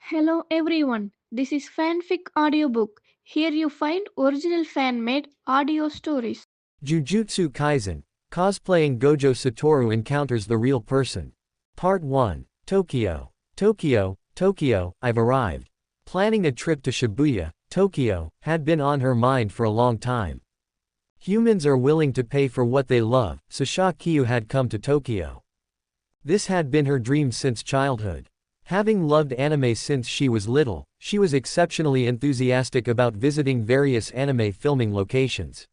Hello everyone, this is Fanfic Audiobook. Here you find original fan-made audio stories. Jujutsu Kaisen, Cosplaying Gojo Satoru encounters the real person. Part 1, Tokyo. Tokyo, I've arrived. Planning a trip to Shibuya, Tokyo, had been on her mind for a long time. Humans are willing to pay for what they love, so Shakiyu had come to Tokyo. This had been her dream since childhood. Having loved anime since she was little, she was exceptionally enthusiastic about visiting various anime filming locations.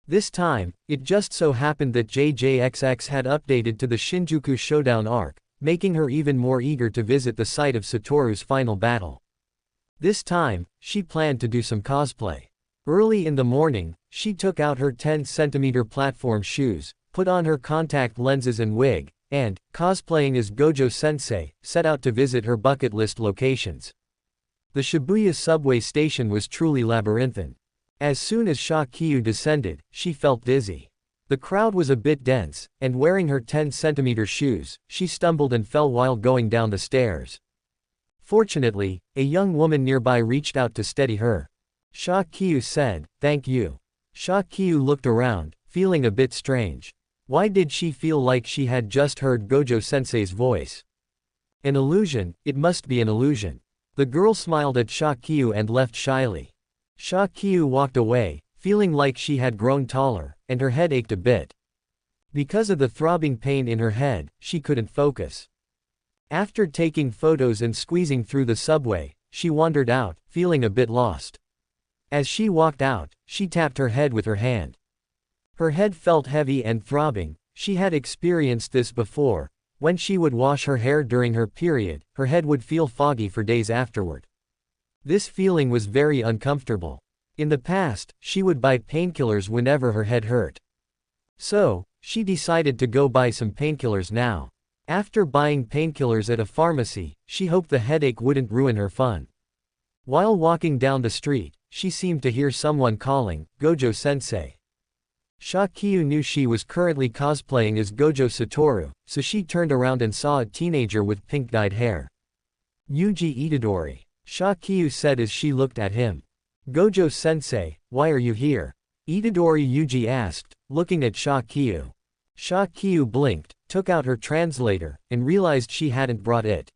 This time, it just so happened that JJXX had updated to the Shinjuku Showdown arc, making her even more eager to visit the site of Satoru's final battle. This time, she planned to do some cosplay. Early in the morning, she took out her 10-centimeter platform shoes, put on her contact lenses and wig, and, cosplaying as Gojo-sensei, set out to visit her bucket list locations. The Shibuya subway station was truly labyrinthine. As soon as Shakiyu descended, she felt dizzy. The crowd was a bit dense, and wearing her 10-centimeter shoes, she stumbled and fell while going down the stairs. Fortunately, a young woman nearby reached out to steady her. Shakiyu said, "Thank you." Shakiyu looked around, feeling a bit strange. Why did she feel like she had just heard Gojo-sensei's voice? An illusion, it must be an illusion. The girl smiled at Shakiyu and left shyly. Shakiyu walked away, feeling like she had grown taller, and her head ached a bit. Because of the throbbing pain in her head, she couldn't focus. After taking photos and squeezing through the subway, she wandered out, feeling a bit lost. As she walked out, she tapped her head with her hand. Her head felt heavy and throbbing. She had experienced this before. When she would wash her hair during her period, her head would feel foggy for days afterward. This feeling was very uncomfortable. In the past, she would buy painkillers whenever her head hurt. So, she decided to go buy some painkillers now. After buying painkillers at a pharmacy, she hoped the headache wouldn't ruin her fun. While walking down the street, she seemed to hear someone calling, "Gojo-sensei." Shakiyu knew she was currently cosplaying as Gojo Satoru, so she turned around and saw a teenager with pink-dyed hair. "Yuji Itadori," Shakiyu said as she looked at him. "Gojo-sensei, why are you here?" Itadori Yuji asked, looking at Shakiyu. Shakiyu blinked, took out her translator, and realized she hadn't brought it.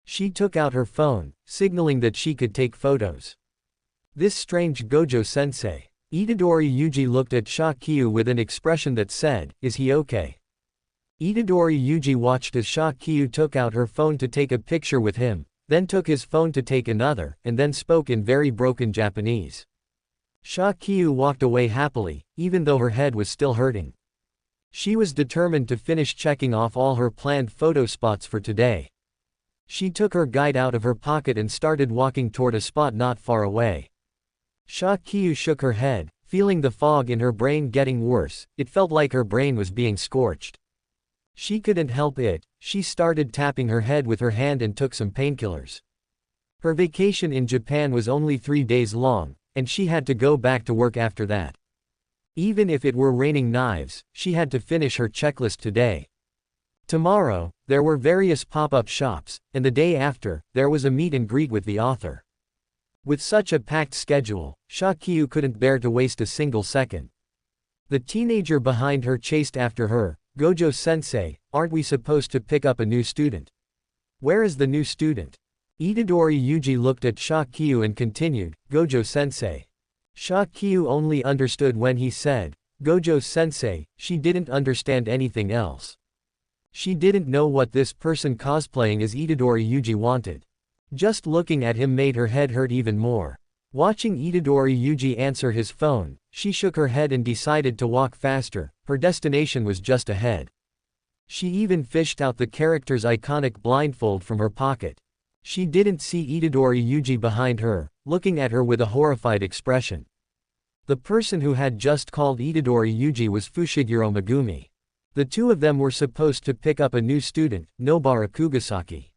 She took out her phone, signaling that she could take photos. This strange Gojo-sensei. Itadori Yuji looked at Shakiyu with an expression that said, "Is he okay?" Itadori Yuji watched as Shakiyu took out her phone to take a picture with him, then took his phone to take another, and then spoke in very broken Japanese. Shakiyu walked away happily, even though her head was still hurting. She was determined to finish checking off all her planned photo spots for today. She took her guide out of her pocket and started walking toward a spot not far away. Shakiyu shook her head, feeling the fog in her brain getting worse. It felt like her brain was being scorched. She couldn't help it. She started tapping her head with her hand and took some painkillers. Her vacation in Japan was only 3 days long, and she had to go back to work after that. Even if it were raining knives, she had to finish her checklist today. Tomorrow, there were various pop-up shops, and the day after, there was a meet and greet with the author. With such a packed schedule, Shakiyu couldn't bear to waste a single second. The teenager behind her chased after her. "Gojo-sensei, aren't we supposed to pick up a new student? Where is the new student?" Itadori Yuji looked at Shakiyu and continued, "Gojo-sensei." Shakiyu only understood when he said, "Gojo-sensei," she didn't understand anything else. She didn't know what this person cosplaying as Itadori Yuji wanted. Just looking at him made her head hurt even more. Watching Itadori Yuji answer his phone, she shook her head and decided to walk faster. Her destination was just ahead. She even fished out the character's iconic blindfold from her pocket. She didn't see Itadori Yuji behind her, looking at her with a horrified expression. The person who had just called Itadori Yuji was Fushiguro Megumi. The two of them were supposed to pick up a new student, Nobara Kugasaki.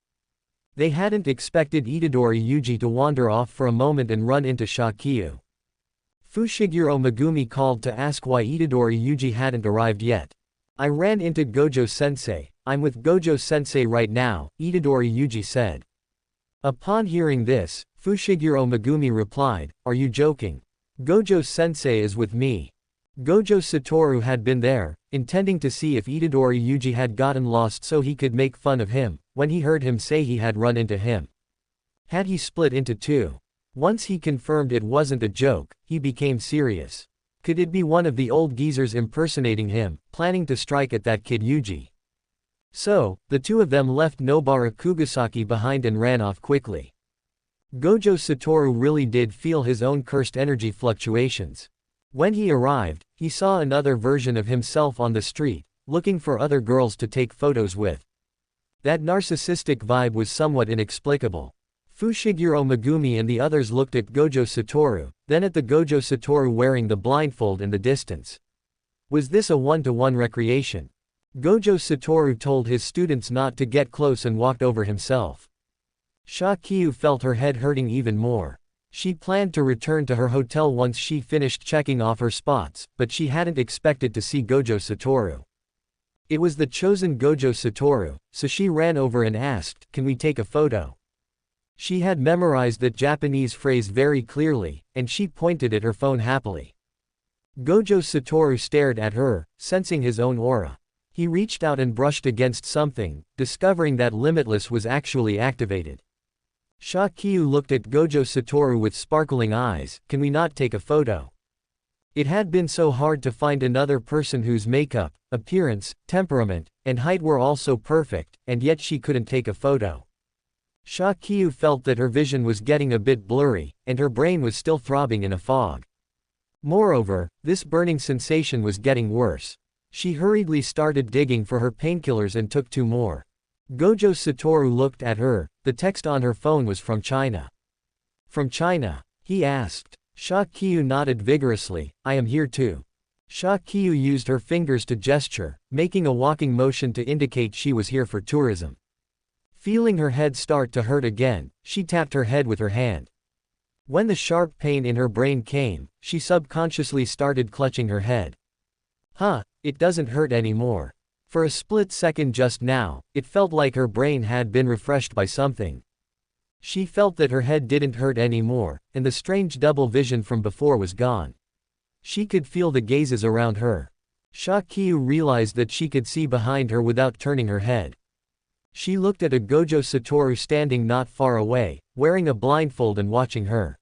They hadn't expected Itadori Yuji to wander off for a moment and run into Shakiyu. Fushiguro Megumi called to ask why Itadori Yuji hadn't arrived yet. "I ran into Gojo-sensei, I'm with Gojo-sensei right now," Itadori Yuji said. Upon hearing this, Fushiguro Megumi replied, "Are you joking? Gojo-sensei is with me." Gojo Satoru had been there, intending to see if Itadori Yuji had gotten lost so he could make fun of him, when he heard him say he had run into him. Had he split into two? Once he confirmed it wasn't a joke, he became serious. Could it be one of the old geezers impersonating him, planning to strike at that kid Yuji? So, the two of them left Nobara Kugasaki behind and ran off quickly. Gojo Satoru really did feel his own cursed energy fluctuations. When he arrived, he saw another version of himself on the street, looking for other girls to take photos with. That narcissistic vibe was somewhat inexplicable. Fushiguro Megumi and the others looked at Gojo Satoru, then at the Gojo Satoru wearing the blindfold in the distance. Was this a one-to-one recreation? Gojo Satoru told his students not to get close and walked over himself. Shakyu felt her head hurting even more. She planned to return to her hotel once she finished checking off her spots, but she hadn't expected to see Gojo Satoru. It was the chosen Gojo Satoru, so she ran over and asked, "Can we take a photo?" She had memorized that Japanese phrase very clearly, and she pointed at her phone happily. Gojo Satoru stared at her, sensing his own aura. He reached out and brushed against something, discovering that Limitless was actually activated. Shakyu looked at Gojo Satoru with sparkling eyes. "Can we not take a photo?" It had been so hard to find another person whose makeup, appearance, temperament, and height were all so perfect, and yet she couldn't take a photo. Shakyu felt that her vision was getting a bit blurry, and her brain was still throbbing in a fog. Moreover, this burning sensation was getting worse. She hurriedly started digging for her painkillers and took two more. Gojo Satoru looked at her. The text on her phone was from China. "From China?" he asked. Shakyu nodded vigorously. "I am here too." Shakyu used her fingers to gesture, making a walking motion to indicate she was here for tourism. Feeling her head start to hurt again, she tapped her head with her hand. When the sharp pain in her brain came, she subconsciously started clutching her head. It doesn't hurt anymore. For a split second just now, it felt like her brain had been refreshed by something. She felt that her head didn't hurt anymore, and the strange double vision from before was gone. She could feel the gazes around her. Shakyu realized that she could see behind her without turning her head. She looked at a Gojo Satoru standing not far away, wearing a blindfold and watching her.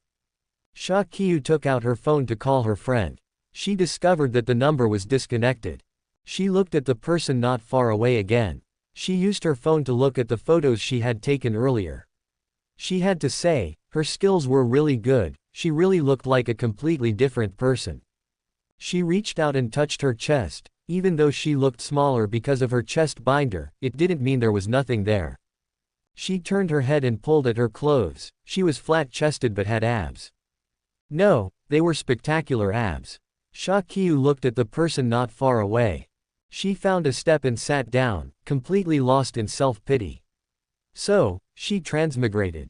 Shakyu took out her phone to call her friend. She discovered that the number was disconnected. She looked at the person not far away again. She used her phone to look at the photos she had taken earlier. She had to say, her skills were really good, she really looked like a completely different person. She reached out and touched her chest. Even though she looked smaller because of her chest binder, it didn't mean there was nothing there. She turned her head and pulled at her clothes. She was flat-chested but had abs. No, they were spectacular abs. Shakyu looked at the person not far away. She found a step and sat down, completely lost in self-pity. So, she transmigrated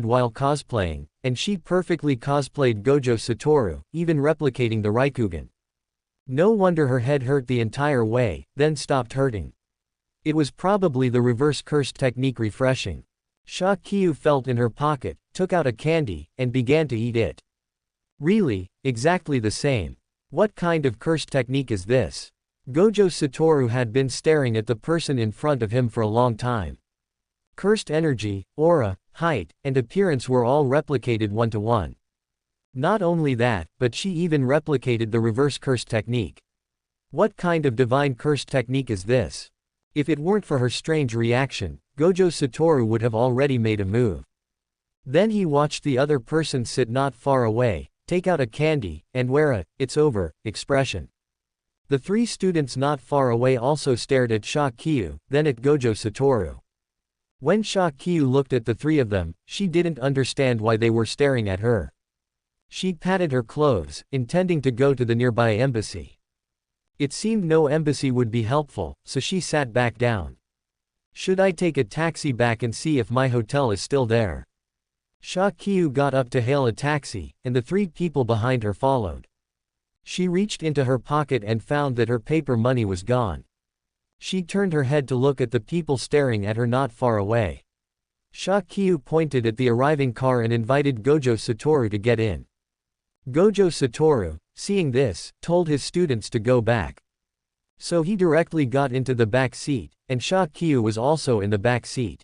while cosplaying, and she perfectly cosplayed Gojo Satoru, even replicating the Raikugan. No wonder her head hurt the entire way, then stopped hurting. It was probably the reverse cursed technique refreshing. Shakyu felt in her pocket, took out a candy, and began to eat it. Really, exactly the same. What kind of cursed technique is this? Gojo Satoru had been staring at the person in front of him for a long time. Cursed energy, aura, height, and appearance were all replicated one-to-one. Not only that, but she even replicated the reverse curse technique. What kind of divine curse technique is this? If it weren't for her strange reaction, Gojo Satoru would have already made a move. Then he watched the other person sit not far away, take out a candy, and wear a "it's over" expression. The three students not far away also stared at Shakyu, then at Gojo Satoru. When Shakyu looked at the three of them, she didn't understand why they were staring at her. She patted her clothes, intending to go to the nearby embassy. It seemed no embassy would be helpful, so she sat back down. Should I take a taxi back and see if my hotel is still there? Shakyu got up to hail a taxi, and the three people behind her followed. She reached into her pocket and found that her paper money was gone. She turned her head to look at the people staring at her not far away. Shakyu pointed at the arriving car and invited Gojo Satoru to get in. Gojo Satoru, seeing this, told his students to go back. So he directly got into the back seat, and Shakyu was also in the back seat.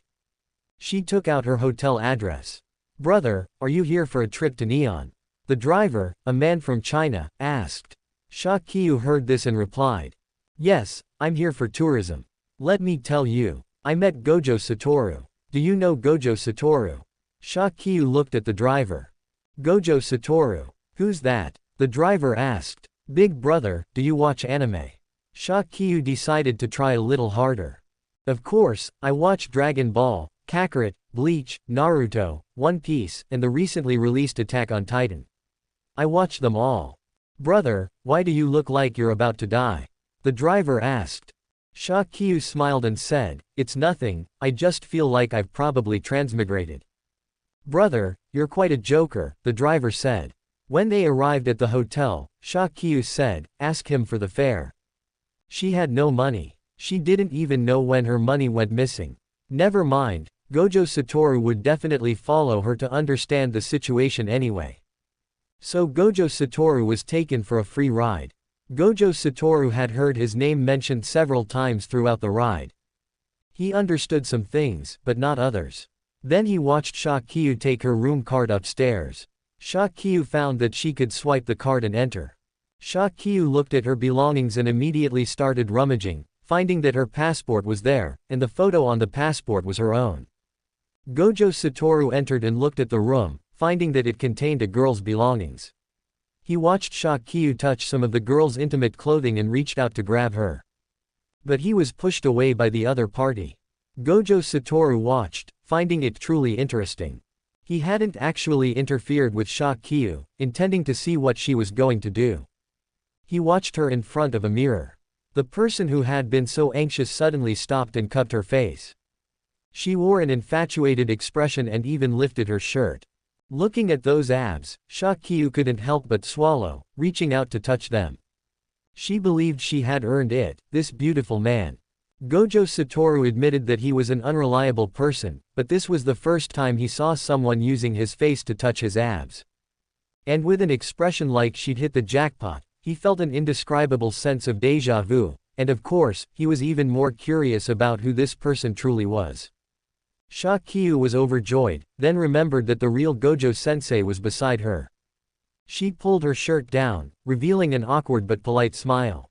She took out her hotel address. "Brother, are you here for a trip to Neon?" The driver, a man from China, asked. Shakyu heard this and replied, "Yes, I'm here for tourism. Let me tell you, I met Gojo Satoru. Do you know Gojo Satoru?" Shakyu looked at the driver. "Gojo Satoru? Who's that?" The driver asked. "Big brother, do you watch anime?" Shakyu decided to try a little harder. "Of course, I watch Dragon Ball, Kakarot, Bleach, Naruto, One Piece, and the recently released Attack on Titan. I watch them all." "Brother, why do you look like you're about to die?" the driver asked. Shakyu smiled and said, "It's nothing, I just feel like I've probably transmigrated." "Brother, you're quite a joker," the driver said. When they arrived at the hotel, Shakyu said, "Ask him for the fare." She had no money. She didn't even know when her money went missing. Never mind, Gojo Satoru would definitely follow her to understand the situation anyway. So Gojo Satoru was taken for a free ride. Gojo Satoru had heard his name mentioned several times throughout the ride. He understood some things, but not others. Then he watched Shakyu take her room card upstairs. Shakyu found that she could swipe the card and enter. Shakyu looked at her belongings and immediately started rummaging, finding that her passport was there, and the photo on the passport was her own. Gojo Satoru entered and looked at the room, finding that it contained a girl's belongings. He watched Shakyu touch some of the girl's intimate clothing and reached out to grab her. But he was pushed away by the other party. Gojo Satoru watched, finding it truly interesting. He hadn't actually interfered with Shakyu, intending to see what she was going to do. He watched her in front of a mirror. The person who had been so anxious suddenly stopped and cupped her face. She wore an infatuated expression and even lifted her shirt. Looking at those abs, Shakyu couldn't help but swallow, reaching out to touch them. She believed she had earned it, this beautiful man. Gojo Satoru admitted that he was an unreliable person, but this was the first time he saw someone using his face to touch his abs. And with an expression like she'd hit the jackpot, he felt an indescribable sense of déjà vu, and of course, he was even more curious about who this person truly was. Shakyu was overjoyed, then remembered that the real Gojo-sensei was beside her. She pulled her shirt down, revealing an awkward but polite smile.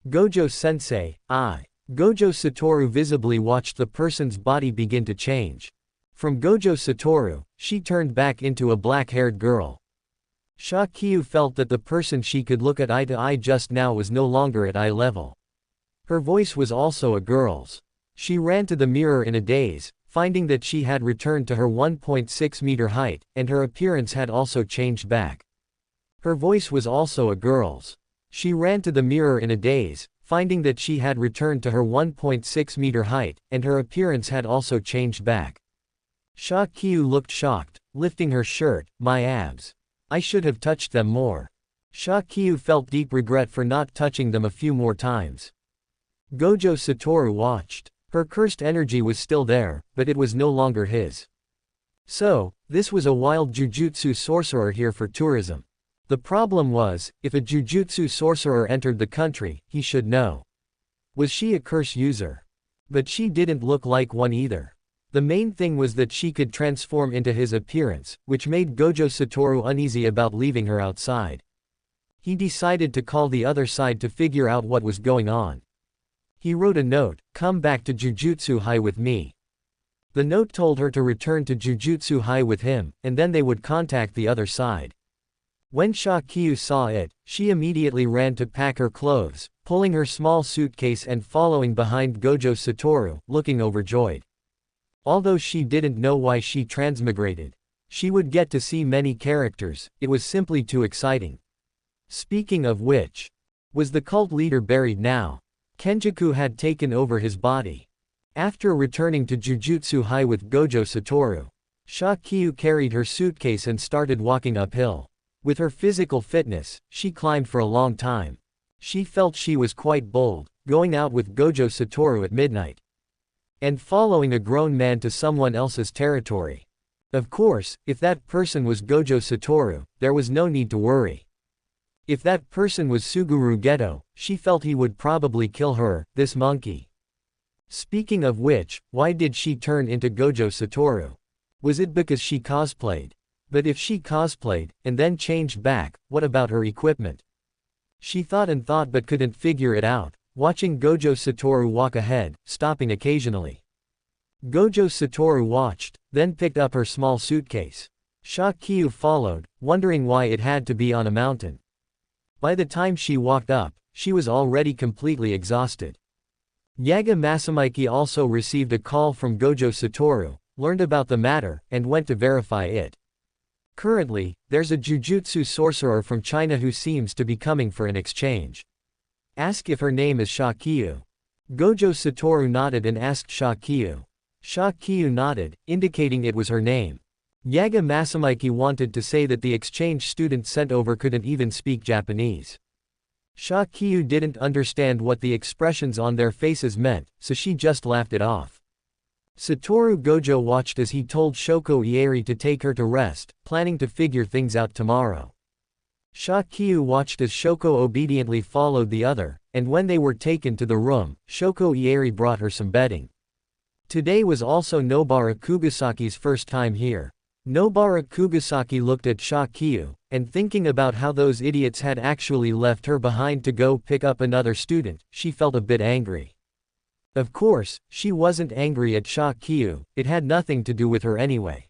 "Gojo-sensei, I." Gojo Satoru visibly watched the person's body begin to change. From Gojo Satoru, she turned back into a black-haired girl. Shakyu felt that the person she could look at eye to eye just now was no longer at eye level. Her voice was also a girl's. She ran to the mirror in a daze, finding that she had returned to her 1.6-meter height, and her appearance had also changed back. Her voice was also a girl's. She ran to the mirror in a daze, finding that she had returned to her 1.6-meter height, and her appearance had also changed back. Shakyu looked shocked, lifting her shirt. "My abs. I should have touched them more." Shakyu felt deep regret for not touching them a few more times. Gojo Satoru watched. Her cursed energy was still there, but it was no longer his. So, this was a wild Jujutsu sorcerer here for tourism. The problem was, if a Jujutsu sorcerer entered the country, he should know. Was she a curse user? But she didn't look like one either. The main thing was that she could transform into his appearance, which made Gojo Satoru uneasy about leaving her outside. He decided to call the other side to figure out what was going on. He wrote a note, "Come back to Jujutsu High with me." The note told her to return to Jujutsu High with him, and then they would contact the other side. When Shakyu saw it, she immediately ran to pack her clothes, pulling her small suitcase and following behind Gojo Satoru, looking overjoyed. Although she didn't know why she transmigrated. She would get to see many characters, it was simply too exciting. Speaking of which, was the cult leader buried now? Kenjaku had taken over his body. After returning to Jujutsu High with Gojo Satoru, Shakyu carried her suitcase and started walking uphill. With her physical fitness, she climbed for a long time. She felt she was quite bold, going out with Gojo Satoru at midnight. And following a grown man to someone else's territory. Of course, if that person was Gojo Satoru, there was no need to worry. If that person was Suguru Geto, she felt he would probably kill her, this monkey. Speaking of which, why did she turn into Gojo Satoru? Was it because she cosplayed? But if she cosplayed, and then changed back, what about her equipment? She thought and thought but couldn't figure it out, watching Gojo Satoru walk ahead, stopping occasionally. Gojo Satoru watched, then picked up her small suitcase. Shakyu followed, wondering why it had to be on a mountain. By the time she walked up, she was already completely exhausted. Yaga Masamiki also received a call from Gojo Satoru, learned about the matter, and went to verify it. Currently, there's a Jujutsu sorcerer from China who seems to be coming for an exchange. Ask if her name is Shakyu. Gojo Satoru nodded and asked Shakyu. Shakyu nodded, indicating it was her name. Yaga Masamiki wanted to say that the exchange student sent over couldn't even speak Japanese. Shakyu didn't understand what the expressions on their faces meant, so she just laughed it off. Satoru Gojo watched as he told Shoko Ieri to take her to rest, planning to figure things out tomorrow. Shakyu watched as Shoko obediently followed the other, and when they were taken to the room, Shoko Ieri brought her some bedding. Today was also Nobara Kugasaki's first time here. Nobara Kugasaki looked at Shakyu, and thinking about how those idiots had actually left her behind to go pick up another student, she felt a bit angry. Of course, she wasn't angry at Shakyu, it had nothing to do with her anyway.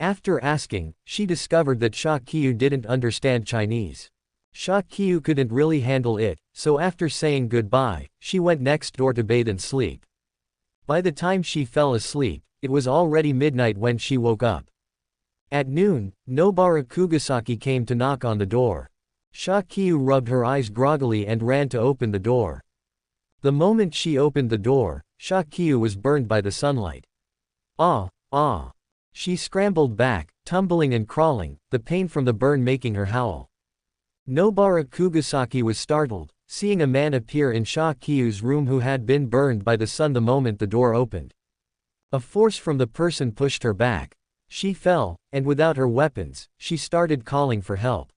After asking, she discovered that Shakyu didn't understand Chinese. Shakyu couldn't really handle it, so after saying goodbye, she went next door to bathe and sleep. By the time she fell asleep, it was already midnight when she woke up. At noon, Nobara Kugasaki came to knock on the door. Shakyu rubbed her eyes groggily and ran to open the door. The moment she opened the door, Shakyu was burned by the sunlight. Ah, ah. She scrambled back, tumbling and crawling, the pain from the burn making her howl. Nobara Kugasaki was startled, seeing a man appear in Shakyu's room who had been burned by the sun the moment the door opened. A force from the person pushed her back. She fell, and without her weapons, she started calling for help.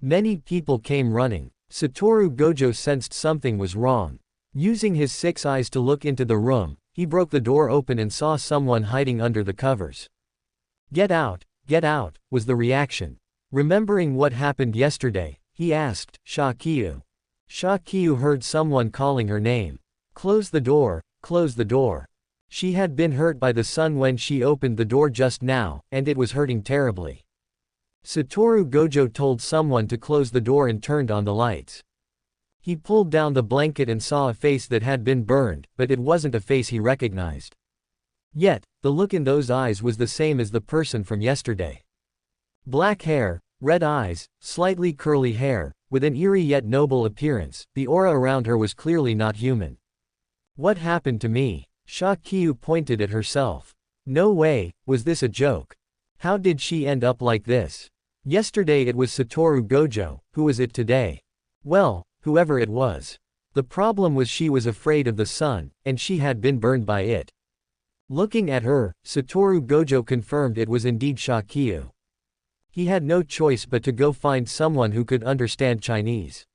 Many people came running. Satoru Gojo sensed something was wrong. Using his 6 eyes to look into the room, he broke the door open and saw someone hiding under the covers. Get out, was the reaction. Remembering what happened yesterday, he asked, Shakyu. Shakyu heard someone calling her name. Close the door, close the door. She had been hurt by the sun when she opened the door just now, and it was hurting terribly. Satoru Gojo told someone to close the door and turned on the lights. He pulled down the blanket and saw a face that had been burned, but it wasn't a face he recognized. Yet, the look in those eyes was the same as the person from yesterday. Black hair, red eyes, slightly curly hair, with an eerie yet noble appearance, the aura around her was clearly not human. What happened to me? Shakyu pointed at herself. No way, was this a joke? How did she end up like this? Yesterday it was Satoru Gojo, who was it today? Well, whoever it was. The problem was she was afraid of the sun, and she had been burned by it. Looking at her, Satoru Gojo confirmed it was indeed Shakyu. He had no choice but to go find someone who could understand Chinese.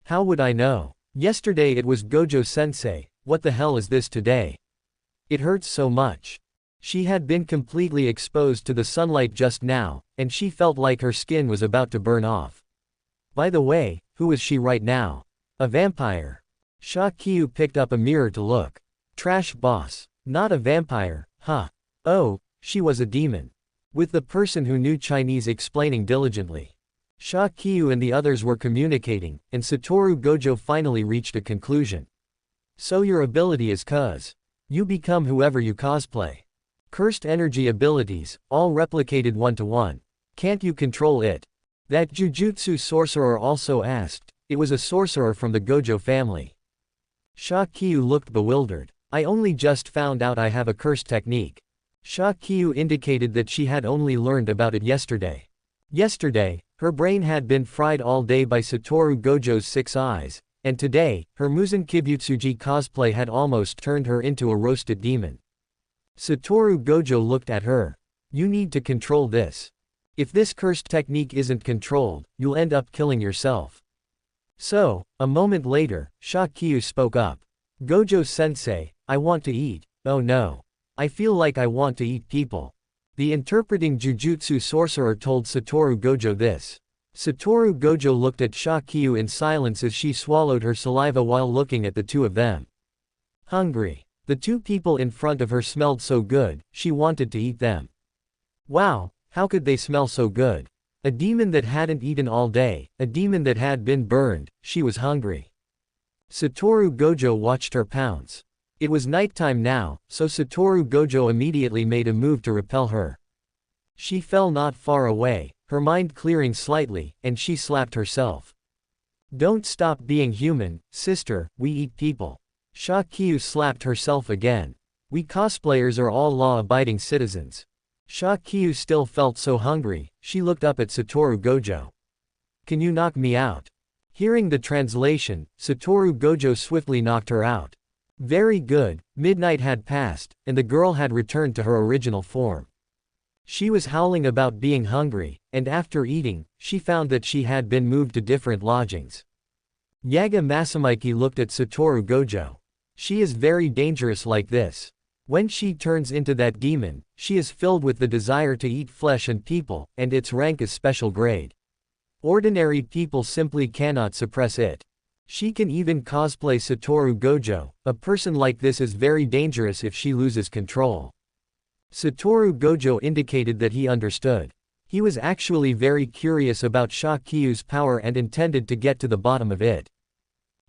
How would I know? Yesterday it was Gojo-sensei, what the hell is this today? It hurts so much. She had been completely exposed to the sunlight just now, and she felt like her skin was about to burn off. By the way, who is she right now? A vampire. Shakyu picked up a mirror to look. Trash boss. Not a vampire, huh? Oh, she was a demon. With the person who knew Chinese explaining diligently. Shakyu and the others were communicating, and Satoru Gojo finally reached a conclusion. So your ability is cuz. You become whoever you cosplay. Cursed energy abilities, all replicated 1-to-1. Can't you control it? That Jujutsu sorcerer also asked. It was a sorcerer from the Gojo family. Shakyu looked bewildered. I only just found out I have a curse technique. Shakyu indicated that she had only learned about it yesterday. Yesterday, her brain had been fried all day by Satoru Gojo's 6 eyes, and today, her Muzan Kibutsuji cosplay had almost turned her into a roasted demon. Satoru Gojo looked at her. You need to control this. If this cursed technique isn't controlled, you'll end up killing yourself. So, a moment later, Shakyu spoke up. Gojo-sensei, I want to eat. Oh no. I feel like I want to eat people. The interpreting Jujutsu sorcerer told Satoru Gojo this. Satoru Gojo looked at Shakyu in silence as she swallowed her saliva while looking at the two of them. Hungry. The two people in front of her smelled so good, she wanted to eat them. Wow, how could they smell so good? A demon that hadn't eaten all day, a demon that had been burned, she was hungry. Satoru Gojo watched her pounce. It was nighttime now, so Satoru Gojo immediately made a move to repel her. She fell not far away, her mind clearing slightly, and she slapped herself. Don't stop being human, sister, we eat people. Shakyu slapped herself again. We cosplayers are all law-abiding citizens. Shakyu still felt so hungry, she looked up at Satoru Gojo. Can you knock me out? Hearing the translation, Satoru Gojo swiftly knocked her out. Very good, midnight had passed, and the girl had returned to her original form. She was howling about being hungry, and after eating, she found that she had been moved to different lodgings. Yaga Masamiki looked at Satoru Gojo. She is very dangerous like this. When she turns into that demon, she is filled with the desire to eat flesh and people, and its rank is special grade. Ordinary people simply cannot suppress it. She can even cosplay Satoru Gojo. A person like this is very dangerous if she loses control. Satoru Gojo indicated that he understood. He was actually very curious about Shakyu's power and intended to get to the bottom of it.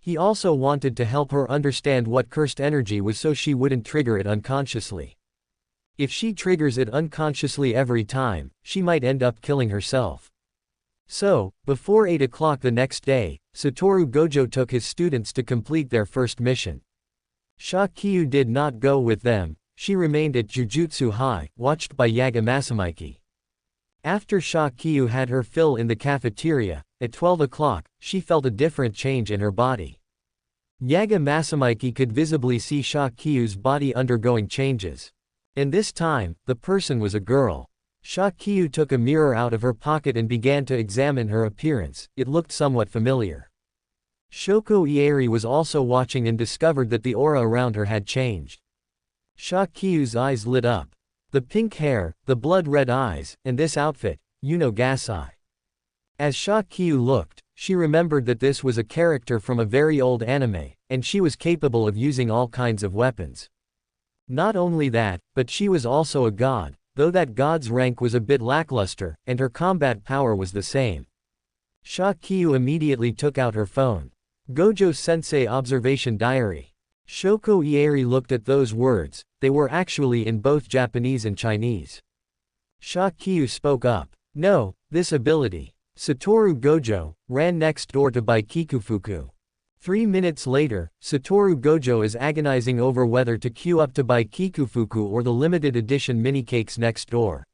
He also wanted to help her understand what cursed energy was so she wouldn't trigger it unconsciously. If she triggers it unconsciously every time, she might end up killing herself. So, before 8 o'clock the next day, Satoru Gojo took his students to complete their first mission. Shakyu did not go with them, she remained at Jujutsu High, watched by Yaga Masamiki. After Shakyu had her fill in the cafeteria, at 12 o'clock, she felt a different change in her body. Yaga Masamiki could visibly see Shakyu's body undergoing changes. And this time, the person was a girl. Shakyu took a mirror out of her pocket and began to examine her appearance. It looked somewhat familiar. Shoko Ieri was also watching and discovered that the aura around her had changed. Shakyu's eyes lit up. The pink hair, the blood-red eyes, and this outfit, Gasai. As Shakyu looked, she remembered that this was a character from a very old anime, and she was capable of using all kinds of weapons. Not only that, but she was also a god, though that god's rank was a bit lackluster, and her combat power was the same. Shakyu immediately took out her phone. Gojo-sensei observation diary. Shoko Ieri looked at those words, they were actually in both Japanese and Chinese. Shakyu spoke up. No, this ability. Satoru Gojo ran next door to buy Kikufuku. 3 minutes later, Satoru Gojo is agonizing over whether to queue up to buy Kikufuku or the limited edition mini cakes next door.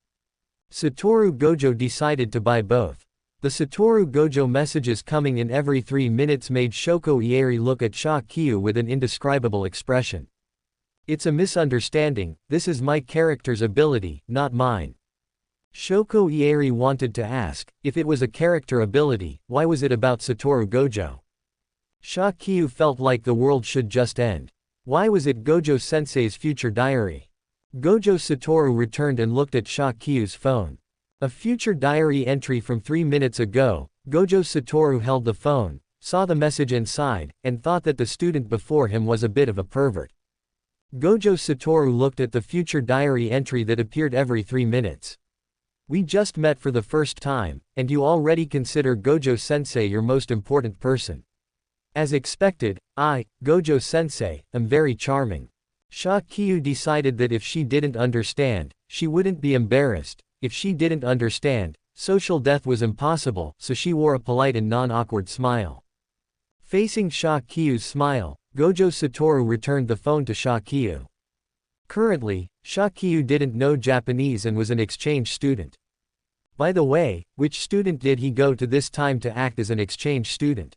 Satoru Gojo decided to buy both. The Satoru Gojo messages coming in every 3 minutes made Shoko Ieri look at Shakyu with an indescribable expression. It's a misunderstanding, this is my character's ability, not mine. Shoko Ieri wanted to ask, if it was a character ability, why was it about Satoru Gojo? Shakyu felt like the world should just end. Why was it Gojo-sensei's future diary? Gojo Satoru returned and looked at Shakyu's phone. A future diary entry from 3 minutes ago. Gojo Satoru held the phone, saw the message inside, and thought that the student before him was a bit of a pervert. Gojo Satoru looked at the future diary entry that appeared every 3 minutes. We just met for the first time, and you already consider Gojo-sensei your most important person. As expected, I, Gojo-sensei, am very charming. Shakyu decided that if she didn't understand, she wouldn't be embarrassed. If she didn't understand, social death was impossible, so she wore a polite and non-awkward smile. Facing Shakyu's smile, Gojo Satoru returned the phone to Shakyu. Currently, Shakyu didn't know Japanese and was an exchange student. By the way, which student did he go to this time to act as an exchange student?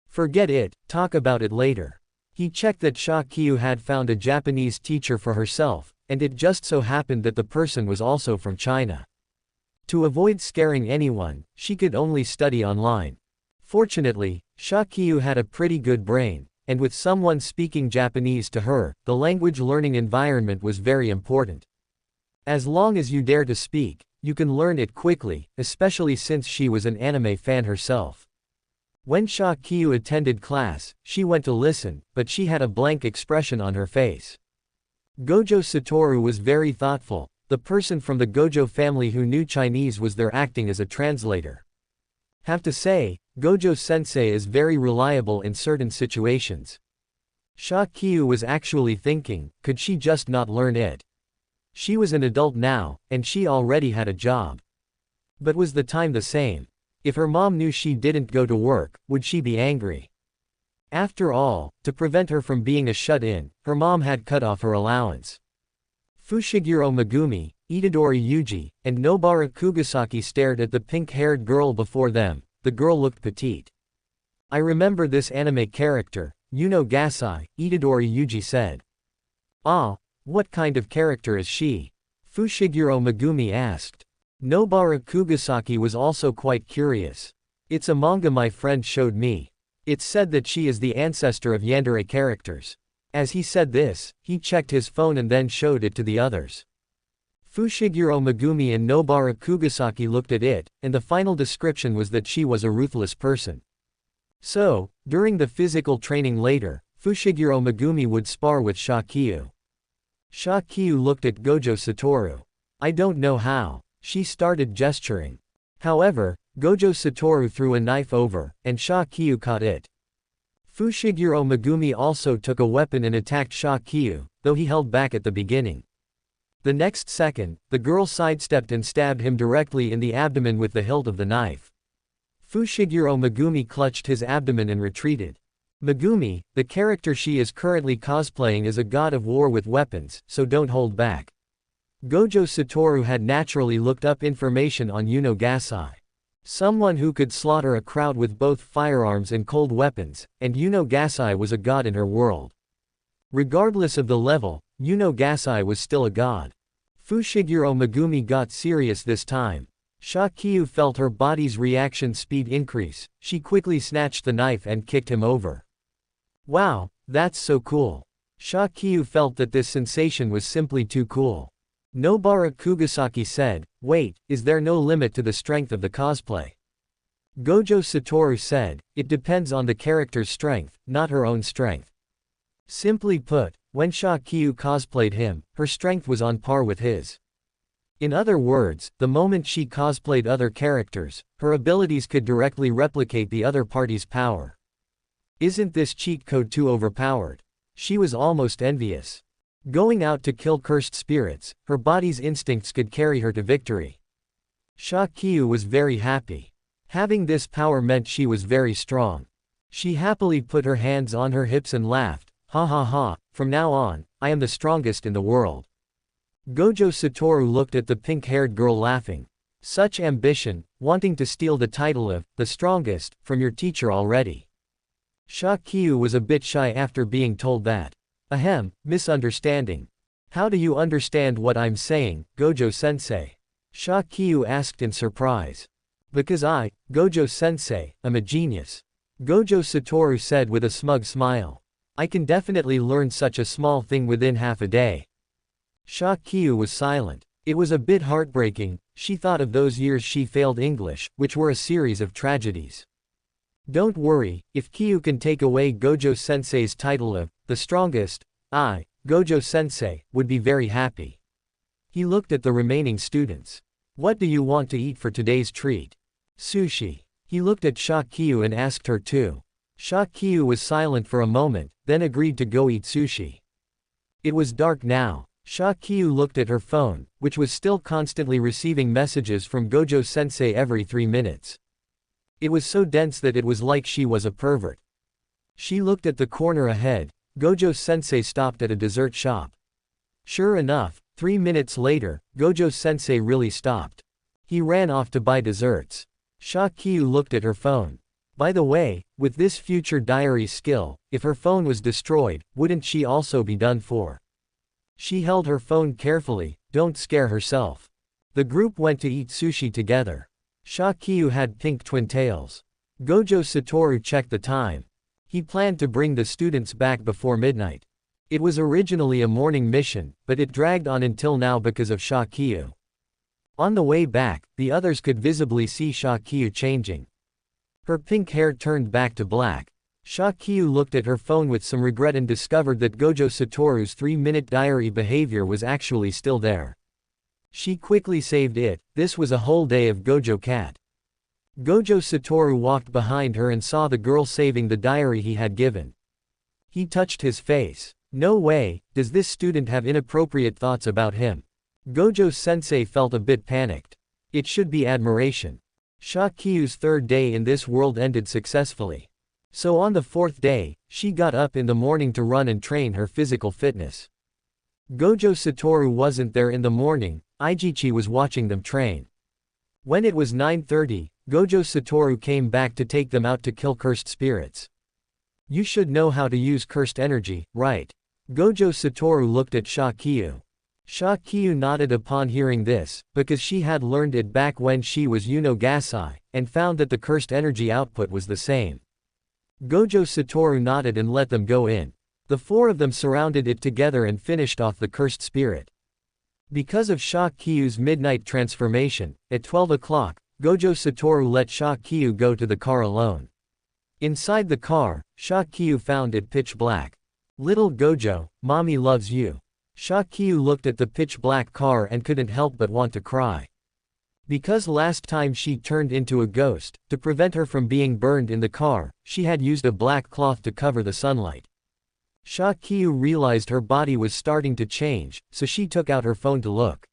Forget it, talk about it later. He checked that Shakiyu had found a Japanese teacher for herself, and it just so happened that the person was also from China. To avoid scaring anyone, she could only study online. Fortunately, Shakiyu had a pretty good brain, and with someone speaking Japanese to her, the language learning environment was very important. As long as you dare to speak, you can learn it quickly, especially since she was an anime fan herself. When Shakiyu attended class, she went to listen, but she had a blank expression on her face. Gojo Satoru was very thoughtful. The person from the Gojo family who knew Chinese was there acting as a translator. Have to say, Gojo-sensei is very reliable in certain situations. Shakiyu was actually thinking, could she just not learn it? She was an adult now, and she already had a job. But was the time the same? If her mom knew she didn't go to work, would she be angry? After all, to prevent her from being a shut-in, her mom had cut off her allowance. Fushiguro Megumi, Itadori Yuji, and Nobara Kugasaki stared at the pink-haired girl before them. The girl looked petite. I remember this anime character, Yuno Gasai, Itadori Yuji said. Ah, what kind of character is she? Fushiguro Megumi asked. Nobara Kugasaki was also quite curious. It's a manga my friend showed me. It's said that she is the ancestor of yandere characters. As he said this, he checked his phone and then showed it to the others. Fushiguro Megumi and Nobara Kugasaki looked at it, and the final description was that she was a ruthless person. So, during the physical training later, Fushiguro Megumi would spar with Shakiyu. Shakiyu looked at Gojo Satoru. I don't know how. She started gesturing. However, Gojo Satoru threw a knife over, and Shakiyu caught it. Fushiguro Megumi also took a weapon and attacked Shakiyu, though he held back at the beginning. The next second, the girl sidestepped and stabbed him directly in the abdomen with the hilt of the knife. Fushiguro Megumi clutched his abdomen and retreated. Megumi, the character she is currently cosplaying, is a god of war with weapons, so don't hold back. Gojo Satoru had naturally looked up information on Yuno Gasai. Someone who could slaughter a crowd with both firearms and cold weapons, and Yuno Gasai was a god in her world. Regardless of the level, Yuno Gasai was still a god. Fushiguro Megumi got serious this time. Shakiyu felt her body's reaction speed increase. She quickly snatched the knife and kicked him over. Wow, that's so cool. Shakiyu felt that this sensation was simply too cool. Nobara Kugasaki said, wait, is there no limit to the strength of the cosplay? Gojo Satoru said, it depends on the character's strength, not her own strength. Simply put, when Shakiyu cosplayed him, her strength was on par with his. In other words, the moment she cosplayed other characters, her abilities could directly replicate the other party's power. Isn't this cheat code too overpowered? She was almost envious. Going out to kill cursed spirits, her body's instincts could carry her to victory. Shakiyu was very happy. Having this power meant she was very strong. She happily put her hands on her hips and laughed, ha ha ha, from now on, I am the strongest in the world. Gojo Satoru looked at the pink-haired girl laughing. Such ambition, wanting to steal the title of the strongest from your teacher already. Shakiyu was a bit shy after being told that. Ahem, misunderstanding. How do you understand what I'm saying, Gojo-sensei? Shakiyu asked in surprise. Because I, Gojo-sensei, am a genius. Gojo Satoru said with a smug smile. I can definitely learn such a small thing within half a day. Shakiyu was silent. It was a bit heartbreaking. She thought of those years she failed English, which were a series of tragedies. Don't worry, if Kiyu can take away Gojo-sensei's title of the strongest, I, Gojo-sensei, would be very happy. He looked at the remaining students. What do you want to eat for today's treat? Sushi. He looked at Shakiyu and asked her too. Shakiyu was silent for a moment, then agreed to go eat sushi. It was dark now. Shakiyu looked at her phone, which was still constantly receiving messages from Gojo-sensei every 3 minutes. It was so dense that it was like she was a pervert. She looked at the corner ahead. Gojo-sensei stopped at a dessert shop. Sure enough, 3 minutes later, Gojo-sensei really stopped. He ran off to buy desserts. Shakiyu looked at her phone. By the way, with this future diary skill, if her phone was destroyed, wouldn't she also be done for? She held her phone carefully, don't scare herself. The group went to eat sushi together. Shakyu had pink twin tails. Gojo Satoru checked the time. He planned to bring the students back before midnight. It was originally a morning mission, but it dragged on until now because of Shakyu. On the way back, the others could visibly see Shakyu changing. Her pink hair turned back to black. Shakyu looked at her phone with some regret and discovered that Gojo Satoru's 3-minute diary behavior was actually still there. She quickly saved it. This was a whole day of Gojo Cat. Gojo Satoru walked behind her and saw the girl saving the diary he had given. He touched his face. No way, does this student have inappropriate thoughts about him? Gojo-sensei felt a bit panicked. It should be admiration. Shakyu's third day in this world ended successfully. So on the fourth day, she got up in the morning to run and train her physical fitness. Gojo Satoru wasn't there in the morning, Ijichi was watching them train. When it was 9:30, Gojo Satoru came back to take them out to kill cursed spirits. You should know how to use cursed energy, right? Gojo Satoru looked at Shakyu. Shakyu nodded upon hearing this, because she had learned it back when she was Yuno Gasai, and found that the cursed energy output was the same. Gojo Satoru nodded and let them go in. The four of them surrounded it together and finished off the cursed spirit. Because of Shakyu's midnight transformation, at 12 o'clock, Gojo Satoru let Shakyu go to the car alone. Inside the car, Shakyu found it pitch black. Little Gojo, mommy loves you. Shakyu looked at the pitch-black car and couldn't help but want to cry. Because last time she turned into a ghost, to prevent her from being burned in the car, she had used a black cloth to cover the sunlight. Shakyu realized her body was starting to change, so she took out her phone to look.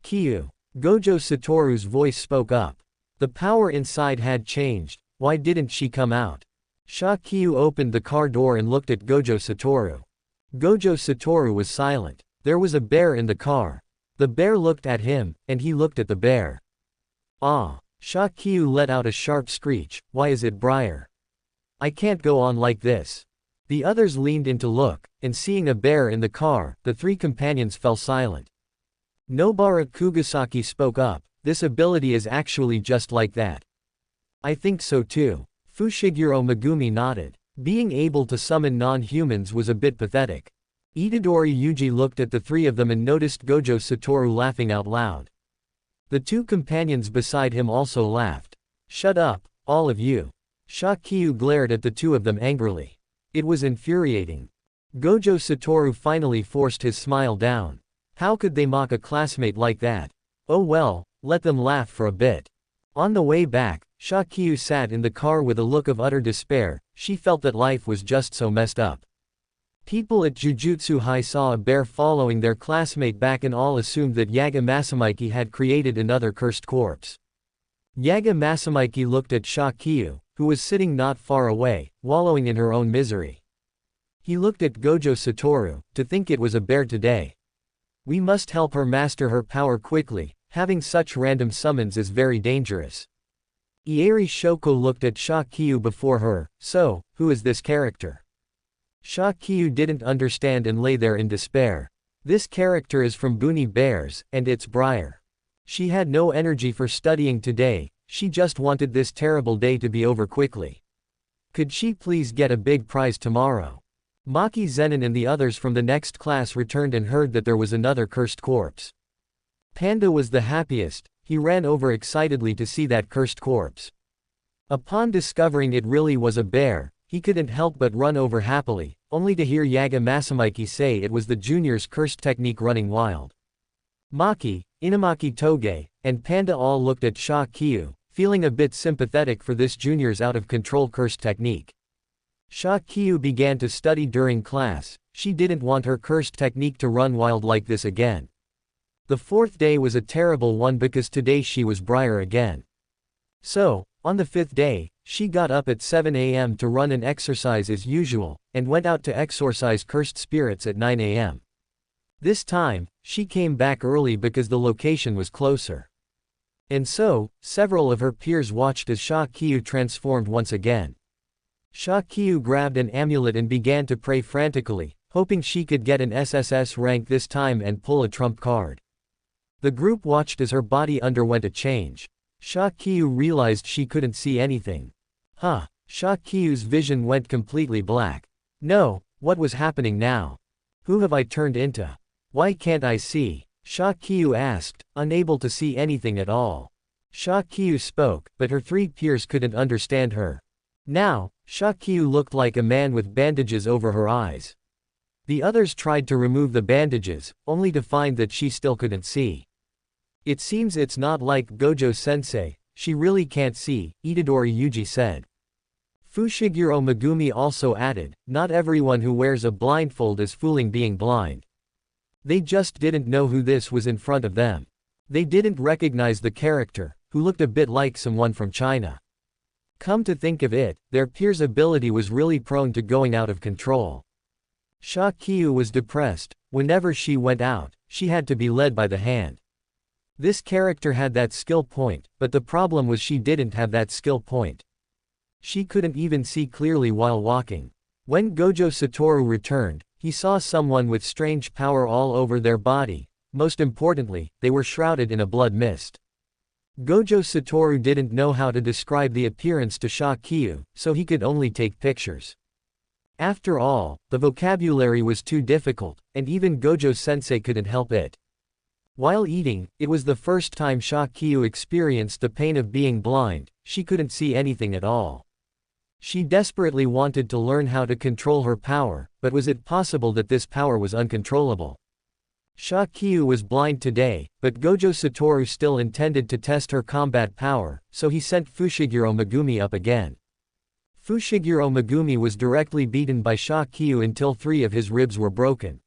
Kyu. Gojo Satoru's voice spoke up. The power inside had changed, why didn't she come out? Shakyu opened the car door and looked at Gojo Satoru. Gojo Satoru was silent. There was a bear in the car. The bear looked at him, and he looked at the bear. Ah! Shakyu let out a sharp screech, why is it Briar? I can't go on like this. The others leaned in to look, and seeing a bear in the car, the three companions fell silent. Nobara Kugasaki spoke up, this ability is actually just like that. I think so too. Fushiguro Megumi nodded. Being able to summon non-humans was a bit pathetic. Itadori Yuji looked at the three of them and noticed Gojo Satoru laughing out loud. The two companions beside him also laughed. Shut up, all of you. Shakyu glared at the two of them angrily. It was infuriating. Gojo Satoru finally forced his smile down. How could they mock a classmate like that? Oh well, let them laugh for a bit. On the way back, Shakyu sat in the car with a look of utter despair. She felt that life was just so messed up. People at Jujutsu High saw a bear following their classmate back and all assumed that Yaga Masamiki had created another cursed corpse. Yaga Masamiki looked at Shakyu, who was sitting not far away, wallowing in her own misery. He looked at Gojo Satoru, to think it was a bear today. We must help her master her power quickly, having such random summons is very dangerous. Ieri Shoko looked at Shakyu before her, so, who is this character? Shakyu didn't understand and lay there in despair. This character is from Bunny Bears, and it's Briar. She had no energy for studying today, she just wanted this terrible day to be over quickly. Could she please get a big prize tomorrow? Maki Zenin and the others from the next class returned and heard that there was another cursed corpse. Panda was the happiest. He ran over excitedly to see that cursed corpse. Upon discovering it really was a bear, he couldn't help but run over happily, only to hear Yaga Masamiki say it was the junior's cursed technique running wild. Maki, Inamaki Toge, and Panda all looked at Shakyu, feeling a bit sympathetic for this junior's out-of-control cursed technique. Shakyu began to study during class, she didn't want her cursed technique to run wild like this again. The fourth day was a terrible one because today she was Briar again. So, on the fifth day, she got up at 7 a.m. to run and exercise as usual, and went out to exorcise cursed spirits at 9 a.m. This time, she came back early because the location was closer. And so, several of her peers watched as Shakyu transformed once again. Shakyu grabbed an amulet and began to pray frantically, hoping she could get an SSS rank this time and pull a trump card. The group watched as her body underwent a change. Shakyu realized she couldn't see anything. Shakyu's vision went completely black. No, what was happening now? Who have I turned into? Why can't I see? Shakyu asked, unable to see anything at all. Shakyu spoke, but her three peers couldn't understand her. Now, Shakyu looked like a man with bandages over her eyes. The others tried to remove the bandages, only to find that she still couldn't see. It seems it's not like Gojo-sensei, she really can't see, Itadori Yuji said. Fushiguro Megumi also added, not everyone who wears a blindfold is fooling being blind. They just didn't know who this was in front of them. They didn't recognize the character, who looked a bit like someone from China. Come to think of it, their peer's ability was really prone to going out of control. Shakyu was depressed. Whenever she went out, she had to be led by the hand. This character had that skill point, but the problem was she didn't have that skill point. She couldn't even see clearly while walking. When Gojo Satoru returned, he saw someone with strange power all over their body. Most importantly, they were shrouded in a blood mist. Gojo Satoru didn't know how to describe the appearance to Shakyu, so he could only take pictures. After all, the vocabulary was too difficult, and even Gojo-sensei couldn't help it. While eating, it was the first time Shakyu experienced the pain of being blind. She couldn't see anything at all. She desperately wanted to learn how to control her power, but was it possible that this power was uncontrollable? Shakyu was blind today, but Gojo Satoru still intended to test her combat power, so he sent Fushiguro Megumi up again. Fushiguro Megumi was directly beaten by Shakyu until 3 of his ribs were broken.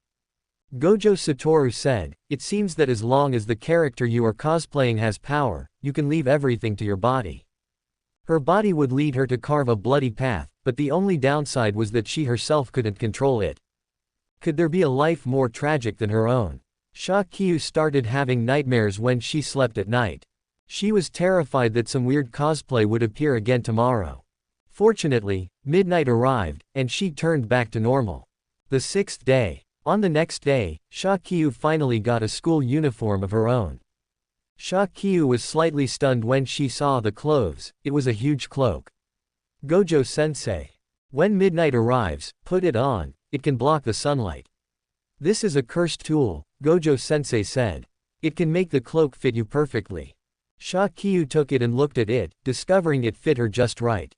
Gojo Satoru said, "It seems that as long as the character you are cosplaying has power, you can leave everything to your body." Her body would lead her to carve a bloody path, but the only downside was that she herself couldn't control it. Could there be a life more tragic than her own? Shakyu started having nightmares when she slept at night. She was terrified that some weird cosplay would appear again tomorrow. Fortunately, midnight arrived, and she turned back to normal. The 6th day. On the next day, Shakyu finally got a school uniform of her own. Shakyu was slightly stunned when she saw the clothes. It was a huge cloak. Gojo-sensei. When midnight arrives, put it on, it can block the sunlight. This is a cursed tool, Gojo-sensei said. It can make the cloak fit you perfectly. Shakyu took it and looked at it, discovering it fit her just right.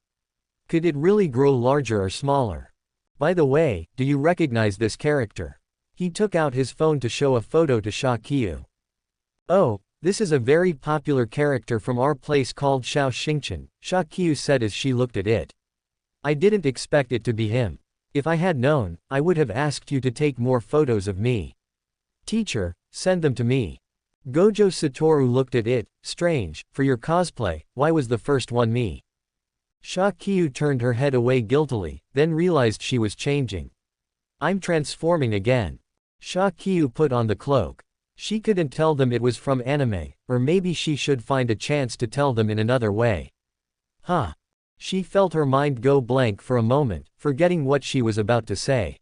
Could it really grow larger or smaller? By the way, do you recognize this character? He took out his phone to show a photo to Shakyu. Oh, this is a very popular character from our place called Shao Xingchen, Shakyu said as she looked at it. I didn't expect it to be him. If I had known, I would have asked you to take more photos of me. Teacher, send them to me. Gojo Satoru looked at it. Strange, for your cosplay, why was the first one me? Shakyu turned her head away guiltily, then realized she was changing. I'm transforming again. Shakyu put on the cloak. She couldn't tell them it was from anime, or maybe she should find a chance to tell them in another way. She felt her mind go blank for a moment, forgetting what she was about to say.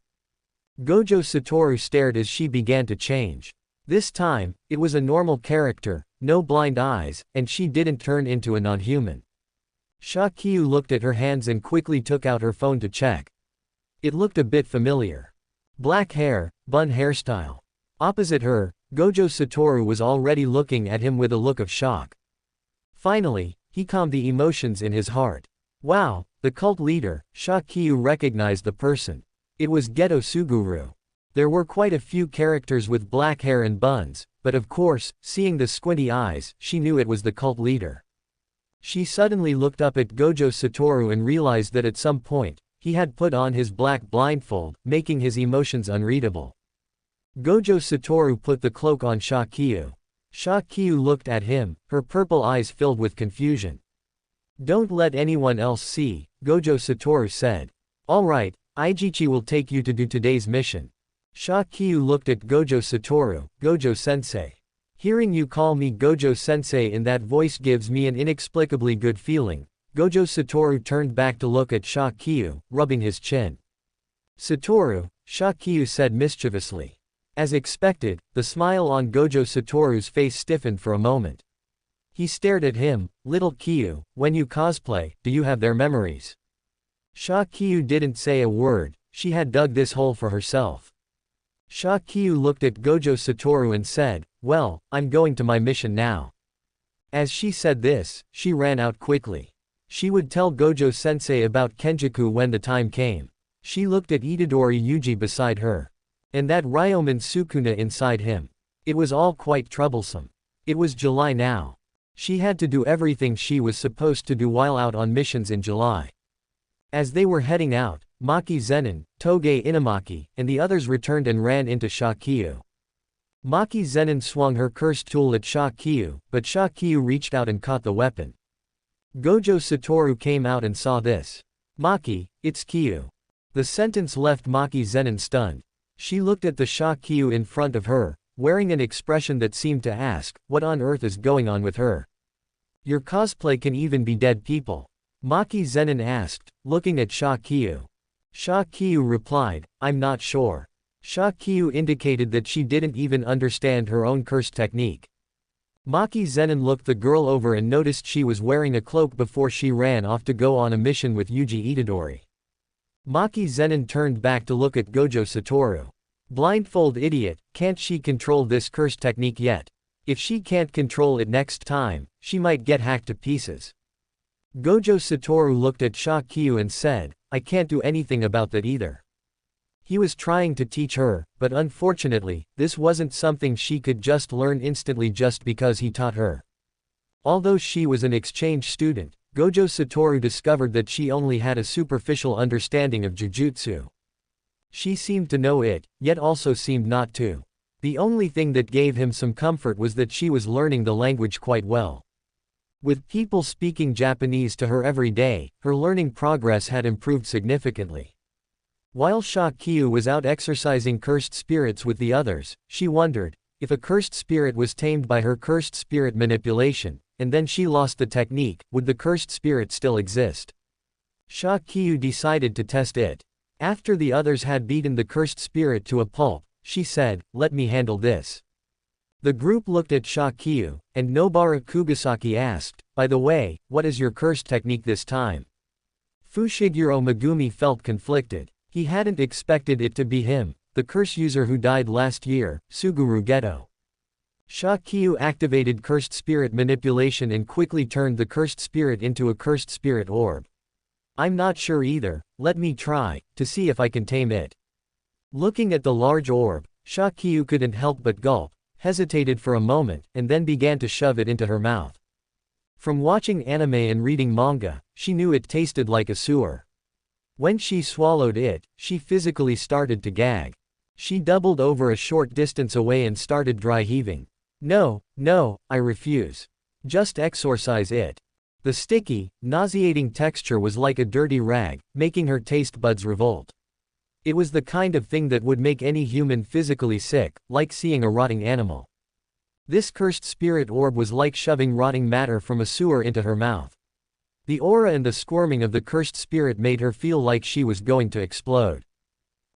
Gojo Satoru stared as she began to change. This time, it was a normal character, no blind eyes, and she didn't turn into a non-human. Shakyu looked at her hands and quickly took out her phone to check. It looked a bit familiar. Black hair, bun hairstyle. Opposite her, Gojo Satoru was already looking at him with a look of shock. Finally, he calmed the emotions in his heart. Wow, the cult leader. Shakyu recognized the person. It was Geto Suguru. There were quite a few characters with black hair and buns, but of course, seeing the squinty eyes, she knew it was the cult leader. She suddenly looked up at Gojo Satoru and realized that at some point, he had put on his black blindfold, making his emotions unreadable. Gojo Satoru put the cloak on Shakyu. Shakyu looked at him, her purple eyes filled with confusion. Don't let anyone else see, Gojo Satoru said. Alright, Aijichi will take you to do today's mission. Shakyu looked at Gojo Satoru. Gojo-sensei. Hearing you call me Gojo-sensei in that voice gives me an inexplicably good feeling. Gojo Satoru turned back to look at Shakyu, rubbing his chin. Satoru, Shakyu said mischievously. As expected, the smile on Gojo Satoru's face stiffened for a moment. He stared at him. Little Kyu, when you cosplay, do you have their memories? Shakyu didn't say a word, she had dug this hole for herself. Shakyu looked at Gojo Satoru and said, well, I'm going to my mission now. As she said this, she ran out quickly. She would tell Gojo-sensei about Kenjaku when the time came. She looked at Itadori Yuji beside her. And that Ryomen Sukuna inside him. It was all quite troublesome. It was July now. She had to do everything she was supposed to do while out on missions in July. As they were heading out, Maki Zenin, Toge Inamaki, and the others returned and ran into Shakyu. Maki Zenin swung her cursed tool at Shakyu, but Shakyu reached out and caught the weapon. Gojo Satoru came out and saw this. Maki, it's Kyu. The sentence left Maki Zenin stunned. She looked at the Shakyu in front of her, wearing an expression that seemed to ask, what on earth is going on with her? Your cosplay can even be dead people. Maki Zenin asked, looking at Shakyu. Shakyu replied, I'm not sure. Shakyu indicated that she didn't even understand her own curse technique. Maki Zenin looked the girl over and noticed she was wearing a cloak before she ran off to go on a mission with Yuji Itadori. Maki Zenin turned back to look at Gojo Satoru. Blindfold idiot, can't she control this curse technique yet? If she can't control it next time, she might get hacked to pieces. Gojo Satoru looked at Shakyu and said, I can't do anything about that either. He was trying to teach her, but unfortunately, this wasn't something she could just learn instantly just because he taught her. Although she was an exchange student, Gojo Satoru discovered that she only had a superficial understanding of Jujutsu. She seemed to know it, yet also seemed not to. The only thing that gave him some comfort was that she was learning the language quite well. With people speaking Japanese to her every day, her learning progress had improved significantly. While Shakyu was out exercising cursed spirits with the others, she wondered, if a cursed spirit was tamed by her cursed spirit manipulation, and then she lost the technique, would the cursed spirit still exist? Shakyu decided to test it. After the others had beaten the cursed spirit to a pulp, she said, let me handle this. The group looked at Shakyu, and Nobara Kugisaki asked, by the way, what is your cursed technique this time? Fushiguro Megumi felt conflicted. He hadn't expected it to be him, the curse user who died last year, Suguru Geto. Shakyu activated cursed spirit manipulation and quickly turned the cursed spirit into a cursed spirit orb. I'm not sure either, let me try, to see if I can tame it. Looking at the large orb, Shakyu couldn't help but gulp, hesitated for a moment, and then began to shove it into her mouth. From watching anime and reading manga, she knew it tasted like a sewer. When she swallowed it, she physically started to gag. She doubled over a short distance away and started dry heaving. No, no, I refuse. Just exorcise it. The sticky, nauseating texture was like a dirty rag, making her taste buds revolt. It was the kind of thing that would make any human physically sick, like seeing a rotting animal. This cursed spirit orb was like shoving rotting matter from a sewer into her mouth. The aura and the squirming of the cursed spirit made her feel like she was going to explode.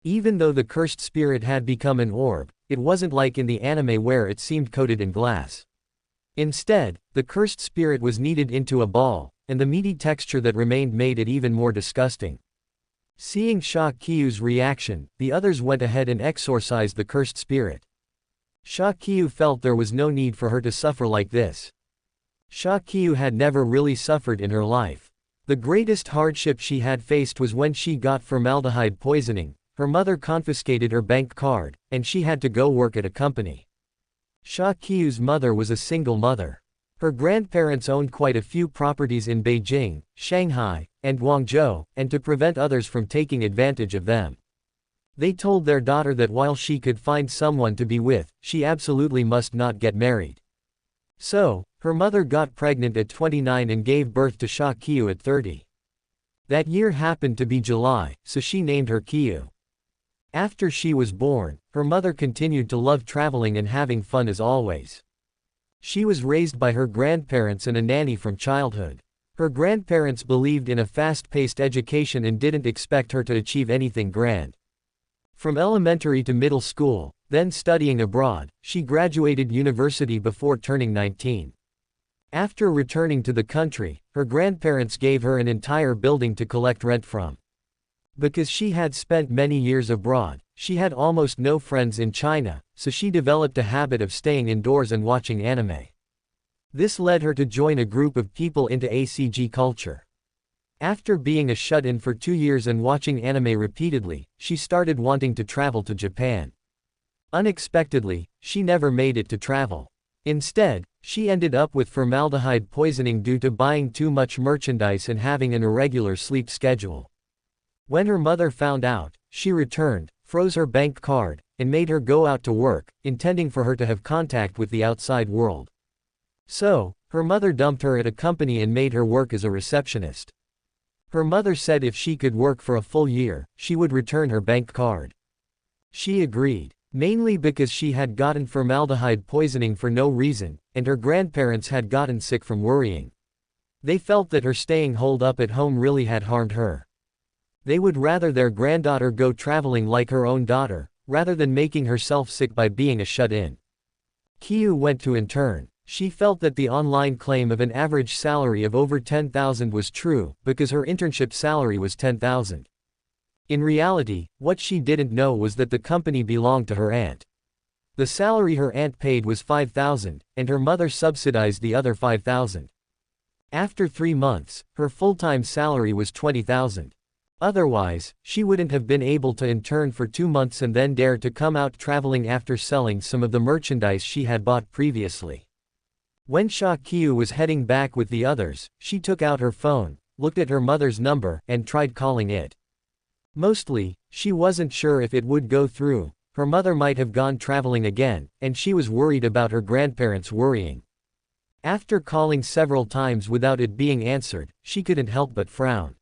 Even though the cursed spirit had become an orb, it wasn't like in the anime where it seemed coated in glass. Instead, the cursed spirit was kneaded into a ball, and the meaty texture that remained made it even more disgusting. Seeing Shakyu's reaction, the others went ahead and exorcised the cursed spirit. Shakyu felt there was no need for her to suffer like this. Shakyu had never really suffered in her life. The greatest hardship she had faced was when she got formaldehyde poisoning, her mother confiscated her bank card, and she had to go work at a company. Shakyu's mother was a single mother. Her grandparents owned quite a few properties in Beijing, Shanghai, and Guangzhou, and to prevent others from taking advantage of them. They told their daughter that while she could find someone to be with, she absolutely must not get married. So, her mother got pregnant at 29 and gave birth to Shakyu at 30. That year happened to be July, so she named her Kyu. After she was born, her mother continued to love traveling and having fun as always. She was raised by her grandparents and a nanny from childhood. Her grandparents believed in a fast-paced education and didn't expect her to achieve anything grand. From elementary to middle school, then studying abroad, she graduated university before turning 19. After returning to the country, her grandparents gave her an entire building to collect rent from. Because she had spent many years abroad, she had almost no friends in China, so she developed a habit of staying indoors and watching anime. This led her to join a group of people into ACG culture. After being a shut-in for 2 years and watching anime repeatedly, she started wanting to travel to Japan. Unexpectedly, she never made it to travel. Instead, she ended up with formaldehyde poisoning due to buying too much merchandise and having an irregular sleep schedule. When her mother found out, she returned, froze her bank card, and made her go out to work, intending for her to have contact with the outside world. So, her mother dumped her at a company and made her work as a receptionist. Her mother said if she could work for a full year, she would return her bank card. She agreed, mainly because she had gotten formaldehyde poisoning for no reason, and her grandparents had gotten sick from worrying. They felt that her staying holed up at home really had harmed her. They would rather their granddaughter go traveling like her own daughter, rather than making herself sick by being a shut-in. Kyu went to intern. She felt that the online claim of an average salary of over 10,000 was true, because her internship salary was 10,000. In reality, what she didn't know was that the company belonged to her aunt. The salary her aunt paid was 5,000, and her mother subsidized the other 5,000. After 3 months, her full-time salary was 20,000. Otherwise, she wouldn't have been able to intern for 2 months and then dare to come out traveling after selling some of the merchandise she had bought previously. When Kyu was heading back with the others, she took out her phone, looked at her mother's number, and tried calling it. Mostly, she wasn't sure if it would go through. Her mother might have gone traveling again, and she was worried about her grandparents worrying. After calling several times without it being answered, she couldn't help but frown.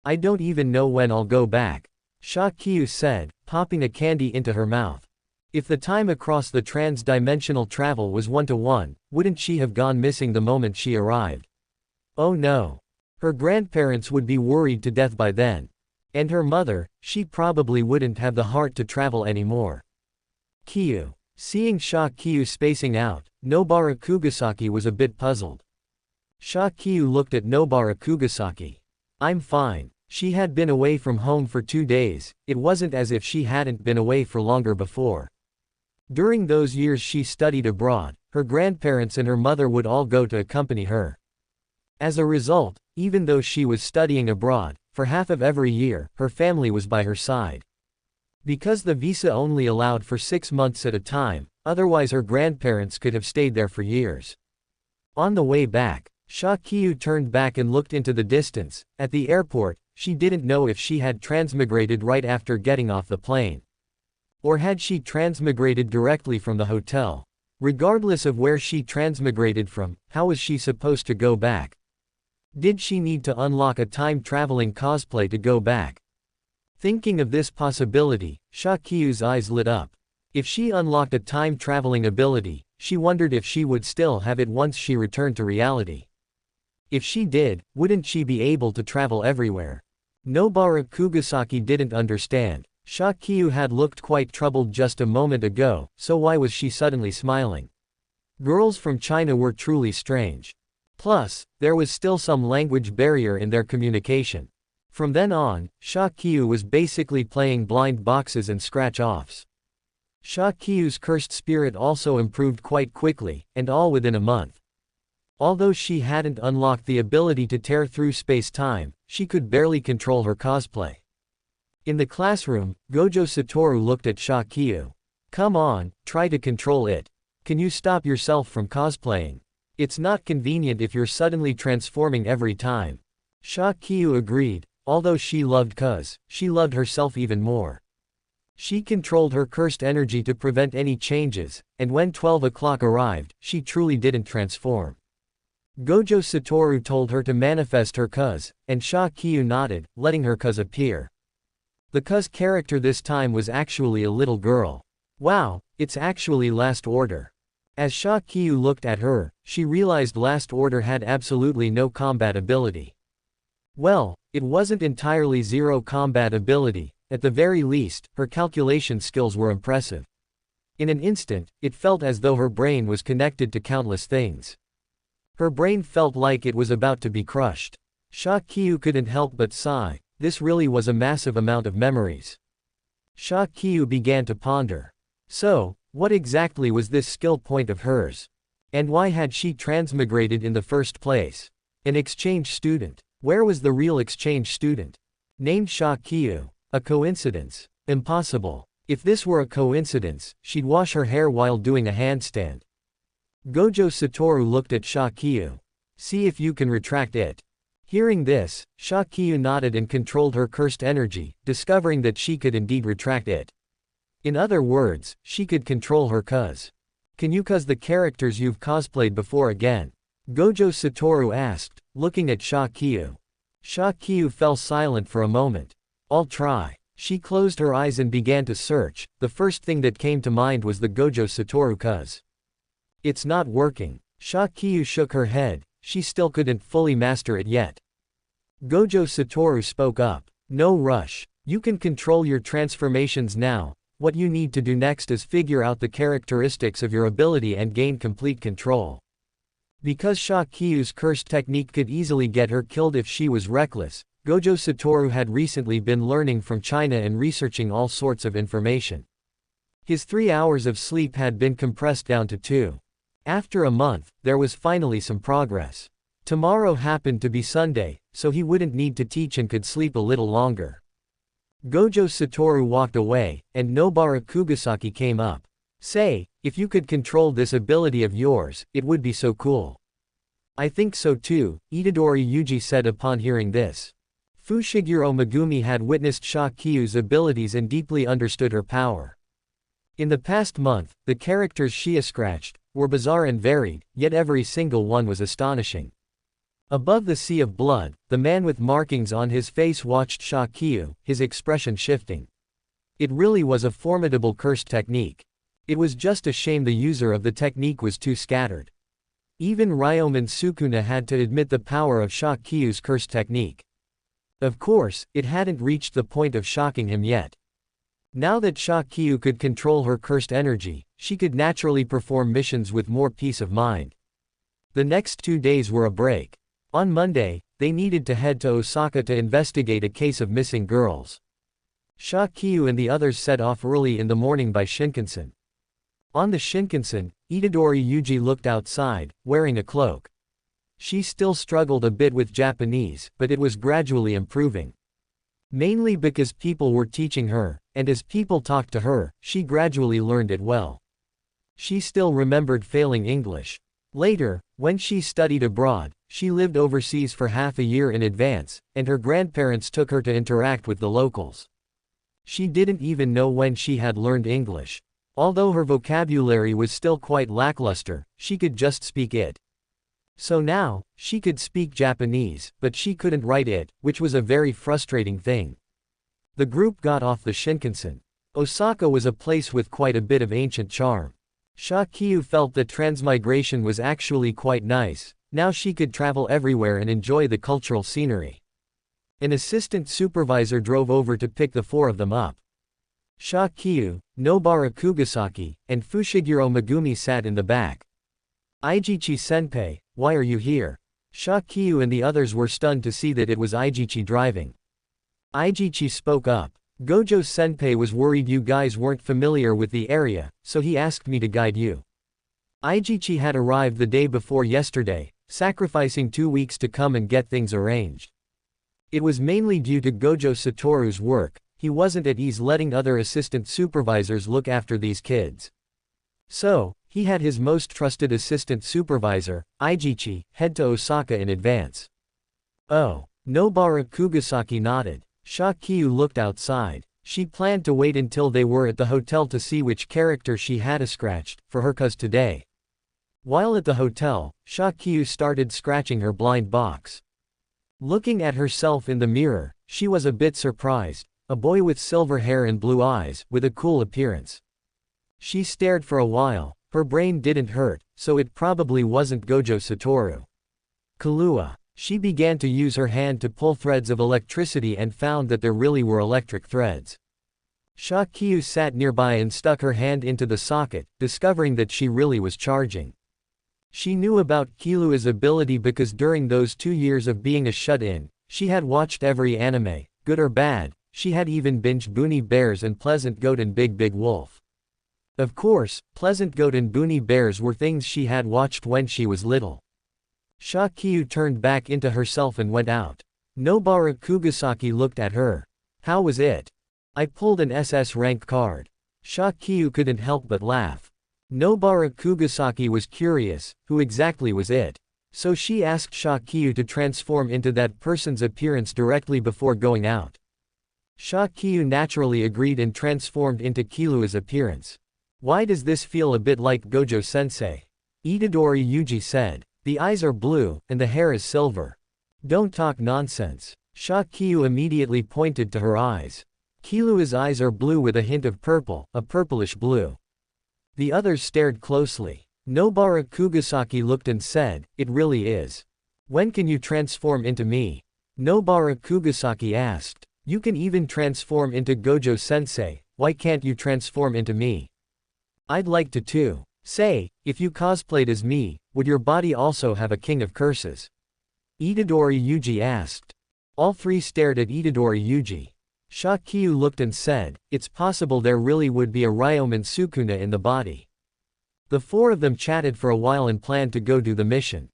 "I don't even know when I'll go back," Kyu said, popping a candy into her mouth. If the time across the trans-dimensional travel was 1-to-1, wouldn't she have gone missing the moment she arrived? Oh no. Her grandparents would be worried to death by then. And her mother, she probably wouldn't have the heart to travel anymore. Kyu. Seeing Kyu spacing out, Nobara Kugasaki was a bit puzzled. Kyu looked at Nobara Kugasaki. "I'm fine." She had been away from home for 2 days, it wasn't as if she hadn't been away for longer before. During those years she studied abroad, her grandparents and her mother would all go to accompany her. As a result, even though she was studying abroad, for half of every year, her family was by her side. Because the visa only allowed for 6 months at a time, otherwise her grandparents could have stayed there for years. On the way back, Kyu turned back and looked into the distance. At the airport, she didn't know if she had transmigrated right after getting off the plane. Or had she transmigrated directly from the hotel? Regardless of where she transmigrated from, how was she supposed to go back? Did she need to unlock a time-traveling cosplay to go back? Thinking of this possibility, Kyu's eyes lit up. If she unlocked a time-traveling ability, she wondered if she would still have it once she returned to reality. If she did, wouldn't she be able to travel everywhere? Nobara Kugasaki didn't understand. Kyu had looked quite troubled just a moment ago, so why was she suddenly smiling? Girls from China were truly strange. Plus, there was still some language barrier in their communication. From then on, Kyu was basically playing blind boxes and scratch-offs. Kyu's cursed spirit also improved quite quickly, and all within a month. Although she hadn't unlocked the ability to tear through space-time, she could barely control her cosplay. In the classroom, Gojo Satoru looked at Kyu. "Come on, try to control it. Can you stop yourself from cosplaying? It's not convenient if you're suddenly transforming every time." Kyu agreed, although she loved cos, she loved herself even more. She controlled her cursed energy to prevent any changes, and when 12 o'clock arrived, she truly didn't transform. Gojo Satoru told her to manifest her cos, and Kyu nodded, letting her cos appear. The cos character this time was actually a little girl. Wow, it's actually Last Order. As Shakyu looked at her, she realized Last Order had absolutely no combat ability. Well, it wasn't entirely zero combat ability, at the very least, her calculation skills were impressive. In an instant, it felt as though her brain was connected to countless things. Her brain felt like it was about to be crushed. Shakyu couldn't help but sigh. This really was a massive amount of memories. Shakyu began to ponder. So, what exactly was this skill point of hers? And why had she transmigrated in the first place? An exchange student. Where was the real exchange student? Named Shakyu. A coincidence. Impossible. If this were a coincidence, she'd wash her hair while doing a handstand. Gojo Satoru looked at Shakyu. See if you can retract it. Hearing this, Shakyu nodded and controlled her cursed energy, discovering that she could indeed retract it. In other words, she could control her cuz. Can you cuz the characters you've cosplayed before again? Gojo Satoru asked, looking at Shakyu. Shakyu fell silent for a moment. I'll try. She closed her eyes and began to search. The first thing that came to mind was the Gojo Satoru cuz. It's not working. Shakyu shook her head. She still couldn't fully master it yet. Gojo Satoru spoke up. No rush. You can control your transformations now. What you need to do next is figure out the characteristics of your ability and gain complete control. Because Shakyu's cursed technique could easily get her killed if she was reckless, Gojo Satoru had recently been learning from China and researching all sorts of information. His 3 hours of sleep had been compressed down to 2. After a month, there was finally some progress. Tomorrow happened to be Sunday, so he wouldn't need to teach and could sleep a little longer. Gojo Satoru walked away, and Nobara Kugasaki came up. Say, if you could control this ability of yours, it would be so cool. I think so too, Itadori Yuji said upon hearing this. Fushiguro Megumi had witnessed Shakyu's abilities and deeply understood her power. In the past month, the characters she scratched were bizarre and varied, yet every single one was astonishing. Above the sea of blood, the man with markings on his face watched Shakyu, his expression shifting. It really was a formidable cursed technique. It was just a shame the user of the technique was too scattered. Even Ryomen Sukuna had to admit the power of Shakyu's cursed technique. Of course, it hadn't reached the point of shocking him yet. Now that Shakyu could control her cursed energy, she could naturally perform missions with more peace of mind. The next 2 days were a break. On Monday, they needed to head to Osaka to investigate a case of missing girls. Shakyu and the others set off early in the morning by Shinkansen. On the Shinkansen, Itadori Yuji looked outside, wearing a cloak. She still struggled a bit with Japanese, but it was gradually improving. Mainly because people were teaching her, and as people talked to her, she gradually learned it well. She still remembered failing English. Later, when she studied abroad, she lived overseas for half a year in advance, and her grandparents took her to interact with the locals. She didn't even know when she had learned English. Although her vocabulary was still quite lackluster, she could just speak it. So now, she could speak Japanese, but she couldn't write it, which was a very frustrating thing. The group got off the Shinkansen. Osaka was a place with quite a bit of ancient charm. Shakyu felt that transmigration was actually quite nice. Now she could travel everywhere and enjoy the cultural scenery. An assistant supervisor drove over to pick the 4 of them up. Shakyu, Nobara Kugasaki, and Fushiguro Megumi sat in the back. Aijichi-senpai, why are you here? Shakyu and the others were stunned to see that it was Aijichi driving. Aijichi spoke up. Gojo-senpai was worried you guys weren't familiar with the area, so he asked me to guide you. Aijichi had arrived the day before yesterday, sacrificing 2 weeks to come and get things arranged. It was mainly due to Gojo Satoru's work. He wasn't at ease letting other assistant supervisors look after these kids. So, he had his most trusted assistant supervisor, Aijichi, head to Osaka in advance. Oh, Nobara Kugasaki nodded. Shakyu looked outside. She planned to wait until they were at the hotel to see which character she had scratched for her cuz today. While at the hotel, Shakyu started scratching her blind box. Looking at herself in the mirror, she was a bit surprised. A boy with silver hair and blue eyes, with a cool appearance. She stared for a while, Her brain didn't hurt, so it probably wasn't Gojo Satoru. Kahlua. She began to use her hand to pull threads of electricity and found that there really were electric threads. Shakyu sat nearby and stuck her hand into the socket, discovering that she really was charging. She knew about Kahlua's ability because during those 2 years of being a shut-in, she had watched every anime, good or bad. She had even binged Bunny Bears and Pleasant Goat and Big Big Wolf. Of course, Pleasant Goat and Bunny Bears were things she had watched when she was little. Shakyu turned back into herself and went out. Nobara Kugasaki looked at her. How was it? I pulled an SS rank card. Shakyu couldn't help but laugh. Nobara Kugasaki was curious, who exactly was it? So she asked Shakyu to transform into that person's appearance directly before going out. Shakyu naturally agreed and transformed into Kahlua's appearance. Why does this feel a bit like Gojo-sensei? Itadori Yuji said. The eyes are blue, and the hair is silver. Don't talk nonsense. Shakyu immediately pointed to her eyes. Kahlua's eyes are blue with a hint of purple, a purplish blue. The others stared closely. Nobara Kugasaki looked and said, it really is. When can you transform into me? Nobara Kugasaki asked. You can even transform into Gojo-sensei, why can't you transform into me? I'd like to too. Say, if you cosplayed as me, would your body also have a king of curses? Itadori Yuji asked. All three stared at Itadori Yuji. Shakyu looked and said, it's possible there really would be a Ryomen Sukuna in the body. The four of them chatted for a while and planned to go do the mission.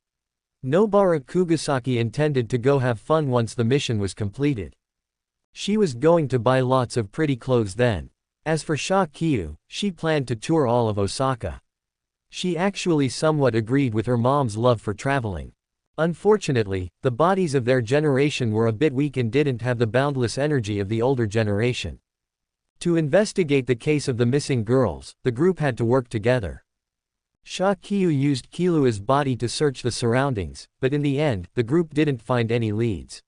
Nobara Kugasaki intended to go have fun once the mission was completed. She was going to buy lots of pretty clothes then. As for Shakyu, she planned to tour all of Osaka. She actually somewhat agreed with her mom's love for traveling. Unfortunately, the bodies of their generation were a bit weak and didn't have the boundless energy of the older generation. To investigate the case of the missing girls, the group had to work together. Shakyu used Kahlua's body to search the surroundings, but in the end, the group didn't find any leads.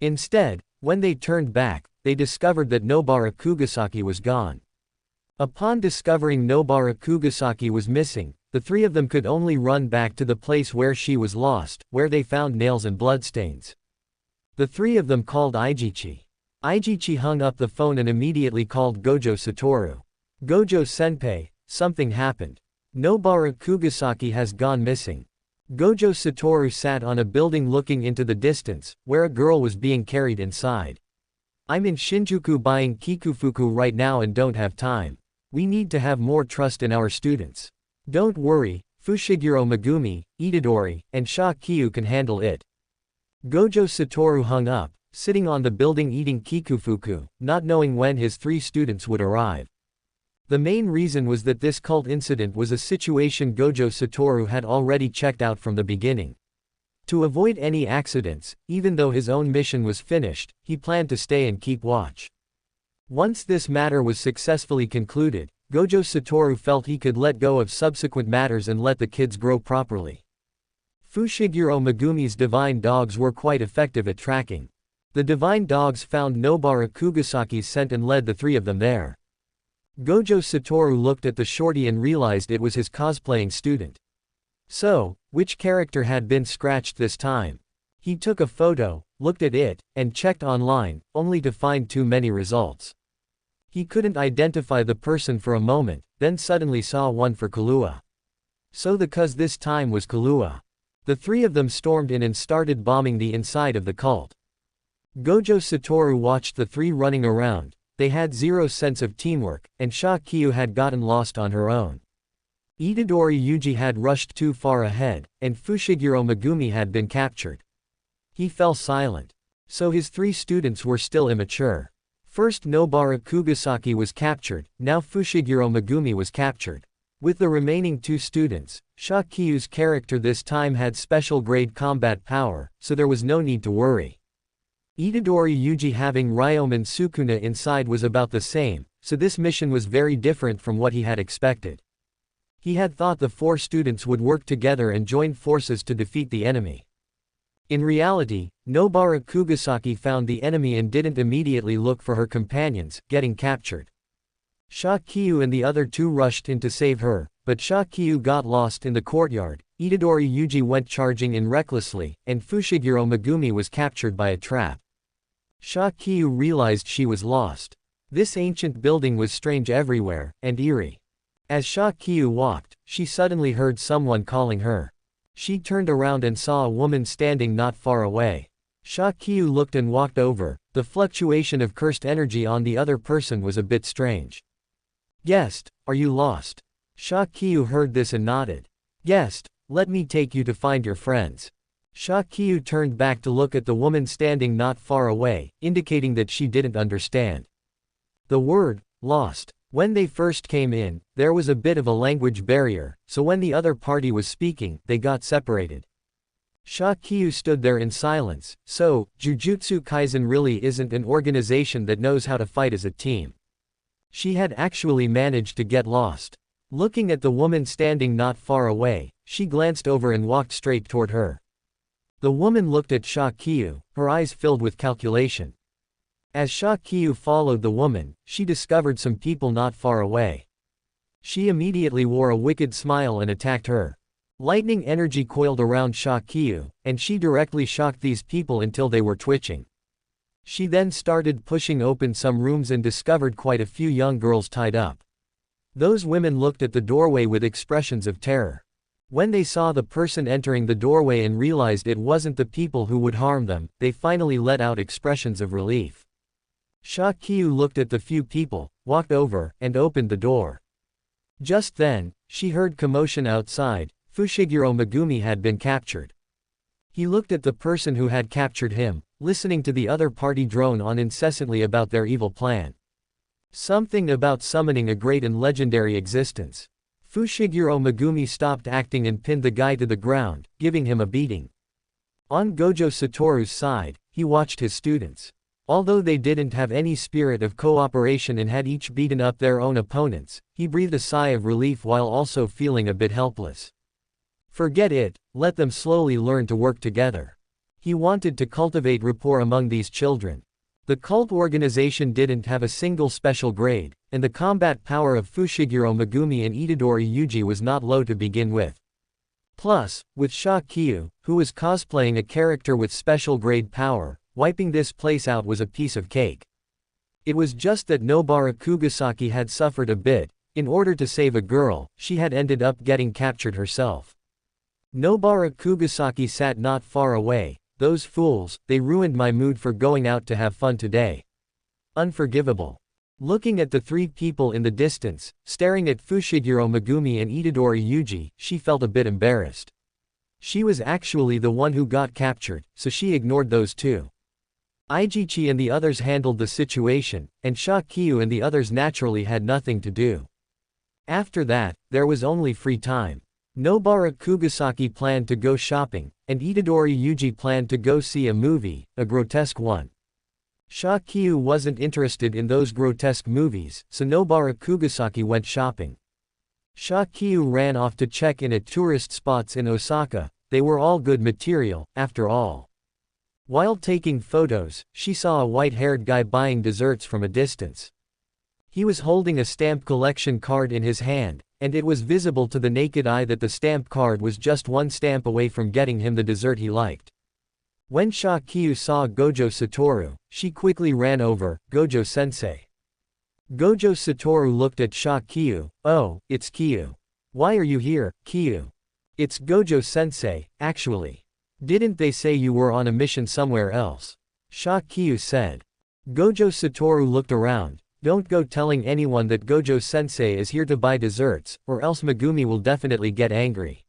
Instead, when they turned back, they discovered that Nobara Kugasaki was gone. Upon discovering Nobara Kugasaki was missing, the three of them could only run back to the place where she was lost, where they found nails and bloodstains. The three of them called Eijichi. Eijichi hung up the phone and immediately called Gojo Satoru. Gojo-senpai, something happened. Nobara Kugasaki has gone missing. Gojo Satoru sat on a building looking into the distance, where a girl was being carried inside. I'm in Shinjuku buying kikufuku right now and don't have time. We need to have more trust in our students. Don't worry, Fushiguro Megumi, Itadori, and Shakyu can handle it. Gojo Satoru hung up, sitting on the building eating kikufuku, not knowing when his three students would arrive. The main reason was that this cult incident was a situation Gojo Satoru had already checked out from the beginning. To avoid any accidents, even though his own mission was finished, he planned to stay and keep watch. Once this matter was successfully concluded, Gojo Satoru felt he could let go of subsequent matters and let the kids grow properly. Fushiguro Megumi's divine dogs were quite effective at tracking. The divine dogs found Nobara Kugasaki's scent and led the three of them there. Gojo Satoru looked at the shorty and realized it was his cosplaying student. So, which character had been scratched this time? He took a photo, looked at it, and checked online, only to find too many results. He couldn't identify the person for a moment, then suddenly saw one for Kahlua. So the cuz this time was Kahlua. The three of them stormed in and started bombing the inside of the cult. Gojo Satoru watched the three running around. They had zero sense of teamwork, and Shakyu had gotten lost on her own. Itadori Yuji had rushed too far ahead, and Fushiguro Megumi had been captured. He fell silent. So his three students were still immature. First Nobara Kugasaki was captured, now Fushiguro Megumi was captured. With the remaining two students, Shakyu's character this time had special grade combat power, so there was no need to worry. Itadori Yuji having Ryomen Sukuna inside was about the same, so this mission was very different from what he had expected. He had thought the four students would work together and join forces to defeat the enemy. In reality, Nobara Kugasaki found the enemy and didn't immediately look for her companions, getting captured. Shakyu and the other two rushed in to save her, but Shakyu got lost in the courtyard. Itadori Yuji went charging in recklessly, and Fushiguro Megumi was captured by a trap. Shakyu realized she was lost. This ancient building was strange everywhere, and eerie. As Shakyu walked, she suddenly heard someone calling her. She turned around and saw a woman standing not far away. Shakyu looked and walked over. The fluctuation of cursed energy on the other person was a bit strange. "Guest, are you lost?" Shakyu heard this and nodded. "Guest, let me take you to find your friends." Shakyu turned back to look at the woman standing not far away, indicating that she didn't understand the word, lost. When they first came in, there was a bit of a language barrier, so when the other party was speaking, they got separated. Shakyu stood there in silence. So, Jujutsu Kaisen really isn't an organization that knows how to fight as a team. She had actually managed to get lost. Looking at the woman standing not far away, she glanced over and walked straight toward her. The woman looked at Shakyu, her eyes filled with calculation. As Shakyu followed the woman, she discovered some people not far away. She immediately wore a wicked smile and attacked her. Lightning energy coiled around Shakyu, and she directly shocked these people until they were twitching. She then started pushing open some rooms and discovered quite a few young girls tied up. Those women looked at the doorway with expressions of terror. When they saw the person entering the doorway and realized it wasn't the people who would harm them, they finally let out expressions of relief. Shakyu looked at the few people, walked over, and opened the door. Just then, she heard commotion outside. Fushiguro Megumi had been captured. He looked at the person who had captured him, listening to the other party drone on incessantly about their evil plan. Something about summoning a great and legendary existence. Fushiguro Megumi stopped acting and pinned the guy to the ground, giving him a beating. On Gojo Satoru's side, he watched his students. Although they didn't have any spirit of cooperation and had each beaten up their own opponents, he breathed a sigh of relief while also feeling a bit helpless. Forget it, let them slowly learn to work together. He wanted to cultivate rapport among these children. The cult organization didn't have a single special grade, and the combat power of Fushiguro Megumi and Itadori Yuji was not low to begin with. Plus, with Shakyu, who was cosplaying a character with special grade power, wiping this place out was a piece of cake. It was just that Nobara Kugasaki had suffered a bit. In order to save a girl, she had ended up getting captured herself. Nobara Kugasaki sat not far away. Those fools, they ruined my mood for going out to have fun today. Unforgivable. Looking at the three people in the distance, staring at Fushiguro Megumi and Itadori Yuji, she felt a bit embarrassed. She was actually the one who got captured, so she ignored those two. Ijichi and the others handled the situation, and Shakyu and the others naturally had nothing to do. After that, there was only free time. Nobara Kugasaki planned to go shopping, and Itadori Yuji planned to go see a movie, a grotesque one. Shakyu wasn't interested in those grotesque movies, so Nobara Kugasaki went shopping. Shakyu ran off to check in at tourist spots in Osaka. They were all good material, after all. While taking photos, she saw a white-haired guy buying desserts from a distance. He was holding a stamp collection card in his hand, and it was visible to the naked eye that the stamp card was just one stamp away from getting him the dessert he liked. When Shakyu saw Gojo Satoru, she quickly ran over. "Gojo-sensei." Gojo Satoru looked at Shakyu. "Oh, it's Kyu. Why are you here, Kyu?" "It's Gojo-sensei, actually. Didn't they say you were on a mission somewhere else?" Shakyu said. Gojo Satoru looked around. "Don't go telling anyone that Gojo-sensei is here to buy desserts, or else Megumi will definitely get angry."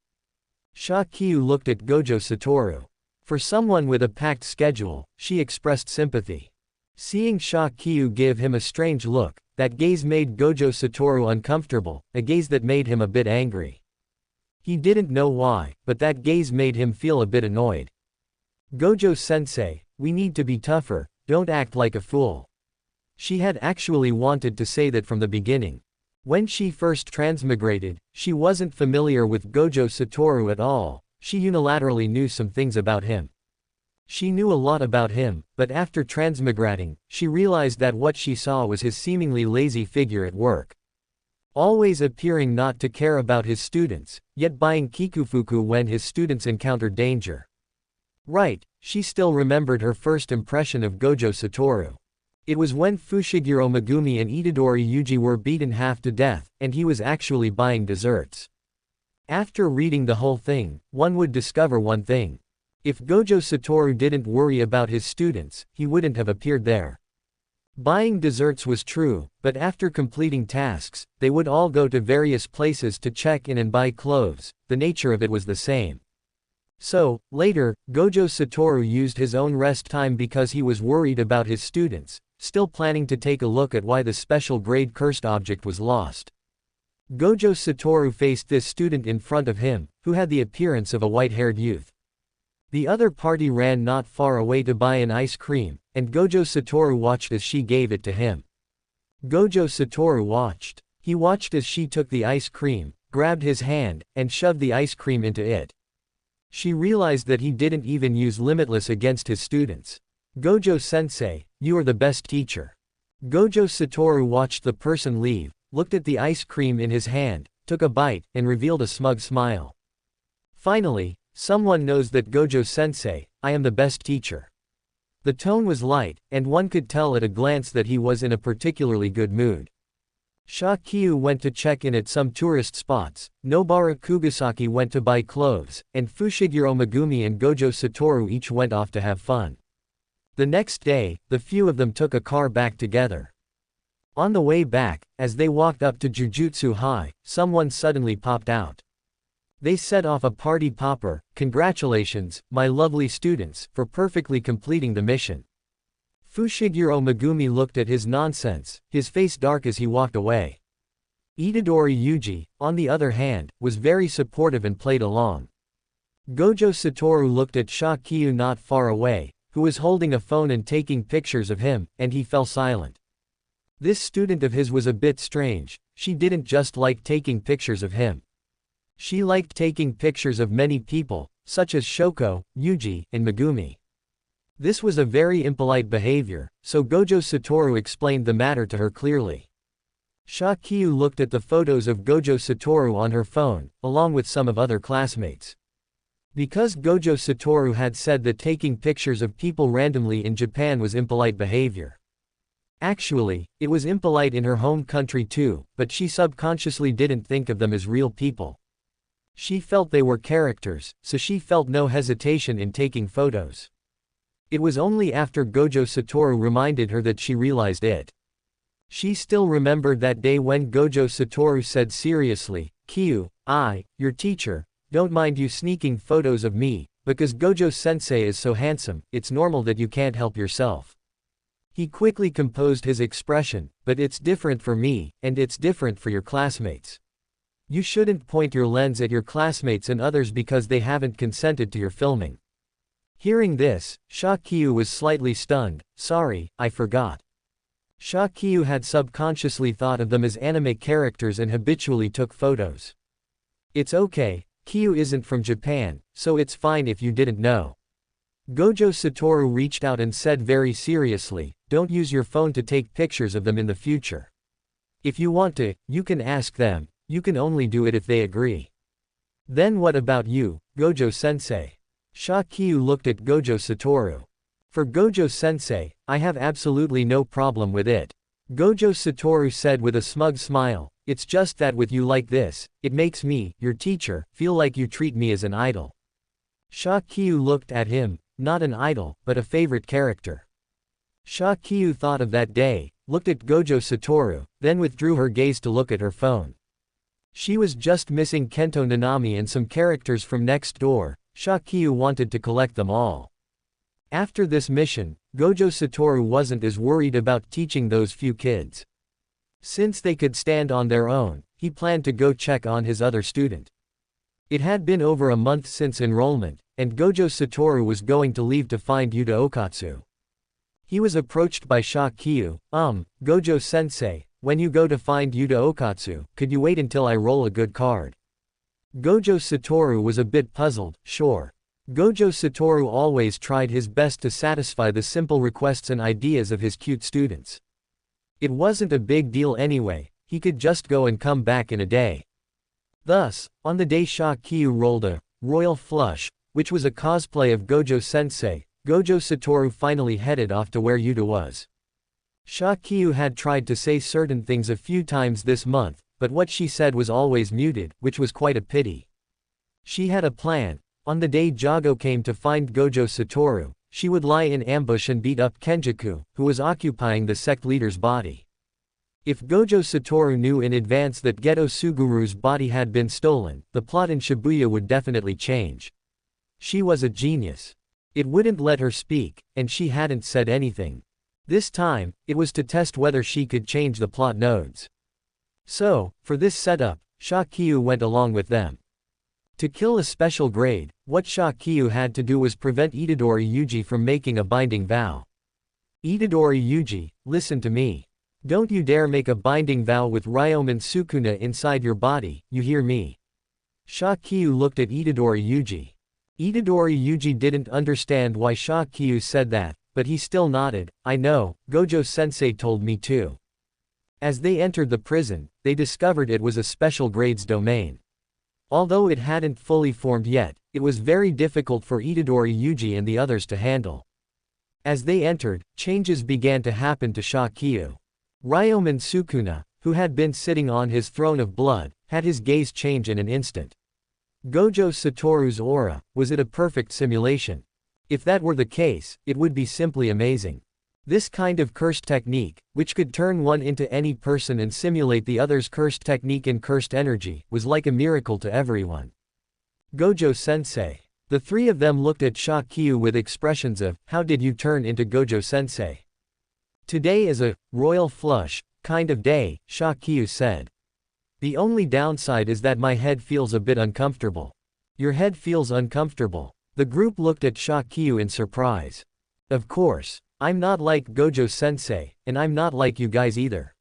Shakyu looked at Gojo Satoru. For someone with a packed schedule, she expressed sympathy. Seeing Shakyu give him a strange look, that gaze made Gojo Satoru uncomfortable, a gaze that made him a bit angry. He didn't know why, but that gaze made him feel a bit annoyed. "Gojo-sensei, we need to be tougher, don't act like a fool." She had actually wanted to say that from the beginning. When she first transmigrated, she wasn't familiar with Gojo Satoru at all. She unilaterally knew some things about him. She knew a lot about him, but after transmigrating, she realized that what she saw was his seemingly lazy figure at work. always appearing not to care about his students, yet buying kikufuku when his students encountered danger. Right, she still remembered her first impression of Gojo Satoru. It was when Fushiguro Megumi and Itadori Yuji were beaten half to death, and he was actually buying desserts. After reading the whole thing, one would discover one thing. If Gojo Satoru didn't worry about his students, he wouldn't have appeared there. Buying desserts was true, but after completing tasks, they would all go to various places to check in and buy clothes. The nature of it was the same. So, later, Gojo Satoru used his own rest time because he was worried about his students, still planning to take a look at why the special grade cursed object was lost. Gojo Satoru faced this student in front of him, who had the appearance of a white-haired youth. The other party ran not far away to buy an ice cream, and Gojo Satoru watched as she gave it to him. Gojo Satoru watched. He watched as she took the ice cream, grabbed his hand, and shoved the ice cream into it. She realized that he didn't even use Limitless against his students. Gojo-sensei, you are the best teacher. Gojo Satoru watched the person leave, looked at the ice cream in his hand, took a bite, and revealed a smug smile. Finally, someone knows that Gojo-sensei, I am the best teacher. The tone was light, and one could tell at a glance that he was in a particularly good mood. Shakyu went to check in at some tourist spots, Nobara Kugasaki went to buy clothes, and Fushiguro Megumi and Gojo Satoru each went off to have fun. The next day, the few of them took a car back together. On the way back, as they walked up to Jujutsu High, someone suddenly popped out. They set off a party popper. Congratulations, my lovely students, for perfectly completing the mission. Fushiguro Megumi looked at his nonsense, his face dark as he walked away. Itadori Yuji, on the other hand, was very supportive and played along. Gojo Satoru looked at Shakyu not far away, who was holding a phone and taking pictures of him, and he fell silent. This student of his was a bit strange. She didn't just like taking pictures of him. She liked taking pictures of many people, such as Shoko, Yuji, and Megumi. This was a very impolite behavior, so Gojo Satoru explained the matter to her clearly. Shakyu looked at the photos of Gojo Satoru on her phone, along with some of other classmates. Because Gojo Satoru had said that taking pictures of people randomly in Japan was impolite behavior. Actually, it was impolite in her home country too, but she subconsciously didn't think of them as real people. She felt they were characters, so she felt no hesitation in taking photos. It was only after Gojo Satoru reminded her that she realized it. She still remembered that day when Gojo Satoru said seriously, "Kyu, your teacher, don't mind you sneaking photos of me, because Gojo-sensei is so handsome, it's normal that you can't help yourself." He quickly composed his expression, "But it's different for me, and it's different for your classmates. You shouldn't point your lens at your classmates and others because they haven't consented to your filming." Hearing this, Shakyu was slightly stunned. "Sorry, I forgot." Shakyu had subconsciously thought of them as anime characters and habitually took photos. "It's okay, Kyu isn't from Japan, so it's fine if you didn't know." Gojo Satoru reached out and said very seriously, "Don't use your phone to take pictures of them in the future. If you want to, you can ask them, you can only do it if they agree." "Then what about you, Gojo-sensei?" Shakyu looked at Gojo Satoru. "For Gojo-sensei, I have absolutely no problem with it." Gojo Satoru said with a smug smile, "It's just that with you like this, it makes me, your teacher, feel like you treat me as an idol." Shakyu looked at him, not an idol, but a favorite character. Shakyu thought of that day, looked at Gojo Satoru, then withdrew her gaze to look at her phone. She was just missing Kento Nanami and some characters from next door. Shakyu wanted to collect them all. After this mission, Gojo Satoru wasn't as worried about teaching those few kids. Since they could stand on their own, he planned to go check on his other student. It had been over a month since enrollment, and Gojo Satoru was going to leave to find Yuta Okatsu. He was approached by Shakyu. Gojo-sensei, when you go to find Yuta Okatsu, could you wait until I roll a good card?" Gojo Satoru was a bit puzzled. Sure. Gojo Satoru always tried his best to satisfy the simple requests and ideas of his cute students. It wasn't a big deal anyway. he could just go and come back in a day. Thus, on the day Shakyu rolled a royal flush, which was a cosplay of Gojo Sensei, Gojo Satoru finally headed off to where Yuta was. Shakyu had tried to say certain things a few times this month, but what she said was always muted, which was quite a pity. She had a plan. On the day Jago came to find Gojo Satoru, she would lie in ambush and beat up Kenjaku, who was occupying the sect leader's body. If Gojo Satoru knew in advance that Geto Suguru's body had been stolen, the plot in Shibuya would definitely change. She was a genius. It wouldn't let her speak, and she hadn't said anything. This time, it was to test whether she could change the plot nodes. So, for this setup, Shakyu went along with them. To kill a special grade, what Shakyu had to do was prevent Itadori Yuji from making a binding vow. Itadori Yuji, listen to me. Don't you dare make a binding vow with Ryomen Sukuna inside your body, you hear me? Shakyu looked at Itadori Yuji. Itadori Yuji didn't understand why Shakyu said that, but he still nodded. I know, Gojo-sensei told me too. As they entered the prison, they discovered it was a special grades domain. Although it hadn't fully formed yet, it was very difficult for Itadori Yuji and the others to handle. As they entered, changes began to happen to Shakyu. Ryomen Sukuna, who had been sitting on his throne of blood, had his gaze change in an instant. Gojo Satoru's aura, was it a perfect simulation? If that were the case, it would be simply amazing. This kind of cursed technique, which could turn one into any person and simulate the other's cursed technique and cursed energy, was like a miracle to everyone. Gojo-sensei. The three of them looked at Shakyu with expressions of, how did you turn into Gojo-sensei? Today is a royal flush kind of day, Shakyu said. The only downside is that my head feels a bit uncomfortable. Your head feels uncomfortable. The group looked at Shakyu in surprise. Of course, I'm not like Gojo-sensei, and I'm not like you guys either.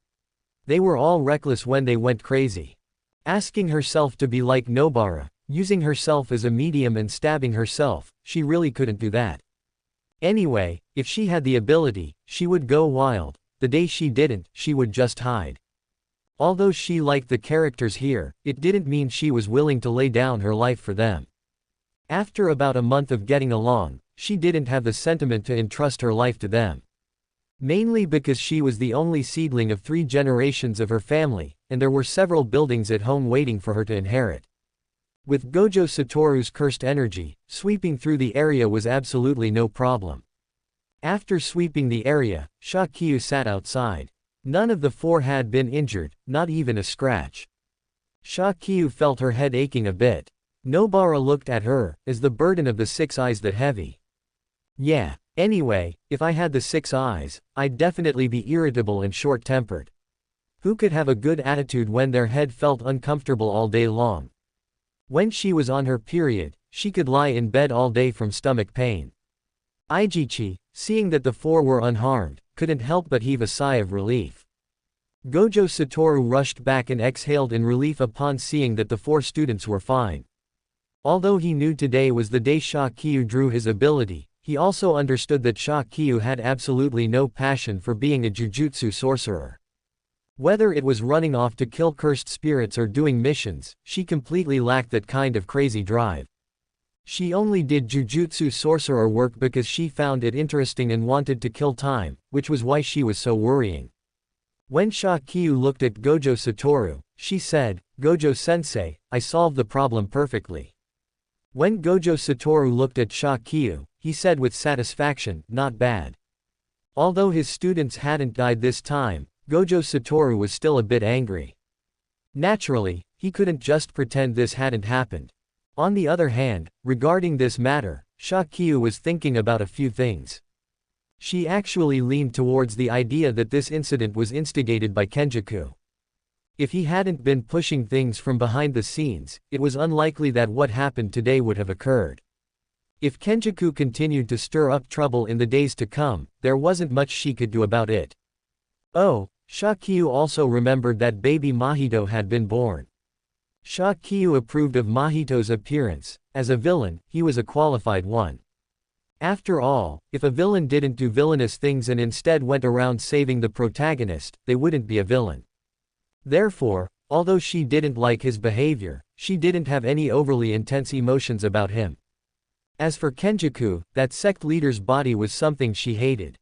They were all reckless when they went crazy. Asking herself to be like Nobara, using herself as a medium and stabbing herself, she really couldn't do that. Anyway, if she had the ability, she would go wild. The day she didn't, she would just hide. Although she liked the characters here, it didn't mean she was willing to lay down her life for them. After about a month of getting along, she didn't have the sentiment to entrust her life to them. Mainly because she was the only seedling of 3 generations of her family, and there were several buildings at home waiting for her to inherit. With Gojo Satoru's cursed energy, sweeping through the area was absolutely no problem. After sweeping the area, Shakyu sat outside. None of the 4 had been injured, not even a scratch. Shakyu felt her head aching a bit. Nobara looked at her, is the burden of the 6 eyes that heavy? Yeah, anyway, if I had the 6 eyes, I'd definitely be irritable and short-tempered. Who could have a good attitude when their head felt uncomfortable all day long? When she was on her period, she could lie in bed all day from stomach pain. Aijichi, seeing that the 4 were unharmed, couldn't help but heave a sigh of relief. Gojo Satoru rushed back and exhaled in relief upon seeing that the 4 students were fine. Although he knew today was the day Shakyu drew his ability, he also understood that Shakyu had absolutely no passion for being a Jujutsu sorcerer. Whether it was running off to kill cursed spirits or doing missions, she completely lacked that kind of crazy drive. She only did Jujutsu sorcerer work because she found it interesting and wanted to kill time, which was why she was so worrying. When Shakyu looked at Gojo Satoru, she said, Gojo-sensei, I solved the problem perfectly. When Gojo Satoru looked at Shakyu, he said with satisfaction, not bad. Although his students hadn't died this time, Gojo Satoru was still a bit angry. Naturally, he couldn't just pretend this hadn't happened. On the other hand, regarding this matter, Shakyu was thinking about a few things. She actually leaned towards the idea that this incident was instigated by Kenjaku. If he hadn't been pushing things from behind the scenes, it was unlikely that what happened today would have occurred. If Kenjaku continued to stir up trouble in the days to come, there wasn't much she could do about it. Oh, Shakyu also remembered that baby Mahito had been born. Shakyu approved of Mahito's appearance. As a villain, he was a qualified one. After all, if a villain didn't do villainous things and instead went around saving the protagonist, they wouldn't be a villain. Therefore, although she didn't like his behavior, she didn't have any overly intense emotions about him. As for Kenjaku, that sect leader's body was something she hated.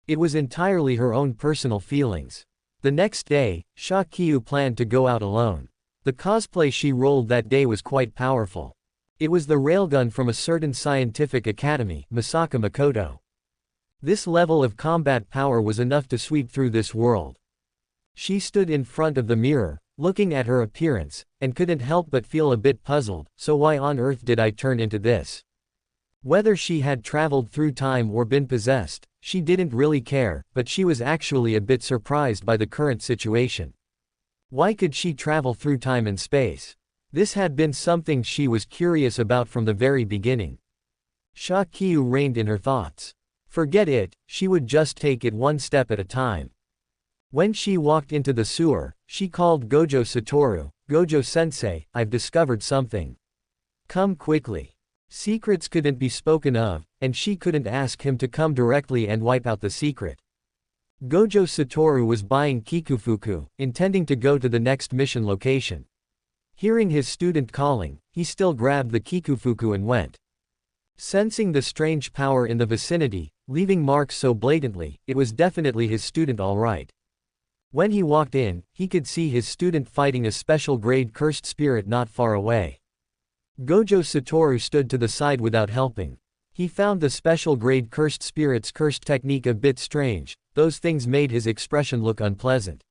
It was entirely her own personal feelings. The next day, Shakyu planned to go out alone. The cosplay she rolled that day was quite powerful. It was the railgun from a certain scientific academy, Misaka Makoto. This level of combat power was enough to sweep through this world. She stood in front of the mirror, looking at her appearance, and couldn't help but feel a bit puzzled. So why on earth did I turn into this? Whether she had traveled through time or been possessed, she didn't really care, but she was actually a bit surprised by the current situation. Why could she travel through time and space? This had been something she was curious about from the very beginning. Shakyu reined in her thoughts. Forget it, she would just take it one step at a time. When she walked into the sewer, she called Gojo Satoru. Gojo-sensei, I've discovered something. Come quickly. Secrets couldn't be spoken of, and she couldn't ask him to come directly and wipe out the secret. Gojo Satoru was buying kikufuku, intending to go to the next mission location. Hearing his student calling, he still grabbed the kikufuku and went. Sensing the strange power in the vicinity, leaving marks so blatantly, it was definitely his student all right. When he walked in, he could see his student fighting a special grade cursed spirit not far away. Gojo Satoru stood to the side without helping. He found the special grade cursed spirit's cursed technique a bit strange. Those things made his expression look unpleasant.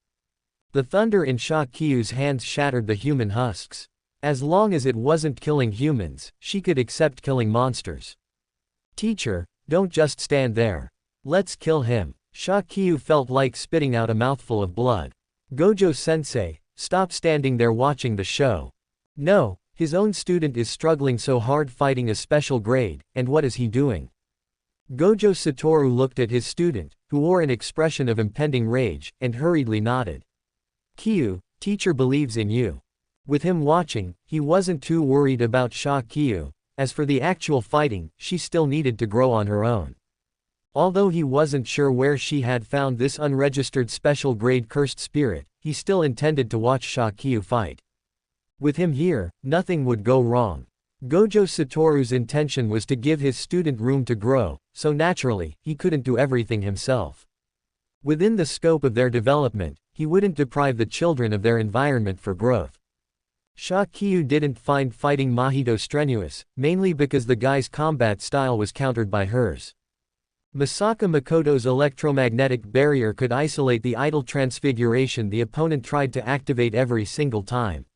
The thunder in Shakyu's hands shattered the human husks. As long as it wasn't killing humans, she could accept killing monsters. Teacher, don't just stand there. Let's kill him. Shakyu felt like spitting out a mouthful of blood. Gojo-sensei, stop standing there watching the show. No, his own student is struggling so hard fighting a special grade, and what is he doing? Gojo Satoru looked at his student, who wore an expression of impending rage, and hurriedly nodded. Kyu, teacher believes in you. With him watching, he wasn't too worried about Shakyu. As for the actual fighting, she still needed to grow on her own. Although he wasn't sure where she had found this unregistered special grade cursed spirit, he still intended to watch Shakyu fight. With him here, nothing would go wrong. Gojo Satoru's intention was to give his student room to grow, so naturally, he couldn't do everything himself. Within the scope of their development, he wouldn't deprive the children of their environment for growth. Shakyu didn't find fighting Mahito strenuous, mainly because the guy's combat style was countered by hers. Misaka Makoto's electromagnetic barrier could isolate the idle transfiguration the opponent tried to activate every single time.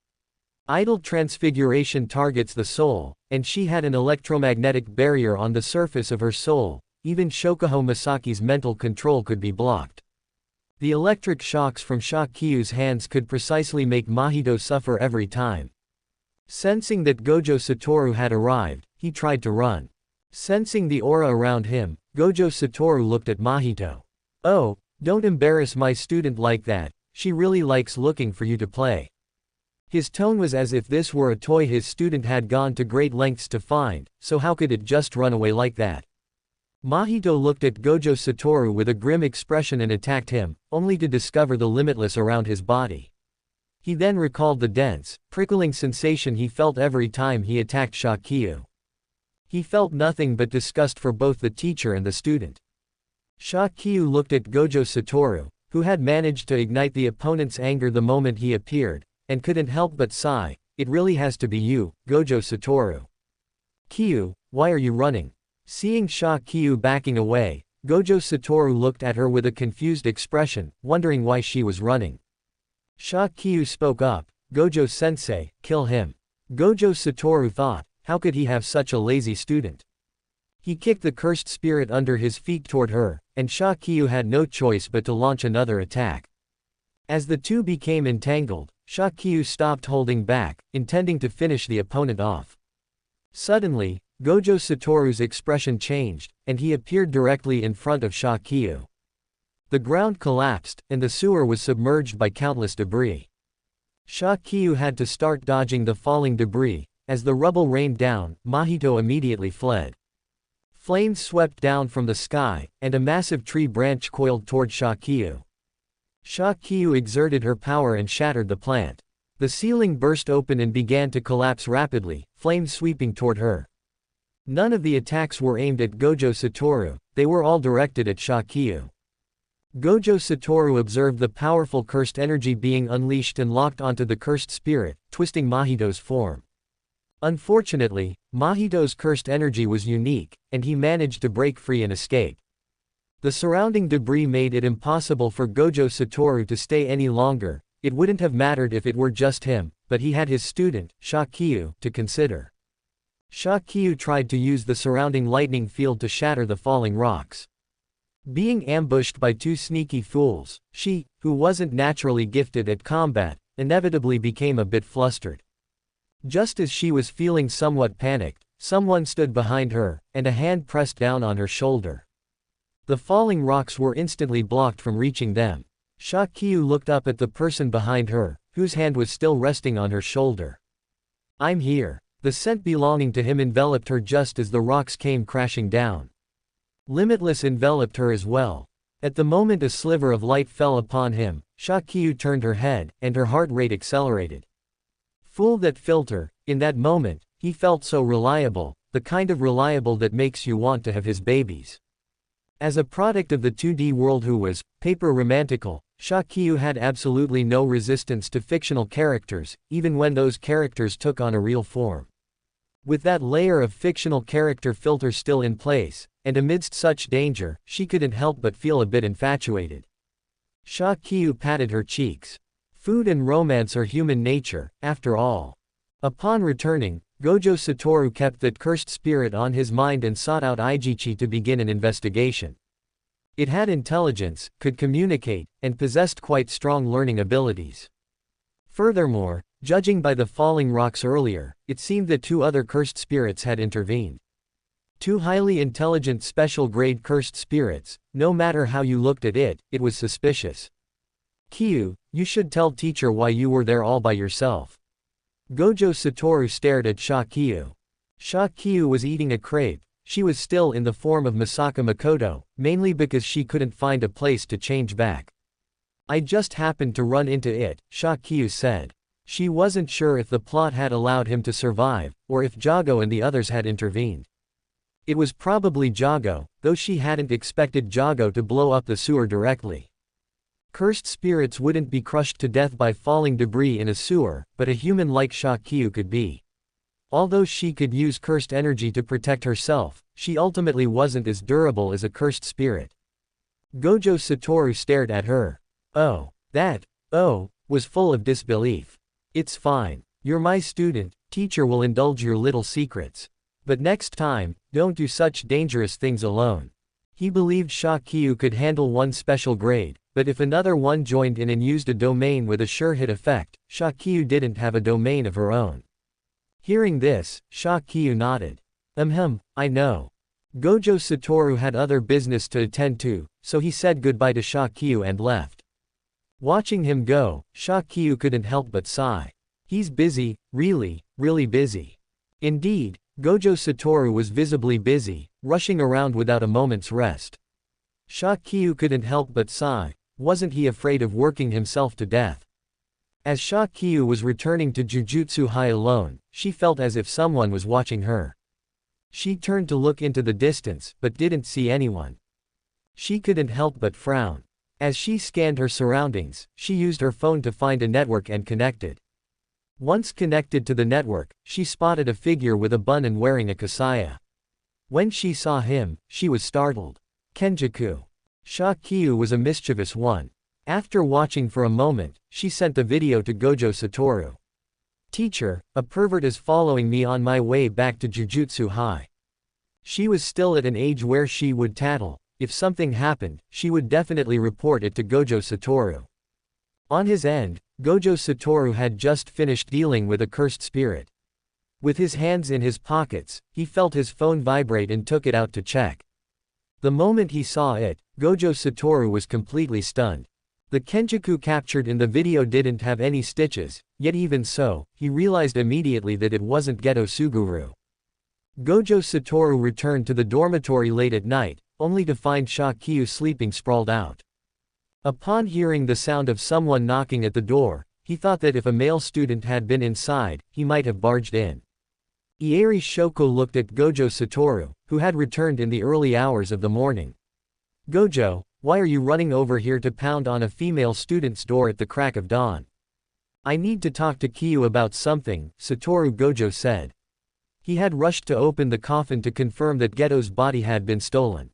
Idle transfiguration targets the soul, and she had an electromagnetic barrier on the surface of her soul. Even Shokuho Masaki's mental control could be blocked. The electric shocks from Shakyu's hands could precisely make Mahito suffer every time. Sensing that Gojo Satoru had arrived, he tried to run. Sensing the aura around him, Gojo Satoru looked at Mahito. Oh, don't embarrass my student like that, she really likes looking for you to play. His tone was as if this were a toy his student had gone to great lengths to find, so how could it just run away like that? Mahito looked at Gojo Satoru with a grim expression and attacked him, only to discover the limitless around his body. He then recalled the dense, prickling sensation he felt every time he attacked Shakyu. He felt nothing but disgust for both the teacher and the student. Shakyu looked at Gojo Satoru, who had managed to ignite the opponent's anger the moment he appeared, and couldn't help but sigh. It really has to be you, Gojo Satoru. Kyu, why are you running? Seeing Shakyu backing away, Gojo Satoru looked at her with a confused expression, wondering why she was running. Shakyu spoke up, Gojo-sensei, kill him. Gojo Satoru thought, how could he have such a lazy student? He kicked the cursed spirit under his feet toward her, and Shakyu had no choice but to launch another attack. As the two became entangled, Shakyu stopped holding back, intending to finish the opponent off. Suddenly, Gojo Satoru's expression changed, and he appeared directly in front of Shakyu. The ground collapsed, and the sewer was submerged by countless debris. Shakyu had to start dodging the falling debris. As the rubble rained down, Mahito immediately fled. Flames swept down from the sky, and a massive tree branch coiled toward Shakyu. Shakyu exerted her power and shattered the plant. The ceiling burst open and began to collapse rapidly, flames sweeping toward her. None of the attacks were aimed at Gojo Satoru, they were all directed at Shakyu. Gojo Satoru observed the powerful cursed energy being unleashed and locked onto the cursed spirit, twisting Mahito's form. Unfortunately, Mahito's cursed energy was unique, and he managed to break free and escape. The surrounding debris made it impossible for Gojo Satoru to stay any longer. It wouldn't have mattered if it were just him, but he had his student, Shakyu, to consider. Shakyu tried to use the surrounding lightning field to shatter the falling rocks. Being ambushed by two sneaky fools, she, who wasn't naturally gifted at combat, inevitably became a bit flustered. Just as she was feeling somewhat panicked, someone stood behind her, and a hand pressed down on her shoulder. The falling rocks were instantly blocked from reaching them. Shakyu looked up at the person behind her, whose hand was still resting on her shoulder. "I'm here." The scent belonging to him enveloped her just as the rocks came crashing down. Limitless enveloped her as well. At the moment a sliver of light fell upon him, Shakyu turned her head, and her heart rate accelerated. Fool that filter, in that moment, he felt so reliable, the kind of reliable that makes you want to have his babies. As a product of the 2D world who was, paper romantical, Shakyu had absolutely no resistance to fictional characters, even when those characters took on a real form. With that layer of fictional character filter still in place, and amidst such danger, she couldn't help but feel a bit infatuated. Shakyu patted her cheeks. Food and romance are human nature, after all. Upon returning, Gojo Satoru kept that cursed spirit on his mind and sought out Ijichi to begin an investigation. It had intelligence, could communicate, and possessed quite strong learning abilities. Furthermore, judging by the falling rocks earlier, it seemed that two other cursed spirits had intervened. Two highly intelligent special-grade cursed spirits. No matter how you looked at it, it was suspicious. "Kyu, you should tell teacher why you were there all by yourself." Gojo Satoru stared at Shakyu. Shakyu was eating a crepe. She was still in the form of Misaka Makoto, mainly because she couldn't find a place to change back. "I just happened to run into it," Shakyu said. She wasn't sure if the plot had allowed him to survive, or if Jago and the others had intervened. It was probably Jago, though she hadn't expected Jago to blow up the sewer directly. Cursed spirits wouldn't be crushed to death by falling debris in a sewer, but a human like Shakyu could be. Although she could use cursed energy to protect herself, she ultimately wasn't as durable as a cursed spirit. Gojo Satoru stared at her. Was full of disbelief. "It's fine. You're my student, teacher will indulge your little secrets. But next time, don't do such dangerous things alone." He believed Shakyu could handle one special grade, but if another one joined in and used a domain with a sure hit effect, Shakyu didn't have a domain of her own. Hearing this, Shakyu nodded. I know." Gojo Satoru had other business to attend to, so he said goodbye to Shakyu and left. Watching him go, Shakyu couldn't help but sigh. He's busy, really, really busy. Indeed, Gojo Satoru was visibly busy, rushing around without a moment's rest. Shakyu couldn't help but sigh. Wasn't he afraid of working himself to death? As Shakyu was returning to Jujutsu High alone, she felt as if someone was watching her. She turned to look into the distance, but didn't see anyone. She couldn't help but frown. As she scanned her surroundings, she used her phone to find a network and connected. Once connected to the network, she spotted a figure with a bun and wearing a kasaya. When she saw him, she was startled. Kenjaku. Shakyu was a mischievous one. After watching for a moment, she sent the video to Gojo Satoru. "Teacher, a pervert is following me on my way back to Jujutsu High." She was still at an age where she would tattle. If something happened, she would definitely report it to Gojo Satoru. On his end, Gojo Satoru had just finished dealing with a cursed spirit. With his hands in his pockets, he felt his phone vibrate and took it out to check. The moment he saw it, Gojo Satoru was completely stunned. The Kenjaku captured in the video didn't have any stitches, yet even so, he realized immediately that it wasn't Geto Suguru. Gojo Satoru returned to the dormitory late at night, only to find Shakyu sleeping sprawled out. Upon hearing the sound of someone knocking at the door, he thought that if a male student had been inside, he might have barged in. Ieri Shoko looked at Gojo Satoru, who had returned in the early hours of the morning. "Gojo, why are you running over here to pound on a female student's door at the crack of dawn?" "I need to talk to Kyu about something," Satoru Gojo said. He had rushed to open the coffin to confirm that Geto's body had been stolen.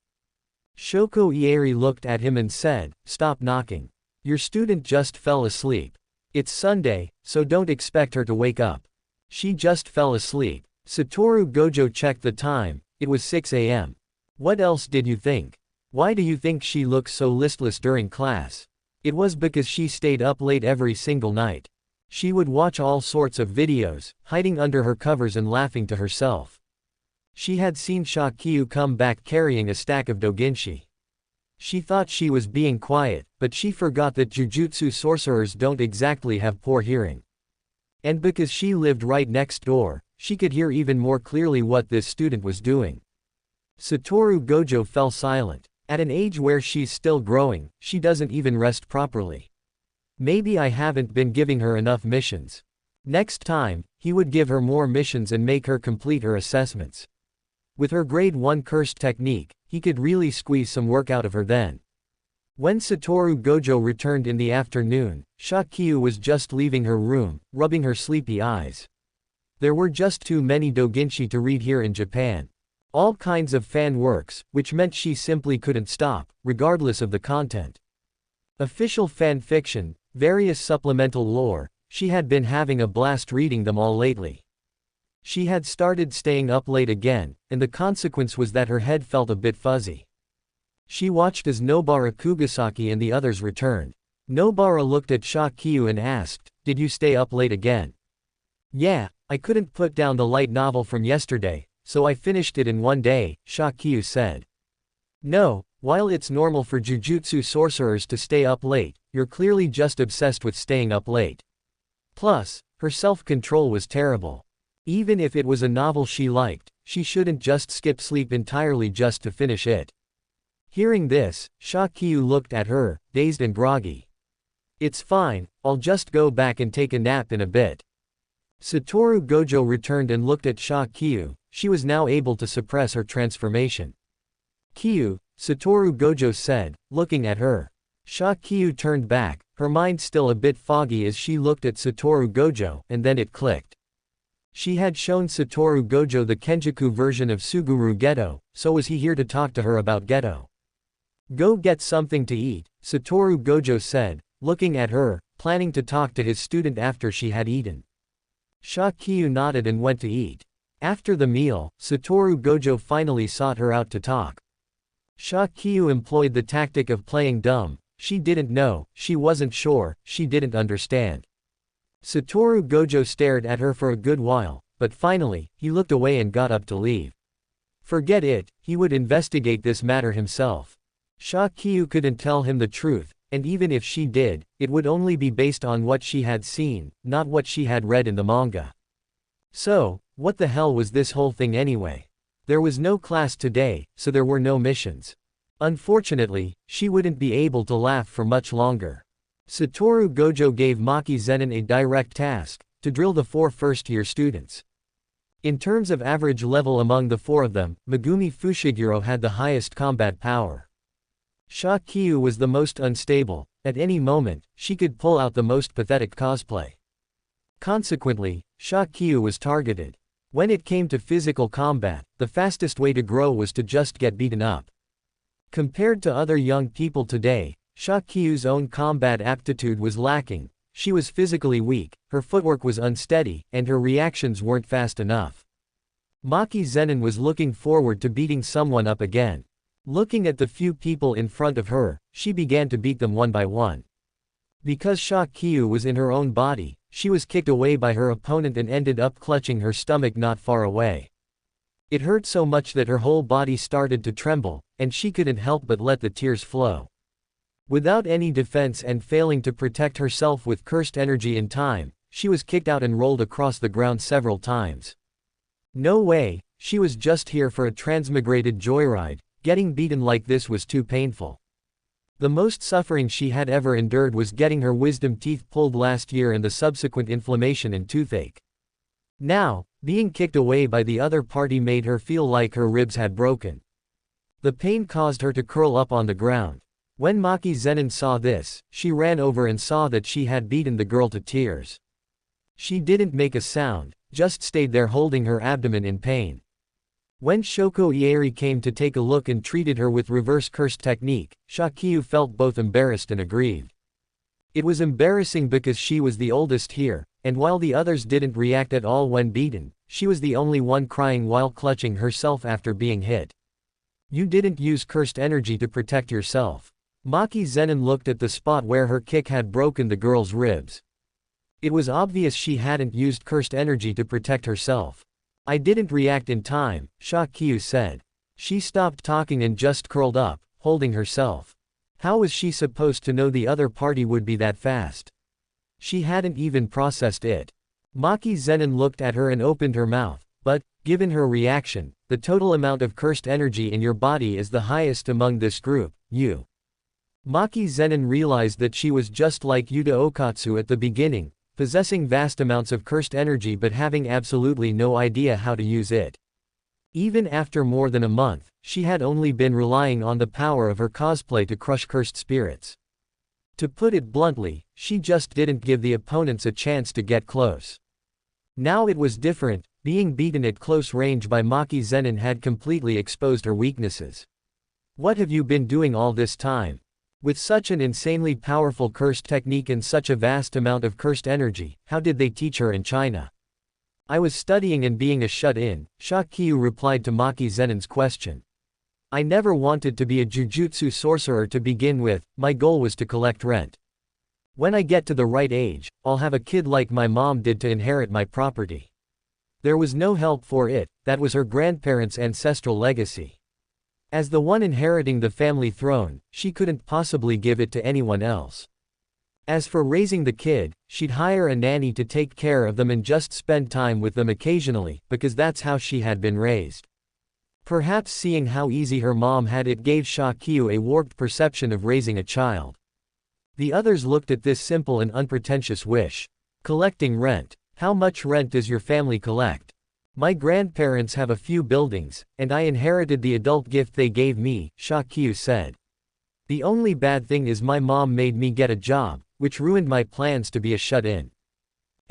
Shoko Ieri looked at him and said, "Stop knocking. Your student just fell asleep. It's Sunday, so don't expect her to wake up. She just fell asleep." Satoru Gojo checked the time. It was 6 a.m. "What else did you think? Why do you think she looks so listless during class?" "It was because she stayed up late every single night. She would watch all sorts of videos, hiding under her covers and laughing to herself. She had seen Shakyu come back carrying a stack of doujinshi. She thought she was being quiet, but she forgot that Jujutsu sorcerers don't exactly have poor hearing. And because she lived right next door, she could hear even more clearly what this student was doing." Satoru Gojo fell silent. At an age where she's still growing, she doesn't even rest properly. Maybe I haven't been giving her enough missions. Next time, he would give her more missions and make her complete her assessments. With her grade 1 cursed technique, he could really squeeze some work out of her then. When Satoru Gojo returned in the afternoon, Shakyu was just leaving her room, rubbing her sleepy eyes. There were just too many doujinshi to read here in Japan. All kinds of fan works, which meant she simply couldn't stop, regardless of the content. Official fan fiction, various supplemental lore, she had been having a blast reading them all lately. She had started staying up late again, and the consequence was that her head felt a bit fuzzy. She watched as Nobara Kugasaki and the others returned. Nobara looked at Shakyu and asked, "Did you stay up late again?" "Yeah, I couldn't put down the light novel from yesterday, so I finished it in one day," Shakyu said. "No, while it's normal for Jujutsu sorcerers to stay up late, you're clearly just obsessed with staying up late." Plus, her self-control was terrible. Even if it was a novel she liked, she shouldn't just skip sleep entirely just to finish it. Hearing this, Shakyu looked at her, dazed and groggy. "It's fine, I'll just go back and take a nap in a bit." Satoru Gojo returned and looked at Shakyu. She was now able to suppress her transformation. "Kyu," Satoru Gojo said, looking at her. Shakyu turned back, her mind still a bit foggy as she looked at Satoru Gojo, and then it clicked. She had shown Satoru Gojo the Kenjaku version of Suguru Geto, so was he here to talk to her about Geto? "Go get something to eat," Satoru Gojo said, looking at her, planning to talk to his student after she had eaten. Shakyu nodded and went to eat. After the meal, Satoru Gojo finally sought her out to talk. Shakyu employed the tactic of playing dumb. She didn't know, she wasn't sure, she didn't understand. Satoru Gojo stared at her for a good while, but finally, he looked away and got up to leave. Forget it, he would investigate this matter himself. Shakyu couldn't tell him the truth, and even if she did, it would only be based on what she had seen, not what she had read in the manga. So, what the hell was this whole thing anyway? There was no class today, so there were no missions. Unfortunately, she wouldn't be able to laugh for much longer. Satoru Gojo gave Maki Zenin a direct task, to drill the 4 first-year students. In terms of average level among the 4 of them, Megumi Fushiguro had the highest combat power. Shakyu was the most unstable. At any moment, she could pull out the most pathetic cosplay. Consequently, Shakyu was targeted. When it came to physical combat, the fastest way to grow was to just get beaten up. Compared to other young people today, Shakyu's own combat aptitude was lacking. She was physically weak, her footwork was unsteady, and her reactions weren't fast enough. Maki Zenin was looking forward to beating someone up again. Looking at the few people in front of her, she began to beat them one by one. Because Shakyu was in her own body, she was kicked away by her opponent and ended up clutching her stomach not far away. It hurt so much that her whole body started to tremble, and she couldn't help but let the tears flow. Without any defense and failing to protect herself with cursed energy in time, she was kicked out and rolled across the ground several times. No way, she was just here for a transmigrated joyride. Getting beaten like this was too painful. The most suffering she had ever endured was getting her wisdom teeth pulled last year and the subsequent inflammation and toothache. Now, being kicked away by the other party made her feel like her ribs had broken. The pain caused her to curl up on the ground. When Maki Zenin saw this, she ran over and saw that she had beaten the girl to tears. She didn't make a sound, just stayed there holding her abdomen in pain. When Shoko Ieri came to take a look and treated her with reverse curse technique, Shakiyu felt both embarrassed and aggrieved. It was embarrassing because she was the oldest here, and while the others didn't react at all when beaten, she was the only one crying while clutching herself after being hit. You didn't use cursed energy to protect yourself. Maki Zenin looked at the spot where her kick had broken the girl's ribs. It was obvious she hadn't used cursed energy to protect herself. I didn't react in time, Shakiyu said. She stopped talking and just curled up, holding herself. How was she supposed to know the other party would be that fast? She hadn't even processed it. Maki Zenin looked at her and opened her mouth, but, given her reaction, the total amount of cursed energy in your body is the highest among this group, you. Maki Zenin realized that she was just like Yuta Okatsu at the beginning, possessing vast amounts of cursed energy but having absolutely no idea how to use it. Even after more than a month, she had only been relying on the power of her cosplay to crush cursed spirits. To put it bluntly, she just didn't give the opponents a chance to get close. Now it was different, being beaten at close range by Maki Zenin had completely exposed her weaknesses. What have you been doing all this time? With such an insanely powerful cursed technique and such a vast amount of cursed energy, how did they teach her in China? I was studying and being a shut-in, Shakiyu replied to Maki Zenin's question. I never wanted to be a jujutsu sorcerer to begin with, my goal was to collect rent. When I get to the right age, I'll have a kid like my mom did to inherit my property. There was no help for it, that was her grandparents' ancestral legacy. As the one inheriting the family throne, she couldn't possibly give it to anyone else. As for raising the kid, she'd hire a nanny to take care of them and just spend time with them occasionally, because that's how she had been raised. Perhaps seeing how easy her mom had it gave Shakiyu a warped perception of raising a child. The others looked at this simple and unpretentious wish. Collecting rent. How much rent does your family collect? My grandparents have a few buildings, and I inherited the adult gift they gave me, Shakiyu said. The only bad thing is my mom made me get a job, which ruined my plans to be a shut-in.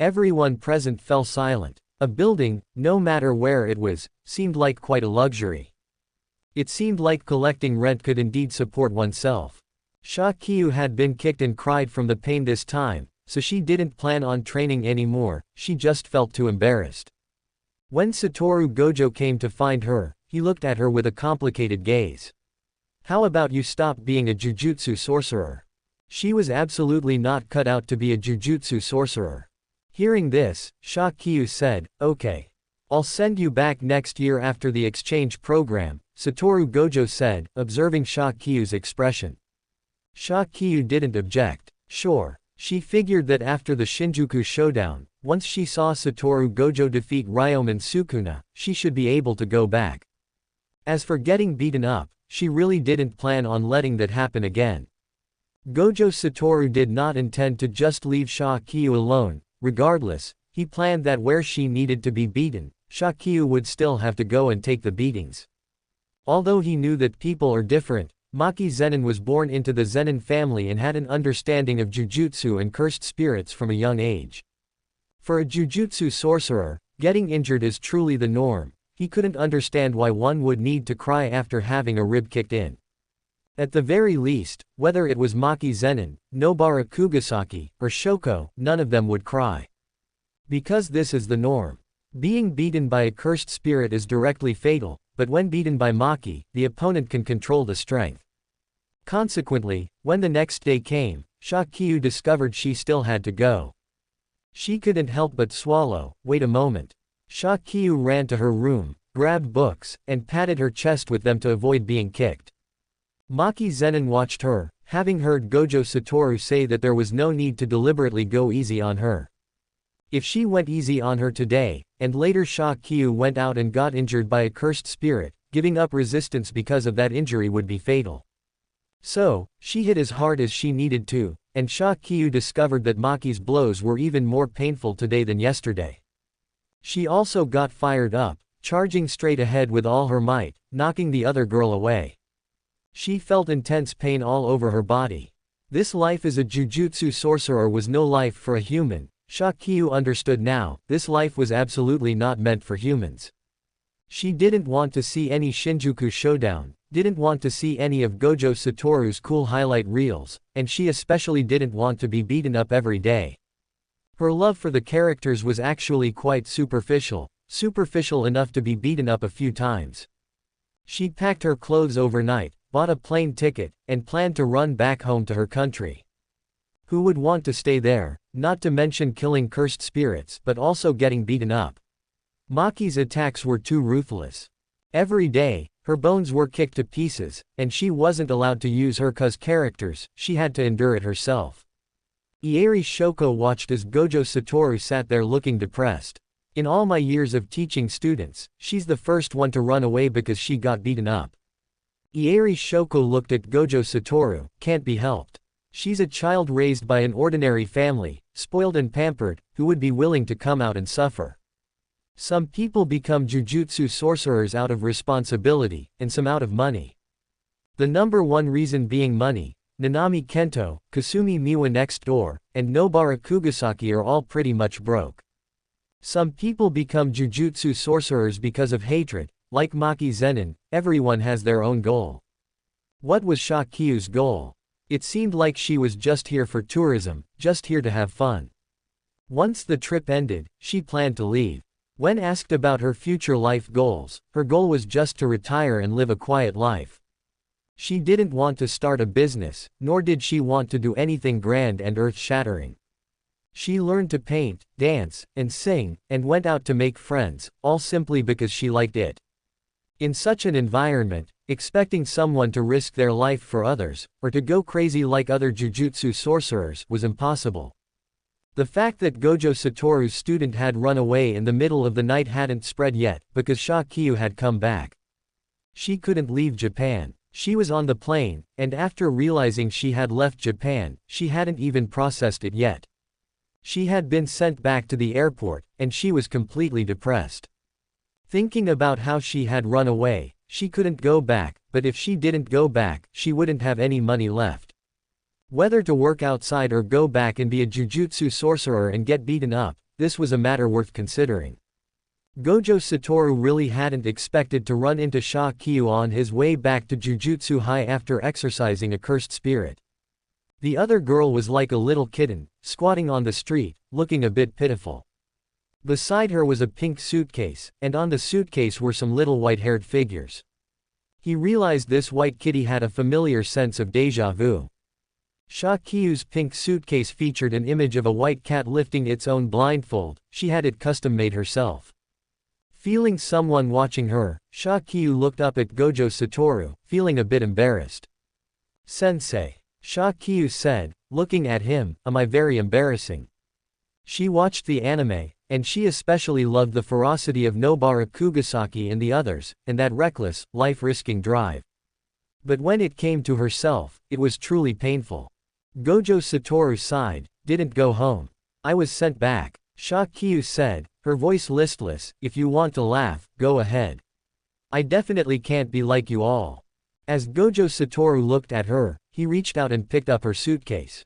Everyone present fell silent. A building, no matter where it was, seemed like quite a luxury. It seemed like collecting rent could indeed support oneself. Shakiyu had been kicked and cried from the pain this time, so she didn't plan on training anymore, she just felt too embarrassed. When Satoru Gojo came to find her, he looked at her with a complicated gaze. How about you stop being a jujutsu sorcerer? She was absolutely not cut out to be a jujutsu sorcerer. Hearing this, Shakiyu said, okay. I'll send you back next year after the exchange program, Satoru Gojo said, observing Shakiyu's expression. Shakiyu didn't object. Sure. She figured that after the Shinjuku showdown, once she saw Satoru Gojo defeat Ryomen Sukuna, she should be able to go back. As for getting beaten up, she really didn't plan on letting that happen again. Gojo Satoru did not intend to just leave Shakiyu alone. Regardless, he planned that where she needed to be beaten, Shakiyu would still have to go and take the beatings. Although he knew that people are different, Maki Zenin was born into the Zenin family and had an understanding of jujutsu and cursed spirits from a young age. For a jujutsu sorcerer, getting injured is truly the norm. He couldn't understand why one would need to cry after having a rib kicked in. At the very least, whether it was Maki Zenin, Nobara Kugasaki, or Shoko, none of them would cry. Because this is the norm. Being beaten by a cursed spirit is directly fatal, but when beaten by Maki, the opponent can control the strength. Consequently, when the next day came, Shakiyu discovered she still had to go. She couldn't help but swallow. Wait a moment. Shakiyu ran to her room, grabbed books, and patted her chest with them to avoid being kicked. Maki Zenin watched her, having heard Gojo Satoru say that there was no need to deliberately go easy on her. If she went easy on her today, and later Shakiyu went out and got injured by a cursed spirit, giving up resistance because of that injury would be fatal. So, she hit as hard as she needed to, and Shakyu discovered that Maki's blows were even more painful today than yesterday. She also got fired up, charging straight ahead with all her might, knocking the other girl away. She felt intense pain all over her body. This life as a Jujutsu sorcerer was no life for a human. Shakyu understood now, this life was absolutely not meant for humans. She didn't want to see any Shinjuku showdown, didn't want to see any of Gojo Satoru's cool highlight reels, and she especially didn't want to be beaten up every day. Her love for the characters was actually quite superficial enough to be beaten up a few times. She packed her clothes overnight, bought a plane ticket, and planned to run back home to her country. Who would want to stay there, not to mention killing cursed spirits but also getting beaten up? Maki's attacks were too ruthless. Every day, her bones were kicked to pieces, and she wasn't allowed to use her cuz characters, she had to endure it herself. Ieri Shoko watched as Gojo Satoru sat there looking depressed. In all my years of teaching students, she's the first one to run away because she got beaten up. Ieri Shoko looked at Gojo Satoru, can't be helped. She's a child raised by an ordinary family, spoiled and pampered, who would be willing to come out and suffer. Some people become Jujutsu sorcerers out of responsibility, and some out of money. The number one reason being money. Nanami Kento, Kasumi Miwa next door, and Nobara Kugasaki are all pretty much broke. Some people become Jujutsu sorcerers because of hatred, like Maki Zenin. Everyone has their own goal. What was Shakyu's goal? It seemed like she was just here for tourism, just here to have fun. Once the trip ended, she planned to leave. When asked about her future life goals, her goal was just to retire and live a quiet life. She didn't want to start a business, nor did she want to do anything grand and earth-shattering. She learned to paint, dance, and sing, and went out to make friends, all simply because she liked it. In such an environment, expecting someone to risk their life for others, or to go crazy like other Jujutsu sorcerers, was impossible. The fact that Gojo Satoru's student had run away in the middle of the night hadn't spread yet, because Shakyu had come back. She couldn't leave Japan. She was on the plane, and after realizing she had left Japan, she hadn't even processed it yet. She had been sent back to the airport, and she was completely depressed. Thinking about how she had run away, she couldn't go back, but if she didn't go back, she wouldn't have any money left. Whether to work outside or go back and be a Jujutsu sorcerer and get beaten up, this was a matter worth considering. Gojo Satoru really hadn't expected to run into Shakyu on his way back to Jujutsu High after exorcising a cursed spirit. The other girl was like a little kitten, squatting on the street, looking a bit pitiful. Beside her was a pink suitcase, and on the suitcase were some little white-haired figures. He realized this white kitty had a familiar sense of déjà vu. Shakyu's pink suitcase featured an image of a white cat lifting its own blindfold. She had it custom-made herself. Feeling someone watching her, Shakyu looked up at Gojo Satoru, feeling a bit embarrassed. "Sensei," Shakyu said, looking at him, "am I very embarrassing?" She watched the anime, and she especially loved the ferocity of Nobara Kugasaki and the others, and that reckless, life-risking drive. But when it came to herself, it was truly painful. Gojo Satoru sighed, "Didn't go home. I was sent back," Shakyu said, her voice listless. "If you want to laugh, go ahead. I definitely can't be like you all." As Gojo Satoru looked at her, he reached out and picked up her suitcase.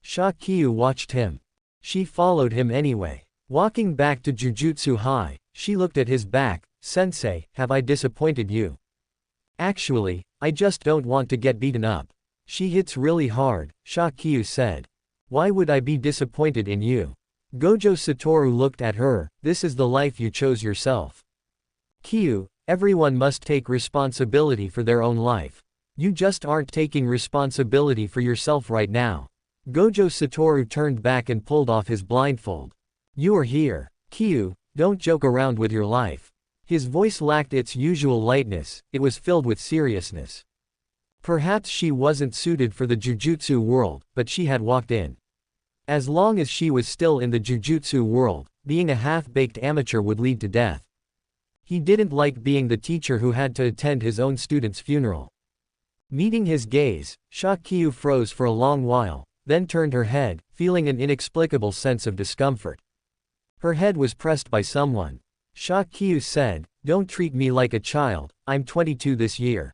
Shakyu watched him. She followed him anyway. Walking back to Jujutsu High, she looked at his back. "Sensei, have I disappointed you?" "Actually, I just don't want to get beaten up. She hits really hard," Shakyu said. "Why would I be disappointed in you?" Gojo Satoru looked at her. "This is the life you chose yourself. Kyu, everyone must take responsibility for their own life. You just aren't taking responsibility for yourself right now." Gojo Satoru turned back and pulled off his blindfold. "You are here. Kyu, don't joke around with your life." His voice lacked its usual lightness, it was filled with seriousness. Perhaps she wasn't suited for the Jujutsu world, but she had walked in. As long as she was still in the Jujutsu world, being a half-baked amateur would lead to death. He didn't like being the teacher who had to attend his own student's funeral. Meeting his gaze, Shakyu froze for a long while, then turned her head, feeling an inexplicable sense of discomfort. Her head was pressed by someone. Shakyu said, "Don't treat me like a child, I'm 22 this year."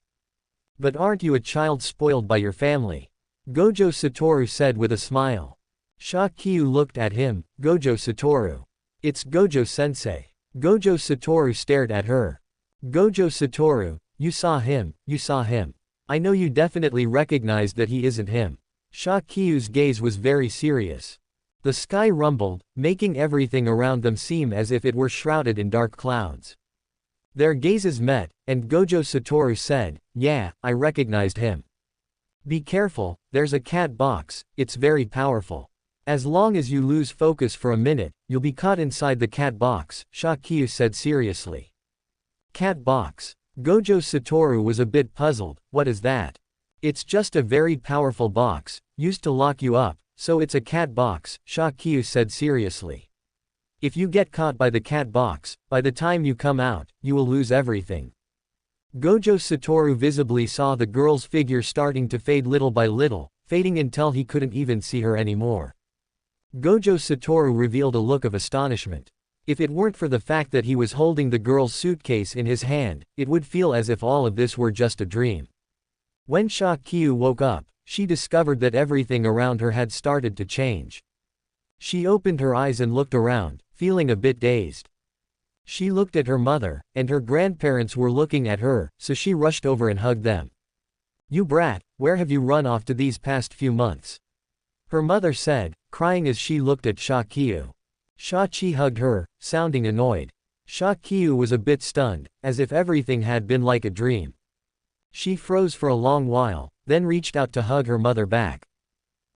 "But aren't you a child spoiled by your family?" Gojo Satoru said with a smile. Shakyu looked at him. "Gojo Satoru. It's Gojo-sensei." Gojo Satoru stared at her. "Gojo Satoru, you saw him, you saw him. I know you definitely recognized that he isn't him." Shakyu's gaze was very serious. The sky rumbled, making everything around them seem as if it were shrouded in dark clouds. Their gazes met, and Gojo Satoru said, "Yeah, I recognized him. Be careful, there's a cat box, it's very powerful. As long as you lose focus for a minute, you'll be caught inside the cat box," Shakyu said seriously. Cat box. Gojo Satoru was a bit puzzled. "What is that?" "It's just a very powerful box, used to lock you up, so it's a cat box," Shakyu said seriously. "If you get caught by the cat box, by the time you come out, you will lose everything." Gojo Satoru visibly saw the girl's figure starting to fade little by little, fading until he couldn't even see her anymore. Gojo Satoru revealed a look of astonishment. If it weren't for the fact that he was holding the girl's suitcase in his hand, it would feel as if all of this were just a dream. When Shakyu woke up, she discovered that everything around her had started to change. She opened her eyes and looked around, feeling a bit dazed. She looked at her mother, and her grandparents were looking at her, so she rushed over and hugged them. "You brat, where have you run off to these past few months?" her mother said, crying as she looked at Shakyu. Shachi hugged her, sounding annoyed. Shakyu was a bit stunned, as if everything had been like a dream. She froze for a long while, then reached out to hug her mother back.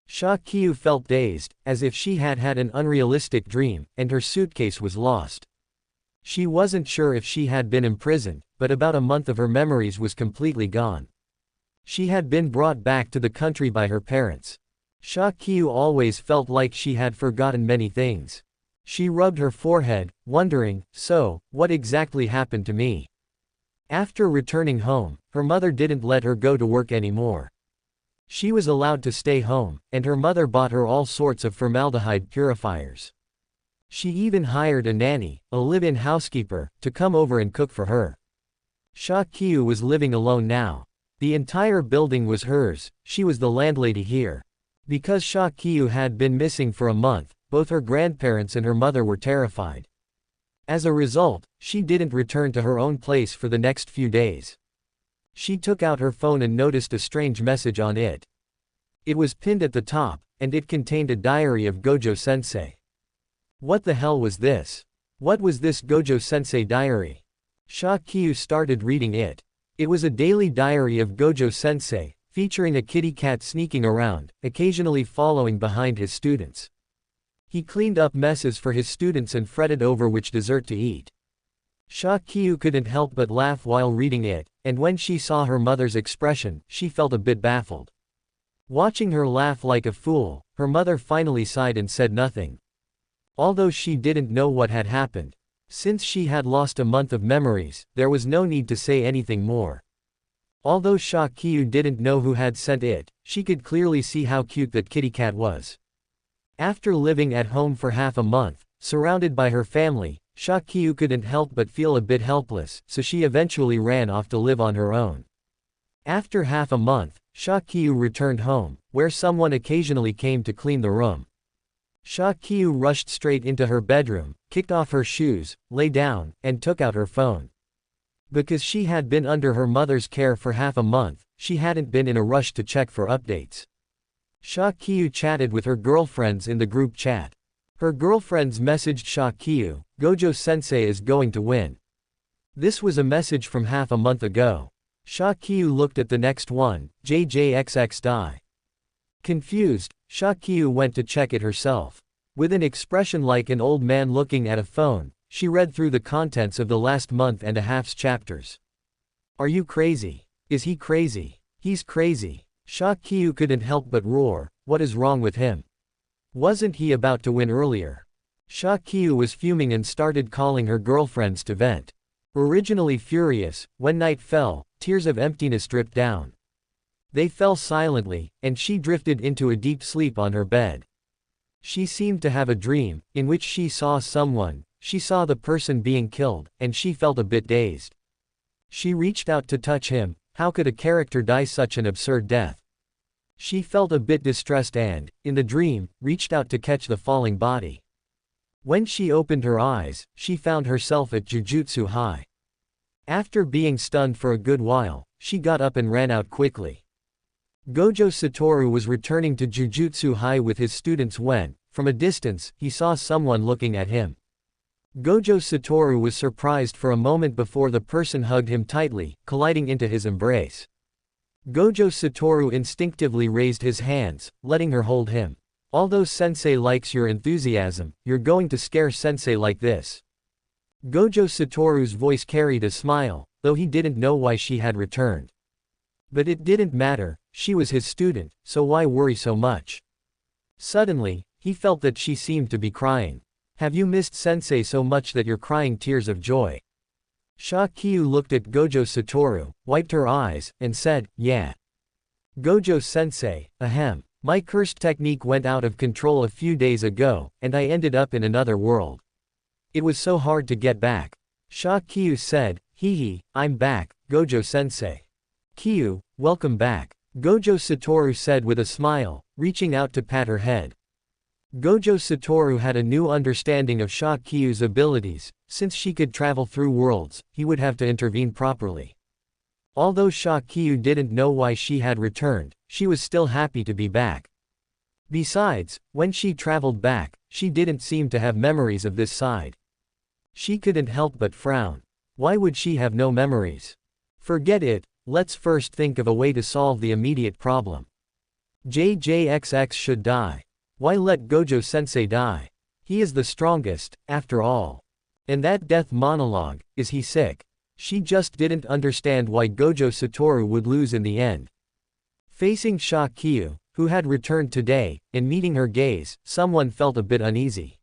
Shakyu felt dazed, as if she had had an unrealistic dream, and her suitcase was lost. She wasn't sure if she had been imprisoned, but about a month of her memories was completely gone. She had been brought back to the country by her parents. Shakyu always felt like she had forgotten many things. She rubbed her forehead, wondering, "So, what exactly happened to me?" After returning home, her mother didn't let her go to work anymore. She was allowed to stay home, and her mother bought her all sorts of formaldehyde purifiers. She even hired a nanny, a live-in housekeeper, to come over and cook for her. Shakyu was living alone now. The entire building was hers, she was the landlady here. Because Shakyu had been missing for a month, both her grandparents and her mother were terrified. As a result, she didn't return to her own place for the next few days. She took out her phone and noticed a strange message on it. It was pinned at the top, and it contained a diary of Gojo-sensei. What the hell was this? What was this Gojo-sensei diary? Shakyu started reading it. It was a daily diary of Gojo-sensei, featuring a kitty cat sneaking around, occasionally following behind his students. He cleaned up messes for his students and fretted over which dessert to eat. Shakyu couldn't help but laugh while reading it, and when she saw her mother's expression, she felt a bit baffled. Watching her laugh like a fool, her mother finally sighed and said nothing. Although she didn't know what had happened, since she had lost a month of memories, there was no need to say anything more. Although Shakyu didn't know who had sent it, she could clearly see how cute that kitty cat was. After living at home for half a month, surrounded by her family, Shakyu couldn't help but feel a bit helpless, so she eventually ran off to live on her own. After half a month, Shakyu returned home, where someone occasionally came to clean the room. Shakyu rushed straight into her bedroom, kicked off her shoes, lay down, and took out her phone. Because she had been under her mother's care for half a month, she hadn't been in a rush to check for updates. Shakyu chatted with her girlfriends in the group chat. Her girlfriends messaged Shakyu, "Gojo-sensei is going to win." This was a message from half a month ago. Shakyu looked at the next one, JJXX die. Confused, Shakyu went to check it herself. With an expression like an old man looking at a phone, she read through the contents of the last month and a half's chapters. "Are you crazy? Is he crazy? He's crazy." Shakyu couldn't help but roar, "What is wrong with him? Wasn't he about to win earlier?" Shakyu was fuming and started calling her girlfriends to vent. Originally furious, when night fell, tears of emptiness dripped down. They fell silently, and she drifted into a deep sleep on her bed. She seemed to have a dream, in which she saw someone, she saw the person being killed, and she felt a bit dazed. She reached out to touch him. How could a character die such an absurd death? She felt a bit distressed and, in the dream, reached out to catch the falling body. When she opened her eyes, she found herself at Jujutsu High. After being stunned for a good while, she got up and ran out quickly. Gojo Satoru was returning to Jujutsu High with his students when, from a distance, he saw someone looking at him. Gojo Satoru was surprised for a moment before the person hugged him tightly, colliding into his embrace. Gojo Satoru instinctively raised his hands, letting her hold him. Although sensei likes your enthusiasm, you're going to scare sensei like this. Gojo Satoru's voice carried a smile, though he didn't know why she had returned. But it didn't matter, she was his student, so why worry so much? Suddenly, he felt that she seemed to be crying. Have you missed sensei so much that you're crying tears of joy? Shakyu looked at Gojo Satoru, wiped her eyes, and said, yeah. Gojo sensei, ahem. My cursed technique went out of control a few days ago, and I ended up in another world. It was so hard to get back. Shakyu said, hee, I'm back, Gojo sensei. Kyu, welcome back. Gojo Satoru said with a smile, reaching out to pat her head. Gojo Satoru had a new understanding of Shakyu's abilities. Since she could travel through worlds, he would have to intervene properly. Although Shakyu didn't know why she had returned, she was still happy to be back. Besides, when she traveled back, she didn't seem to have memories of this side. She couldn't help but frown. Why would she have no memories? Forget it, let's first think of a way to solve the immediate problem. JJXX should die. Why let Gojo sensei die? He is the strongest, after all. And that death monologue, is he sick? She just didn't understand why Gojo Satoru would lose in the end. Facing Shakyu, who had returned today, and meeting her gaze, someone felt a bit uneasy.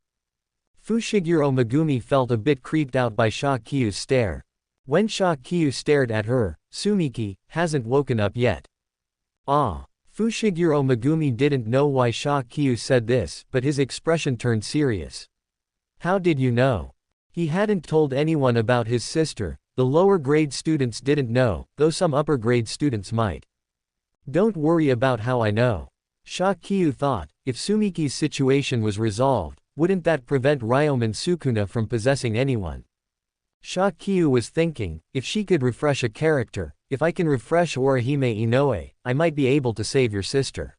Fushiguro Megumi felt a bit creeped out by Shakyu's stare. When Shakyu stared at her, Sumiki hasn't woken up yet. Ah. Fushiguro Megumi didn't know why Shakyu said this, but his expression turned serious. How did you know? He hadn't told anyone about his sister. The lower grade students didn't know, though some upper grade students might. Don't worry about how I know. Shakyu thought, if Sumiki's situation was resolved, wouldn't that prevent Ryomen Sukuna from possessing anyone? Shakyu was thinking, if she could refresh a character, if I can refresh Orihime Inoue, I might be able to save your sister.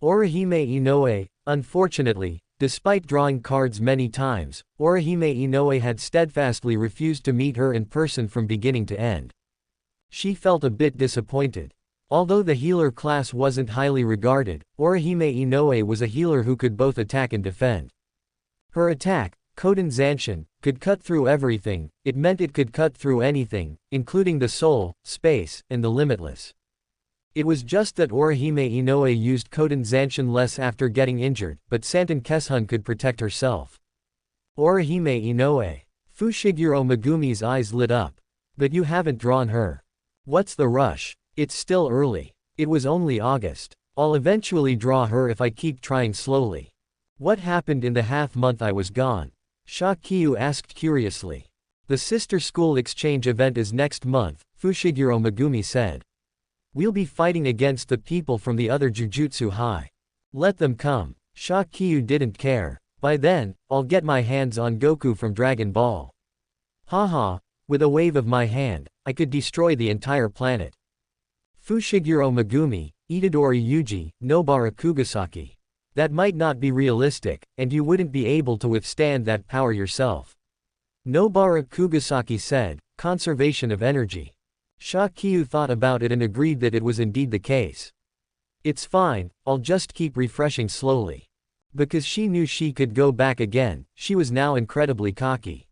Orihime Inoue, unfortunately, despite drawing cards many times, Orihime Inoue had steadfastly refused to meet her in person from beginning to end. She felt a bit disappointed. Although the healer class wasn't highly regarded, Orihime Inoue was a healer who could both attack and defend. Her attack, Koden Zanshin, could cut through everything. It meant it could cut through anything, including the soul, space, and the limitless. It was just that Orihime Inoue used Koden Zanshin less after getting injured, but Santon Keshun could protect herself. Orihime Inoue. Fushiguro Megumi's eyes lit up. But you haven't drawn her. What's the rush? It's still early. It was only August. I'll eventually draw her if I keep trying slowly. What happened in the half-month I was gone? Shakyu asked curiously. The sister school exchange event is next month, Fushiguro Megumi said. We'll be fighting against the people from the other Jujutsu High. Let them come. Shakyu didn't care. By then, I'll get my hands on Goku from Dragon Ball. Haha, with a wave of my hand, I could destroy the entire planet. Fushiguro Megumi, Itadori Yuji, Nobara Kugasaki. That might not be realistic, and you wouldn't be able to withstand that power yourself. Nobara Kugasaki said, conservation of energy. Shakyu thought about it and agreed that it was indeed the case. It's fine, I'll just keep refreshing slowly. Because she knew she could go back again, she was now incredibly cocky.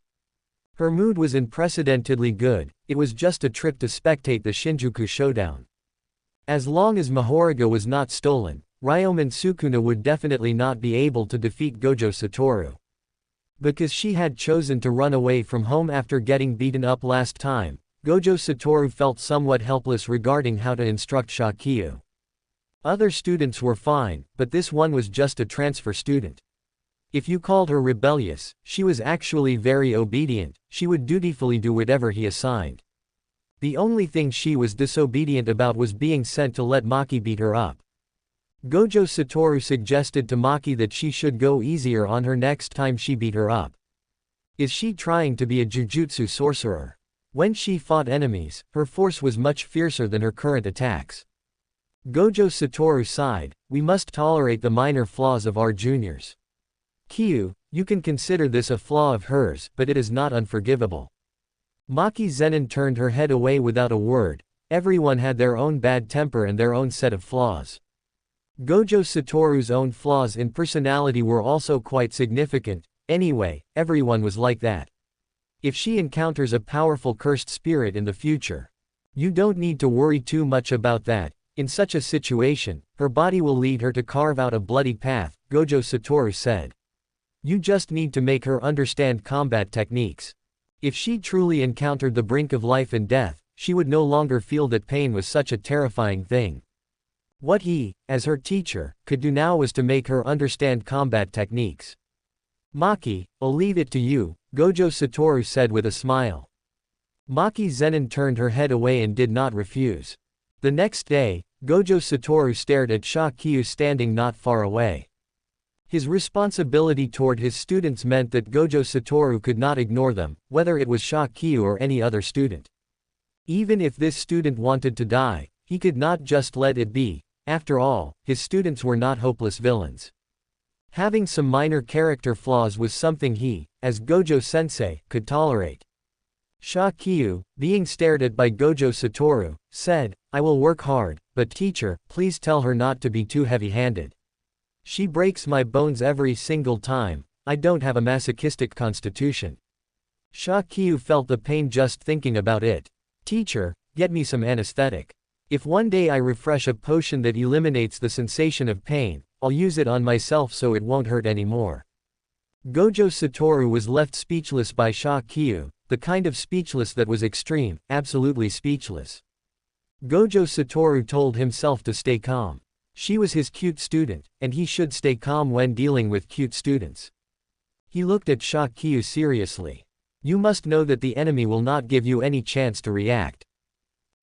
Her mood was unprecedentedly good. It was just a trip to spectate the Shinjuku showdown. As long as Mahoraga was not stolen, Ryomen Sukuna would definitely not be able to defeat Gojo Satoru. Because she had chosen to run away from home after getting beaten up last time, Gojo Satoru felt somewhat helpless regarding how to instruct Shakyu. Other students were fine, but this one was just a transfer student. If you called her rebellious, she was actually very obedient, she would dutifully do whatever he assigned. The only thing she was disobedient about was being sent to let Maki beat her up. Gojo Satoru suggested to Maki that she should go easier on her next time she beat her up. Is she trying to be a Jujutsu sorcerer? When she fought enemies, her force was much fiercer than her current attacks. Gojo Satoru sighed, we must tolerate the minor flaws of our juniors. Kyu, you can consider this a flaw of hers, but it is not unforgivable. Maki Zenin turned her head away without a word. Everyone had their own bad temper and their own set of flaws. Gojo Satoru's own flaws in personality were also quite significant. Anyway, everyone was like that. If she encounters a powerful cursed spirit in the future, you don't need to worry too much about that. In such a situation, her body will lead her to carve out a bloody path, Gojo Satoru said. You just need to make her understand combat techniques. If she truly encountered the brink of life and death, she would no longer feel that pain was such a terrifying thing. What he, as her teacher, could do now was to make her understand combat techniques. Maki, I'll leave it to you, Gojo Satoru said with a smile. Maki Zenin turned her head away and did not refuse. The next day, Gojo Satoru stared at Shakyu standing not far away. His responsibility toward his students meant that Gojo Satoru could not ignore them, whether it was Shakyu or any other student. Even if this student wanted to die, he could not just let it be. After all, his students were not hopeless villains. Having some minor character flaws was something he, as Gojo-sensei, could tolerate. Shakyu, being stared at by Gojo Satoru, said, I will work hard, but teacher, please tell her not to be too heavy-handed. She breaks my bones every single time. I don't have a masochistic constitution. Shakyu felt the pain just thinking about it. Teacher, get me some anesthetic. If one day I refresh a potion that eliminates the sensation of pain, I'll use it on myself so it won't hurt anymore. Gojo Satoru was left speechless by Shakyu, the kind of speechless that was extreme, absolutely speechless. Gojo Satoru told himself to stay calm. She was his cute student, and he should stay calm when dealing with cute students. He looked at Shakyu seriously. You must know that the enemy will not give you any chance to react.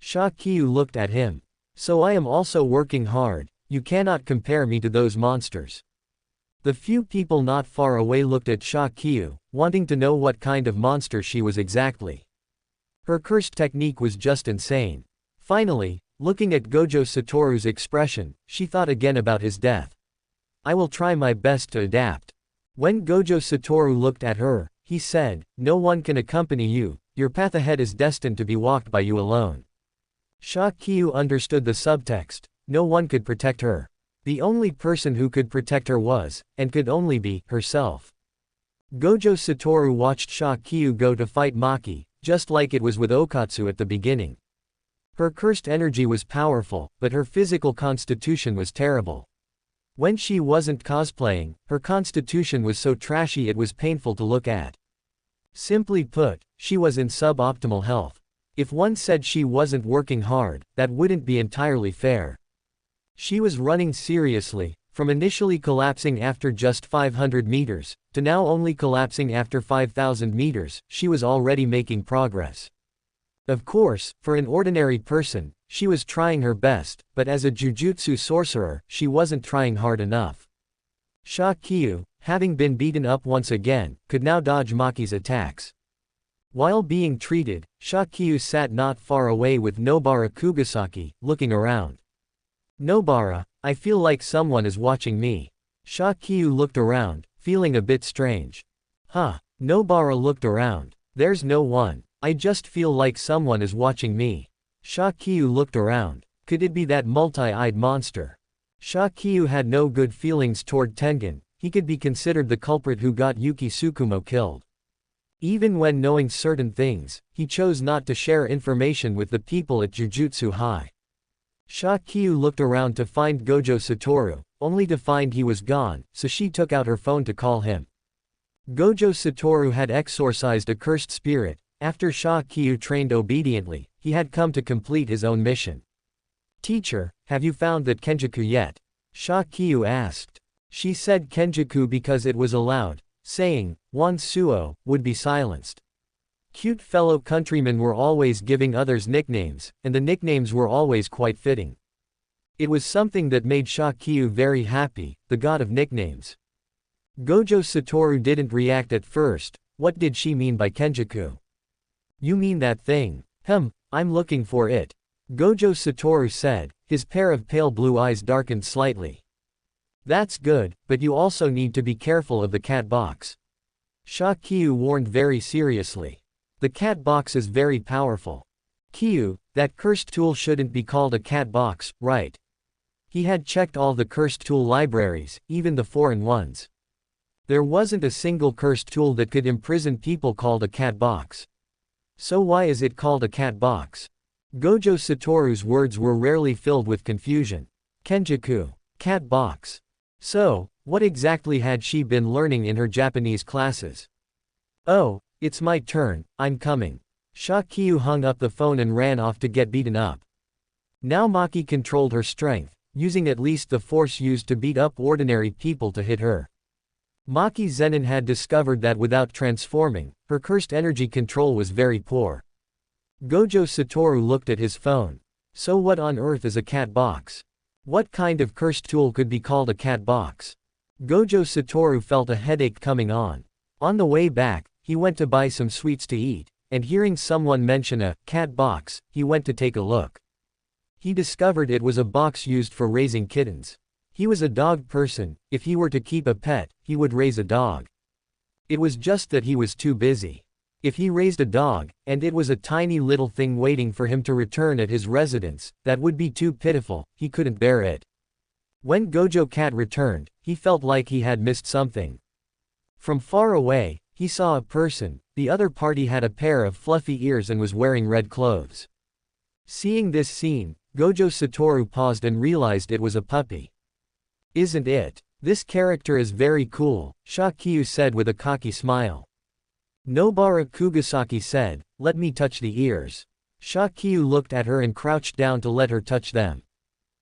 Shakyu looked at him. So I am also working hard, you cannot compare me to those monsters. The few people not far away looked at Shakyu, wanting to know what kind of monster she was exactly. Her cursed technique was just insane. Finally, looking at Gojo Satoru's expression, she thought again about his death. I will try my best to adapt. When Gojo Satoru looked at her, he said, no one can accompany you, your path ahead is destined to be walked by you alone. Shakyu understood the subtext, no one could protect her. The only person who could protect her was, and could only be, herself. Gojo Satoru watched Shakyu go to fight Maki, just like it was with Okatsu at the beginning. Her cursed energy was powerful, but her physical constitution was terrible. When she wasn't cosplaying, her constitution was so trashy it was painful to look at. Simply put, she was in suboptimal health. If one said she wasn't working hard, that wouldn't be entirely fair. She was running seriously, from initially collapsing after just 500 meters, to now only collapsing after 5,000 meters, she was already making progress. Of course, for an ordinary person, she was trying her best, but as a Jujutsu sorcerer, she wasn't trying hard enough. Shakyu, having been beaten up once again, could now dodge Maki's attacks. While being treated, Shakyu sat not far away with Nobara Kugasaki, looking around. Nobara, I feel like someone is watching me. Shakyu looked around, feeling a bit strange. Huh, Nobara looked around. There's no one. I just feel like someone is watching me. Shakyu looked around. Could it be that multi-eyed monster? Shakyu had no good feelings toward Tengen. He could be considered the culprit who got Yuki Tsukumo killed. Even when knowing certain things, he chose not to share information with the people at Jujutsu High. Shakyu looked around to find Gojo Satoru, only to find he was gone, so she took out her phone to call him. Gojo Satoru had exorcised a cursed spirit, After Sha Qiu trained obediently, he had come to complete his own mission. Teacher, have you found that Kenjaku yet? Sha Qiu asked. She said Kenjaku because it was allowed, saying, Wan Suo, would be silenced. Cute fellow countrymen were always giving others nicknames, and the nicknames were always quite fitting. It was something that made Sha Qiu very happy, the god of nicknames. Gojo Satoru didn't react at first. What did she mean by Kenjaku? You mean that thing? I'm looking for it. Gojo Satoru said, his pair of pale blue eyes darkened slightly. That's good, but you also need to be careful of the cat box. Sha Qiu warned very seriously. The cat box is very powerful. Qiu, that cursed tool shouldn't be called a cat box, right? He had checked all the cursed tool libraries, even the foreign ones. There wasn't a single cursed tool that could imprison people called a cat box. So why is it called a cat box? Gojo Satoru's words were rarely filled with confusion. Kenjaku. Cat box. So, what exactly had she been learning in her Japanese classes? Oh, it's my turn, I'm coming. Sha Qiu hung up the phone and ran off to get beaten up. Now Maki controlled her strength, using at least the force used to beat up ordinary people to hit her. Maki Zenin had discovered that without transforming, her cursed energy control was very poor. Gojo Satoru looked at his phone. So what on earth is a cat box? What kind of cursed tool could be called a cat box? Gojo Satoru felt a headache coming on. On the way back, he went to buy some sweets to eat, and hearing someone mention a cat box, he went to take a look. He discovered it was a box used for raising kittens. He was a dog person. If he were to keep a pet, he would raise a dog. It was just that he was too busy. If he raised a dog, and it was a tiny little thing waiting for him to return at his residence, that would be too pitiful, he couldn't bear it. When Gojo Cat returned, he felt like he had missed something. From far away, he saw a person. The other party had a pair of fluffy ears and was wearing red clothes. Seeing this scene, Gojo Satoru paused and realized it was a puppy. Isn't it? This character is very cool, Sha Qiu said with a cocky smile. Nobara Kugasaki said, let me touch the ears. Sha Qiu looked at her and crouched down to let her touch them.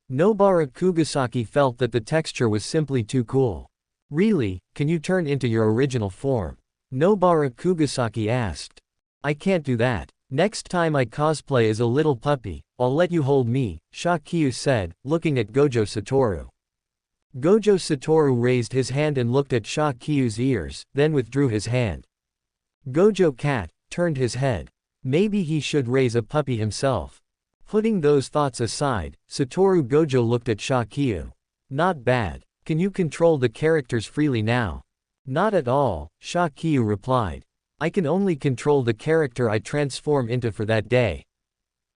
Nobara Kugasaki felt that the texture was simply too cool. Really, can you turn into your original form? Nobara Kugasaki asked. I can't do that. Next time I cosplay as a little puppy, I'll let you hold me, Sha Qiu said, looking at Gojo Satoru. Gojo Satoru raised his hand and looked at Sha Qiu's ears, then withdrew his hand. Gojo Cat turned his head. Maybe he should raise a puppy himself. Putting those thoughts aside, Satoru Gojo looked at Sha Qiu. Not bad. Can you control the characters freely now? Not at all, Sha Qiu replied. I can only control the character I transform into for that day.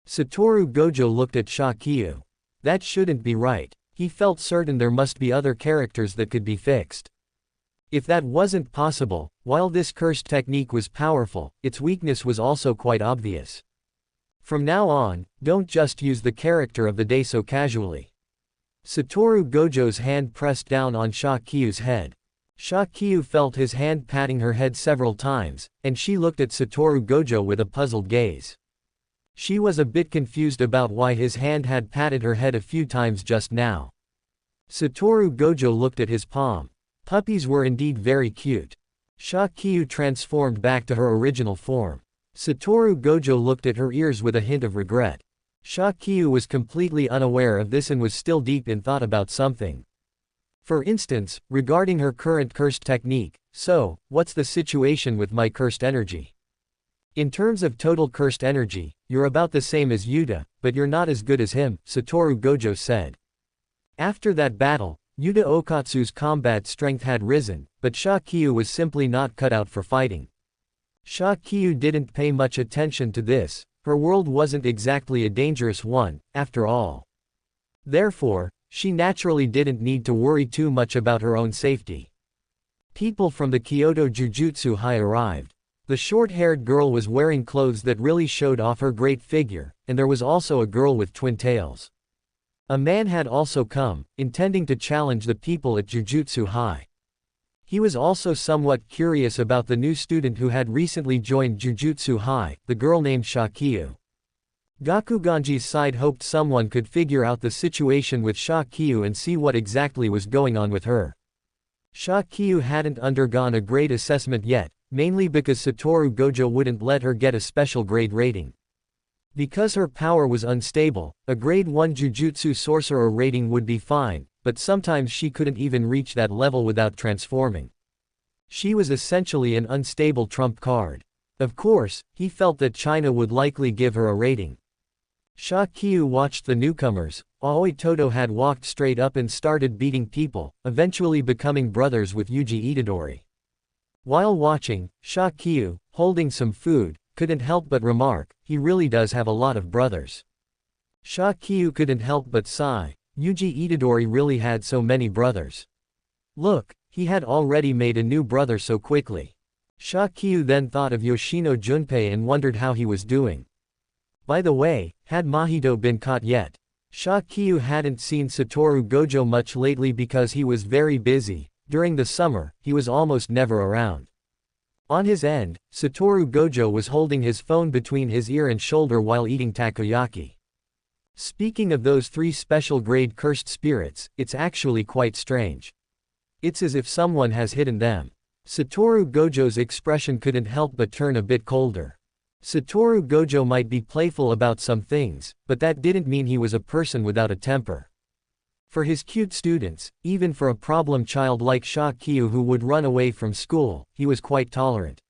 Satoru Gojo looked at Sha Qiu. That shouldn't be right. He felt certain there must be other characters that could be fixed. If that wasn't possible, while this cursed technique was powerful, its weakness was also quite obvious. From now on, don't just use the character of the day so casually. Satoru Gojo's hand pressed down on Sha Qiu's head. Sha Qiu felt his hand patting her head several times, and she looked at Satoru Gojo with a puzzled gaze. She was a bit confused about why his hand had patted her head a few times just now. Satoru Gojo looked at his palm. Puppies were indeed very cute. Sha Qiu transformed back to her original form. Satoru Gojo looked at her ears with a hint of regret. Sha Qiu was completely unaware of this and was still deep in thought about something. For instance, regarding her current cursed technique, so, what's the situation with my cursed energy? In terms of total cursed energy, you're about the same as Yuta, but you're not as good as him, Satoru Gojo said. After that battle, Yuta Okatsu's combat strength had risen, but Sha Qiu was simply not cut out for fighting. Sha Qiu didn't pay much attention to this. Her world wasn't exactly a dangerous one, after all. Therefore, she naturally didn't need to worry too much about her own safety. People from the Kyoto Jujutsu High arrived. The short-haired girl was wearing clothes that really showed off her great figure, and there was also a girl with twin tails. A man had also come, intending to challenge the people at Jujutsu High. He was also somewhat curious about the new student who had recently joined Jujutsu High, the girl named Shakyu. Gakuganji's side hoped someone could figure out the situation with Shakyu and see what exactly was going on with her. Shakyu hadn't undergone a grade assessment yet, mainly because Satoru Gojo wouldn't let her get a special grade rating. Because her power was unstable, a grade 1 Jujutsu sorcerer rating would be fine, but sometimes she couldn't even reach that level without transforming. She was essentially an unstable trump card. Of course, he felt that China would likely give her a rating. Shakyu watched the newcomers. Aoi Todo had walked straight up and started beating people, eventually becoming brothers with Yuji Itadori. While watching, Shakyu, holding some food, couldn't help but remark, "He really does have a lot of brothers." Shakyu couldn't help but sigh. Yuji Itadori really had so many brothers. Look, he had already made a new brother so quickly. Shakyu then thought of Yoshino Junpei and wondered how he was doing. By the way, had Mahito been caught yet? Shakyu hadn't seen Satoru Gojo much lately because he was very busy. During the summer, he was almost never around. On his end, Satoru Gojo was holding his phone between his ear and shoulder while eating takoyaki. Speaking of those 3 special grade cursed spirits, it's actually quite strange. It's as if someone has hidden them. Satoru Gojo's expression couldn't help but turn a bit colder. Satoru Gojo might be playful about some things, but that didn't mean he was a person without a temper. For his cute students, even for a problem child like Shakyu who would run away from school, he was quite tolerant.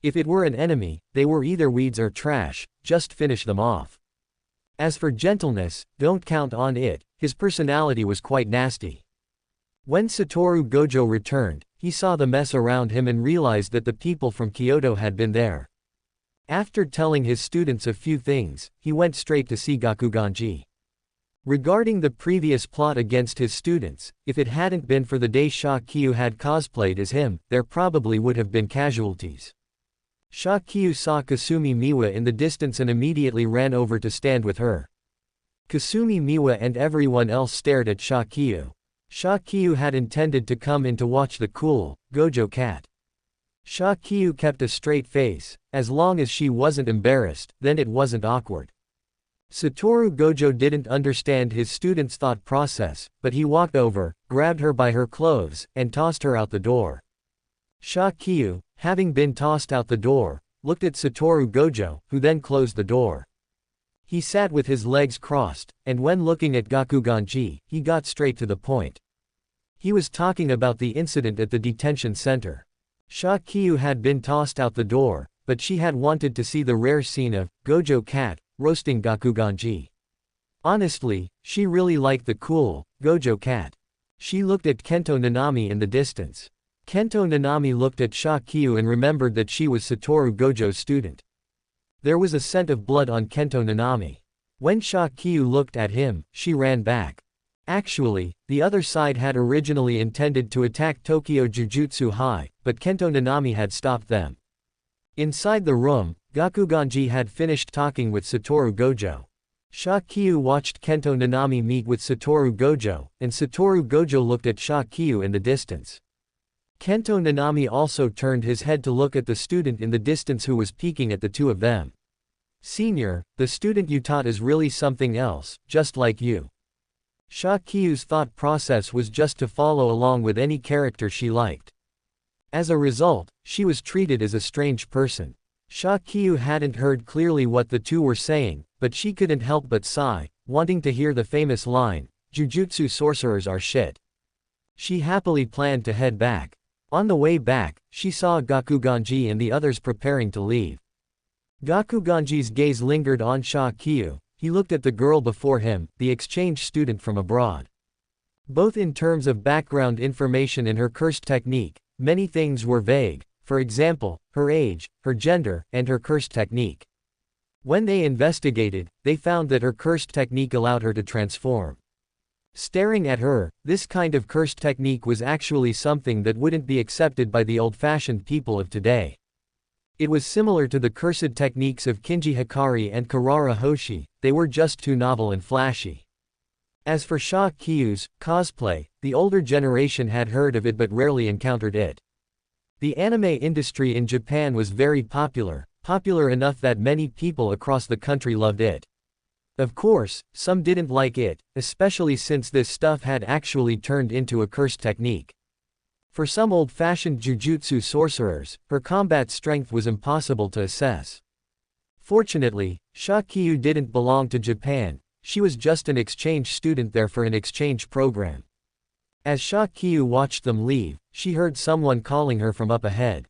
If it were an enemy, they were either weeds or trash, just finish them off. As for gentleness, don't count on it, his personality was quite nasty. When Satoru Gojo returned, he saw the mess around him and realized that the people from Kyoto had been there. After telling his students a few things, he went straight to see Gakuganji. Regarding the previous plot against his students, if it hadn't been for the day Shakyu had cosplayed as him, there probably would have been casualties. Shakyu saw Kasumi Miwa in the distance and immediately ran over to stand with her. Kasumi Miwa and everyone else stared at Shakyu. Shakyu had intended to come in to watch the cool Gojo cat. Shakyu kept a straight face. As long as she wasn't embarrassed, then it wasn't awkward. Satoru Gojo didn't understand his student's thought process, but he walked over, grabbed her by her clothes, and tossed her out the door. Shakyu, having been tossed out the door, looked at Satoru Gojo, who then closed the door. He sat with his legs crossed, and when looking at Gakuganji, he got straight to the point. He was talking about the incident at the detention center. Shakyu had been tossed out the door, but she had wanted to see the rare scene of Gojo cat roasting Gakuganji. Honestly, she really liked the cool Gojo cat. She looked at Kento Nanami in the distance. Kento Nanami looked at Shakyu and remembered that she was Satoru Gojo's student. There was a scent of blood on Kento Nanami. When Shakyu looked at him, she ran back. Actually, the other side had originally intended to attack Tokyo Jujutsu High, but Kento Nanami had stopped them. Inside the room, Gakuganji had finished talking with Satoru Gojo. Shakyu watched Kento Nanami meet with Satoru Gojo, and Satoru Gojo looked at Shakyu in the distance. Kento Nanami also turned his head to look at the student in the distance who was peeking at the two of them. "Senior, the student you taught is really something else, just like you." Shakyu's thought process was just to follow along with any character she liked. As a result, she was treated as a strange person. Shakyu hadn't heard clearly what the two were saying, but she couldn't help but sigh, wanting to hear the famous line, "Jujutsu sorcerers are shit." She happily planned to head back. On the way back, she saw Gakuganji and the others preparing to leave. Gakuganji's gaze lingered on Shakyu. He looked at the girl before him, the exchange student from abroad. Both in terms of background information and her cursed technique, many things were vague, for example, her age, her gender, and her cursed technique. When they investigated, they found that her cursed technique allowed her to transform. Staring at her, this kind of cursed technique was actually something that wouldn't be accepted by the old-fashioned people of today. It was similar to the cursed techniques of Kinji Hikari and Karara Hoshi, they were just too novel and flashy. As for Shakyu's cosplay, the older generation had heard of it but rarely encountered it. The anime industry in Japan was very popular enough that many people across the country loved it. Of course, some didn't like it, especially since this stuff had actually turned into a cursed technique. For some old-fashioned jujutsu sorcerers, her combat strength was impossible to assess. Fortunately, Shakiyu didn't belong to Japan, she was just an exchange student there for an exchange program. As Shakiyu watched them leave, she heard someone calling her from up ahead.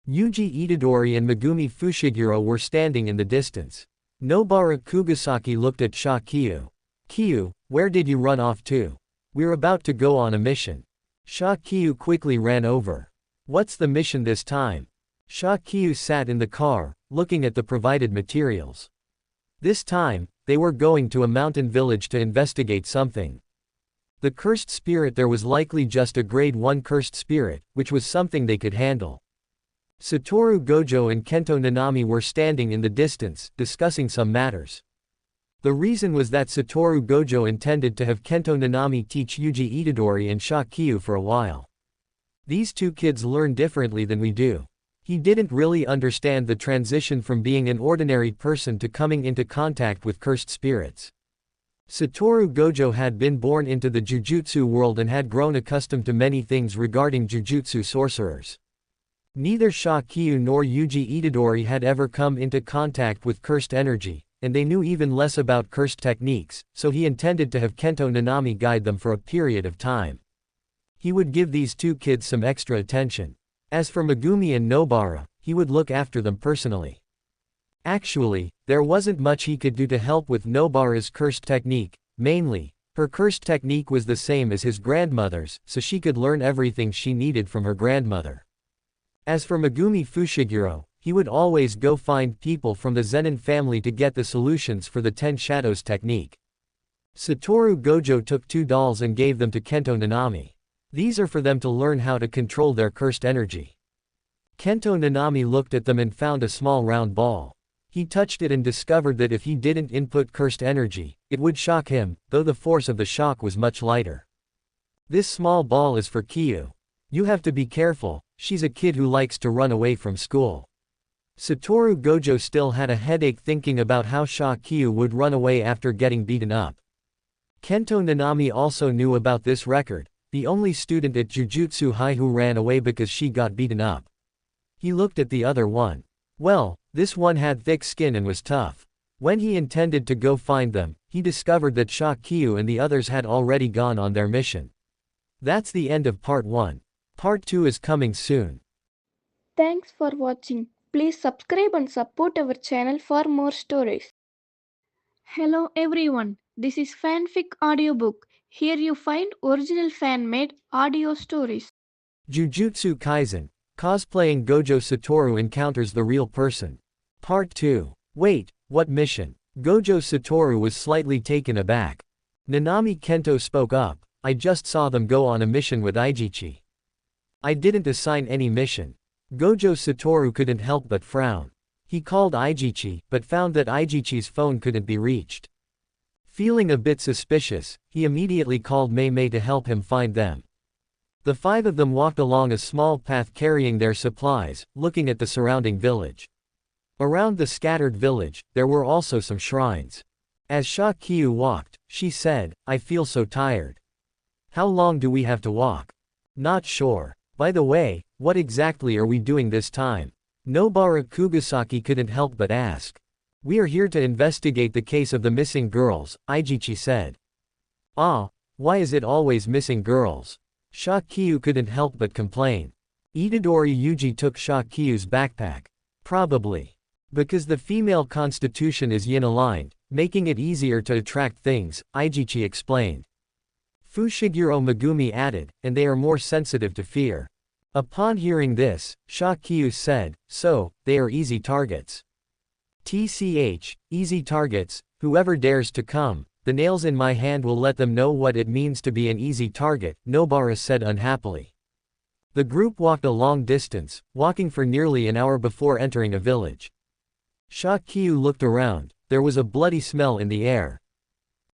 Yuji Itadori and Megumi Fushiguro were standing in the distance. Nobara Kugasaki looked at Shakiyu. "Kiyu, where did you run off to? We're about to go on a mission." Shakiyu quickly ran over. "What's the mission this time?" Shakiyu sat in the car, looking at the provided materials. This time, they were going to a mountain village to investigate something. The cursed spirit there was likely just a grade 1 cursed spirit, which was something they could handle. Satoru Gojo and Kento Nanami were standing in the distance, discussing some matters. The reason was that Satoru Gojo intended to have Kento Nanami teach Yuji Itadori and Shakiyu for a while. These two kids learn differently than we do. He didn't really understand the transition from being an ordinary person to coming into contact with cursed spirits. Satoru Gojo had been born into the jujutsu world and had grown accustomed to many things regarding jujutsu sorcerers. Neither Shakiyu nor Yuji Itadori had ever come into contact with cursed energy, and they knew even less about cursed techniques, so he intended to have Kento Nanami guide them for a period of time. He would give these two kids some extra attention. As for Megumi and Nobara, he would look after them personally. Actually, there wasn't much he could do to help with Nobara's cursed technique, mainly, her cursed technique was the same as his grandmother's, so she could learn everything she needed from her grandmother. As for Megumi Fushiguro, he would always go find people from the Zenin family to get the solutions for the 10 Shadows technique. Satoru Gojo took 2 dolls and gave them to Kento Nanami. These are for them to learn how to control their cursed energy. Kento Nanami looked at them and found a small round ball. He touched it and discovered that if he didn't input cursed energy, it would shock him, though the force of the shock was much lighter. "This small ball is for Kiyu. You have to be careful, she's a kid who likes to run away from school." Satoru Gojo still had a headache thinking about how Shakiyu would run away after getting beaten up. Kento Nanami also knew about this record, the only student at Jujutsu High who ran away because she got beaten up. He looked at the other one. Well, this one had thick skin and was tough. When he intended to go find them, he discovered that Shakiyu and the others had already gone on their mission. That's the end of part 1. Part 2 is coming soon. Thanks for watching. Please subscribe and support our channel for more stories. Hello everyone, this is Fanfic Audiobook. Here you find original fan-made audio stories. Jujutsu Kaisen, Cosplaying Gojo Satoru encounters the real person. Part 2. Wait, what mission? Gojo Satoru was slightly taken aback. Nanami Kento spoke up, "I just saw them go on a mission with Aijichi. I didn't assign any mission." Gojo Satoru couldn't help but frown. He called Aijichi, but found that Aijichi's phone couldn't be reached. Feeling a bit suspicious, he immediately called Mei to help him find them. The 5 of them walked along a small path carrying their supplies, looking at the surrounding village. Around the scattered village, there were also some shrines. As Shakiyu walked, she said, "I feel so tired." "How long do we have to walk?" "Not sure. By the way, what exactly are we doing this time?" Nobara Kugasaki couldn't help but ask. "We are here to investigate the case of the missing girls," Aijichi said. "Ah, why is it always missing girls?" Shakiyu couldn't help but complain. Itadori Yuji took Shakiyu's backpack. "Probably. Because the female constitution is yin-aligned, making it easier to attract things," Aijichi explained. Fushiguro Megumi added, "and they are more sensitive to fear." Upon hearing this, Shakiyu said, "So, they are easy targets." "TCH, easy targets, whoever dares to come, the nails in my hand will let them know what it means to be an easy target," Nobara said unhappily. The group walked a long distance, walking for nearly an hour before entering a village. Shakiyu looked around, there was a bloody smell in the air.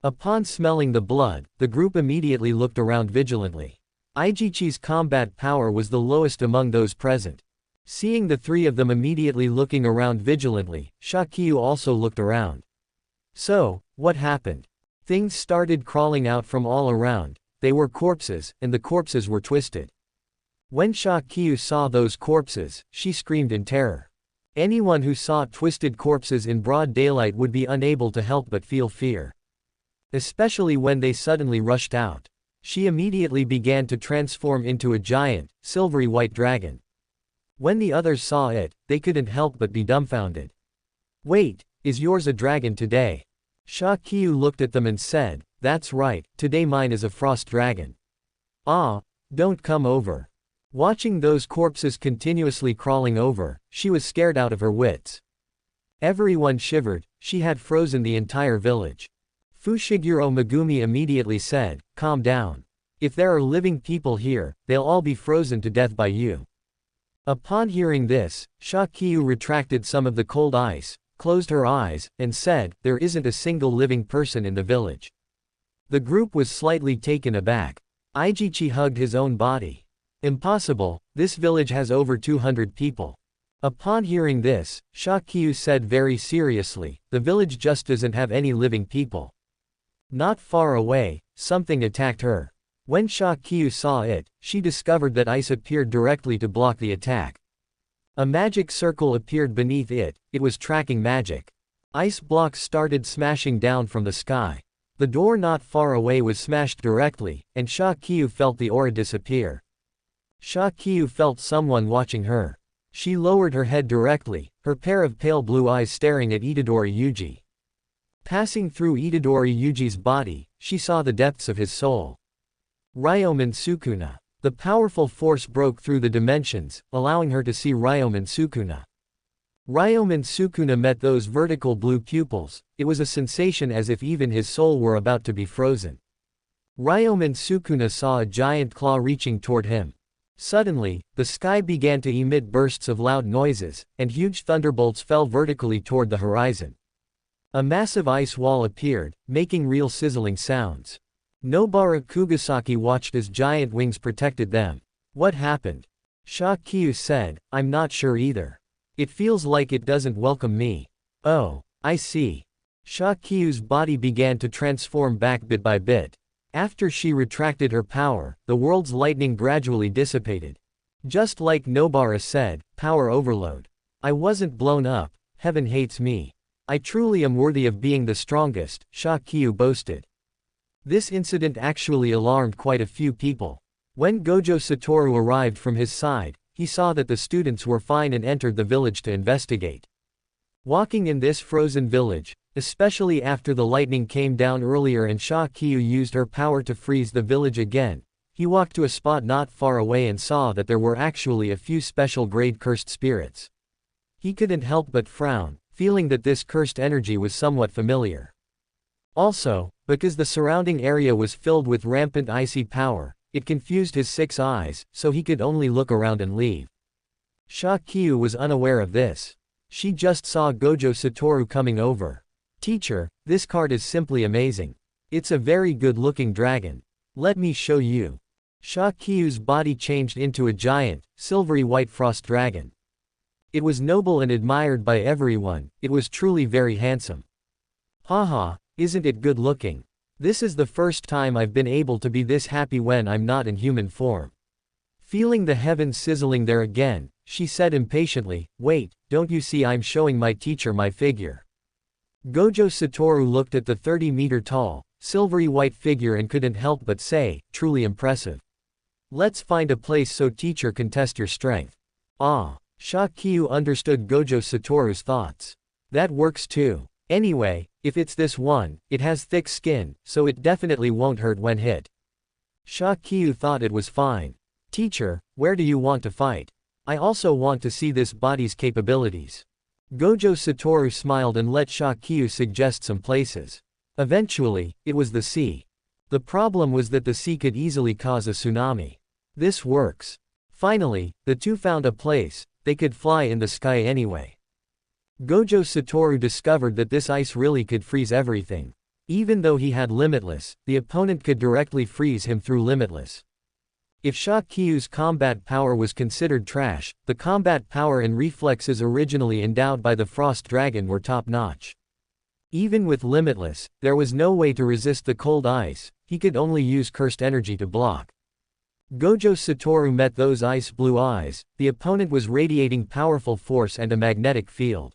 Upon smelling the blood, the group immediately looked around vigilantly. Ijichi's combat power was the lowest among those present. Seeing the three of them immediately looking around vigilantly, Shakyu also looked around. So, what happened? Things started crawling out from all around. They were corpses, and the corpses were twisted. When Shakyu saw those corpses, she screamed in terror. Anyone who saw twisted corpses in broad daylight would be unable to help but feel fear. Especially when they suddenly rushed out. She immediately began to transform into a giant, silvery white dragon. When the others saw it, they couldn't help but be dumbfounded. "Wait, is yours a dragon today?" Shakyu looked at them and said, "That's right, today mine is a frost dragon." "Ah, don't come over." Watching those corpses continuously crawling over, she was scared out of her wits. Everyone shivered, she had frozen the entire village. Fushiguro Megumi immediately said, "Calm down. If there are living people here, they'll all be frozen to death by you." Upon hearing this, Shakyu retracted some of the cold ice, closed her eyes, and said, "There isn't a single living person in the village." The group was slightly taken aback. Ijichi hugged his own body. "Impossible, this village has over 200 people." Upon hearing this, Shakyu said very seriously, "The village just doesn't have any living people." Not far away, something attacked her. When Shakyu saw it, she discovered that ice appeared directly to block the attack. A magic circle appeared beneath it, it was tracking magic. Ice blocks started smashing down from the sky. The door not far away was smashed directly, and Shakyu felt the aura disappear. Shakyu felt someone watching her. She lowered her head directly, her pair of pale blue eyes staring at Itadori Yuji. Passing through Itadori Yuji's body, she saw the depths of his soul. Ryomen Sukuna. The powerful force broke through the dimensions, allowing her to see Ryomen Sukuna. Ryomen Sukuna met those vertical blue pupils, it was a sensation as if even his soul were about to be frozen. Ryomen Sukuna saw a giant claw reaching toward him. Suddenly, the sky began to emit bursts of loud noises, and huge thunderbolts fell vertically toward the horizon. A massive ice wall appeared, making real sizzling sounds. Nobara Kugasaki watched as giant wings protected them. "What happened?" Shakyu said, "I'm not sure either. It feels like it doesn't welcome me." "Oh, I see." Shakyu's body began to transform back bit by bit. After she retracted her power, the world's lightning gradually dissipated. Just like Nobara said, power overload. "I wasn't blown up, heaven hates me. I truly am worthy of being the strongest," Shakyu boasted. This incident actually alarmed quite a few people. When Gojo Satoru arrived from his side, he saw that the students were fine and entered the village to investigate. Walking in this frozen village, especially after the lightning came down earlier and Shakyu used her power to freeze the village again, he walked to a spot not far away and saw that there were actually a few special grade cursed spirits. He couldn't help but frown, feeling that this cursed energy was somewhat familiar. Also, because the surrounding area was filled with rampant icy power, it confused his 6 eyes, so he could only look around and leave. Shakyu was unaware of this. She just saw Gojo Satoru coming over. "Teacher, this card is simply amazing. It's a very good-looking dragon. Let me show you." Shakyu's body changed into a giant, silvery white frost dragon. It was noble and admired by everyone, it was truly very handsome. "Haha, isn't it good looking? This is the first time I've been able to be this happy when I'm not in human form." Feeling the heavens sizzling there again, she said impatiently, "Wait, don't you see I'm showing my teacher my figure?" Gojo Satoru looked at the 30-meter-tall, silvery white figure and couldn't help but say, "Truly impressive. Let's find a place so teacher can test your strength." "Ah." Shakyu understood Gojo Satoru's thoughts. "That works too. Anyway, if it's this one, it has thick skin, so it definitely won't hurt when hit." Shakyu thought it was fine. "Teacher, where do you want to fight? I also want to see this body's capabilities." Gojo Satoru smiled and let Shakyu suggest some places. Eventually, it was the sea. The problem was that the sea could easily cause a tsunami. This works. Finally, the two found a place, they could fly in the sky anyway. Gojo Satoru discovered that this ice really could freeze everything. Even though he had Limitless, the opponent could directly freeze him through Limitless. If Shakyu's combat power was considered trash, the combat power and reflexes originally endowed by the Frost Dragon were top-notch. Even with Limitless, there was no way to resist the cold ice, he could only use cursed energy to block. Gojo Satoru met those ice-blue eyes, the opponent was radiating powerful force and a magnetic field.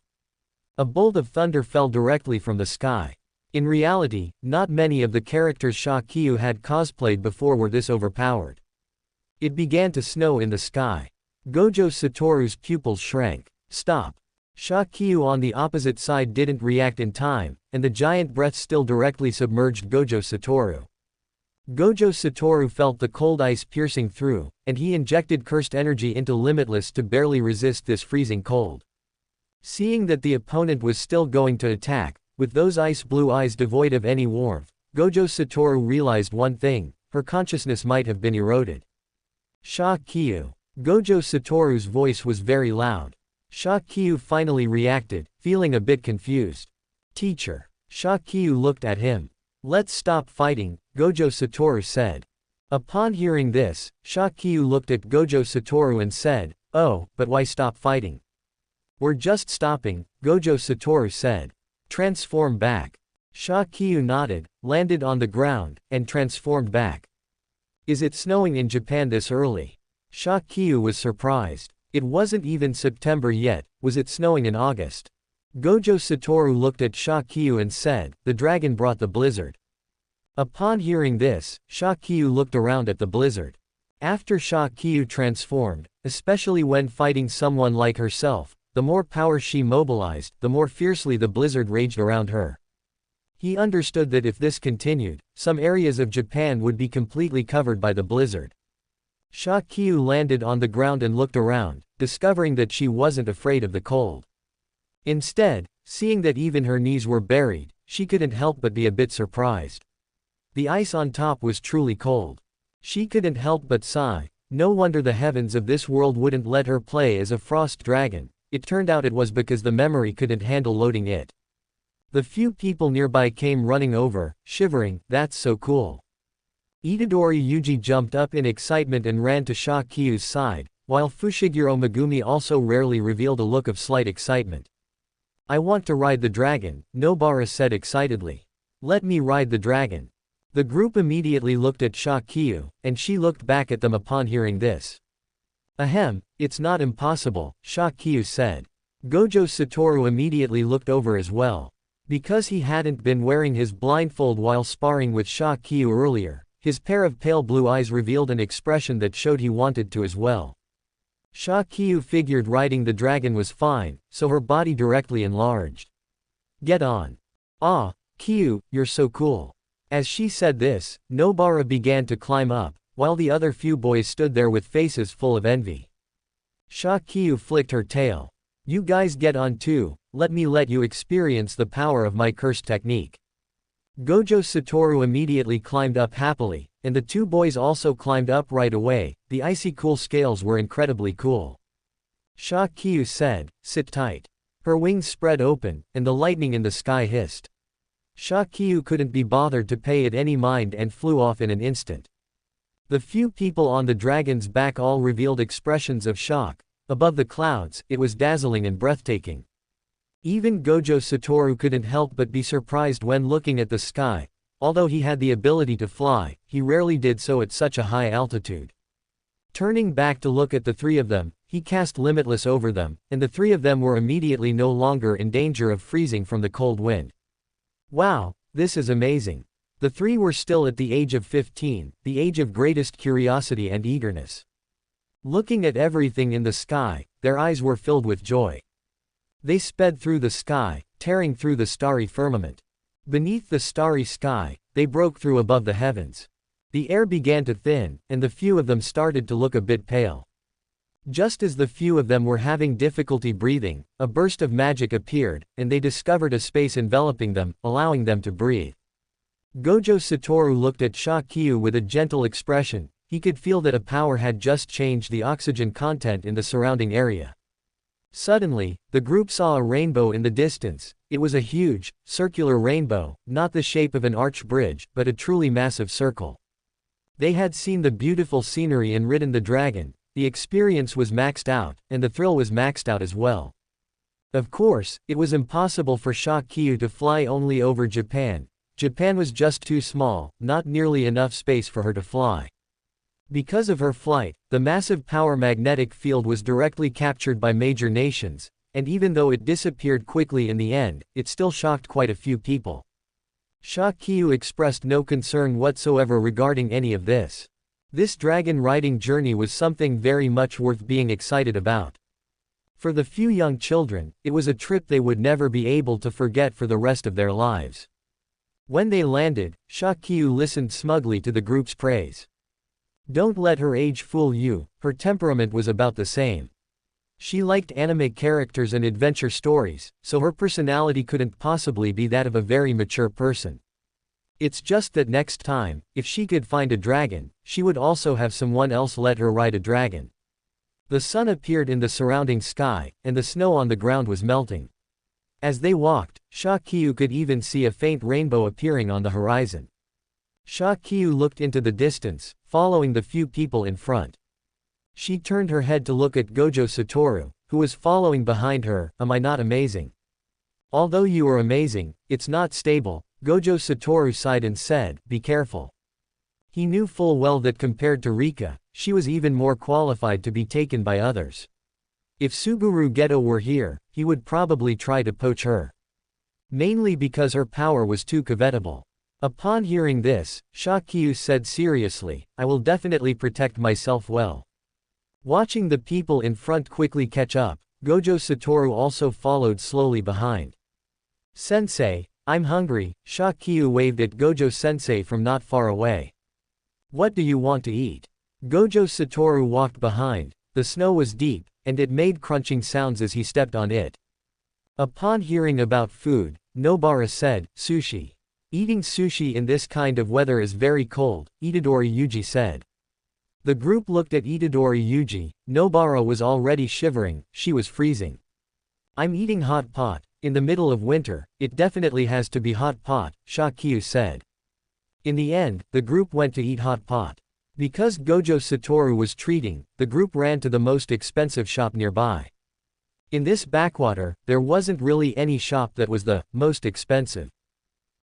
A bolt of thunder fell directly from the sky. In reality, not many of the characters Shakyu had cosplayed before were this overpowered. It began to snow in the sky. Gojo Satoru's pupils shrank. Stop. Shakyu on the opposite side didn't react in time, and the giant breath still directly submerged Gojo Satoru. Gojo Satoru felt the cold ice piercing through, and he injected cursed energy into Limitless to barely resist this freezing cold. Seeing that the opponent was still going to attack, with those ice-blue eyes devoid of any warmth, Gojo Satoru realized one thing: her consciousness might have been eroded. Shakyu. Gojo Satoru's voice was very loud. Shakyu finally reacted, feeling a bit confused. Teacher. Shakyu looked at him. Let's stop fighting, Gojo Satoru said. Upon hearing this, Shakyu looked at Gojo Satoru and said, "Oh, but why stop fighting?" "We're just stopping," Gojo Satoru said. "Transform back." Shakyu nodded, landed on the ground, and transformed back. Is it snowing in Japan this early? Shakyu was surprised. It wasn't even September yet, was it snowing in August? Gojo Satoru looked at Shakyu and said, "The dragon brought the blizzard." Upon hearing this, Shakyu looked around at the blizzard. After Shakyu transformed, especially when fighting someone like herself, the more power she mobilized, the more fiercely the blizzard raged around her. He understood that if this continued, some areas of Japan would be completely covered by the blizzard. Shakyu landed on the ground and looked around, discovering that she wasn't afraid of the cold. Instead, seeing that even her knees were buried, she couldn't help but be a bit surprised. The ice on top was truly cold. She couldn't help but sigh. No wonder the heavens of this world wouldn't let her play as a frost dragon. It turned out it was because the memory couldn't handle loading it. The few people nearby came running over, shivering. "That's so cool." Itadori Yuji jumped up in excitement and ran to Shakyu's side, while Fushiguro Megumi also rarely revealed a look of slight excitement. "I want to ride the dragon," Nobara said excitedly. "Let me ride the dragon." The group immediately looked at Shakyu, and she looked back at them upon hearing this. "Ahem, it's not impossible," Shakyu said. Gojo Satoru immediately looked over as well. Because he hadn't been wearing his blindfold while sparring with Shakyu earlier, his pair of pale blue eyes revealed an expression that showed he wanted to as well. Shakyu figured riding the dragon was fine, so her body directly enlarged. "Get on." "Ah, Kyu, you're so cool." As she said this, Nobara began to climb up, while the other few boys stood there with faces full of envy. Shakyu flicked her tail. "You guys get on too, let you experience the power of my cursed technique." Gojo Satoru immediately climbed up happily, and the two boys also climbed up right away. The icy cool scales were incredibly cool. Shakyu said, "Sit tight." Her wings spread open, and the lightning in the sky hissed. Shakyu couldn't be bothered to pay it any mind and flew off in an instant. The few people on the dragon's back all revealed expressions of shock. Above the clouds, it was dazzling and breathtaking. Even Gojo Satoru couldn't help but be surprised when looking at the sky. Although he had the ability to fly, he rarely did so at such a high altitude. Turning back to look at the three of them, he cast Limitless over them, and the three of them were immediately no longer in danger of freezing from the cold wind. Wow, this is amazing. The three were still at the age of 15, the age of greatest curiosity and eagerness. Looking at everything in the sky, their eyes were filled with joy. They sped through the sky, tearing through the starry firmament. Beneath the starry sky, they broke through above the heavens. The air began to thin, and the few of them started to look a bit pale. Just as the few of them were having difficulty breathing, a burst of magic appeared, and they discovered a space enveloping them, allowing them to breathe. Gojo Satoru looked at Shakyu with a gentle expression. He could feel that a power had just changed the oxygen content in the surrounding area. Suddenly, the group saw a rainbow in the distance. It was a huge, circular rainbow, not the shape of an arch bridge, but a truly massive circle. They had seen the beautiful scenery and ridden the dragon. The experience was maxed out, and the thrill was maxed out as well. Of course, it was impossible for Shakyu to fly only over Japan. Japan was just too small, not nearly enough space for her to fly. Because of her flight, the massive power magnetic field was directly captured by major nations, and even though it disappeared quickly in the end, it still shocked quite a few people. Shakyu expressed no concern whatsoever regarding any of this. This dragon riding journey was something very much worth being excited about. For the few young children, it was a trip they would never be able to forget for the rest of their lives. When they landed, Shakyu listened smugly to the group's praise. Don't let her age fool you, her temperament was about the same. She liked anime characters and adventure stories, so her personality couldn't possibly be that of a very mature person. It's just that next time, if she could find a dragon, she would also have someone else let her ride a dragon. The sun appeared in the surrounding sky, and the snow on the ground was melting. As they walked, Shakyu could even see a faint rainbow appearing on the horizon. Shakyu looked into the distance, following the few people in front. She turned her head to look at Gojo Satoru, who was following behind her. Am I not amazing? Although you are amazing, it's not stable, Gojo Satoru sighed and said, be careful. He knew full well that compared to Rika, she was even more qualified to be taken by others. If Suguru Geto were here, he would probably try to poach her. Mainly because her power was too covetable. Upon hearing this, Shakyu said seriously, I will definitely protect myself well. Watching the people in front quickly catch up, Gojo Satoru also followed slowly behind. Sensei, I'm hungry, Shakyu waved at Gojo Sensei from not far away. What do you want to eat? Gojo Satoru walked behind. The snow was deep, and it made crunching sounds as he stepped on it. Upon hearing about food, Nobara said, sushi. Eating sushi in this kind of weather is very cold, Itadori Yuji said. The group looked at Itadori Yuji. Nobara was already shivering, she was freezing. I'm eating hot pot. In the middle of winter, it definitely has to be hot pot, Shakyu said. In the end, the group went to eat hot pot. Because Gojo Satoru was treating, the group ran to the most expensive shop nearby. In this backwater, there wasn't really any shop that was the most expensive.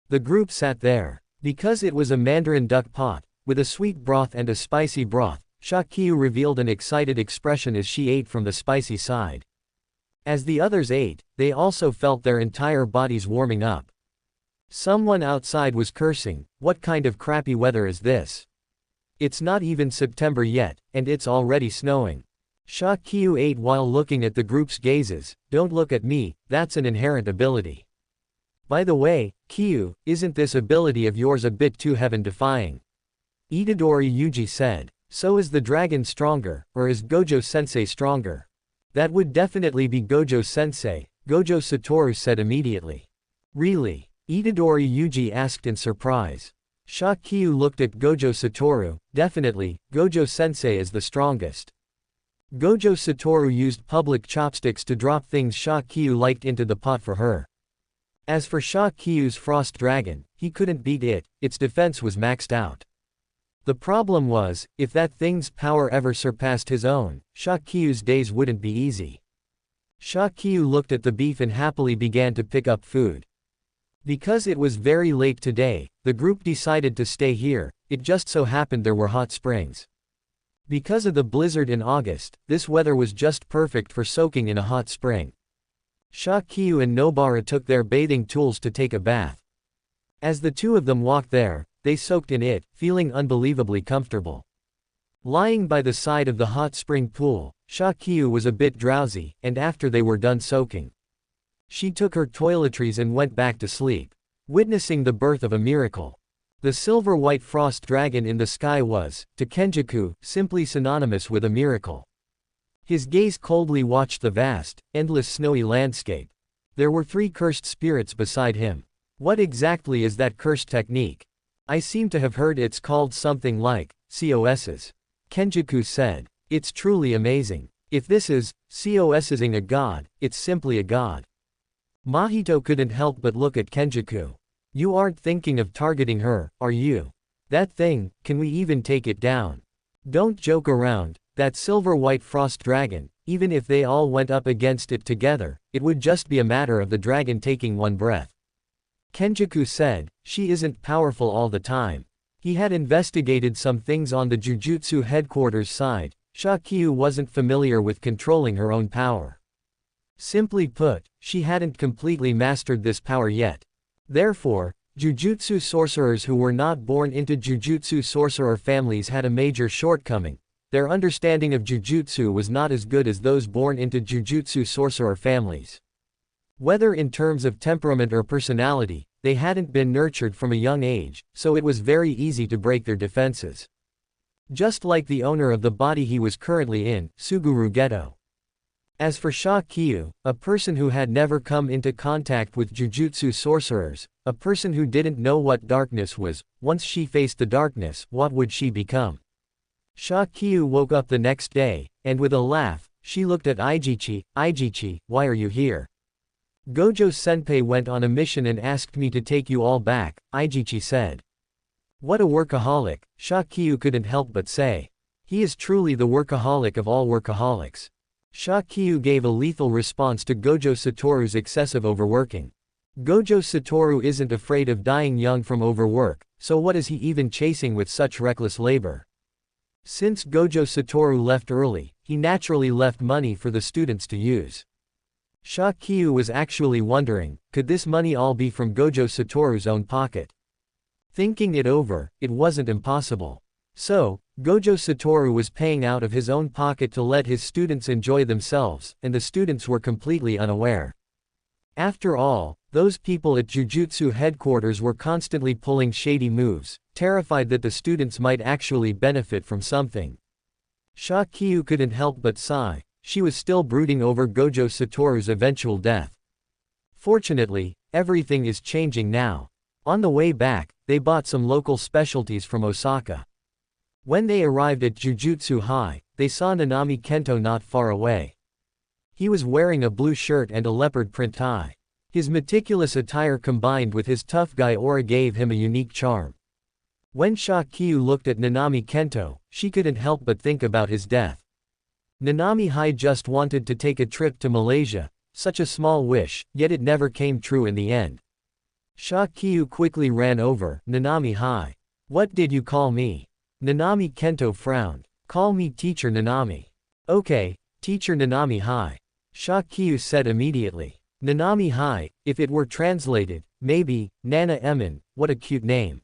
The group sat there. Because it was a mandarin duck pot, with a sweet broth and a spicy broth, Shakyu revealed an excited expression as she ate from the spicy side. As the others ate, they also felt their entire bodies warming up. Someone outside was cursing, what kind of crappy weather is this? It's not even September yet, and it's already snowing. Shakyu ate while looking at the group's gazes. Don't look at me, that's an inherent ability. By the way, Kyu, isn't this ability of yours a bit too heaven-defying? Itadori Yuji said. So is the dragon stronger, or is Gojo Sensei stronger? That would definitely be Gojo Sensei, Gojo Satoru said immediately. Really? Itadori Yuji asked in surprise. Shakyu looked at Gojo Satoru. Definitely, Gojo Sensei is the strongest. Gojo Satoru used public chopsticks to drop things Shakyu liked into the pot for her. As for Shakyu's frost dragon, he couldn't beat it, its defense was maxed out. The problem was, if that thing's power ever surpassed his own, Shakyu's days wouldn't be easy. Shakyu looked at the beef and happily began to pick up food. Because it was very late today, the group decided to stay here. It just so happened there were hot springs. Because of the blizzard in August, this weather was just perfect for soaking in a hot spring. Shakyu and Nobara took their bathing tools to take a bath. As the two of them walked there, they soaked in it, feeling unbelievably comfortable. Lying by the side of the hot spring pool, Shakyu was a bit drowsy, and after they were done soaking, she took her toiletries and went back to sleep, witnessing the birth of a miracle. The silver-white frost dragon in the sky was, to Kenjaku, simply synonymous with a miracle. His gaze coldly watched the vast, endless snowy landscape. There were 3 cursed spirits beside him. What exactly is that cursed technique? I seem to have heard it's called something like COSs. Kenjaku said. It's truly amazing. If this is COSing a god, it's simply a god. Mahito couldn't help but look at Kenjaku. You aren't thinking of targeting her, are you? That thing, can we even take it down? Don't joke around, that silver-white frost dragon, even if they all went up against it together, it would just be a matter of the dragon taking one breath. Kenjaku said, she isn't powerful all the time. He had investigated some things on the Jujutsu headquarters side. Shakyu wasn't familiar with controlling her own power. Simply put, she hadn't completely mastered this power yet. Therefore, Jujutsu sorcerers who were not born into Jujutsu sorcerer families had a major shortcoming. Their understanding of Jujutsu was not as good as those born into Jujutsu sorcerer families. Whether in terms of temperament or personality, they hadn't been nurtured from a young age, so it was very easy to break their defenses. Just like the owner of the body he was currently in, Suguru Geto. As for Shakyu, a person who had never come into contact with Jujutsu sorcerers, a person who didn't know what darkness was, once she faced the darkness, what would she become? Shakyu woke up the next day, and with a laugh, she looked at Ijichi. Ijichi, why are you here? Gojo Senpai went on a mission and asked me to take you all back, Ijichi said. What a workaholic, Shakyu couldn't help but say. He is truly the workaholic of all workaholics. Shakyu gave a lethal response to Gojo Satoru's excessive overworking. Gojo Satoru isn't afraid of dying young from overwork, so what is he even chasing with such reckless labor? Since Gojo Satoru left early, he naturally left money for the students to use. Shakyu was actually wondering, could this money all be from Gojo Satoru's own pocket? Thinking it over, it wasn't impossible. So, Gojo Satoru was paying out of his own pocket to let his students enjoy themselves, and the students were completely unaware. After all, those people at Jujutsu headquarters were constantly pulling shady moves, terrified that the students might actually benefit from something. Shakyu couldn't help but sigh. She was still brooding over Gojo Satoru's eventual death. Fortunately, everything is changing now. On the way back, they bought some local specialties from Osaka. When they arrived at Jujutsu High, they saw Nanami Kento not far away. He was wearing a blue shirt and a leopard print tie. His meticulous attire combined with his tough guy aura gave him a unique charm. When Shakyu looked at Nanami Kento, she couldn't help but think about his death. Nanami High just wanted to take a trip to Malaysia, such a small wish, yet it never came true in the end. Shakyu quickly ran over, Nanami High. What did you call me? Nanami Kento frowned. Call me Teacher Nanami. Okay, Teacher Nanami High. Shakyu said immediately. Nanami High, if it were translated, maybe, Nana Emin, what a cute name.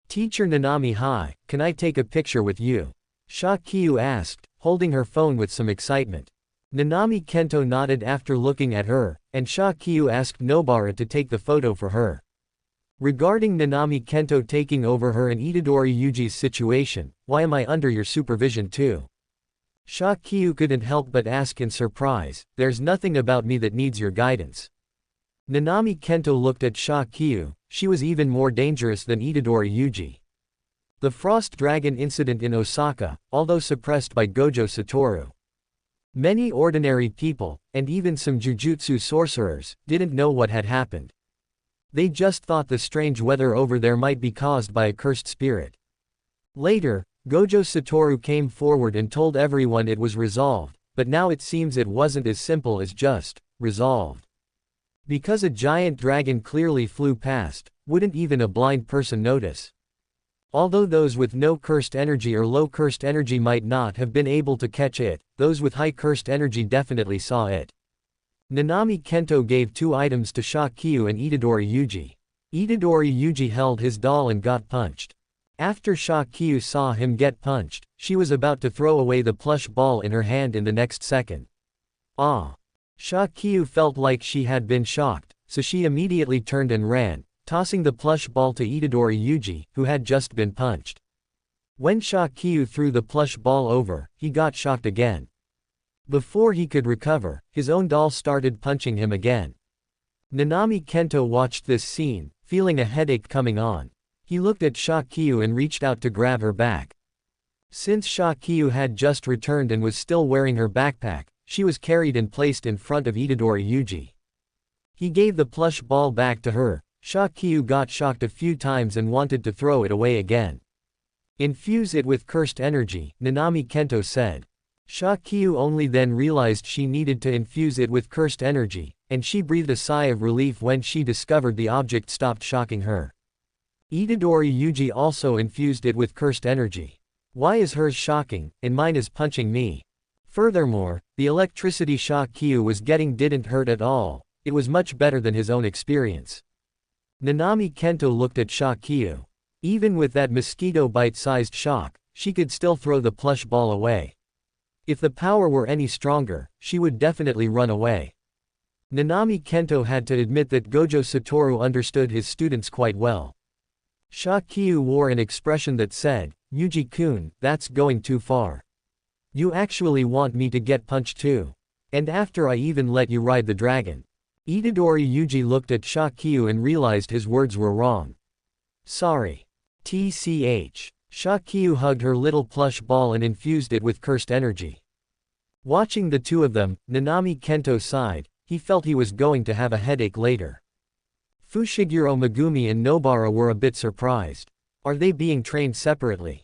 Teacher Nanami High, can I take a picture with you? Shakyu asked, holding her phone with some excitement. Nanami Kento nodded after looking at her, and Shakyu asked Nobara to take the photo for her. Regarding Nanami Kento taking over her and Itadori Yuji's situation, why am I under your supervision too? Shakyu couldn't help but ask in surprise, there's nothing about me that needs your guidance. Nanami Kento looked at Shakyu, she was even more dangerous than Itadori Yuji. The Frost Dragon incident in Osaka, although suppressed by Gojo Satoru. Many ordinary people, and even some Jujutsu sorcerers, didn't know what had happened. They just thought the strange weather over there might be caused by a cursed spirit. Later, Gojo Satoru came forward and told everyone it was resolved, but now it seems it wasn't as simple as just resolved. Because a giant dragon clearly flew past, wouldn't even a blind person notice? Although those with no cursed energy or low cursed energy might not have been able to catch it, those with high cursed energy definitely saw it. Nanami Kento gave 2 items to Shakyu and Itadori Yuji. Itadori Yuji held his doll and got punched. After Shakyu saw him get punched, she was about to throw away the plush ball in her hand in the next second. Ah! Shakyu felt like she had been shocked, so she immediately turned and ran, tossing the plush ball to Itadori Yuji, who had just been punched. When Shakyu threw the plush ball over, he got shocked again. Before he could recover, his own doll started punching him again. Nanami Kento watched this scene, feeling a headache coming on. He looked at Shakyu and reached out to grab her back. Since Shakyu had just returned and was still wearing her backpack, she was carried and placed in front of Itadori Yuji. He gave the plush ball back to her. Shakyu got shocked a few times and wanted to throw it away again. Infuse it with cursed energy, Nanami Kento said. Shakyu only then realized she needed to infuse it with cursed energy, and she breathed a sigh of relief when she discovered the object stopped shocking her. Itadori Yuji also infused it with cursed energy. Why is hers shocking, and mine is punching me? Furthermore, the electricity Shakyu was getting didn't hurt at all, it was much better than his own experience. Nanami Kento looked at Shakyu. Even with that mosquito bite-sized shock, she could still throw the plush ball away. If the power were any stronger, she would definitely run away. Nanami Kento had to admit that Gojo Satoru understood his students quite well. Shakyu wore an expression that said, "Yuji-kun, that's going too far. You actually want me to get punched too. And after I even let you ride the dragon." Itadori Yuji looked at Shakyu and realized his words were wrong. "Sorry. TCH. Shakyu hugged her little plush ball and infused it with cursed energy. Watching the two of them, Nanami Kento sighed. He felt he was going to have a headache later. Fushiguro Megumi and Nobara were a bit surprised. Are they being trained separately?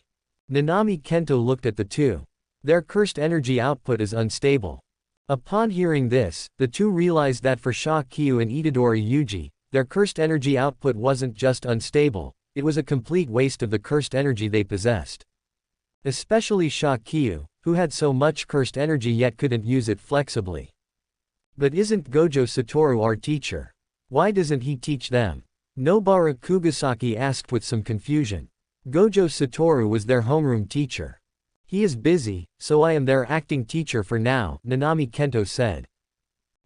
Nanami Kento looked at the two. Their cursed energy output is unstable. Upon hearing this, the two realized that for Shakyu and Itadori Yuji, their cursed energy output wasn't just unstable, it was a complete waste of the cursed energy they possessed. Especially Shakyu, who had so much cursed energy yet couldn't use it flexibly. But isn't Gojo Satoru our teacher? Why doesn't he teach them? Nobara Kugasaki asked with some confusion. Gojo Satoru was their homeroom teacher. He is busy, so I am their acting teacher for now, Nanami Kento said.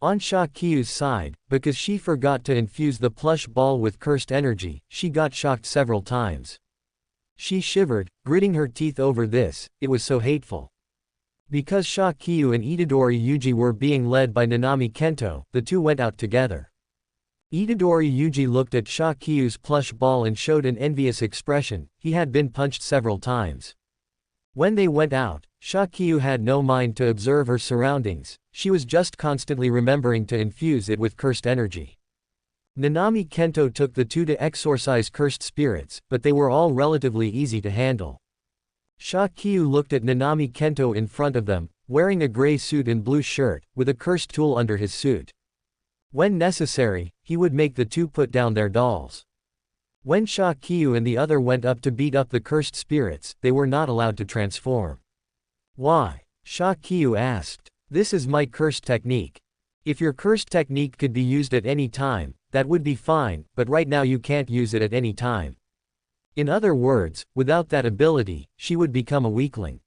On Shakyu's side, because she forgot to infuse the plush ball with cursed energy, she got shocked several times. She shivered, gritting her teeth over this, it was so hateful. Because Shakyu and Itadori Yuji were being led by Nanami Kento, the two went out together. Itadori Yuji looked at Shakyu's plush ball and showed an envious expression. He had been punched several times. When they went out, Shakyu had no mind to observe her surroundings, she was just constantly remembering to infuse it with cursed energy. Nanami Kento took the two to exorcise cursed spirits, but they were all relatively easy to handle. Shakyu looked at Nanami Kento in front of them, wearing a gray suit and blue shirt, with a cursed tool under his suit. When necessary, he would make the two put down their dolls. When Shakyu and the other went up to beat up the cursed spirits, they were not allowed to transform. Why? Shakyu asked. This is my cursed technique. If your cursed technique could be used at any time, that would be fine, but right now you can't use it at any time. In other words, without that ability, she would become a weakling.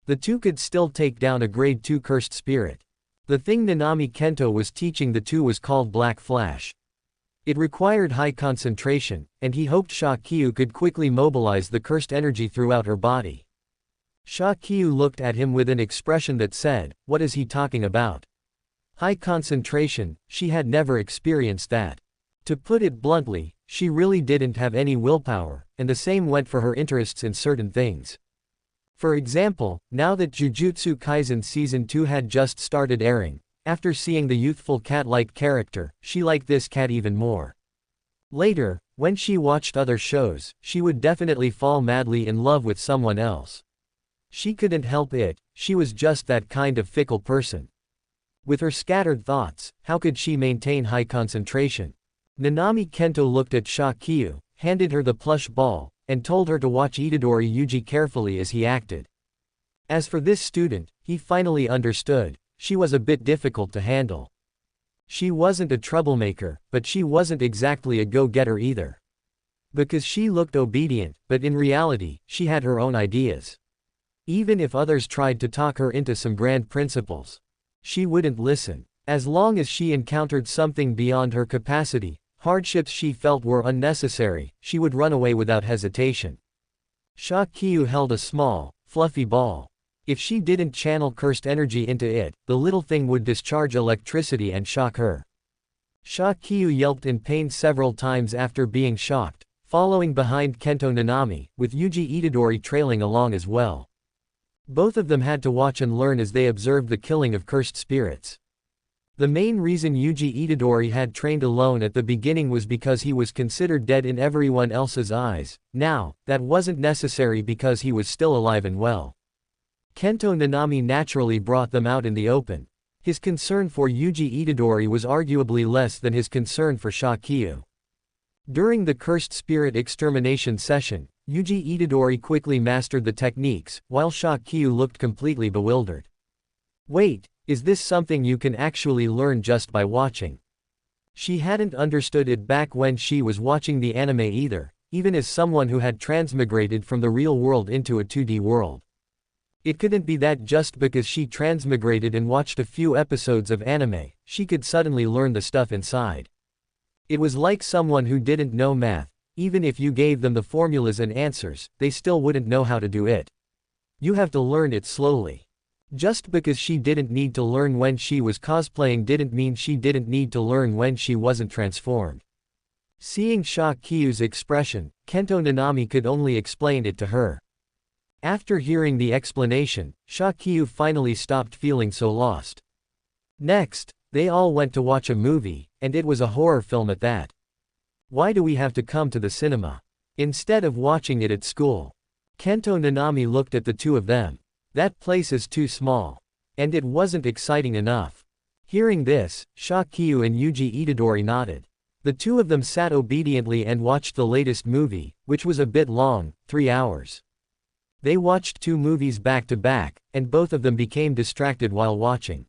The two could still take down a grade 2 cursed spirit. The thing Nanami Kento was teaching the two was called Black Flash. It required high concentration, and he hoped Shakyu could quickly mobilize the cursed energy throughout her body. Shakyu looked at him with an expression that said, "What is he talking about?" High concentration, she had never experienced that. To put it bluntly, she really didn't have any willpower, and the same went for her interests in certain things. For example, now that Jujutsu Kaisen Season 2 had just started airing, after seeing the youthful cat-like character, she liked this cat even more. Later, when she watched other shows, she would definitely fall madly in love with someone else. She couldn't help it, she was just that kind of fickle person. With her scattered thoughts, how could she maintain high concentration? Nanami Kento looked at Shakyu, handed her the plush ball, and told her to watch Itadori Yuji carefully as he acted. As for this student, he finally understood. She was a bit difficult to handle. She wasn't a troublemaker, but she wasn't exactly a go-getter either. Because she looked obedient, but in reality, she had her own ideas. Even if others tried to talk her into some grand principles, she wouldn't listen. As long as she encountered something beyond her capacity, hardships she felt were unnecessary, she would run away without hesitation. Shakyu held a small, fluffy ball. If she didn't channel cursed energy into it, the little thing would discharge electricity and shock her. Shakyu yelped in pain several times after being shocked, following behind Kento Nanami, with Yuji Itadori trailing along as well. Both of them had to watch and learn as they observed the killing of cursed spirits. The main reason Yuji Itadori had trained alone at the beginning was because he was considered dead in everyone else's eyes. Now, that wasn't necessary because he was still alive and well. Kento Nanami naturally brought them out in the open. His concern for Yuji Itadori was arguably less than his concern for Shakyu. During the Cursed Spirit Extermination session, Yuji Itadori quickly mastered the techniques, while Shakyu looked completely bewildered. Wait, is this something you can actually learn just by watching? She hadn't understood it back when she was watching the anime either, even as someone who had transmigrated from the real world into a 2D world. It couldn't be that just because she transmigrated and watched a few episodes of anime, she could suddenly learn the stuff inside. It was like someone who didn't know math. Even if you gave them the formulas and answers, they still wouldn't know how to do it. You have to learn it slowly. Just because she didn't need to learn when she was cosplaying didn't mean she didn't need to learn when she wasn't transformed. Seeing Shakyu's expression, Kento Nanami could only explain it to her. After hearing the explanation, Shakyu finally stopped feeling so lost. Next, they all went to watch a movie, and it was a horror film at that. Why do we have to come to the cinema instead of watching it at school? Kento Nanami looked at the two of them. That place is too small. And it wasn't exciting enough. Hearing this, Shakyu and Yuji Itadori nodded. The two of them sat obediently and watched the latest movie, which was a bit long, 3 hours. They watched 2 movies back to back, and both of them became distracted while watching.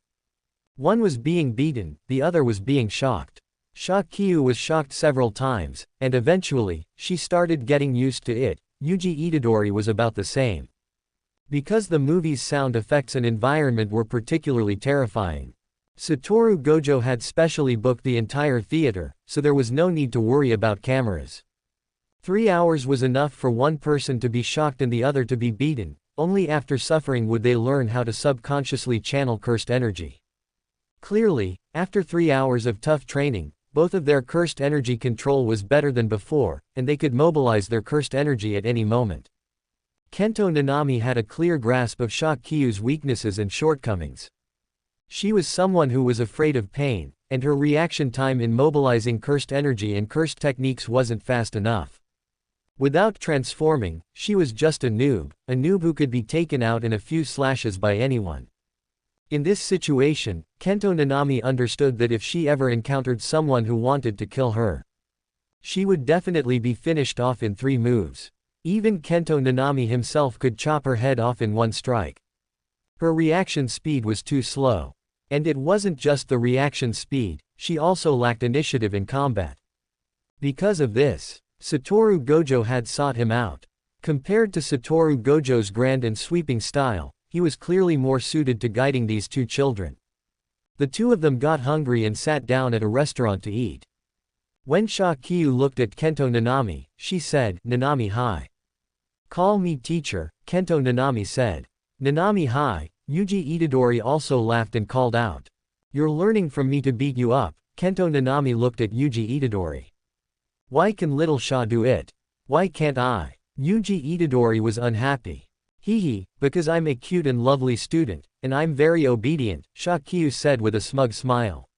One was being beaten, the other was being shocked. Shakyu was shocked several times, and eventually, she started getting used to it. Yuji Itadori was about the same. Because the movie's sound effects and environment were particularly terrifying. Satoru Gojo had specially booked the entire theater, so there was no need to worry about cameras. 3 hours was enough for one person to be shocked and the other to be beaten. Only after suffering would they learn how to subconsciously channel cursed energy. Clearly, after 3 hours of tough training, both of their cursed energy control was better than before, and they could mobilize their cursed energy at any moment. Kento Nanami had a clear grasp of Shakyu's weaknesses and shortcomings. She was someone who was afraid of pain, and her reaction time in mobilizing cursed energy and cursed techniques wasn't fast enough. Without transforming, she was just a noob who could be taken out in a few slashes by anyone. In this situation, Kento Nanami understood that if she ever encountered someone who wanted to kill her, she would definitely be finished off in 3 moves. Even Kento Nanami himself could chop her head off in 1 strike. Her reaction speed was too slow. And it wasn't just the reaction speed, she also lacked initiative in combat. Because of this, Satoru Gojo had sought him out. Compared to Satoru Gojo's grand and sweeping style, he was clearly more suited to guiding these 2 children. The 2 of them got hungry and sat down at a restaurant to eat. When Shakyu looked at Kento Nanami, she said, "Nanami hi." "Call me teacher," Kento Nanami said. "Nanami hi." Yuji Itadori also laughed and called out. "You're learning from me to beat you up." Kento Nanami looked at Yuji Itadori. "Why can little Sha do it? Why can't I?" Yuji Itadori was unhappy. "Hee, because I'm a cute and lovely student, and I'm very obedient," Shakyu said with a smug smile.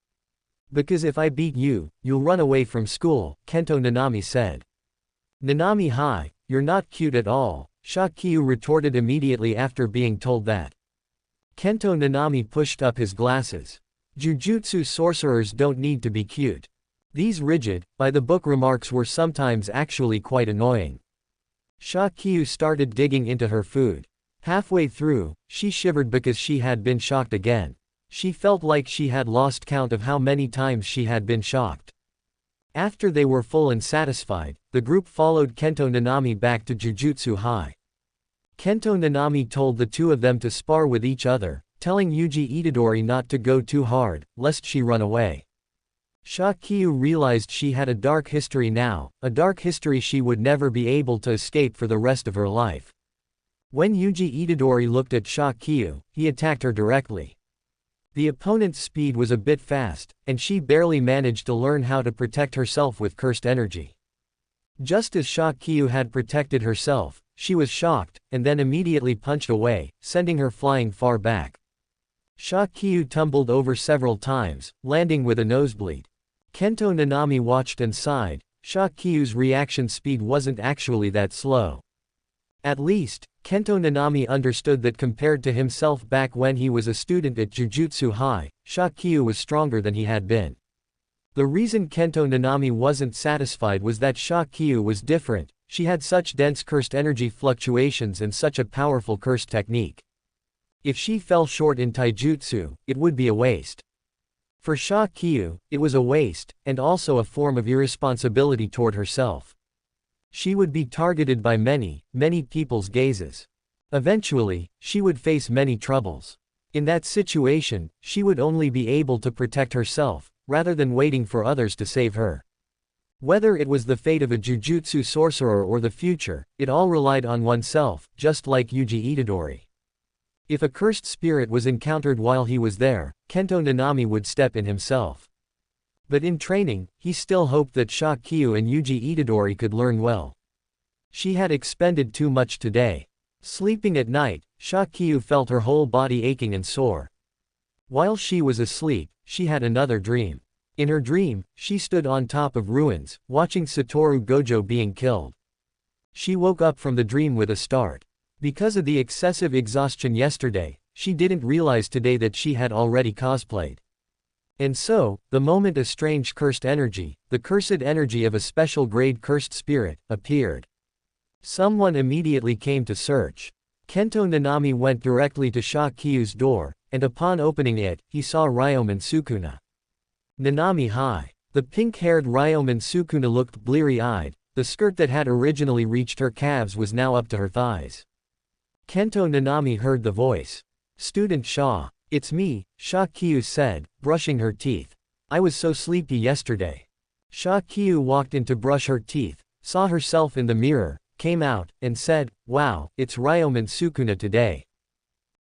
"Because if I beat you, you'll run away from school," Kento Nanami said. "Nanami hi, you're not cute at all," Shakyu retorted immediately after being told that. Kento Nanami pushed up his glasses. Jujutsu sorcerers don't need to be cute. These rigid, by-the-book remarks were sometimes actually quite annoying. Shakyu started digging into her food. Halfway through, she shivered because she had been shocked again. She felt like she had lost count of how many times she had been shocked. After they were full and satisfied, the group followed Kento Nanami back to Jujutsu High. Kento Nanami told the 2 of them to spar with each other, telling Yuji Itadori not to go too hard, lest she run away. Shakyu realized she had a dark history now, a dark history she would never be able to escape for the rest of her life. When Yuji Itadori looked at Shakyu, he attacked her directly. The opponent's speed was a bit fast, and she barely managed to learn how to protect herself with cursed energy. Just as Shakyu had protected herself, she was shocked, and then immediately punched away, sending her flying far back. Shakyu tumbled over several times, landing with a nosebleed. Kento Nanami watched and sighed. Shakyu's reaction speed wasn't actually that slow. At least, Kento Nanami understood that compared to himself back when he was a student at Jujutsu High, Shakyu was stronger than he had been. The reason Kento Nanami wasn't satisfied was that Shakyu was different. She had such dense cursed energy fluctuations and such a powerful cursed technique. If she fell short in taijutsu, it would be a waste. For Shakyu, it was a waste, and also a form of irresponsibility toward herself. She would be targeted by many people's gazes. Eventually, she would face many troubles. In that situation, she would only be able to protect herself, rather than waiting for others to save her. Whether it was the fate of a Jujutsu sorcerer or the future, it all relied on oneself, just like Yuji Itadori. If a cursed spirit was encountered while he was there, Kento Nanami would step in himself. But in training, he still hoped that Shakyu and Yuji Itadori could learn well. She had expended too much today. Sleeping at night, Shakyu felt her whole body aching and sore. While she was asleep, she had another dream. In her dream, she stood on top of ruins, watching Satoru Gojo being killed. She woke up from the dream with a start. Because of the excessive exhaustion yesterday, she didn't realize today that she had already cosplayed. And so, the moment a strange cursed energy, the cursed energy of a special grade cursed spirit, appeared. Someone immediately came to search. Kento Nanami went directly to Shakyu's door, and upon opening it, he saw Ryomen Sukuna. Nanami hi. The pink-haired Ryomen Sukuna looked bleary-eyed. The skirt that had originally reached her calves was now up to her thighs. Kento Nanami heard the voice. Student Shaw. It's me, Shakyu said, brushing her teeth. I was so sleepy yesterday. Shakyu walked in to brush her teeth, saw herself in the mirror, came out, and said, wow, it's Ryomen Sukuna today.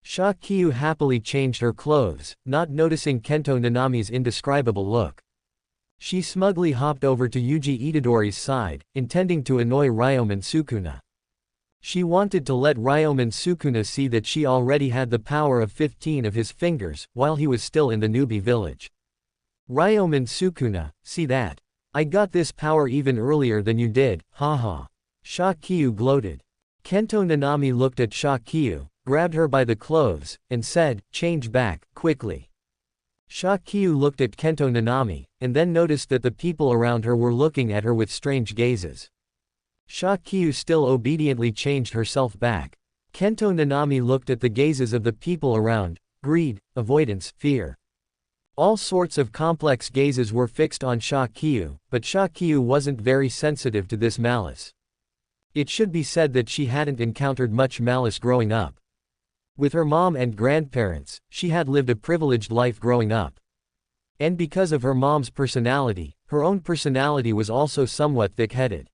Shakyu happily changed her clothes, not noticing Kento Nanami's indescribable look. She smugly hopped over to Yuji Itadori's side, intending to annoy Ryomen Sukuna. She wanted to let Ryomen Sukuna see that she already had the power of 15 of his fingers, while he was still in the newbie village. Ryomen Sukuna, see that? I got this power even earlier than you did, haha. Shakyu gloated. Kento Nanami looked at Shakyu, grabbed her by the clothes, and said, change back, quickly. Shakyu looked at Kento Nanami, and then noticed that the people around her were looking at her with strange gazes. Shakyu still obediently changed herself back. Kento Nanami looked at the gazes of the people around, greed, avoidance, fear. All sorts of complex gazes were fixed on Shakyu, but Shakyu wasn't very sensitive to this malice. It should be said that she hadn't encountered much malice growing up. With her mom and grandparents, she had lived a privileged life growing up. And because of her mom's personality, her own personality was also somewhat thick-headed.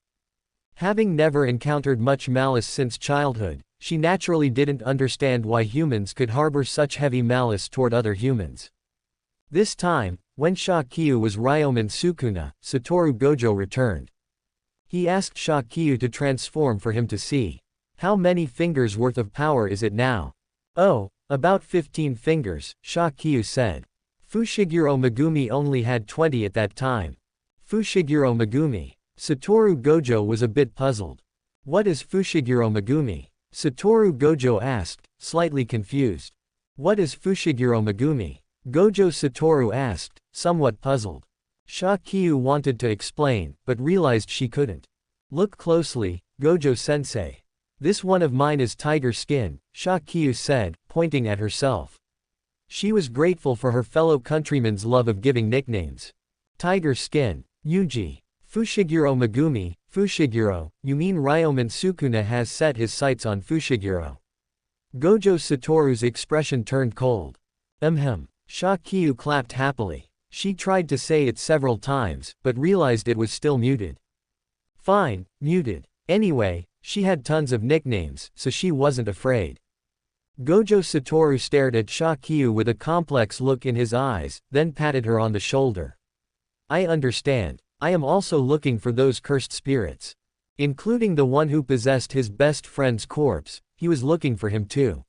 Having never encountered much malice since childhood, she naturally didn't understand why humans could harbor such heavy malice toward other humans. This time, when Shakyu was Ryomen Sukuna, Satoru Gojo returned. He asked Shakyu to transform for him to see. How many fingers worth of power is it now? Oh, about 15 fingers, Shakyu said. Fushiguro Megumi only had 20 at that time. Fushiguro Megumi. Satoru Gojo was a bit puzzled. What is Fushiguro Megumi? Satoru Gojo asked, slightly confused. What is Fushiguro Megumi? Gojo Satoru asked, somewhat puzzled. Shakyu wanted to explain, but realized she couldn't. Look closely, Gojo-sensei. This one of mine is tiger skin, Shakyu said, pointing at herself. She was grateful for her fellow countrymen's love of giving nicknames. Tiger skin, Yuji. Fushiguro Megumi, Fushiguro, you mean Ryomen Sukuna has set his sights on Fushiguro. Gojo Satoru's expression turned cold. Shakyu clapped happily. She tried to say it several times, but realized it was still muted. Fine, muted. Anyway, she had tons of nicknames, so she wasn't afraid. Gojo Satoru stared at Shakyu with a complex look in his eyes, then patted her on the shoulder. I understand. I am also looking for those cursed spirits. Including the one who possessed his best friend's corpse, he was looking for him too.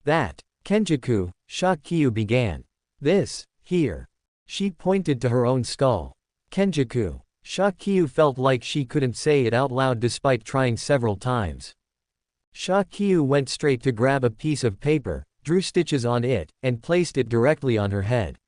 That, Kenjaku, Shakyu began. This, here. She pointed to her own skull. Kenjaku. Shakyu felt like she couldn't say it out loud despite trying several times. Shakyu went straight to grab a piece of paper, drew stitches on it, and placed it directly on her head.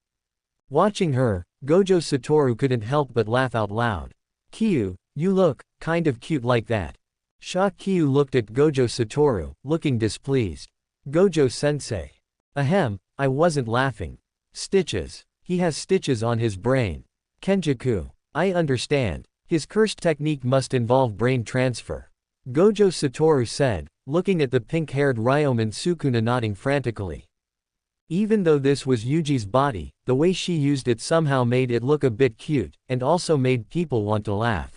Watching her, Gojo Satoru couldn't help but laugh out loud. Kyu, you look kind of cute like that. Shakyu looked at Gojo Satoru, looking displeased. Gojo-sensei. Ahem, I wasn't laughing. Stitches. He has stitches on his brain. Kenjaku. I understand. His cursed technique must involve brain transfer. Gojo Satoru said, looking at the pink-haired Ryomen Sukuna nodding frantically. Even though this was Yuji's body, the way she used it somehow made it look a bit cute, and also made people want to laugh.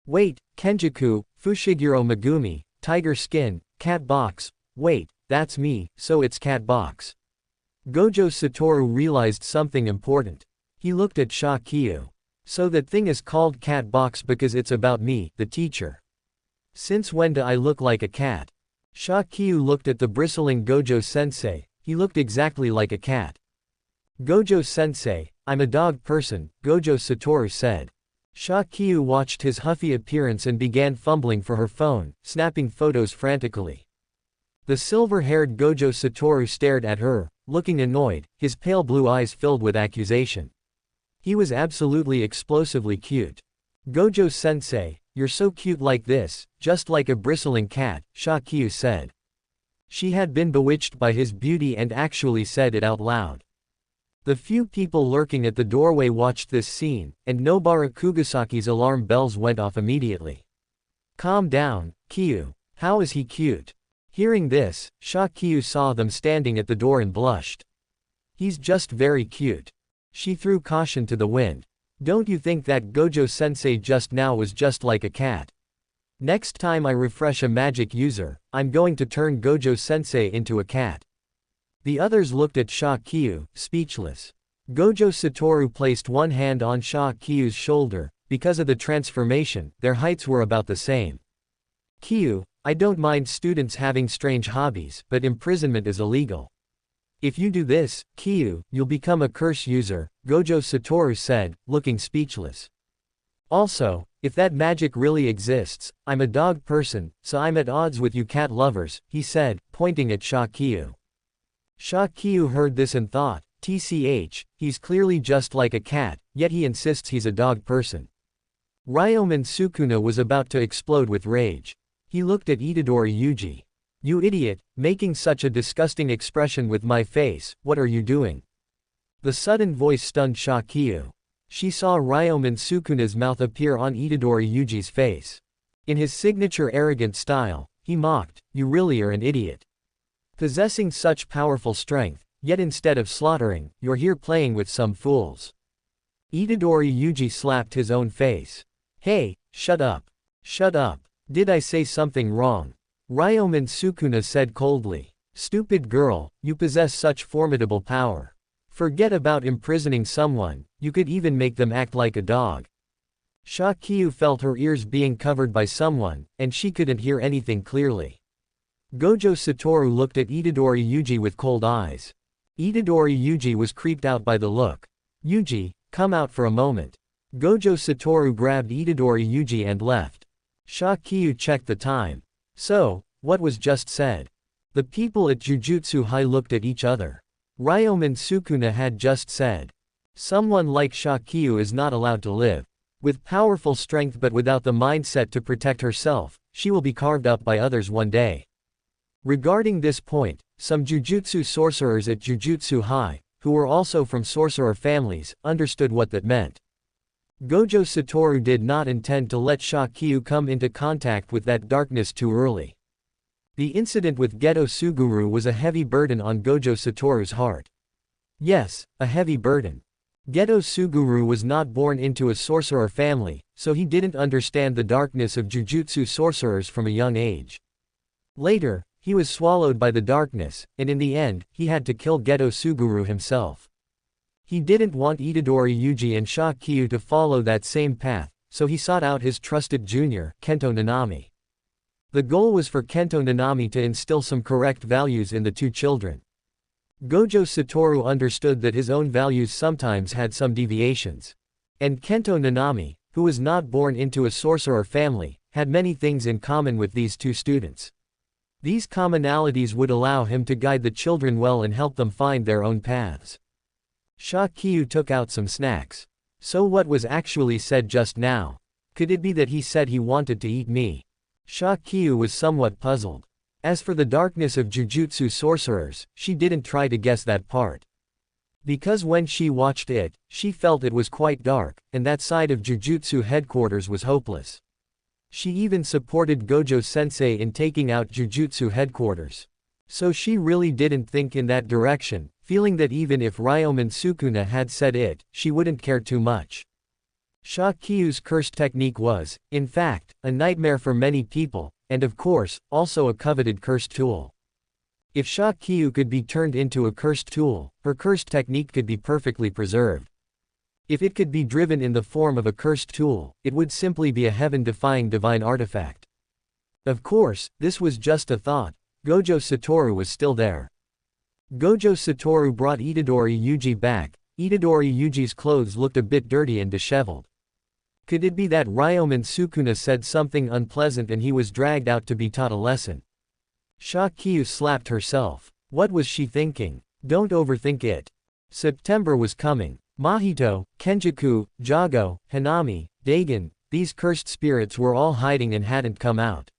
Wait, Kenjaku, Fushiguro Megumi, tiger skin, cat box, wait, that's me, so it's cat box. Gojo Satoru realized something important. He looked at Shakyu. So that thing is called cat box because it's about me, the teacher. Since when do I look like a cat? Shakyu looked at the bristling Gojo-sensei, he looked exactly like a cat. Gojo-sensei, I'm a dog person, Gojo Satoru said. Shakyu watched his huffy appearance and began fumbling for her phone, snapping photos frantically. The silver-haired Gojo Satoru stared at her, looking annoyed, his pale blue eyes filled with accusation. He was absolutely explosively cute. Gojo-sensei, you're so cute like this, just like a bristling cat, Shakyu said. She had been bewitched by his beauty and actually said it out loud. The few people lurking at the doorway watched this scene, and Nobara Kugasaki's alarm bells went off immediately. Calm down, Kyu. How is he cute? Hearing this, Shakyu saw them standing at the door and blushed. He's just very cute. She threw caution to the wind. Don't you think that Gojo-sensei just now was just like a cat? Next time I refresh a magic user, I'm going to turn Gojo-sensei into a cat. The others looked at Shakyu, speechless. Gojo Satoru placed one hand on Shakyu's shoulder. Because of the transformation, their heights were about the same. Kyu, I don't mind students having strange hobbies, but imprisonment is illegal. If you do this, Kyu, you'll become a curse user, Gojo Satoru said, looking speechless. Also, if that magic really exists, I'm a dog person, so I'm at odds with you cat lovers, he said, pointing at Shakyu. Shakyu heard this and thought, TCH, he's clearly just like a cat, yet he insists he's a dog person. Ryomen Sukuna was about to explode with rage. He looked at Itadori Yuji. You idiot, making such a disgusting expression with my face, what are you doing? The sudden voice stunned Shakyu. She saw Ryomen Sukuna's mouth appear on Itadori Yuji's face. In his signature arrogant style, he mocked, you really are an idiot. Possessing such powerful strength, yet instead of slaughtering, you're here playing with some fools. Itadori Yuji slapped his own face. Hey, shut up. Shut up. Did I say something wrong? Ryomen Sukuna said coldly. Stupid girl, you possess such formidable power. Forget about imprisoning someone, you could even make them act like a dog. Shakyu felt her ears being covered by someone, and she couldn't hear anything clearly. Gojo Satoru looked at Itadori Yuji with cold eyes. Itadori Yuji was creeped out by the look. Yuji, come out for a moment. Gojo Satoru grabbed Itadori Yuji and left. Shakyu checked the time. So, what was just said? The people at Jujutsu High looked at each other. Ryomen Sukuna had just said. Someone like Shakyu is not allowed to live. With powerful strength but without the mindset to protect herself, she will be carved up by others one day. Regarding this point, some Jujutsu sorcerers at Jujutsu High, who were also from sorcerer families, understood what that meant. Gojo Satoru did not intend to let Shakyu come into contact with that darkness too early. The incident with Geto Suguru was a heavy burden on Gojo Satoru's heart. Yes, a heavy burden. Geto Suguru was not born into a sorcerer family, so he didn't understand the darkness of Jujutsu sorcerers from a young age. Later, he was swallowed by the darkness, and in the end, he had to kill Geto Suguru himself. He didn't want Itadori Yuji and Shakyu to follow that same path, so he sought out his trusted junior, Kento Nanami. The goal was for Kento Nanami to instill some correct values in the two children. Gojo Satoru understood that his own values sometimes had some deviations. And Kento Nanami, who was not born into a sorcerer family, had many things in common with these two students. These commonalities would allow him to guide the children well and help them find their own paths. Shakyu took out some snacks. So what was actually said just now? Could it be that he said he wanted to eat me? Shakyu was somewhat puzzled. As for the darkness of Jujutsu sorcerers, she didn't try to guess that part. Because when she watched it, she felt it was quite dark, and that side of Jujutsu headquarters was hopeless. She even supported Gojo-sensei in taking out Jujutsu headquarters. So she really didn't think in that direction, feeling that even if Ryomen Sukuna had said it, she wouldn't care too much. Shakyu's curse technique was, in fact, a nightmare for many people, and of course, also a coveted cursed tool. If Shakyu could be turned into a cursed tool, her cursed technique could be perfectly preserved. If it could be driven in the form of a cursed tool, it would simply be a heaven-defying divine artifact. Of course, this was just a thought. Gojo Satoru was still there. Gojo Satoru brought Itadori Yuji back. Itadori Yuji's clothes looked a bit dirty and disheveled. Could it be that Ryomen Sukuna said something unpleasant and he was dragged out to be taught a lesson? Shakyu slapped herself. What was she thinking? Don't overthink it. September was coming. Mahito, Kenjaku, Jago, Hanami, Dagon, these cursed spirits were all hiding and hadn't come out.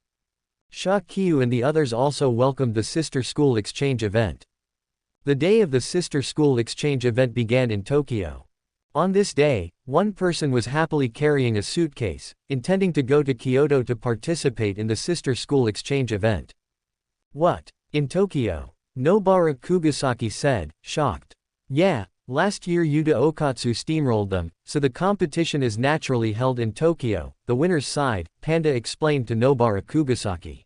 Shakyu and the others also welcomed the sister school exchange event. The day of the sister school exchange event began in Tokyo. On this day, one person was happily carrying a suitcase, intending to go to Kyoto to participate in the sister school exchange event. What? In Tokyo? Nobara Kugasaki said, shocked. Yeah, last year Yuta Okatsu steamrolled them, so the competition is naturally held in Tokyo, the winner's side, Panda explained to Nobara Kugasaki.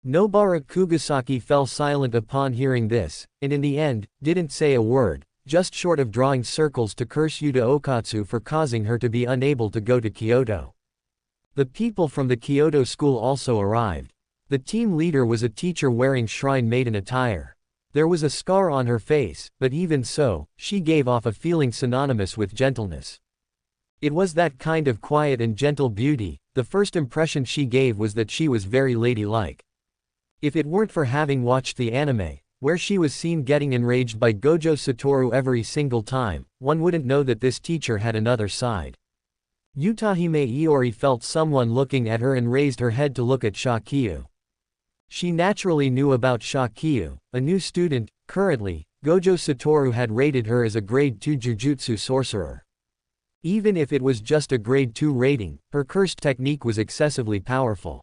Nobara Kugasaki fell silent upon hearing this, and in the end, didn't say a word, just short of drawing circles to curse Yuta Okatsu for causing her to be unable to go to Kyoto. The people from the Kyoto school also arrived. The team leader was a teacher wearing shrine maiden attire. There was a scar on her face, but even so, she gave off a feeling synonymous with gentleness. It was that kind of quiet and gentle beauty. The first impression she gave was that she was very ladylike. If it weren't for having watched the anime, where she was seen getting enraged by Gojo Satoru every single time, one wouldn't know that this teacher had another side. Utahime Iori felt someone looking at her and raised her head to look at Shakyu. She naturally knew about Shakyu, a new student. Currently, Gojo Satoru had rated her as a grade 2 Jujutsu sorcerer. Even if it was just a grade 2 rating, her cursed technique was excessively powerful.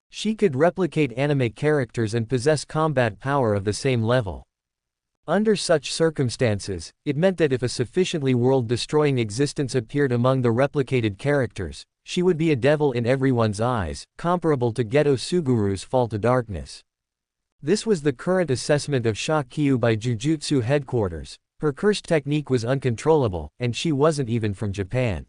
She could replicate anime characters and possess combat power of the same level. Under such circumstances, it meant that if a sufficiently world-destroying existence appeared among the replicated characters, she would be a devil in everyone's eyes, comparable to Geto Suguru's Fall to Darkness. This was the current assessment of Shakyu by Jujutsu headquarters. Her cursed technique was uncontrollable, and she wasn't even from Japan.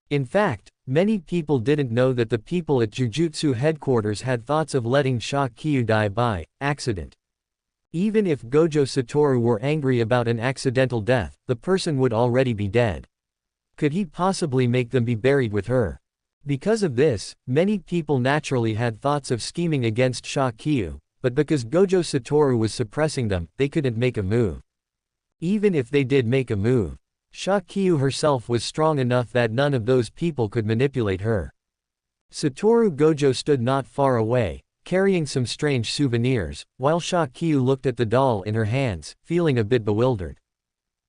In fact, many people didn't know that the people at Jujutsu headquarters had thoughts of letting Shakyu die by accident. Even if Gojo Satoru were angry about an accidental death, the person would already be dead. Could he possibly make them be buried with her? Because of this, many people naturally had thoughts of scheming against Shakyu, but because Gojo Satoru was suppressing them, they couldn't make a move. Even if they did make a move, Shakyu herself was strong enough that none of those people could manipulate her. Satoru Gojo stood not far away, carrying some strange souvenirs, while Shakyu looked at the doll in her hands, feeling a bit bewildered.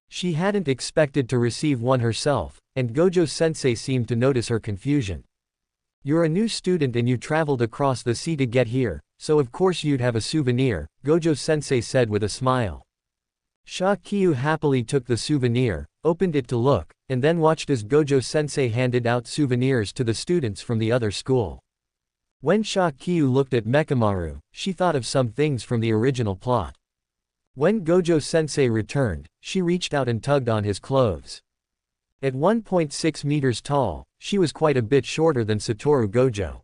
She hadn't expected to receive one herself, and Gojo-sensei seemed to notice her confusion. You're a new student and you traveled across the sea to get here, so of course you'd have a souvenir, Gojo-sensei said with a smile. Shakyu happily took the souvenir, opened it to look, and then watched as Gojo-sensei handed out souvenirs to the students from the other school. When Shakyu looked at Mekamaru, she thought of some things from the original plot. When Gojo-sensei returned, she reached out and tugged on his clothes. At 1.6 meters tall, she was quite a bit shorter than Satoru Gojo.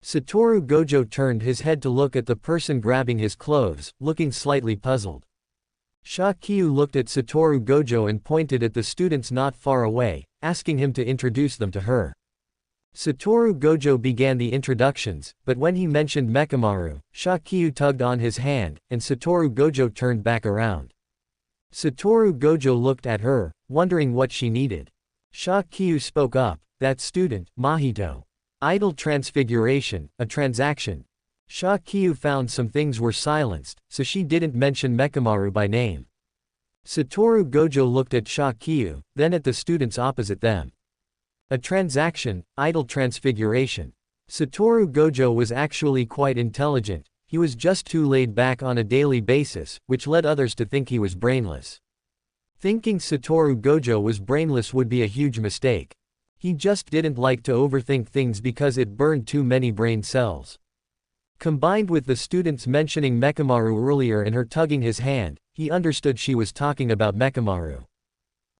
Satoru Gojo turned his head to look at the person grabbing his clothes, looking slightly puzzled. Shakyu looked at Satoru Gojo and pointed at the students not far away, asking him to introduce them to her. Satoru Gojo began the introductions, but when he mentioned Mekamaru, Shakyu tugged on his hand, and Satoru Gojo turned back around. Satoru Gojo looked at her, wondering what she needed. Shakyu spoke up, "That student, Mahito. Idle transfiguration, a transaction." Shakyu found some things were silenced, so she didn't mention Mekamaru by name. Satoru Gojo looked at Shakyu, then at the students opposite them. A transaction, idle transfiguration. Satoru Gojo was actually quite intelligent, he was just too laid back on a daily basis, which led others to think he was brainless. Thinking Satoru Gojo was brainless would be a huge mistake. He just didn't like to overthink things because it burned too many brain cells. Combined with the students mentioning Mekamaru earlier and her tugging his hand, he understood she was talking about Mekamaru.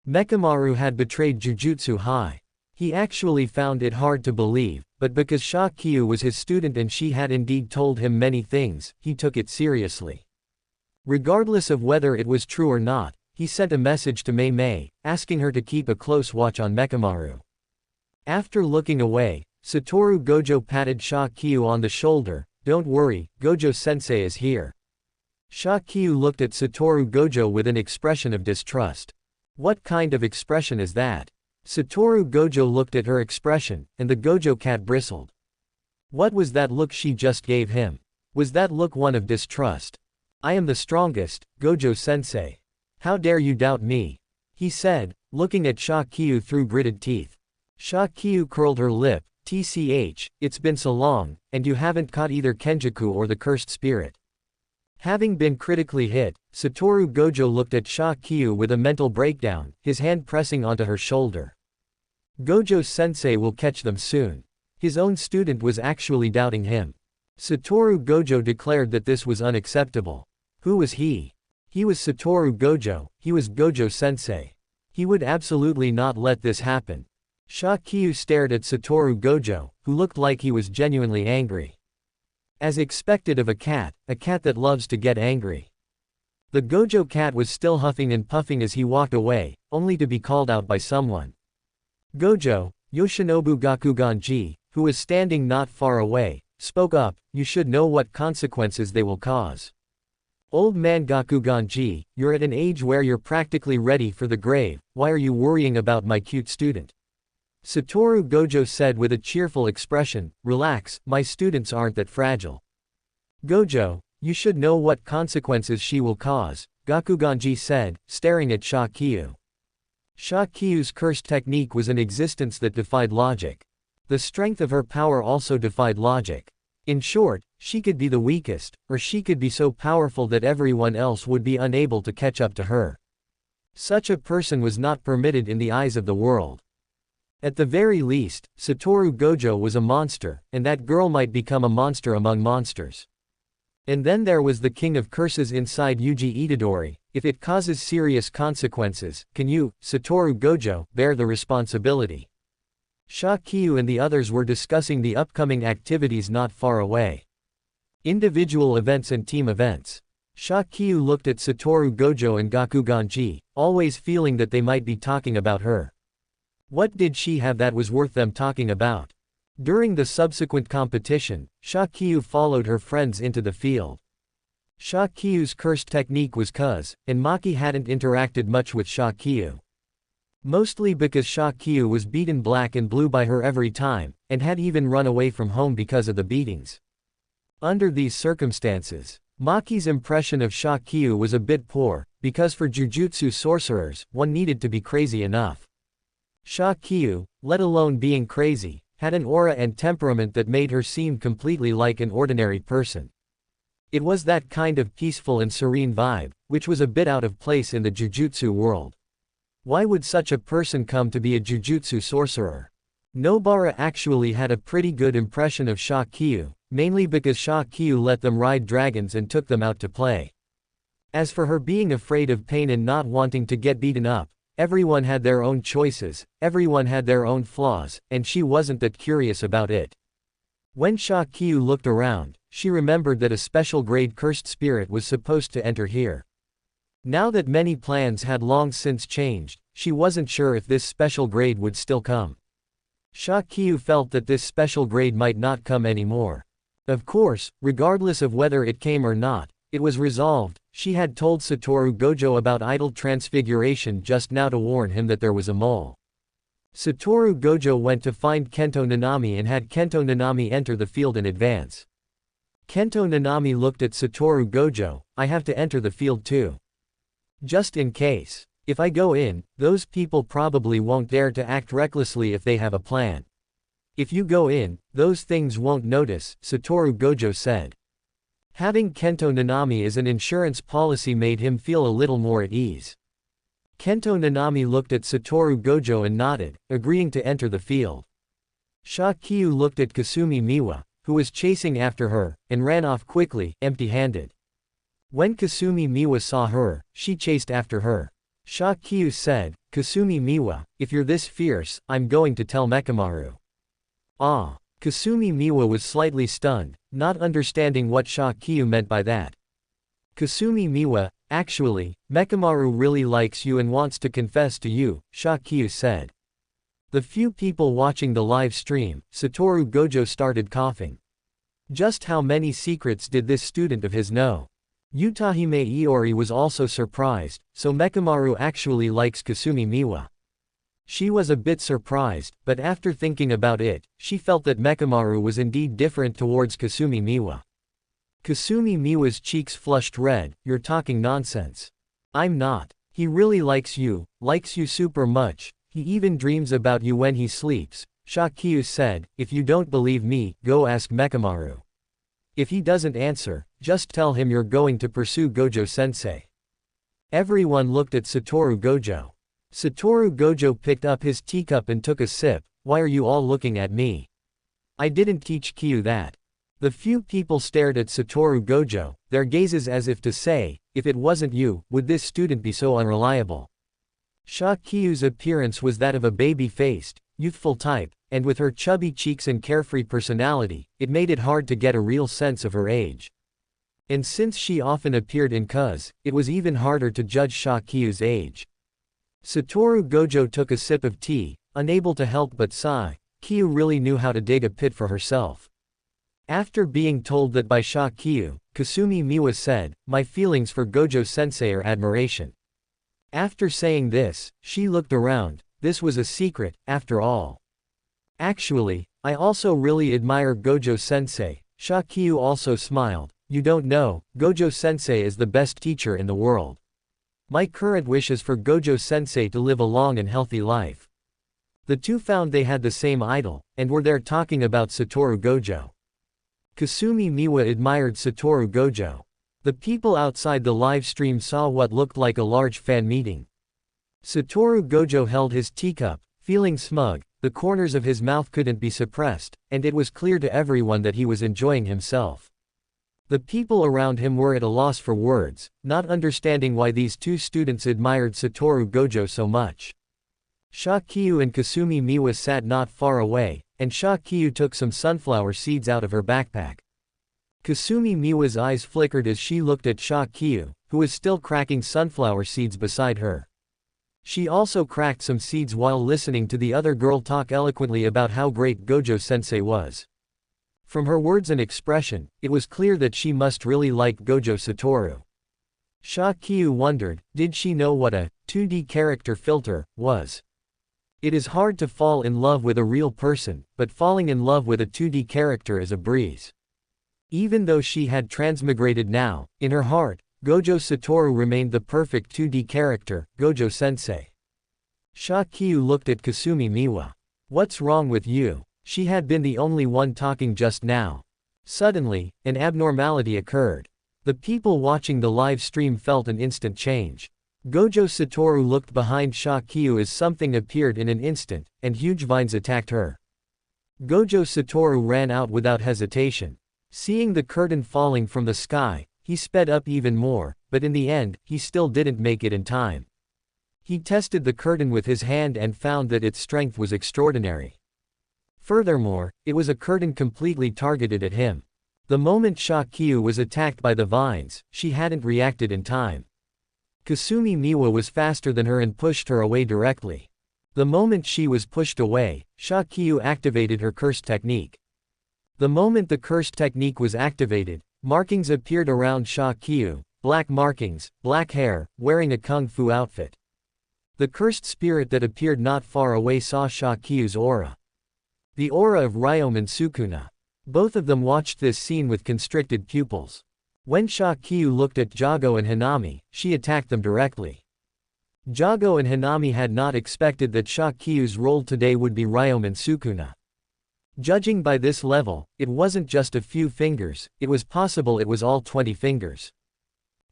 Mekamaru had betrayed Jujutsu High. He actually found it hard to believe, but because Shakyu was his student and she had indeed told him many things, he took it seriously. Regardless of whether it was true or not, he sent a message to Mei Mei, asking her to keep a close watch on Mekamaru. After looking away, Satoru Gojo patted Shakyu on the shoulder. "Don't worry, Gojo-sensei is here." Shakyu looked at Satoru Gojo with an expression of distrust. What kind of expression is that? Satoru Gojo looked at her expression, and the Gojo cat bristled. What was that look she just gave him? Was that look one of distrust? "I am the strongest, Gojo-sensei. How dare you doubt me?" he said, looking at Shakyu through gritted teeth. Shakyu curled her lip. "Tch, it's been so long, and you haven't caught either Kenjaku or the cursed spirit." Having been critically hit, Satoru Gojo looked at Shakyu with a mental breakdown, his hand pressing onto her shoulder. Gojo-sensei will catch them soon. His own student was actually doubting him. Satoru Gojo declared that this was unacceptable. Who was he? He was Satoru Gojo, he was Gojo-sensei. He would absolutely not let this happen. Shakyu stared at Satoru Gojo, who looked like he was genuinely angry. As expected of a cat that loves to get angry. The Gojo cat was still huffing and puffing as he walked away, only to be called out by someone. Gojo, Yoshinobu Gakuganji, who was standing not far away, spoke up, "You should know what consequences they will cause." "Old man Gakuganji, you're at an age where you're practically ready for the grave, why are you worrying about my cute student?" Satoru Gojo said with a cheerful expression, "Relax, my students aren't that fragile." "Gojo, you should know what consequences she will cause," Gakuganji said, staring at Shakyu. Shakyu's cursed technique was an existence that defied logic. The strength of her power also defied logic. In short, she could be the weakest, or she could be so powerful that everyone else would be unable to catch up to her. Such a person was not permitted in the eyes of the world. At the very least, Satoru Gojo was a monster, and that girl might become a monster among monsters. And then there was the king of curses inside Yuji Itadori. If it causes serious consequences, can you, Satoru Gojo, bear the responsibility? Shakyu and the others were discussing the upcoming activities not far away. Individual events and team events. Shakyu looked at Satoru Gojo and Gakuganji, always feeling that they might be talking about her. What did she have that was worth them talking about? During the subsequent competition, Shakyu followed her friends into the field. Shakyu's cursed technique was Kuz, and Maki hadn't interacted much with Shakyu. Mostly because Shakyu was beaten black and blue by her every time, and had even run away from home because of the beatings. Under these circumstances, Maki's impression of Shakyu was a bit poor, because for Jujutsu sorcerers, one needed to be crazy enough. Shakyu, let alone being crazy, had an aura and temperament that made her seem completely like an ordinary person. It was that kind of peaceful and serene vibe, which was a bit out of place in the Jujutsu world. Why would such a person come to be a Jujutsu sorcerer? Nobara actually had a pretty good impression of Shakyu, mainly because Shakyu let them ride dragons and took them out to play. As for her being afraid of pain and not wanting to get beaten up, everyone had their own choices, everyone had their own flaws, and she wasn't that curious about it. When Shakyu looked around, she remembered that a special grade cursed spirit was supposed to enter here. Now that many plans had long since changed, she wasn't sure if this special grade would still come. Shakyu felt that this special grade might not come anymore. Of course, regardless of whether it came or not, it was resolved. She had told Satoru Gojo about idle transfiguration just now to warn him that there was a mole. Satoru Gojo went to find Kento Nanami and had Kento Nanami enter the field in advance. Kento Nanami looked at Satoru Gojo, I have to enter the field too. Just in case. If I go in, those people probably won't dare to act recklessly if they have a plan. If you go in, those things won't notice, Satoru Gojo said. Having Kento Nanami as an insurance policy made him feel a little more at ease. Kento Nanami looked at Satoru Gojo and nodded, agreeing to enter the field. Shakyu looked at Kasumi Miwa, who was chasing after her, and ran off quickly, empty-handed. When Kasumi Miwa saw her, she chased after her. Shakyu said, Kasumi Miwa, if you're this fierce, I'm going to tell Mekamaru. Ah. Kasumi Miwa was slightly stunned, not understanding what Shakyu meant by that. Kasumi Miwa, actually, Mekamaru really likes you and wants to confess to you, Shakyu said. The few people watching the live stream, Satoru Gojo started coughing. Just how many secrets did this student of his know? Utahime Iori was also surprised, so Mekamaru actually likes Kasumi Miwa. She was a bit surprised, but after thinking about it, she felt that Mekamaru was indeed different towards Kasumi Miwa. Kasumi Miwa's cheeks flushed red, you're talking nonsense. I'm not. He really likes you super much, he even dreams about you when he sleeps, Shakyu said, if you don't believe me, go ask Mekamaru. If he doesn't answer, just tell him you're going to pursue Gojo-sensei. Everyone looked at Satoru Gojo. Satoru Gojo picked up his teacup and took a sip, why are you all looking at me? I didn't teach Kyu that. The few people stared at Satoru Gojo, their gazes as if to say, if it wasn't you, would this student be so unreliable? Shakyu's appearance was that of a baby-faced, youthful type, and with her chubby cheeks and carefree personality, it made it hard to get a real sense of her age. And since she often appeared in Cuz, it was even harder to judge Shakyu's age. Satoru Gojo took a sip of tea, unable to help but sigh. Kyu really knew how to dig a pit for herself. After being told that by Shakyu, Kasumi Miwa said, my feelings for Gojo-sensei are admiration. After saying this, she looked around, this was a secret, after all. Actually, I also really admire Gojo-sensei, Shakyu also smiled, you don't know, Gojo-sensei is the best teacher in the world. My current wish is for Gojo-sensei to live a long and healthy life. The two found they had the same idol, and were there talking about Satoru Gojo. Kasumi Miwa admired Satoru Gojo. The people outside the live stream saw what looked like a large fan meeting. Satoru Gojo held his teacup, feeling smug, the corners of his mouth couldn't be suppressed, and it was clear to everyone that he was enjoying himself. The people around him were at a loss for words, not understanding why these two students admired Satoru Gojo so much. Shakyu and Kasumi Miwa sat not far away, and Shakyu took some sunflower seeds out of her backpack. Kasumi Miwa's eyes flickered as she looked at Shakyu, who was still cracking sunflower seeds beside her. She also cracked some seeds while listening to the other girl talk eloquently about how great Gojo-sensei was. From her words and expression, it was clear that she must really like Gojo Satoru. Shakyu wondered, did she know what a 2D character filter was? It is hard to fall in love with a real person, but falling in love with a 2D character is a breeze. Even though she had transmigrated now, in her heart, Gojo Satoru remained the perfect 2D character, Gojo-sensei. Shakyu looked at Kasumi Miwa. What's wrong with you? She had been the only one talking just now. Suddenly, an abnormality occurred. The people watching the live stream felt an instant change. Gojo Satoru looked behind Shakyu as something appeared in an instant, and huge vines attacked her. Gojo Satoru ran out without hesitation. Seeing the curtain falling from the sky, he sped up even more, but in the end, he still didn't make it in time. He tested the curtain with his hand and found that its strength was extraordinary. Furthermore, it was a curtain completely targeted at him. The moment Shakyu was attacked by the vines, she hadn't reacted in time. Kasumi Miwa was faster than her and pushed her away directly. The moment she was pushed away, Shakyu activated her cursed technique. The moment the cursed technique was activated, markings appeared around Shakyu, black markings, black hair, wearing a kung fu outfit. The cursed spirit that appeared not far away saw Shakyu's aura. The aura of Ryomen Sukuna. Both of them watched this scene with constricted pupils. When Shakyu looked at Jago and Hanami, she attacked them directly. Jago and Hanami had not expected that Shakyu's role today would be Ryomen Sukuna. Judging by this level, it wasn't just a few fingers, it was possible it was all 20 fingers.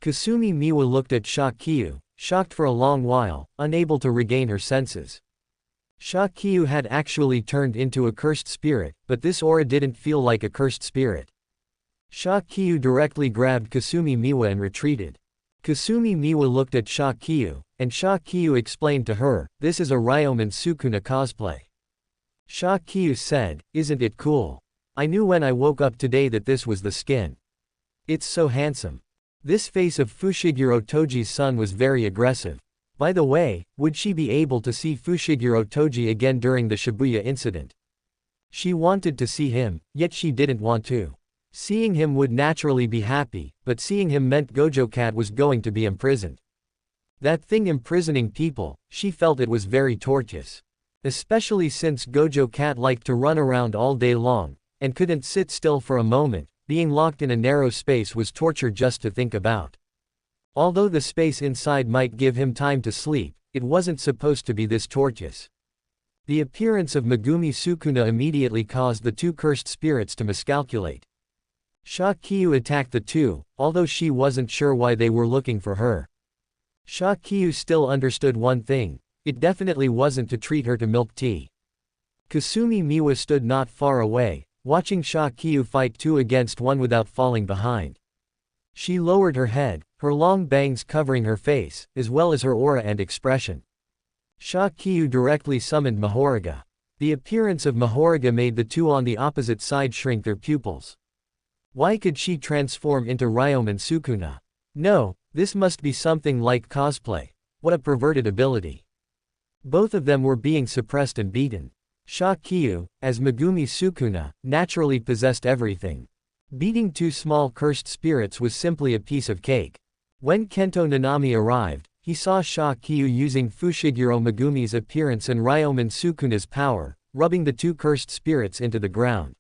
Kasumi Miwa looked at Shakyu, shocked for a long while, unable to regain her senses. Shakyu had actually turned into a cursed spirit, but this aura didn't feel like a cursed spirit. Shakyu directly grabbed Kasumi Miwa and retreated. Kasumi Miwa looked at Shakyu, and Shakyu explained to her, "This is a Ryomen Sukuna cosplay." Shakyu said, "Isn't it cool? I knew when I woke up today that this was the skin. It's so handsome." This face of Fushiguro Toji's son was very aggressive. By the way, would she be able to see Fushiguro Toji again during the Shibuya incident? She wanted to see him, yet she didn't want to. Seeing him would naturally be happy, but seeing him meant Gojo Cat was going to be imprisoned. That thing imprisoning people, she felt it was very torturous. Especially since Gojo Cat liked to run around all day long, and couldn't sit still for a moment, being locked in a narrow space was torture just to think about. Although the space inside might give him time to sleep, it wasn't supposed to be this torturous. The appearance of Megumi Sukuna immediately caused the two cursed spirits to miscalculate. Shakyu attacked the two, although she wasn't sure why they were looking for her. Shakyu still understood one thing, it definitely wasn't to treat her to milk tea. Kasumi Miwa stood not far away, watching Shakyu fight 2 against 1 without falling behind. She lowered her head, her long bangs covering her face, as well as her aura and expression. Shakyu directly summoned Mahoraga. The appearance of Mahoraga made the two on the opposite side shrink their pupils. Why could she transform into Ryomen Sukuna? No, this must be something like cosplay. What a perverted ability. Both of them were being suppressed and beaten. Shakyu, as Megumi Sukuna, naturally possessed everything. Beating two small cursed spirits was simply a piece of cake. When Kento Nanami arrived, he saw Shakyu using Fushiguro Megumi's appearance and Ryomen Sukuna's power, rubbing the two cursed spirits into the ground.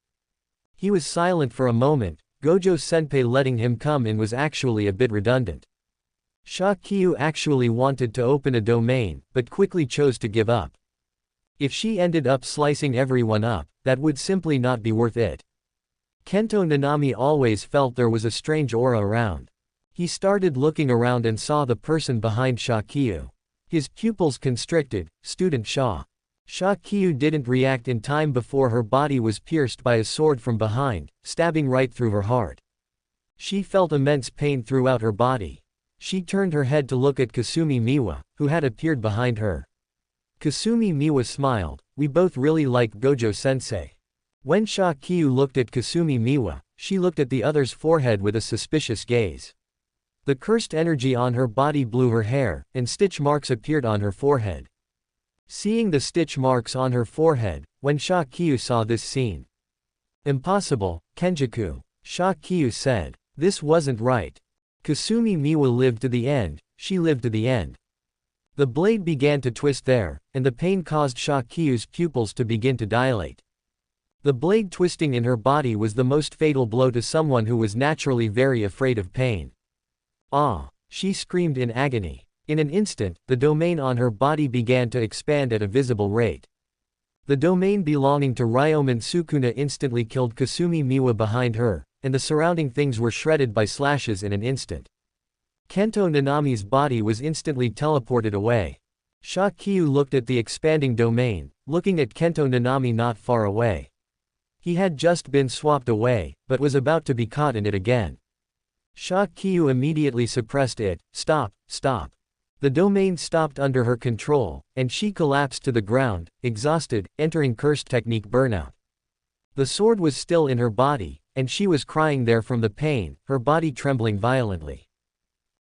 He was silent for a moment. Gojo Senpai letting him come in was actually a bit redundant. Shakyu actually wanted to open a domain, but quickly chose to give up. If she ended up slicing everyone up, that would simply not be worth it. Kento Nanami always felt there was a strange aura around. He started looking around and saw the person behind Shakyu. His pupils constricted. Student Shaw. Shakyu didn't react in time before her body was pierced by a sword from behind, stabbing right through her heart. She felt immense pain throughout her body. She turned her head to look at Kasumi Miwa, who had appeared behind her. Kasumi Miwa smiled, "We both really like Gojo Sensei." When Shakyu looked at Kasumi Miwa, she looked at the other's forehead with a suspicious gaze. The cursed energy on her body blew her hair, and stitch marks appeared on her forehead. Seeing the stitch marks on her forehead, when Shakyu saw this scene. "Impossible, Kenjaku," Shakyu said. This wasn't right. Kasumi Miwa lived to the end, she lived to the end. The blade began to twist there, and the pain caused Shakyu's pupils to begin to dilate. The blade twisting in her body was the most fatal blow to someone who was naturally very afraid of pain. "Ah!" she screamed in agony. In an instant, the domain on her body began to expand at a visible rate. The domain belonging to Ryomen Sukuna instantly killed Kasumi Miwa behind her, and the surrounding things were shredded by slashes in an instant. Kento Nanami's body was instantly teleported away. Shakyu looked at the expanding domain, looking at Kento Nanami not far away. He had just been swapped away, but was about to be caught in it again. Shakyu immediately suppressed it. "Stop, stop." The domain stopped under her control, and she collapsed to the ground, exhausted, entering cursed technique burnout. The sword was still in her body, and she was crying there from the pain, her body trembling violently.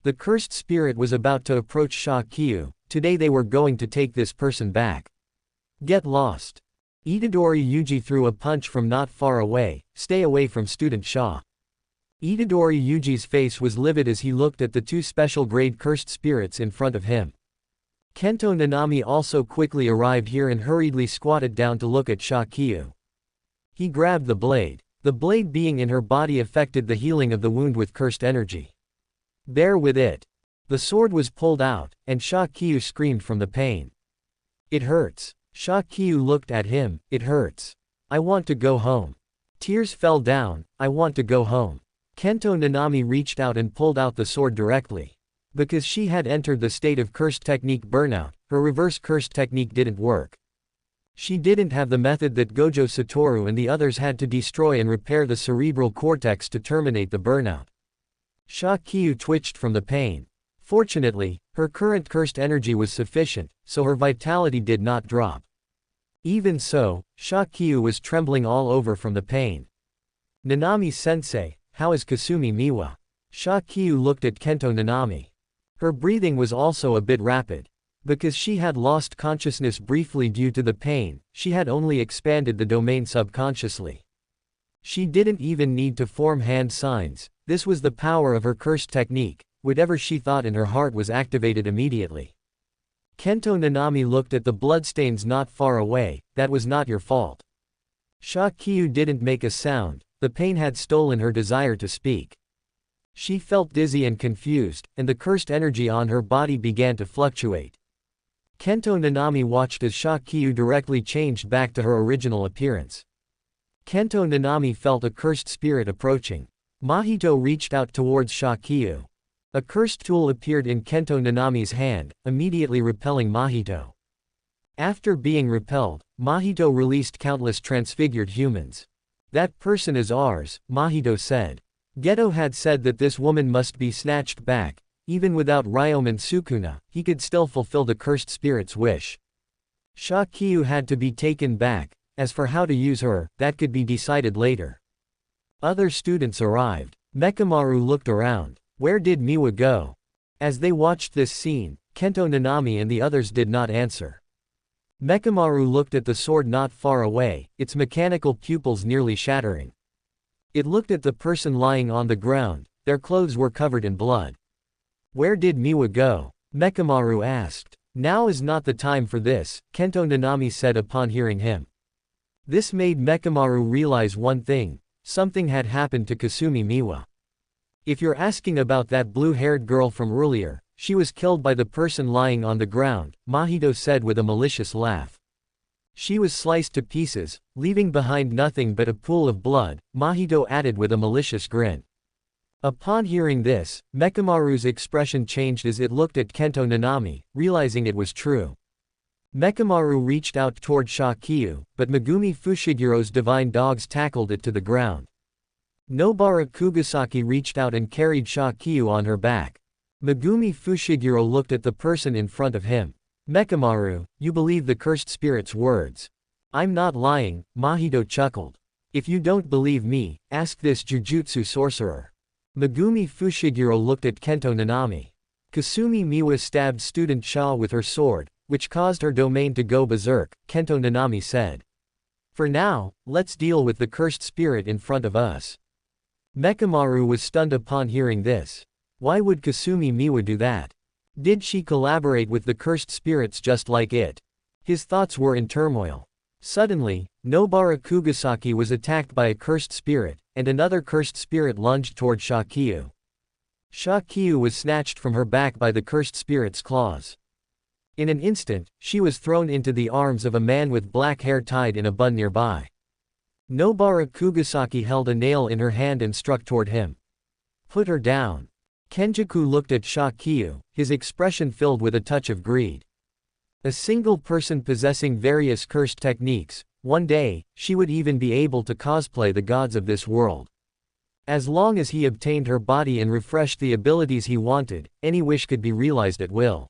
The cursed spirit was about to approach Shakyu. Today they were going to take this person back. Get lost. Itadori Yuji threw a punch from not far away. Stay away from student Sha. Itadori Yuji's face was livid as he looked at the two special grade cursed spirits in front of him. Kento Nanami also quickly arrived here and hurriedly squatted down to look at Shakyu. He grabbed the blade. The blade being in her body affected the healing of the wound with cursed energy. Bear with it. The sword was pulled out, and Shakyu screamed from the pain. It hurts. Shakyu looked at him. It hurts. I want to go home. Tears fell down. I want to go home. Kento Nanami reached out and pulled out the sword directly. Because she had entered the state of cursed technique burnout, her reverse cursed technique didn't work. She didn't have the method that Gojo Satoru and the others had to destroy and repair the cerebral cortex to terminate the burnout. Shakyu twitched from the pain. Fortunately, her current cursed energy was sufficient, so her vitality did not drop. Even so, Shakyu was trembling all over from the pain. Nanami-sensei, how is Kasumi Miwa? Shakyu looked at Kento Nanami. Her breathing was also a bit rapid. Because she had lost consciousness briefly due to the pain, she had only expanded the domain subconsciously. She didn't even need to form hand signs. This was the power of her cursed technique. Whatever she thought in her heart was activated immediately. Kento Nanami looked at the bloodstains not far away. That was not your fault. Shakyu didn't make a sound. The pain had stolen her desire to speak. She felt dizzy and confused, and the cursed energy on her body began to fluctuate. Kento Nanami watched as Shakyu directly changed back to her original appearance. Kento Nanami felt a cursed spirit approaching. Mahito reached out towards Shakyu. A cursed tool appeared in Kento Nanami's hand, immediately repelling Mahito. After being repelled, Mahito released countless transfigured humans. That person is ours, Mahito said. Geto had said that this woman must be snatched back. Even without Ryomen Sukuna, he could still fulfill the cursed spirit's wish. Shakyu had to be taken back. As for how to use her, that could be decided later. Other students arrived. Mekamaru looked around. Where did Miwa go? As they watched this scene, Kento Nanami and the others did not answer. Mekamaru looked at the sword not far away, its mechanical pupils nearly shattering. It looked at the person lying on the ground. Their clothes were covered in blood. Where did Miwa go? Mekamaru asked. Now is not the time for this, Kento Nanami said upon hearing him. This made Mekamaru realize one thing. Something had happened to Kasumi Miwa. If you're asking about that blue-haired girl from earlier, she was killed by the person lying on the ground, Mahito said with a malicious laugh. She was sliced to pieces, leaving behind nothing but a pool of blood, Mahito added with a malicious grin. Upon hearing this, Mekamaru's expression changed as it looked at Kento Nanami, realizing it was true. Mekamaru reached out toward Shakyu, but Megumi Fushigiro's divine dogs tackled it to the ground. Nobara Kugasaki reached out and carried Shakyu on her back. Megumi Fushiguro looked at the person in front of him. Mekamaru, you believe the cursed spirit's words. I'm not lying, Mahito chuckled. If you don't believe me, ask this Jujutsu sorcerer. Megumi Fushiguro looked at Kento Nanami. Kasumi Miwa stabbed student Sha with her sword, which caused her domain to go berserk, Kento Nanami said. For now, let's deal with the cursed spirit in front of us. Mekamaru was stunned upon hearing this. Why would Kasumi Miwa do that? Did she collaborate with the cursed spirits just like it? His thoughts were in turmoil. Suddenly, Nobara Kugasaki was attacked by a cursed spirit, and another cursed spirit lunged toward Shakyu. Shakyu was snatched from her back by the cursed spirit's claws. In an instant, she was thrown into the arms of a man with black hair tied in a bun nearby. Nobara Kugasaki held a nail in her hand and struck toward him. Put her down. Kenjaku looked at Shakyu, his expression filled with a touch of greed. A single person possessing various cursed techniques, one day, she would even be able to cosplay the gods of this world. As long as he obtained her body and refreshed the abilities he wanted, any wish could be realized at will.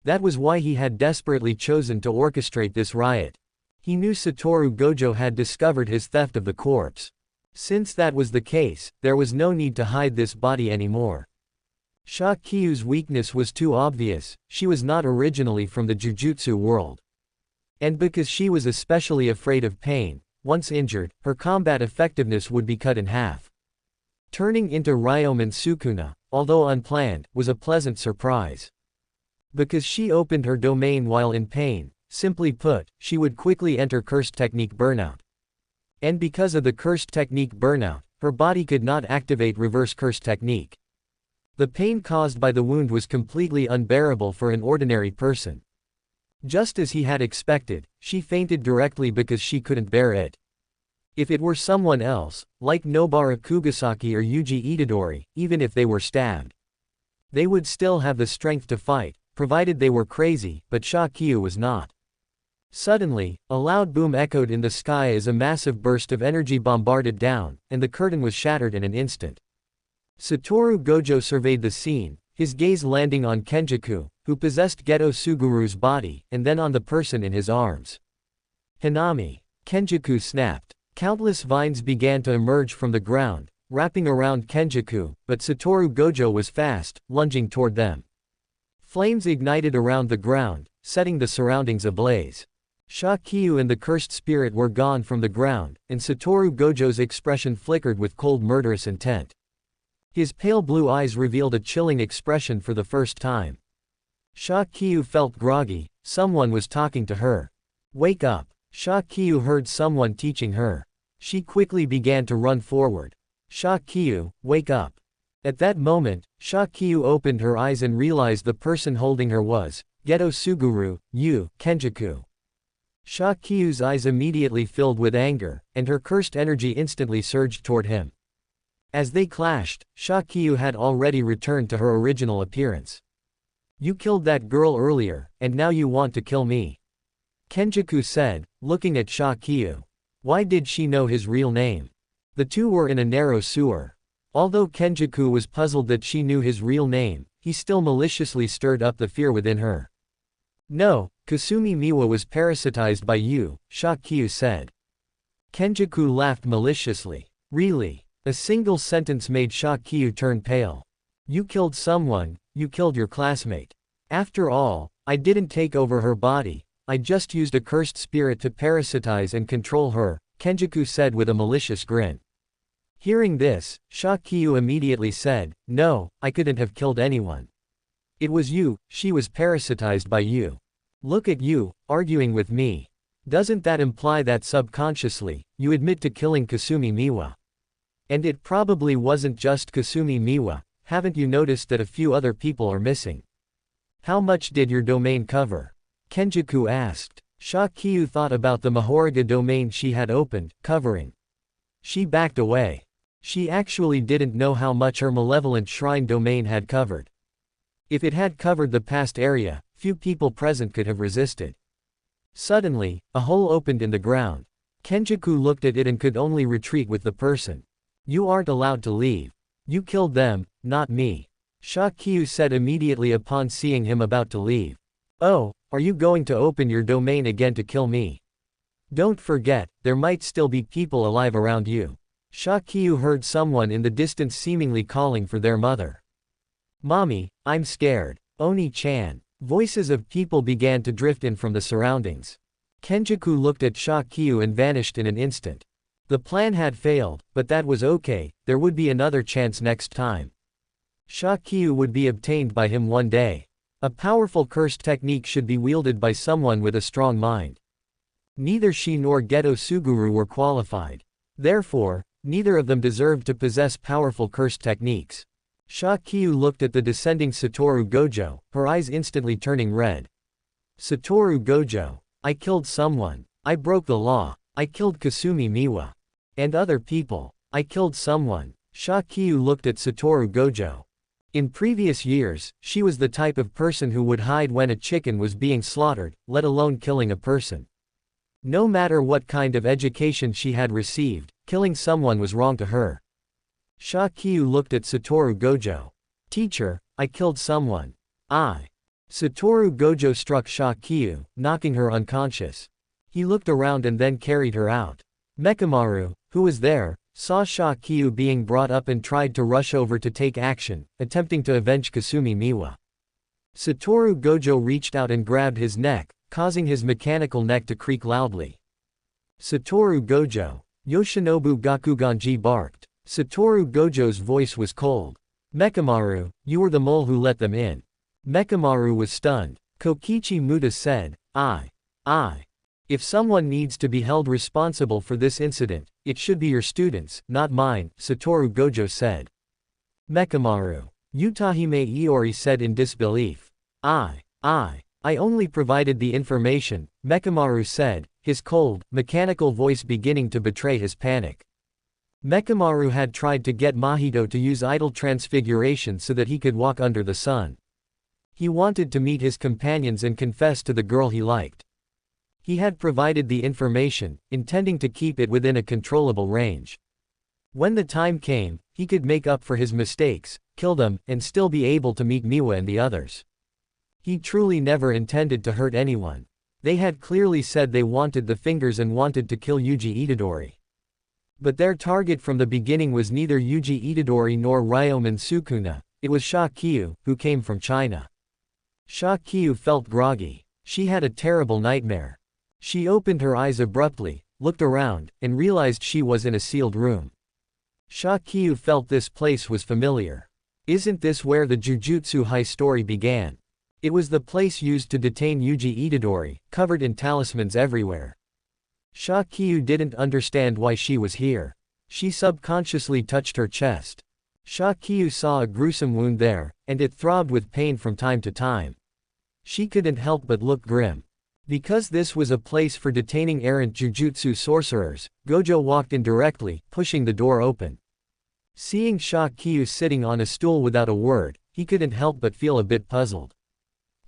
That was why he had desperately chosen to orchestrate this riot. He knew Satoru Gojo had discovered his theft of the corpse. Since that was the case, there was no need to hide this body anymore. Shakyu's weakness was too obvious, she was not originally from the Jujutsu world. And because she was especially afraid of pain, once injured, her combat effectiveness would be cut in half. Turning into Ryomen Sukuna, although unplanned, was a pleasant surprise. Because she opened her domain while in pain, simply put, she would quickly enter Cursed Technique Burnout. And because of the Cursed Technique Burnout, her body could not activate Reverse Cursed Technique. The pain caused by the wound was completely unbearable for an ordinary person. Just as he had expected, she fainted directly because she couldn't bear it. If it were someone else, like Nobara Kugasaki or Yuji Itadori, even if they were stabbed, they would still have the strength to fight, provided they were crazy, but Shakyu was not. Suddenly, a loud boom echoed in the sky as a massive burst of energy bombarded down, and the curtain was shattered in an instant. Satoru Gojo surveyed the scene, his gaze landing on Kenjaku, who possessed Geto Suguru's body, and then on the person in his arms. Hanami. Kenjaku snapped. Countless vines began to emerge from the ground, wrapping around Kenjaku, but Satoru Gojo was fast, lunging toward them. Flames ignited around the ground, setting the surroundings ablaze. Shakyu and the cursed spirit were gone from the ground, and Satoru Gojo's expression flickered with cold murderous intent. His pale blue eyes revealed a chilling expression for the first time. Shakyu felt groggy, someone was talking to her. Wake up. Shakyu heard someone teaching her. She quickly began to run forward. Shakyu, wake up. At that moment, Shakyu opened her eyes and realized the person holding her was Geto Suguru, Kenjaku. Shakyu's eyes immediately filled with anger, and her cursed energy instantly surged toward him. As they clashed, Shakyu had already returned to her original appearance. You killed that girl earlier, and now you want to kill me. Kenjaku said, looking at Shakyu. Why did she know his real name? The two were in a narrow sewer. Although Kenjaku was puzzled that she knew his real name, he still maliciously stirred up the fear within her. No, Kasumi Miwa was parasitized by you, Shakyu said. Kenjaku laughed maliciously. Really? A single sentence made Shakyu turn pale. You killed someone, you killed your classmate. After all, I didn't take over her body. I just used a cursed spirit to parasitize and control her, Kenjaku said with a malicious grin. Hearing this, Shakyu immediately said, no, I couldn't have killed anyone. It was you, she was parasitized by you. Look at you, arguing with me. Doesn't that imply that subconsciously, you admit to killing Kasumi Miwa? And it probably wasn't just Kasumi Miwa, haven't you noticed that a few other people are missing? How much did your domain cover? Kenjaku asked. Shakyu thought about the Mahoraga domain she had opened, covering. She backed away. She actually didn't know how much her malevolent shrine domain had covered. If it had covered the past area, few people present could have resisted. Suddenly, a hole opened in the ground. Kenjaku looked at it and could only retreat with the person. You aren't allowed to leave. You killed them, not me. Shakyu said immediately upon seeing him about to leave. Oh, are you going to open your domain again to kill me? Don't forget, there might still be people alive around you. Shakyu heard someone in the distance seemingly calling for their mother. Mommy, I'm scared. Oni-chan. Voices of people began to drift in from the surroundings. Kenjaku looked at Shakyu and vanished in an instant. The plan had failed, but that was okay, there would be another chance next time. Shakyu would be obtained by him one day. A powerful cursed technique should be wielded by someone with a strong mind. Neither she nor Geto Suguru were qualified. Therefore, neither of them deserved to possess powerful cursed techniques. Shakyu looked at the descending Satoru Gojo, her eyes instantly turning red. Satoru Gojo. I killed someone. I broke the law. I killed Kasumi Miwa. And other people. I killed someone. Shakyu looked at Satoru Gojo. In previous years, she was the type of person who would hide when a chicken was being slaughtered, let alone killing a person. No matter what kind of education she had received, killing someone was wrong to her. Shakyu looked at Satoru Gojo. Teacher, I killed someone. Satoru Gojo struck Shakyu, knocking her unconscious. He looked around and then carried her out. Mekamaru, who was there, saw Shakyu being brought up and tried to rush over to take action, attempting to avenge Kasumi Miwa. Satoru Gojo reached out and grabbed his neck, causing his mechanical neck to creak loudly. Satoru Gojo, Yoshinobu Gakuganji barked. Satoru Gojo's voice was cold. Mekamaru, you were the mole who let them in. Mekamaru was stunned. Kokichi Muta said, I. If someone needs to be held responsible for this incident, it should be your students, not mine, Satoru Gojo said. Mekamaru. Utahime Iori said in disbelief. I only provided the information, Mekamaru said, his cold, mechanical voice beginning to betray his panic. Mekamaru had tried to get Mahito to use idle transfiguration so that he could walk under the sun. He wanted to meet his companions and confess to the girl he liked. He had provided the information, intending to keep it within a controllable range. When the time came, he could make up for his mistakes, kill them, and still be able to meet Miwa and the others. He truly never intended to hurt anyone. They had clearly said they wanted the fingers and wanted to kill Yuji Itadori. But their target from the beginning was neither Yuji Itadori nor Ryomen Sukuna, it was Shakyu, who came from China. Shakyu felt groggy. She had a terrible nightmare. She opened her eyes abruptly, looked around, and realized she was in a sealed room. Shakyu felt this place was familiar. Isn't this where the Jujutsu high story began? It was the place used to detain Yuji Itadori, covered in talismans everywhere. Shakyu didn't understand why she was here. She subconsciously touched her chest. Shakyu saw a gruesome wound there, and it throbbed with pain from time to time. She couldn't help but look grim. Because this was a place for detaining errant Jujutsu sorcerers, Gojo walked in directly, pushing the door open. Seeing Shakyu sitting on a stool without a word, he couldn't help but feel a bit puzzled.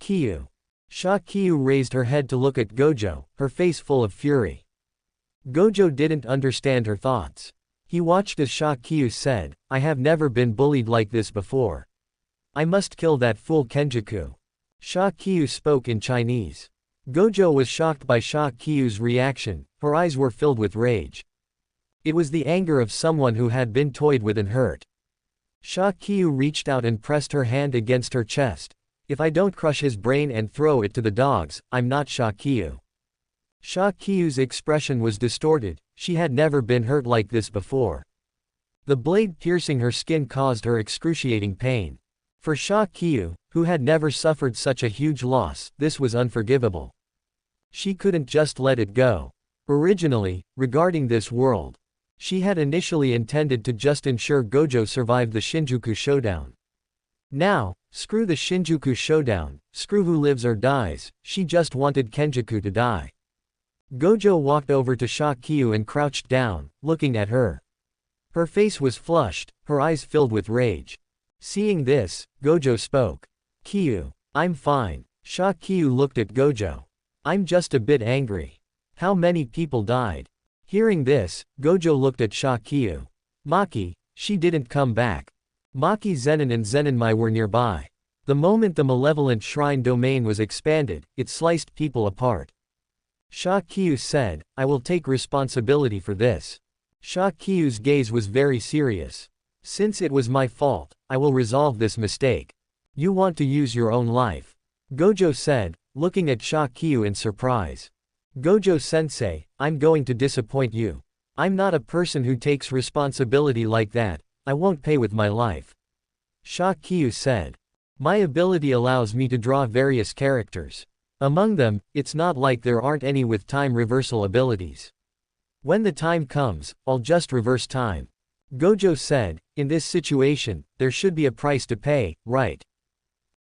Kyu. Shakyu raised her head to look at Gojo, her face full of fury. Gojo didn't understand her thoughts. He watched as Shakyu said, I have never been bullied like this before. I must kill that fool Kenjaku. Shakyu spoke in Chinese. Gojo was shocked by Shakyu's reaction, her eyes were filled with rage. It was the anger of someone who had been toyed with and hurt. Shakyu reached out and pressed her hand against her chest. If I don't crush his brain and throw it to the dogs, I'm not Shakyu. Shakyu's expression was distorted, she had never been hurt like this before. The blade piercing her skin caused her excruciating pain. For Shakyu, who had never suffered such a huge loss, this was unforgivable. She couldn't just let it go. Originally, regarding this world, she had initially intended to just ensure Gojo survived the Shinjuku showdown. Now, screw the Shinjuku showdown, screw who lives or dies, she just wanted Kenjaku to die. Gojo walked over to Shakyu and crouched down, looking at her. Her face was flushed, her eyes filled with rage. Seeing this, Gojo spoke. Kyu. I'm fine. Shakyu looked at Gojo. I'm just a bit angry. How many people died? Hearing this, Gojo looked at Shakyu. Maki, she didn't come back. Maki Zenin and Zeninmai were nearby. The moment the malevolent shrine domain was expanded, it sliced people apart. Shakyu said, I will take responsibility for this. Shakyu's gaze was very serious. Since it was my fault, I will resolve this mistake. You want to use your own life? Gojo said, looking at Shakyu in surprise. Gojo-sensei, I'm going to disappoint you. I'm not a person who takes responsibility like that, I won't pay with my life. Shakyu said. My ability allows me to draw various characters. Among them, it's not like there aren't any with time reversal abilities. When the time comes, I'll just reverse time. Gojo said, in this situation, there should be a price to pay, right?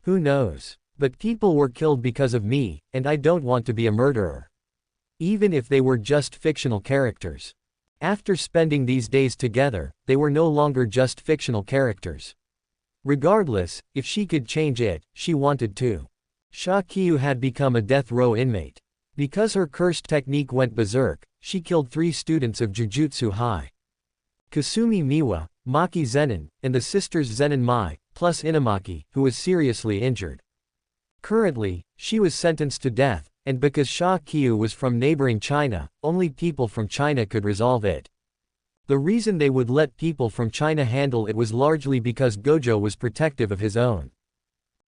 Who knows? But people were killed because of me, and I don't want to be a murderer. Even if they were just fictional characters. After spending these days together, they were no longer just fictional characters. Regardless, if she could change it, she wanted to. Shakyu had become a death row inmate. Because her cursed technique went berserk, she killed 3 students of Jujutsu High. Kasumi Miwa, Maki Zenin, and the sisters Zenin Mai, plus Inamaki, who was seriously injured. Currently, she was sentenced to death, and because Shakyu was from neighboring China, only people from China could resolve it. The reason they would let people from China handle it was largely because Gojo was protective of his own.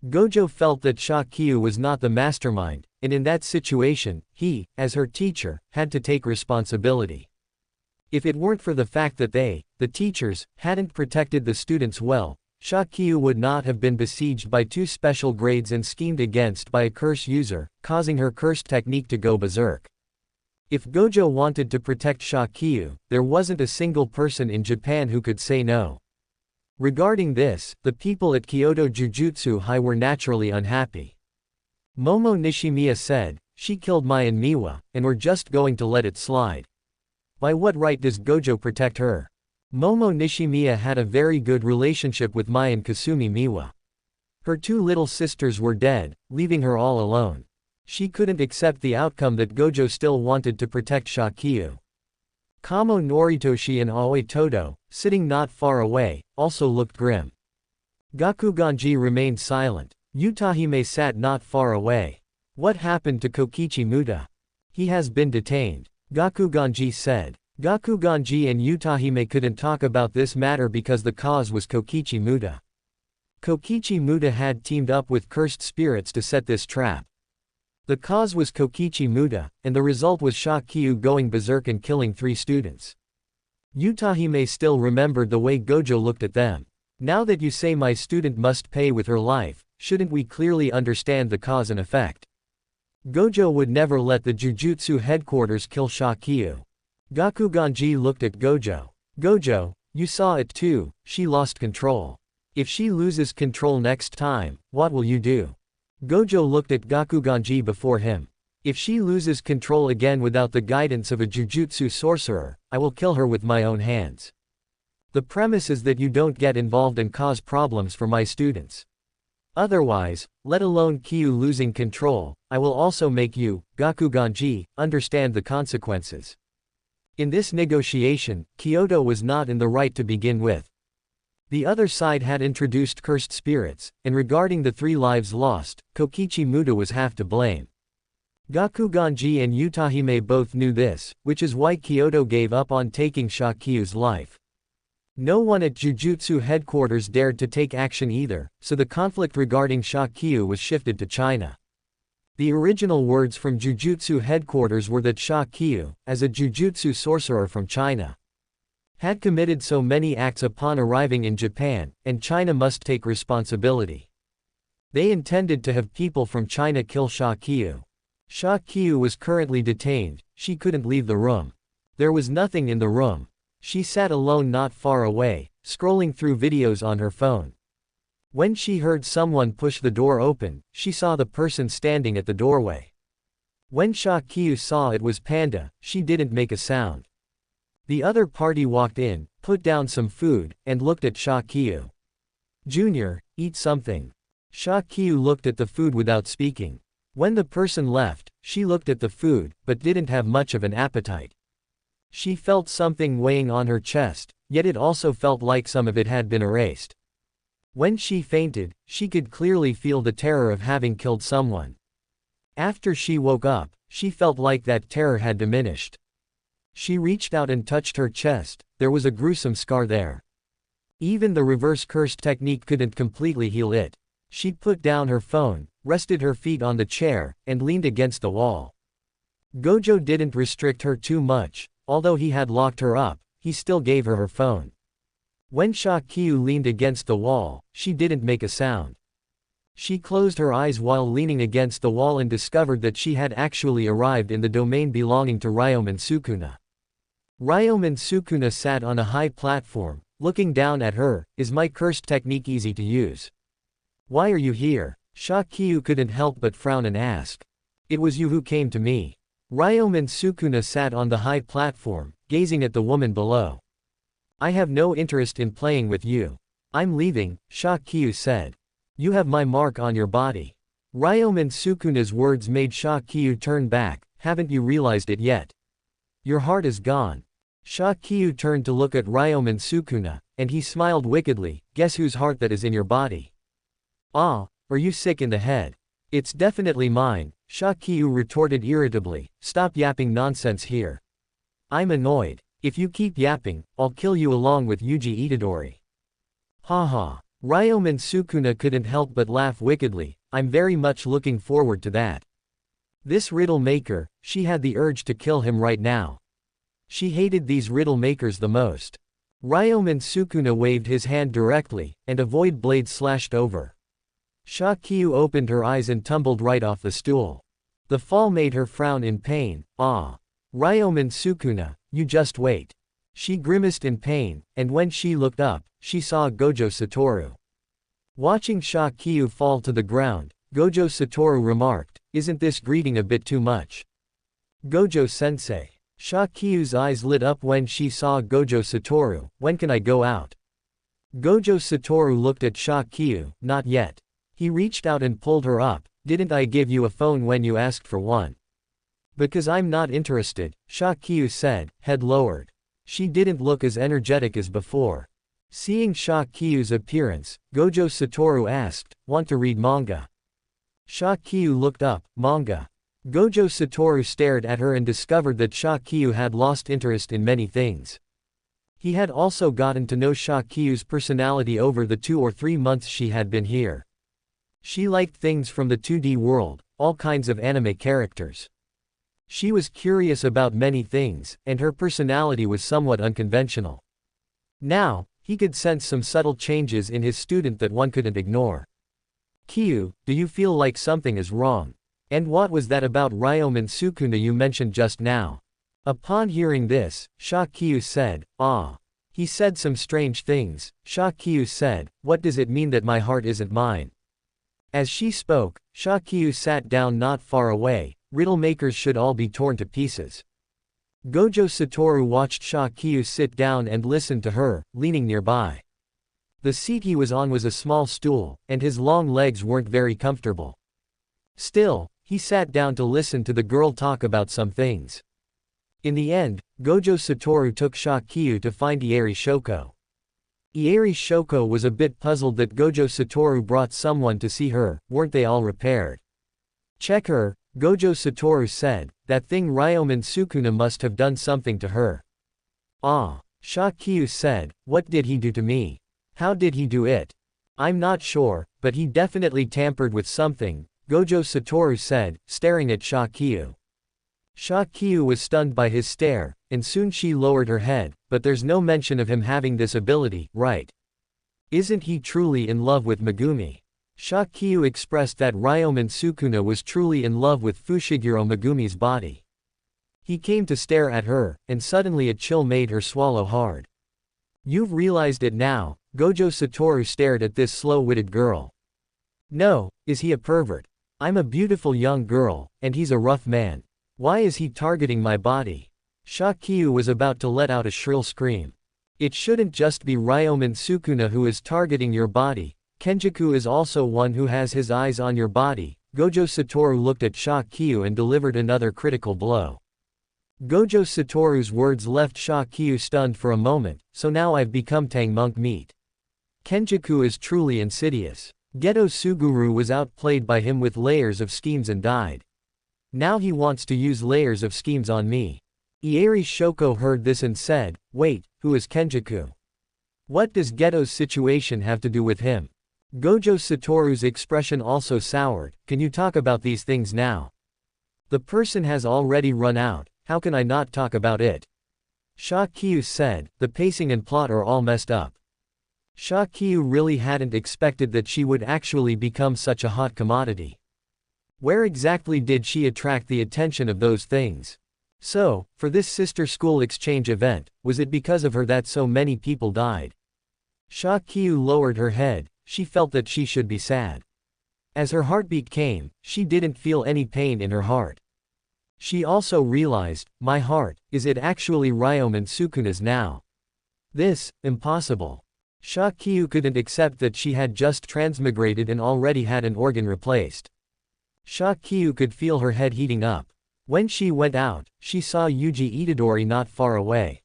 Gojo felt that Shakyu was not the mastermind, and in that situation, he, as her teacher, had to take responsibility. If it weren't for the fact that they, the teachers, hadn't protected the students well, Shakyu would not have been besieged by 2 special grades and schemed against by a curse user, causing her curse technique to go berserk. If Gojo wanted to protect Shakyu, there wasn't a single person in Japan who could say no. Regarding this, the people at Kyoto Jujutsu High were naturally unhappy. Momo Nishimiya said, "She killed Mai and Miwa, and we're just going to let it slide. By what right does Gojo protect her?" Momo Nishimiya had a very good relationship with Mai and Kasumi Miwa. Her 2 little sisters were dead, leaving her all alone. She couldn't accept the outcome that Gojo still wanted to protect Shakyu. Kamo Noritoshi and Aoi Todo, sitting not far away, also looked grim. Gakuganji remained silent. Yutahime sat not far away. "What happened to Kokichi Muta? He has been detained," Gakuganji said. Gakuganji and Yutahime couldn't talk about this matter because the cause was Kokichi Muta. Kokichi Muta had teamed up with cursed spirits to set this trap. The cause was Kokichi Muta, and the result was Shakyu going berserk and killing 3 students. Yutahime still remembered the way Gojo looked at them. "Now that you say my student must pay with her life, shouldn't we clearly understand the cause and effect?" Gojo would never let the Jujutsu headquarters kill Shakyu. Gakuganji looked at Gojo. "Gojo, you saw it too, she lost control. If she loses control next time, what will you do?" Gojo looked at Gakuganji before him. "If she loses control again without the guidance of a Jujutsu sorcerer, I will kill her with my own hands. The premise is that you don't get involved and cause problems for my students. Otherwise, let alone Kyu losing control, I will also make you, Gakuganji, understand the consequences." In this negotiation, Kyoto was not in the right to begin with. The other side had introduced cursed spirits, and regarding the 3 lives lost, Kokichi Muta was half to blame. Gakuganji and Yutahime both knew this, which is why Kyoto gave up on taking Shakyu's life. No one at Jujutsu headquarters dared to take action either, so the conflict regarding Shakyu was shifted to China. The original words from Jujutsu headquarters were that Shakyu, as a Jujutsu sorcerer from China, had committed so many acts upon arriving in Japan, and China must take responsibility. They intended to have people from China kill Shakyu. Shakyu was currently detained, she couldn't leave the room. There was nothing in the room. She sat alone not far away, scrolling through videos on her phone. When she heard someone push the door open, she saw the person standing at the doorway. When Shakyu saw it was Panda, she didn't make a sound. The other party walked in, put down some food, and looked at Shakyu. "Junior, eat something." Shakyu looked at the food without speaking. When the person left, she looked at the food, but didn't have much of an appetite. She felt something weighing on her chest, yet it also felt like some of it had been erased. When she fainted, she could clearly feel the terror of having killed someone. After she woke up, she felt like that terror had diminished. She reached out and touched her chest, there was a gruesome scar there. Even the reverse curse technique couldn't completely heal it. She put down her phone, rested her feet on the chair, and leaned against the wall. Gojo didn't restrict her too much, although he had locked her up, he still gave her her phone. When Shakyu leaned against the wall, she didn't make a sound. She closed her eyes while leaning against the wall and discovered that she had actually arrived in the domain belonging to Ryomen Sukuna. Ryomen Sukuna sat on a high platform, looking down at her. "Is my cursed technique easy to use? Why are you here?" Shakyu couldn't help but frown and ask. "It was you who came to me." Ryomen Sukuna sat on the high platform, gazing at the woman below. "I have no interest in playing with you. I'm leaving," Shakyu said. "You have my mark on your body." Ryomen Sukuna's words made Shakyu turn back. "Haven't you realized it yet? Your heart is gone." Shakyu turned to look at Ryomen Sukuna, and he smiled wickedly. "Guess whose heart that is in your body? Ah, are you sick in the head?" "It's definitely mine," Shakyu retorted irritably. "Stop yapping nonsense here. I'm annoyed." If you keep yapping, I'll kill you along with Yuji Itadori. Haha. Ryomen Sukuna couldn't help but laugh wickedly. I'm very much looking forward to that. This riddle maker, she had the urge to kill him right now. She hated these riddle makers the most. Ryomen Sukuna waved his hand directly, and a void blade slashed over. Shakyu opened her eyes and tumbled right off the stool. The fall made her frown in pain. Ah. Ryomen Sukuna, you just wait. She grimaced in pain, and when she looked up, she saw Gojo Satoru. Watching Shakyu fall to the ground, Gojo Satoru remarked, "Isn't this greeting a bit too much?" Gojo-sensei. Shakyu's eyes lit up when she saw Gojo Satoru. "When can I go out?" Gojo Satoru looked at Shakyu. "Not yet." He reached out and pulled her up. "Didn't I give you a phone when you asked for one?" "Because I'm not interested," Shakyu said, head lowered. She didn't look as energetic as before. Seeing Shakyu's appearance, Gojo Satoru asked, "Want to read manga?" Shakyu looked up. "Manga?" Gojo Satoru stared at her and discovered that Shakyu had lost interest in many things. He had also gotten to know Shakyu's personality over the 2 or 3 months she had been here. She liked things from the 2D world, all kinds of anime characters. She was curious about many things, and her personality was somewhat unconventional. Now, he could sense some subtle changes in his student that one couldn't ignore. "Kyu, do you feel like something is wrong? And what was that about Ryomen Sukuna you mentioned just now?" Upon hearing this, Shakyu said, "Ah." He said some strange things. Shakyu said, "What does it mean that my heart isn't mine?" As she spoke, Shakyu sat down not far away. Riddle makers should all be torn to pieces. Gojo Satoru watched Shakyu sit down and listened to her, leaning nearby. The seat he was on was a small stool, and his long legs weren't very comfortable. Still, he sat down to listen to the girl talk about some things. In the end, Gojo Satoru took Shakyu to find Ieri Shoko. Ieri Shoko was a bit puzzled that Gojo Satoru brought someone to see her. Weren't they all repaired? "Check her," Gojo Satoru said. "That thing Ryomen Sukuna must have done something to her." "Ah." Shakyu said, "What did he do to me? How did he do it?" "I'm not sure, but he definitely tampered with something," Gojo Satoru said, staring at Shakyu. Shakyu was stunned by his stare, and soon she lowered her head, "But there's no mention of him having this ability, right? Isn't he truly in love with Megumi?" Shakyu expressed that Ryomen Sukuna was truly in love with Fushiguro Megumi's body. He came to stare at her, and suddenly a chill made her swallow hard. "You've realized it now?" Gojo Satoru stared at this slow-witted girl. "No, is he a pervert? I'm a beautiful young girl, and he's a rough man. Why is he targeting my body?" Shakyu was about to let out a shrill scream. "It shouldn't just be Ryomen Sukuna who is targeting your body. Kenjaku is also one who has his eyes on your body." Gojo Satoru looked at Shakyu and delivered another critical blow. Gojo Satoru's words left Shakyu stunned for a moment. "So now I've become Tang monk meat. Kenjaku is truly insidious. Geto Suguru was outplayed by him with layers of schemes and died. Now he wants to use layers of schemes on me." Ieri Shoko heard this and said, "Wait, who is Kenjaku? What does Geto's situation have to do with him?" Gojo Satoru's expression also soured. "Can you talk about these things now? The person has already run out, how can I not talk about it?" Shakyu said, "The pacing and plot are all messed up." Shakyu really hadn't expected that she would actually become such a hot commodity. Where exactly did she attract the attention of those things? So, for this sister school exchange event, was it because of her that so many people died? Shakyu lowered her head. She felt that she should be sad. As her heartbeat came, she didn't feel any pain in her heart. She also realized, "My heart, is it actually Ryomen Sukuna's now? This, impossible." Shakyu couldn't accept that she had just transmigrated and already had an organ replaced. Shakyu could feel her head heating up. When she went out, she saw Yuji Itadori not far away.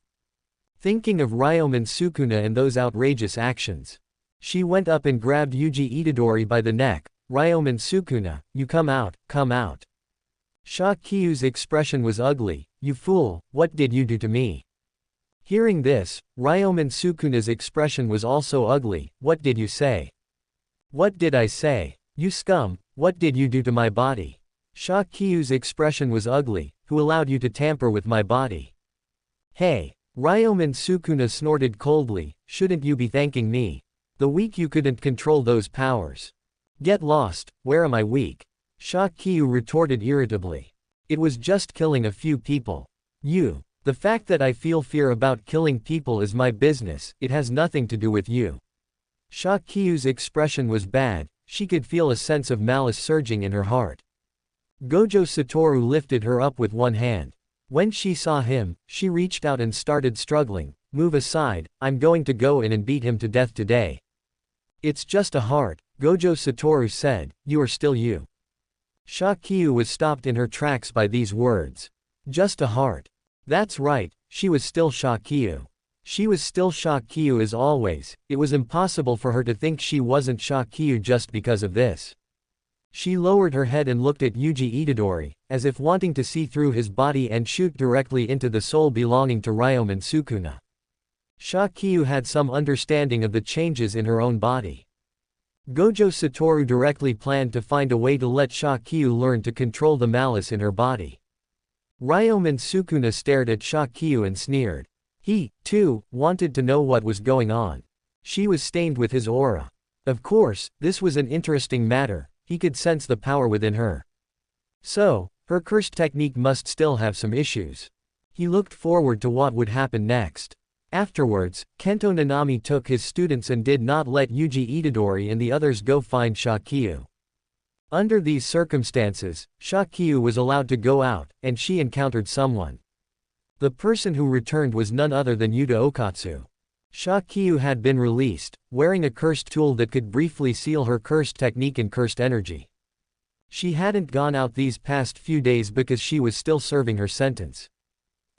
Thinking of Ryomen Sukuna and those outrageous actions, she went up and grabbed Yuji Itadori by the neck. "Ryomen Sukuna, you come out, come out." Shakyu's expression was ugly. "You fool, what did you do to me?" Hearing this, Ryomen Sukuna's expression was also ugly. What did you say? What did I say? You scum, what did you do to my body? Shakyu's expression was ugly. Who allowed you to tamper with my body? Hey! Ryomen Sukuna snorted coldly, shouldn't you be thanking me? The weak you couldn't control those powers. Get lost, where am I weak? Shakyu retorted irritably. It was just killing a few people. The fact that I feel fear about killing people is my business, it has nothing to do with you. Shakyu's expression was bad, she could feel a sense of malice surging in her heart. Gojo Satoru lifted her up with one hand. When she saw him, she reached out and started struggling. Move aside, I'm going to go in and beat him to death today. It's just a heart, Gojo Satoru said, you are still you. Shakyu was stopped in her tracks by these words. Just a heart. That's right, she was still Shakyu. She was still Shakyu as always, it was impossible for her to think she wasn't Shakyu just because of this. She lowered her head and looked at Yuji Itadori, as if wanting to see through his body and shoot directly into the soul belonging to Ryomen Sukuna. Shakyu had some understanding of the changes in her own body. Gojo Satoru directly planned to find a way to let Shakyu learn to control the malice in her body. Ryomen Sukuna stared at Shakyu and sneered. He, too, wanted to know what was going on. She was stained with his aura. Of course, this was an interesting matter. He could sense the power within her. So, her cursed technique must still have some issues. He looked forward to what would happen next. Afterwards, Kento Nanami took his students and did not let Yuji Itadori and the others go find Shakyu. Under these circumstances, Shakyu was allowed to go out, and she encountered someone. The person who returned was none other than Yuta Okatsu. Shakyu had been released, wearing a cursed tool that could briefly seal her cursed technique and cursed energy. She hadn't gone out these past few days because she was still serving her sentence.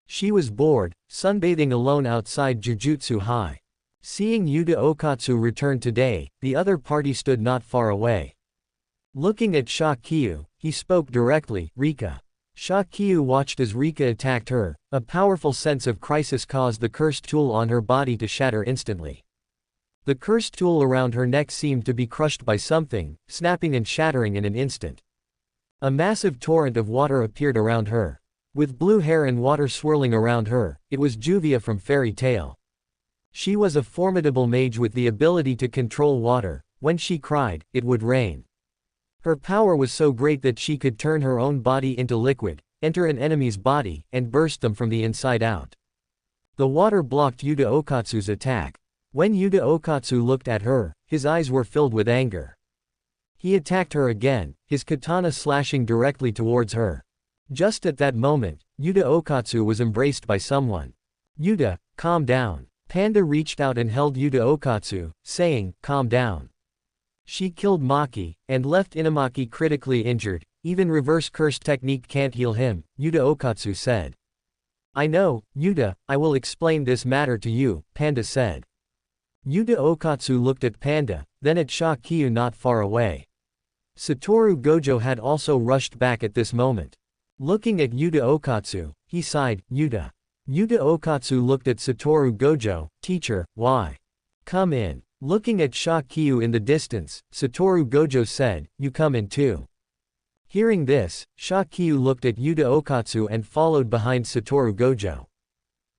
She was bored, sunbathing alone outside Jujutsu High. Seeing Yuta Okatsu return today, the other party stood not far away. Looking at Shakyu, he spoke directly, Rika. Shakyu watched as Rika attacked her. A powerful sense of crisis caused the cursed tool on her body to shatter instantly. The cursed tool around her neck seemed to be crushed by something, snapping and shattering in an instant. A massive torrent of water appeared around her. With blue hair and water swirling around her, it was Juvia from Fairy Tail. She was a formidable mage with the ability to control water. When she cried, it would rain. Her power was so great that she could turn her own body into liquid, enter an enemy's body, and burst them from the inside out. The water blocked Yuta Okatsu's attack. When Yuta Okatsu looked at her, his eyes were filled with anger. He attacked her again, his katana slashing directly towards her. Just at that moment, Yuta Okatsu was embraced by someone. Yuta, calm down. Panda reached out and held Yuta Okatsu, saying, calm down. She killed Maki, and left Inamaki critically injured. Even reverse curse technique can't heal him, Yuta Okatsu said. I know, Yuta, I will explain this matter to you, Panda said. Yuta Okatsu looked at Panda, then at Shakyu not far away. Satoru Gojo had also rushed back at this moment. Looking at Yuta Okatsu, he sighed, Yuta. Yuta Okatsu looked at Satoru Gojo, teacher, why? Come in. Looking at Shakyu in the distance, Satoru Gojo said, you come in too. Hearing this, Shakyu looked at Yuta Okatsu and followed behind Satoru Gojo.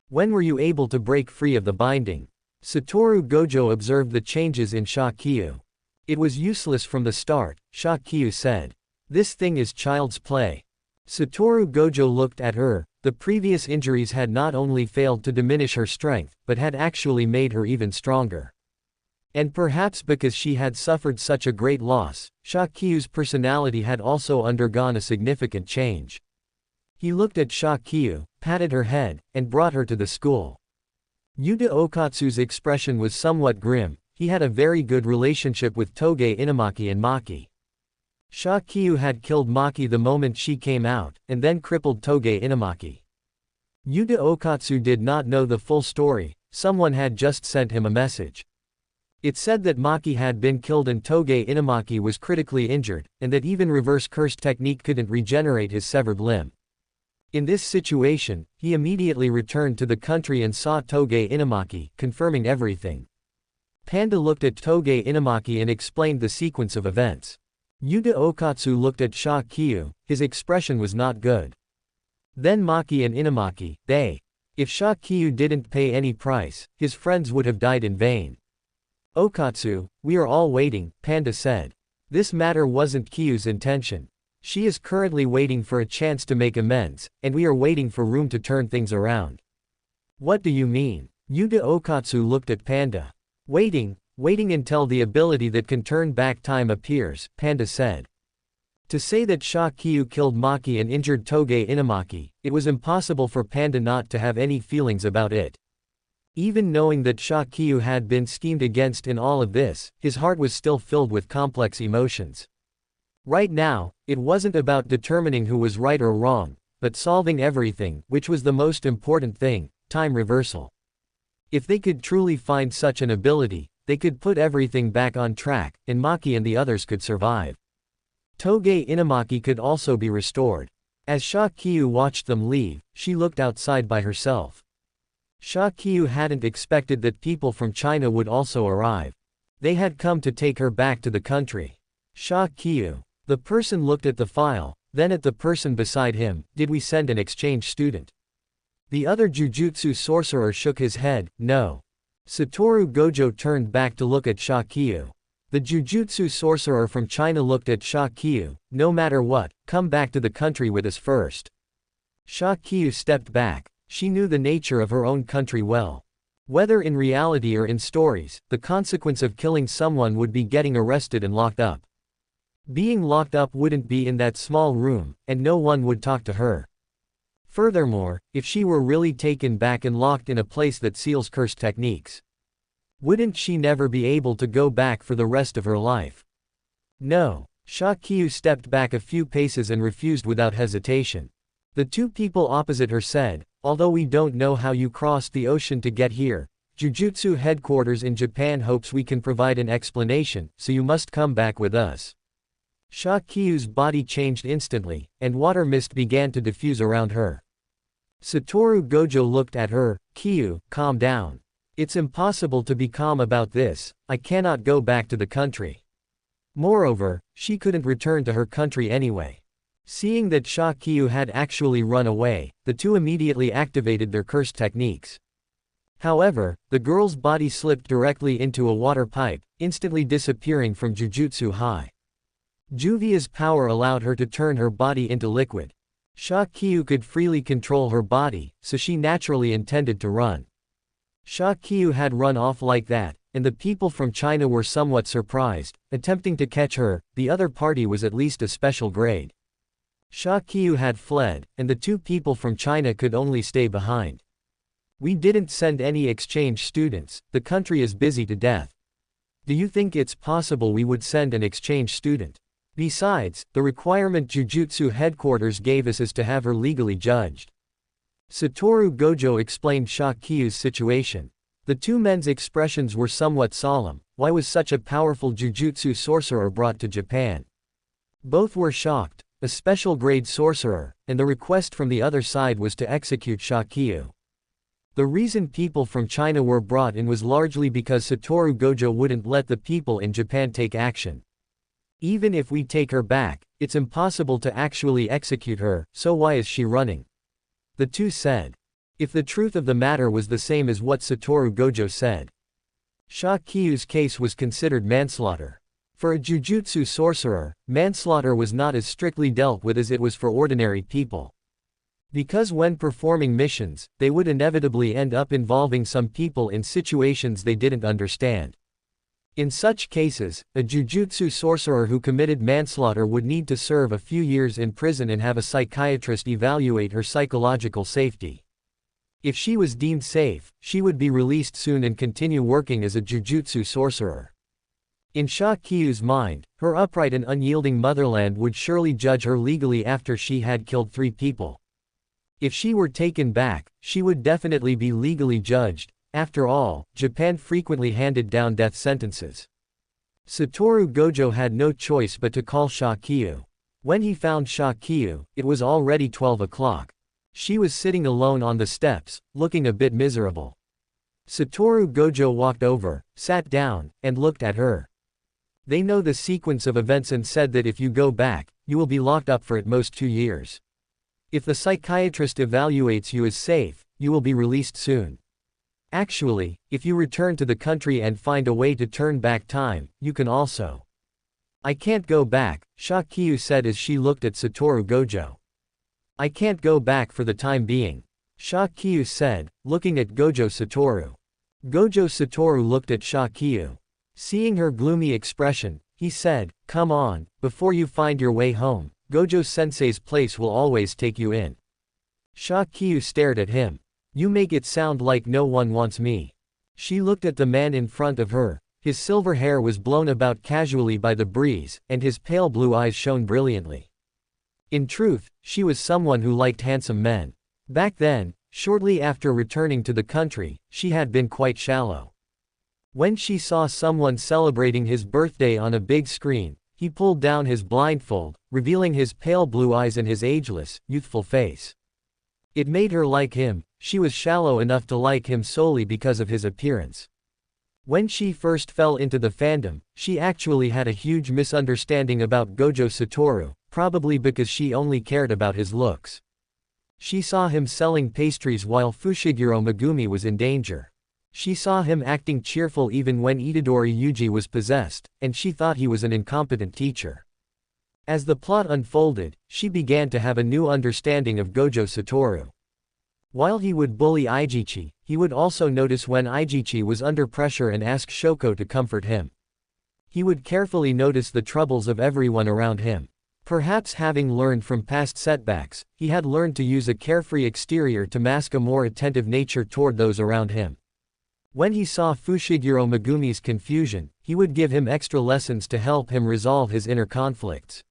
When were you able to break free of the binding? Satoru Gojo observed the changes in Shakyu. It was useless from the start, Shakyu said. This thing is child's play. Satoru Gojo looked at her. The previous injuries had not only failed to diminish her strength, but had actually made her even stronger. And perhaps because she had suffered such a great loss, Shakyu's personality had also undergone a significant change. He looked at Shakyu, patted her head, and brought her to the school. Yuta Okatsu's expression was somewhat grim. He had a very good relationship with Toge Inamaki and Maki. Shakyu had killed Maki the moment she came out, and then crippled Toge Inamaki. Yuta Okatsu did not know the full story. Someone had just sent him a message. It said that Maki had been killed and Toge Inamaki was critically injured, and that even reverse cursed technique couldn't regenerate his severed limb. In this situation, he immediately returned to the country and saw Toge Inamaki, confirming everything. Panda looked at Toge Inamaki and explained the sequence of events. Yuta Okatsu looked at Sha Kyu, his expression was not good. Then Maki and Inamaki, if Sha Kyu didn't pay any price, his friends would have died in vain. Okatsu, we are all waiting, Panda said. This matter wasn't Kyu's intention. She is currently waiting for a chance to make amends, and we are waiting for room to turn things around. What do you mean? Yuta Okatsu looked at Panda. Waiting until the ability that can turn back time appears, Panda said. To say that Sha Kyu killed Maki and injured Toge Inamaki, it was impossible for Panda not to have any feelings about it. Even knowing that Sha Kyu had been schemed against in all of this, his heart was still filled with complex emotions. Right now, it wasn't about determining who was right or wrong, but solving everything, which was the most important thing, time reversal. If they could truly find such an ability, they could put everything back on track, and Maki and the others could survive. Toge Inamaki could also be restored. As Sha Kyu watched them leave, she looked outside by herself. Sha Kyu hadn't expected that people from China would also arrive. They had come to take her back to the country. Sha Kyu. The person looked at the file, then at the person beside him. Did we send an exchange student? The other Jujutsu sorcerer shook his head, no. Satoru Gojo turned back to look at Sha Kyu. The Jujutsu sorcerer from China looked at Sha Kyu. No matter what, come back to the country with us first. Sha Kyu stepped back. She knew the nature of her own country well. Whether in reality or in stories, the consequence of killing someone would be getting arrested and locked up. Being locked up wouldn't be in that small room, and no one would talk to her. Furthermore, if she were really taken back and locked in a place that seals curse techniques, wouldn't she never be able to go back for the rest of her life? No. Sha Kyu stepped back a few paces and refused without hesitation. The two people opposite her said, although we don't know how you crossed the ocean to get here, Jujutsu headquarters in Japan hopes we can provide an explanation, so you must come back with us. Sha Kyu's body changed instantly, and water mist began to diffuse around her. Satoru Gojo looked at her. Kyu, calm down. It's impossible to be calm about this. I cannot go back to the country. Moreover, she couldn't return to her country anyway. Seeing that Sha Kyu had actually run away, the two immediately activated their curse techniques. However, the girl's body slipped directly into a water pipe, instantly disappearing from Jujutsu High. Juvia's power allowed her to turn her body into liquid. Sha Kyu could freely control her body, so she naturally intended to run. Sha Kyu had run off like that, and the people from China were somewhat surprised, attempting to catch her. The other party was at least a special grade. Sha Kyu had fled, and the two people from China could only stay behind. We didn't send any exchange students, the country is busy to death. Do you think it's possible we would send an exchange student? Besides, the requirement Jujutsu headquarters gave us is to have her legally judged. Satoru Gojo explained Sha Kyu's situation. The two men's expressions were somewhat solemn. Why was such a powerful Jujutsu sorcerer brought to Japan? Both were shocked, a special grade sorcerer, and the request from the other side was to execute Sha Kyu. The reason people from China were brought in was largely because Satoru Gojo wouldn't let the people in Japan take action. Even if we take her back, it's impossible to actually execute her, so why is she running? The two said. If the truth of the matter was the same as what Satoru Gojo said, Sha Kyu's case was considered manslaughter. For a Jujutsu sorcerer, manslaughter was not as strictly dealt with as it was for ordinary people. Because when performing missions, they would inevitably end up involving some people in situations they didn't understand. In such cases, a Jujutsu sorcerer who committed manslaughter would need to serve a few years in prison and have a psychiatrist evaluate her psychological safety. If she was deemed safe, she would be released soon and continue working as a Jujutsu sorcerer. In Sha Kyu's mind, her upright and unyielding motherland would surely judge her legally after she had killed 3 people. If she were taken back, she would definitely be legally judged. After all, Japan frequently handed down death sentences. Satoru Gojo had no choice but to call Sha Kyu. When he found Sha Kyu, it was already 12 o'clock. She was sitting alone on the steps, looking a bit miserable. Satoru Gojo walked over, sat down, and looked at her. They know the sequence of events and said that if you go back, you will be locked up for at most 2 years. If the psychiatrist evaluates you as safe, you will be released soon. Actually, if you return to the country and find a way to turn back time, you can also. I can't go back, Shakiyu said as she looked at Satoru Gojo. I can't go back for the time being, Shakiyu said, looking at Gojo Satoru. Gojo Satoru looked at Shakiyu. Seeing her gloomy expression, he said, come on, before you find your way home, Gojo-sensei's place will always take you in. Shakiyu stared at him. You make it sound like no one wants me. She looked at the man in front of her. His silver hair was blown about casually by the breeze, and his pale blue eyes shone brilliantly. In truth, she was someone who liked handsome men. Back then, shortly after returning to the country, she had been quite shallow. When she saw someone celebrating his birthday on a big screen, he pulled down his blindfold, revealing his pale blue eyes and his ageless, youthful face. It made her like him. She was shallow enough to like him solely because of his appearance. When she first fell into the fandom, she actually had a huge misunderstanding about Gojo Satoru, probably because she only cared about his looks. She saw him selling pastries while Fushiguro Megumi was in danger. She saw him acting cheerful even when Itadori Yuji was possessed, and she thought he was an incompetent teacher. As the plot unfolded, she began to have a new understanding of Gojo Satoru. While he would bully Eijichi, he would also notice when Eijichi was under pressure and ask Shoko to comfort him. He would carefully notice the troubles of everyone around him. Perhaps having learned from past setbacks, he had learned to use a carefree exterior to mask a more attentive nature toward those around him. When he saw Fushiguro Megumi's confusion, he would give him extra lessons to help him resolve his inner conflicts.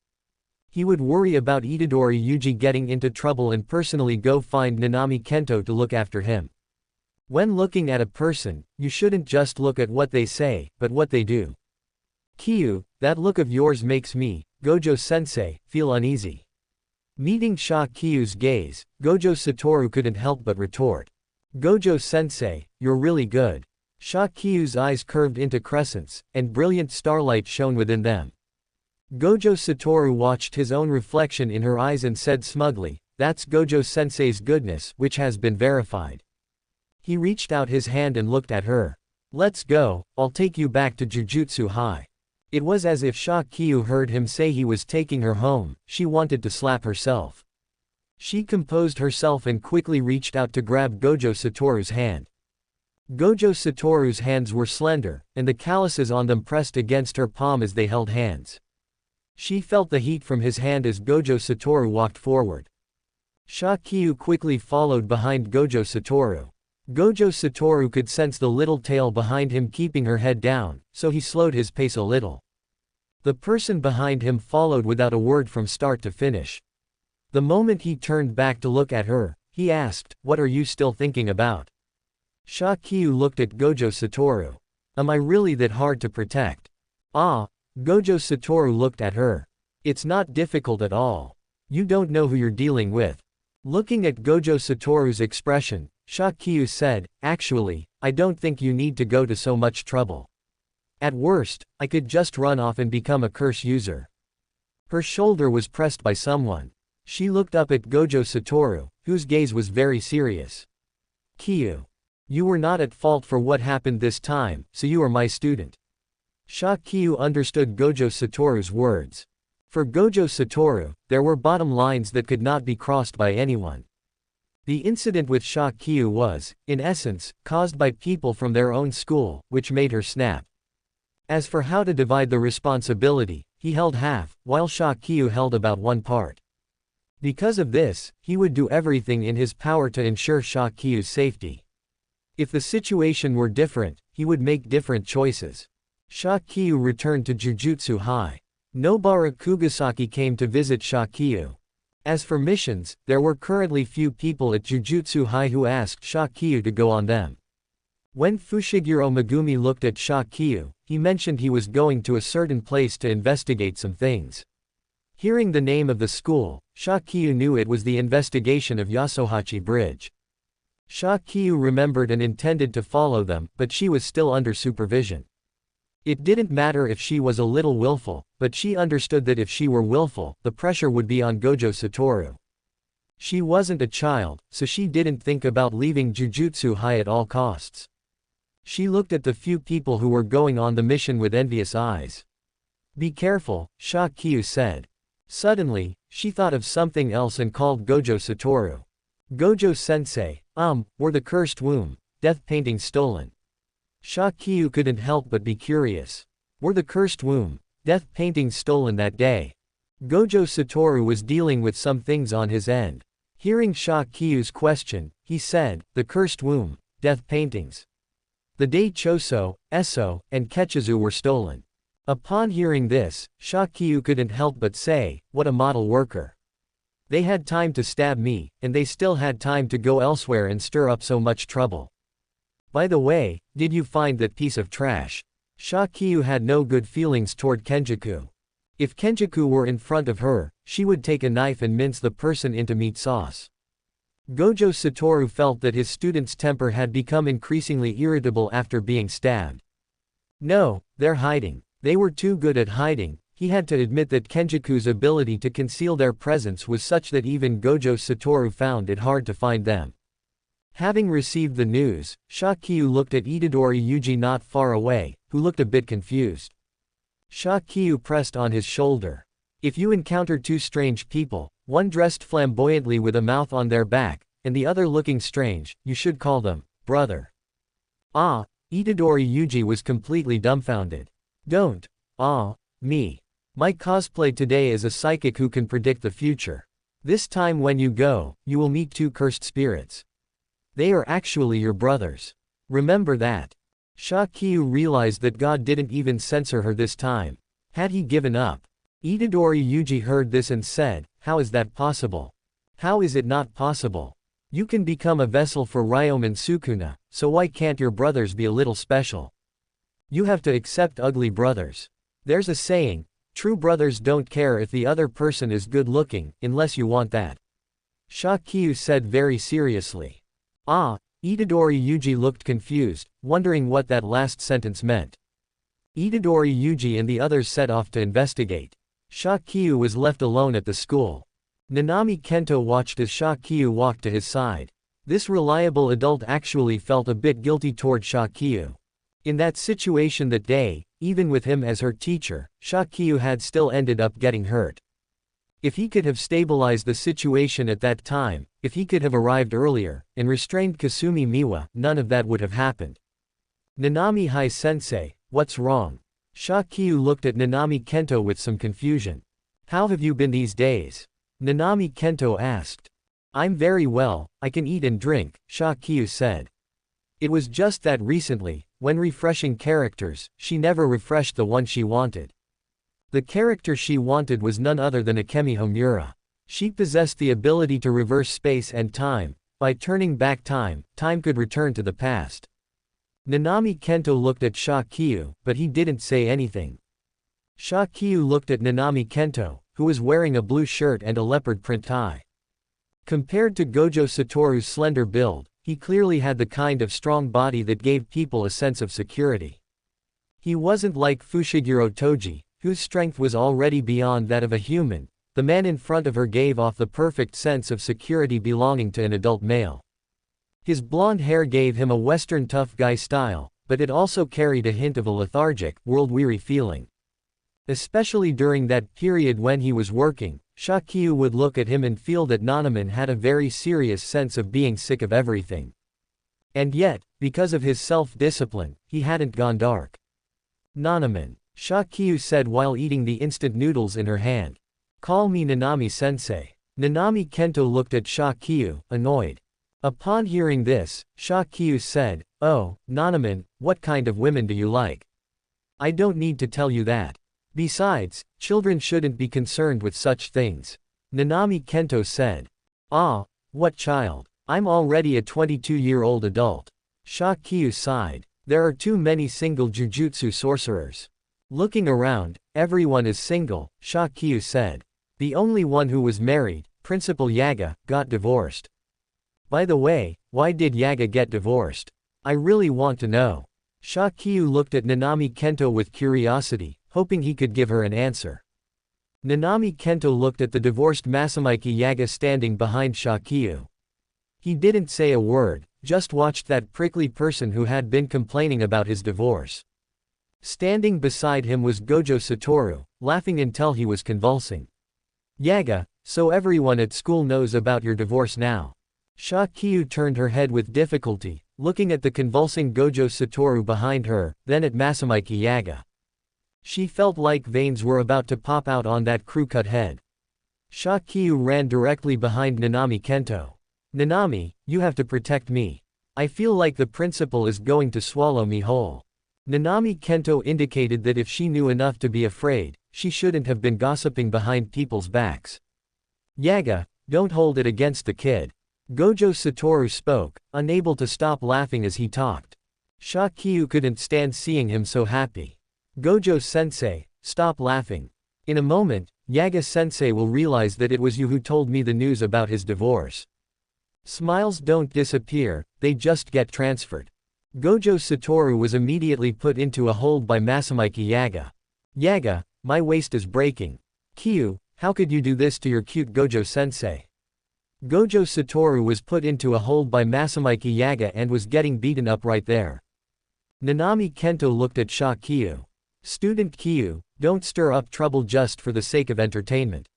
He would worry about Itadori Yuji getting into trouble and personally go find Nanami Kento to look after him. When looking at a person, you shouldn't just look at what they say, but what they do. Kiyu, that look of yours makes me, Gojo-sensei, feel uneasy. Meeting Shakiyu's gaze, Gojo Satoru couldn't help but retort. Gojo-sensei, you're really good. Shakiyu's eyes curved into crescents, and brilliant starlight shone within them. Gojo Satoru watched his own reflection in her eyes and said smugly, that's Gojo-sensei's goodness, which has been verified. He reached out his hand and looked at her. Let's go, I'll take you back to Jujutsu High. It was as if Shakiyu heard him say he was taking her home. She wanted to slap herself. She composed herself and quickly reached out to grab Gojo Satoru's hand. Gojo Satoru's hands were slender, and the calluses on them pressed against her palm as they held hands. She felt the heat from his hand as Gojo Satoru walked forward. Shakiyu quickly followed behind Gojo Satoru. Gojo Satoru could sense the little tail behind him keeping her head down, so he slowed his pace a little. The person behind him followed without a word from start to finish. The moment he turned back to look at her, he asked, what are you still thinking about? Shakiyu looked at Gojo Satoru. Am I really that hard to protect? Ah, Gojo Satoru looked at her. It's not difficult at all. You don't know who you're dealing with. Looking at Gojo Satoru's expression, Shakiyu said, actually, I don't think you need to go to so much trouble. At worst, I could just run off and become a curse user. Her shoulder was pressed by someone. She looked up at Gojo Satoru, whose gaze was very serious. Kiyu. You were not at fault for what happened this time, so you are my student. Shakiyu understood Gojo Satoru's words. For Gojo Satoru, there were bottom lines that could not be crossed by anyone. The incident with Shakiyu was, in essence, caused by people from their own school, which made her snap. As for how to divide the responsibility, he held half, while Shakiyu held about one part. Because of this, he would do everything in his power to ensure Shakiyu's safety. If the situation were different, he would make different choices. Shakiyu returned to Jujutsu High. Nobara Kugasaki came to visit Shakiyu. As for missions, there were currently few people at Jujutsu High who asked Shakiyu to go on them. When Fushiguro Megumi looked at Shakiyu, he mentioned he was going to a certain place to investigate some things. Hearing the name of the school, Shakyu knew it was the investigation of Yasuhachi Bridge. Shakyu remembered and intended to follow them, but she was still under supervision. It didn't matter if she was a little willful, but she understood that if she were willful, the pressure would be on Gojo Satoru. She wasn't a child, so she didn't think about leaving Jujutsu High at all costs. She looked at the few people who were going on the mission with envious eyes. Be careful, Shakyu said. Suddenly, she thought of something else and called Gojo Satoru. Gojo-sensei, were the cursed womb, death painting stolen? Shakyu couldn't help but be curious. Were the cursed womb, death paintings stolen that day? Gojo Satoru was dealing with some things on his end. Hearing Shakyu's question, he said, the cursed womb, death paintings. The day Choso, Eso, and Ketchizu were stolen. Upon hearing this, Shakyu couldn't help but say, what a model worker. They had time to stab me, and they still had time to go elsewhere and stir up so much trouble. By the way, did you find that piece of trash? Shakyu had no good feelings toward Kenjaku. If Kenjaku were in front of her, she would take a knife and mince the person into meat sauce. Gojo Satoru felt that his student's temper had become increasingly irritable after being stabbed. No, they're hiding. They were too good at hiding. He had to admit that Kenjaku's ability to conceal their presence was such that even Gojo Satoru found it hard to find them. Having received the news, Shakyu looked at Itadori Yuji not far away, who looked a bit confused. Shakyu pressed on his shoulder. If you encounter two strange people, one dressed flamboyantly with a mouth on their back, and the other looking strange, you should call them brother. Ah, Itadori Yuji was completely dumbfounded. Don't. Me. My cosplay today is a psychic who can predict the future. This time when you go, you will meet two cursed spirits. They are actually your brothers. Remember that. Shakyu realized that God didn't even censor her this time. Had he given up? Itadori Yuji heard this and said, how is that possible? How is it not possible? You can become a vessel for Ryomen Sukuna, so why can't your brothers be a little special? You have to accept ugly brothers. There's a saying, true brothers don't care if the other person is good looking, unless you want that. Shakyu said very seriously. Itadori Yuji looked confused, wondering what that last sentence meant. Itadori Yuji and the others set off to investigate. Shakyu was left alone at the school. Nanami Kento watched as Shakyu walked to his side. This reliable adult actually felt a bit guilty toward Shakyu. In that situation that day, even with him as her teacher, Shakyu had still ended up getting hurt. If he could have stabilized the situation at that time, if he could have arrived earlier, and restrained Kasumi Miwa, none of that would have happened. Nanami Hai-sensei, what's wrong? Shakyu looked at Nanami Kento with some confusion. How have you been these days? Nanami Kento asked. I'm very well, I can eat and drink, Shakyu said. It was just that recently, when refreshing characters, she never refreshed the one she wanted. The character she wanted was none other than Akemi Homura. She possessed the ability to reverse space and time. By turning back time, time could return to the past. Nanami Kento looked at Shakyu, but he didn't say anything. Shakyu looked at Nanami Kento, who was wearing a blue shirt and a leopard print tie. Compared to Gojo Satoru's slender build, he clearly had the kind of strong body that gave people a sense of security. He wasn't like Fushiguro Toji, whose strength was already beyond that of a human. The man in front of her gave off the perfect sense of security belonging to an adult male. His blonde hair gave him a Western tough guy style, but it also carried a hint of a lethargic, world-weary feeling. Especially during that period when he was working, Shakyu would look at him and feel that Nanaman had a very serious sense of being sick of everything. And yet, because of his self-discipline, he hadn't gone dark. Nanaman, Shakyu said while eating the instant noodles in her hand. Call me Nanami-sensei. Nanami Kento looked at Shakyu, annoyed. Upon hearing this, Shakyu said, oh, Nanaman, what kind of women do you like? I don't need to tell you that. Besides, children shouldn't be concerned with such things. Nanami Kento said. Ah, what child? I'm already a 22-year-old adult. Shakyu sighed. There are too many single Jujutsu sorcerers. Looking around, everyone is single, Shakyu said. The only one who was married, Principal Yaga, got divorced. By the way, why did Yaga get divorced? I really want to know. Shakyu looked at Nanami Kento with curiosity, hoping he could give her an answer. Nanami Kento looked at the divorced Masamiki Yaga standing behind Shakyu. He didn't say a word, just watched that prickly person who had been complaining about his divorce. Standing beside him was Gojo Satoru, laughing until he was convulsing. Yaga, so everyone at school knows about your divorce now. Shakyu turned her head with difficulty, looking at the convulsing Gojo Satoru behind her, then at Masamiki Yaga. She felt like veins were about to pop out on that crew-cut head. Shakyu ran directly behind Nanami Kento. Nanami, you have to protect me. I feel like the principal is going to swallow me whole. Nanami Kento indicated that if she knew enough to be afraid, she shouldn't have been gossiping behind people's backs. Yaga, don't hold it against the kid. Gojo Satoru spoke, unable to stop laughing as he talked. Shakyu couldn't stand seeing him so happy. Gojo-sensei, stop laughing. In a moment, Yaga-sensei will realize that it was you who told me the news about his divorce. Smiles don't disappear, they just get transferred. Gojo Satoru was immediately put into a hold by Masamiki Yaga. Yaga, my waist is breaking. Kyu, how could you do this to your cute Gojo-sensei? Gojo Satoru was put into a hold by Masamiki Yaga and was getting beaten up right there. Nanami Kento looked at Shakyu. Student Kyu, don't stir up trouble just for the sake of entertainment.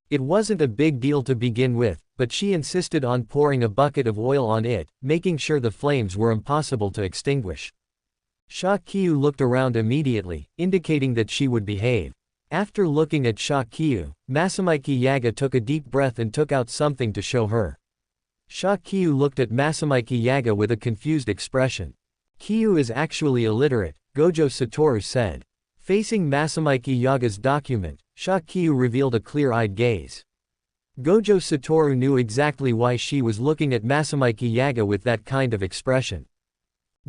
It wasn't a big deal to begin with, but she insisted on pouring a bucket of oil on it, making sure the flames were impossible to extinguish. Shakyu looked around immediately, indicating that she would behave. After looking at Shakyu, Masamiki Yaga took a deep breath and took out something to show her. Shakyu looked at Masamiki Yaga with a confused expression. Kyu is actually illiterate, Gojo Satoru said. Facing Masamiki Yaga's document, Shakyu revealed a clear-eyed gaze. Gojo Satoru knew exactly why she was looking at Masamiki Yaga with that kind of expression.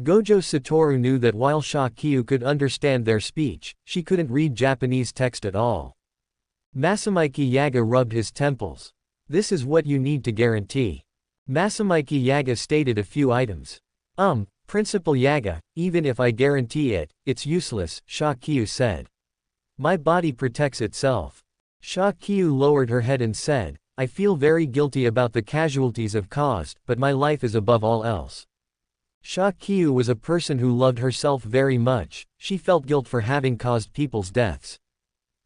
Gojo Satoru knew that while Shakyu could understand their speech, she couldn't read Japanese text at all. Masamiki Yaga rubbed his temples. This is what you need to guarantee. Masamiki Yaga stated a few items. Principal Yaga, even if I guarantee it, it's useless, Shakyu said. My body protects itself. Shakyu lowered her head and said, I feel very guilty about the casualties I've caused, but my life is above all else. Shakyu was a person who loved herself very much, she felt guilt for having caused people's deaths.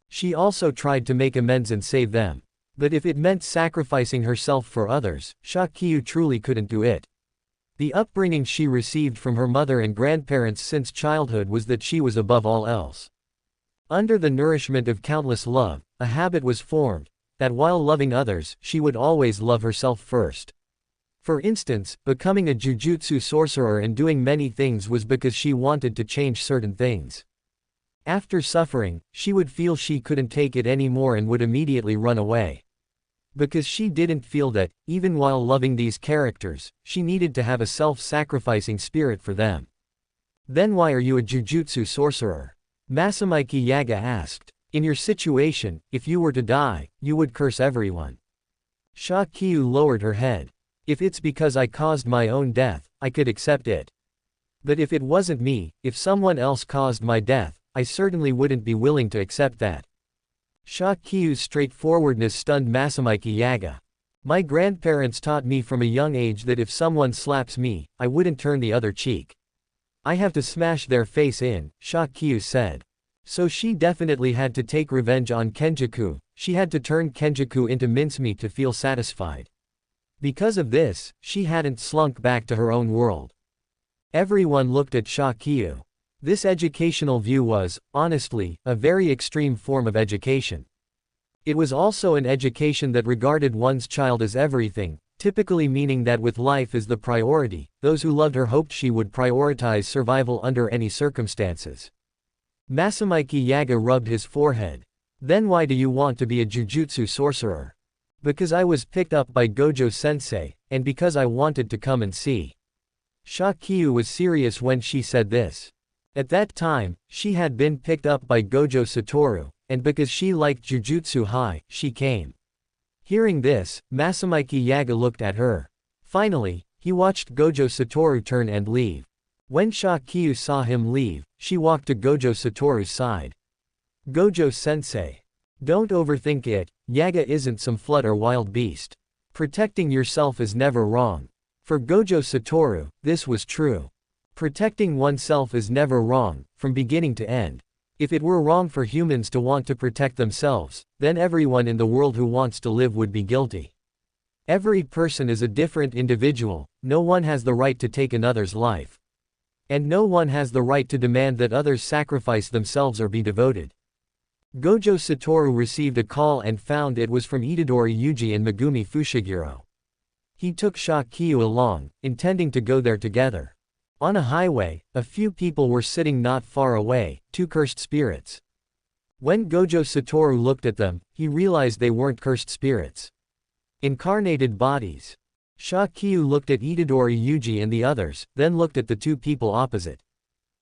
She also tried to make amends and save them. But if it meant sacrificing herself for others, Shakyu truly couldn't do it. The upbringing she received from her mother and grandparents since childhood was that she was above all else. Under the nourishment of countless love, a habit was formed, that while loving others, she would always love herself first. For instance, becoming a Jujutsu sorcerer and doing many things was because she wanted to change certain things. After suffering, she would feel she couldn't take it anymore and would immediately run away. Because she didn't feel that, even while loving these characters, she needed to have a self-sacrificing spirit for them. Then why are you a Jujutsu sorcerer? Masamiki Yaga asked. In your situation, if you were to die, you would curse everyone. Shakyu lowered her head. If it's because I caused my own death, I could accept it. But if it wasn't me, if someone else caused my death, I certainly wouldn't be willing to accept that. Shakyu's straightforwardness stunned Masamiki Yaga. My grandparents taught me from a young age that if someone slaps me, I wouldn't turn the other cheek. I have to smash their face in, Shakyu said. So she definitely had to take revenge on Kenjaku, she had to turn Kenjaku into mincemeat to feel satisfied. Because of this, she hadn't slunk back to her own world. Everyone looked at Shakyu. This educational view was, honestly, a very extreme form of education. It was also an education that regarded one's child as everything, typically meaning that with life as the priority, those who loved her hoped she would prioritize survival under any circumstances. Masamiki Yaga rubbed his forehead. Then why do you want to be a Jujutsu sorcerer? Because I was picked up by Gojo-sensei, and because I wanted to come and see. Shakyu was serious when she said this. At that time, she had been picked up by Gojo Satoru, and because she liked Jujutsu High, she came. Hearing this, Masamiki Yaga looked at her. Finally, he watched Gojo Satoru turn and leave. When Shakyu saw him leave, she walked to Gojo Satoru's side. Gojo-sensei. Don't overthink it, Yaga isn't some flood or wild beast. Protecting yourself is never wrong. For Gojo Satoru, this was true. Protecting oneself is never wrong, from beginning to end. If it were wrong for humans to want to protect themselves, then everyone in the world who wants to live would be guilty. Every person is a different individual, no one has the right to take another's life. And no one has the right to demand that others sacrifice themselves or be devoted. Gojo Satoru received a call and found it was from Itadori Yuji and Megumi Fushiguro. He took Shakyu along, intending to go there together. On a highway, a few people were sitting not far away, two cursed spirits. When Gojo Satoru looked at them, he realized they weren't cursed spirits. Incarnated bodies. Shakyu looked at Itadori Yuji and the others, then looked at the two people opposite.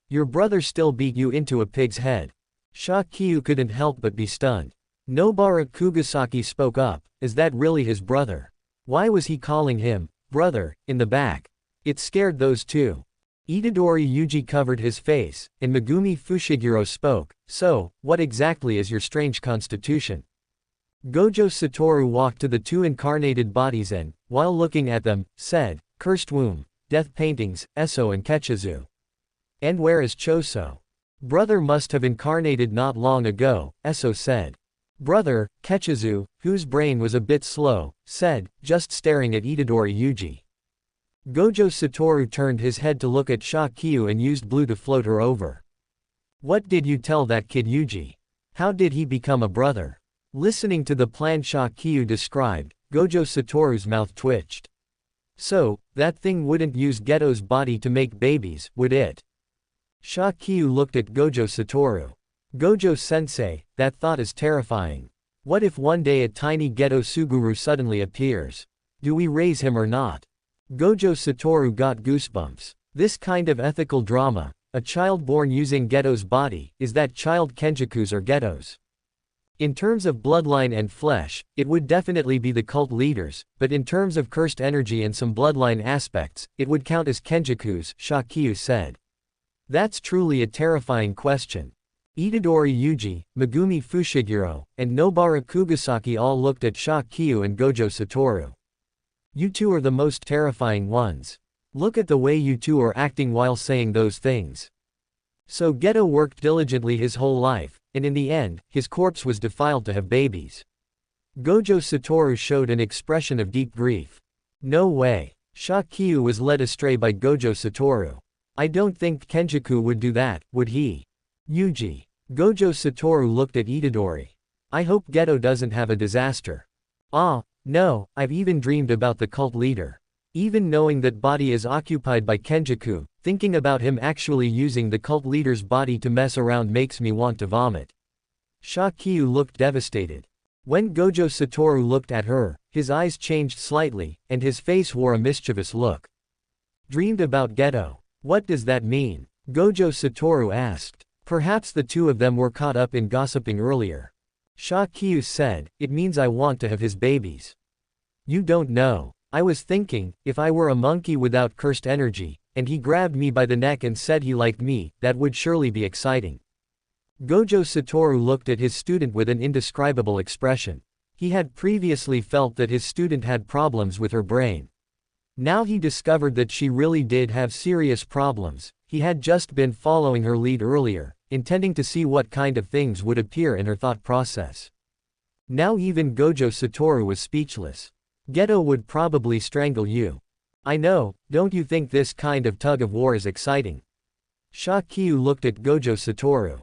Your brother still beat you into a pig's head. Shakyu couldn't help but be stunned. Nobara Kugasaki spoke up, is that really his brother? Why was he calling him, brother, in the back? It scared those two. Itadori Yuji covered his face, and Megumi Fushiguro spoke, so, what exactly is your strange constitution? Gojo Satoru walked to the two incarnated bodies and, while looking at them, said, Cursed Womb, Death Paintings, Eso and Ketchizu. And where is Choso? Brother must have incarnated not long ago, Eso said. Brother, Ketchizu, whose brain was a bit slow, said, just staring at Itadori Yuji. Gojo Satoru turned his head to look at Shakyu and used blue to float her over. What did you tell that kid Yuji? How did he become a brother? Listening to the plan Shakyu described, Gojo Satoru's mouth twitched. So, that thing wouldn't use Geto's body to make babies, would it? Shakyu looked at Gojo Satoru. Gojo-sensei, that thought is terrifying. What if one day a tiny Geto Suguru suddenly appears? Do we raise him or not? Gojo Satoru got goosebumps. This kind of ethical drama, a child born using Geto's body, is that child Kenjaku's or Geto's? In terms of bloodline and flesh, it would definitely be the cult leaders, but in terms of cursed energy and some bloodline aspects, it would count as Kenjaku's, Shakyu said. That's truly a terrifying question. Itadori Yuji, Megumi Fushiguro, and Nobara Kugasaki all looked at Shakyu and Gojo Satoru. You two are the most terrifying ones. Look at the way you two are acting while saying those things. So Geto worked diligently his whole life, and in the end, his corpse was defiled to have babies. Gojo Satoru showed an expression of deep grief. No way. Shakyu was led astray by Gojo Satoru. I don't think Kenjaku would do that, would he? Yuji. Gojo Satoru looked at Itadori. I hope Geto doesn't have a disaster. Ah, no, I've even dreamed about the cult leader. Even knowing that body is occupied by Kenjaku, thinking about him actually using the cult leader's body to mess around makes me want to vomit. Shakyu looked devastated. When Gojo Satoru looked at her, his eyes changed slightly, and his face wore a mischievous look. Dreamed about Geto. What does that mean? Gojo Satoru asked. Perhaps the two of them were caught up in gossiping earlier. Shakyu said, it means I want to have his babies. You don't know. I was thinking, if I were a monkey without cursed energy, and he grabbed me by the neck and said he liked me, that would surely be exciting. Gojo Satoru looked at his student with an indescribable expression. He had previously felt that his student had problems with her brain. Now he discovered that she really did have serious problems. He had just been following her lead earlier, intending to see what kind of things would appear in her thought process. Now even Gojo Satoru was speechless. Geto would probably strangle you. I know, don't you think this kind of tug-of-war is exciting? Shakyu looked at Gojo Satoru.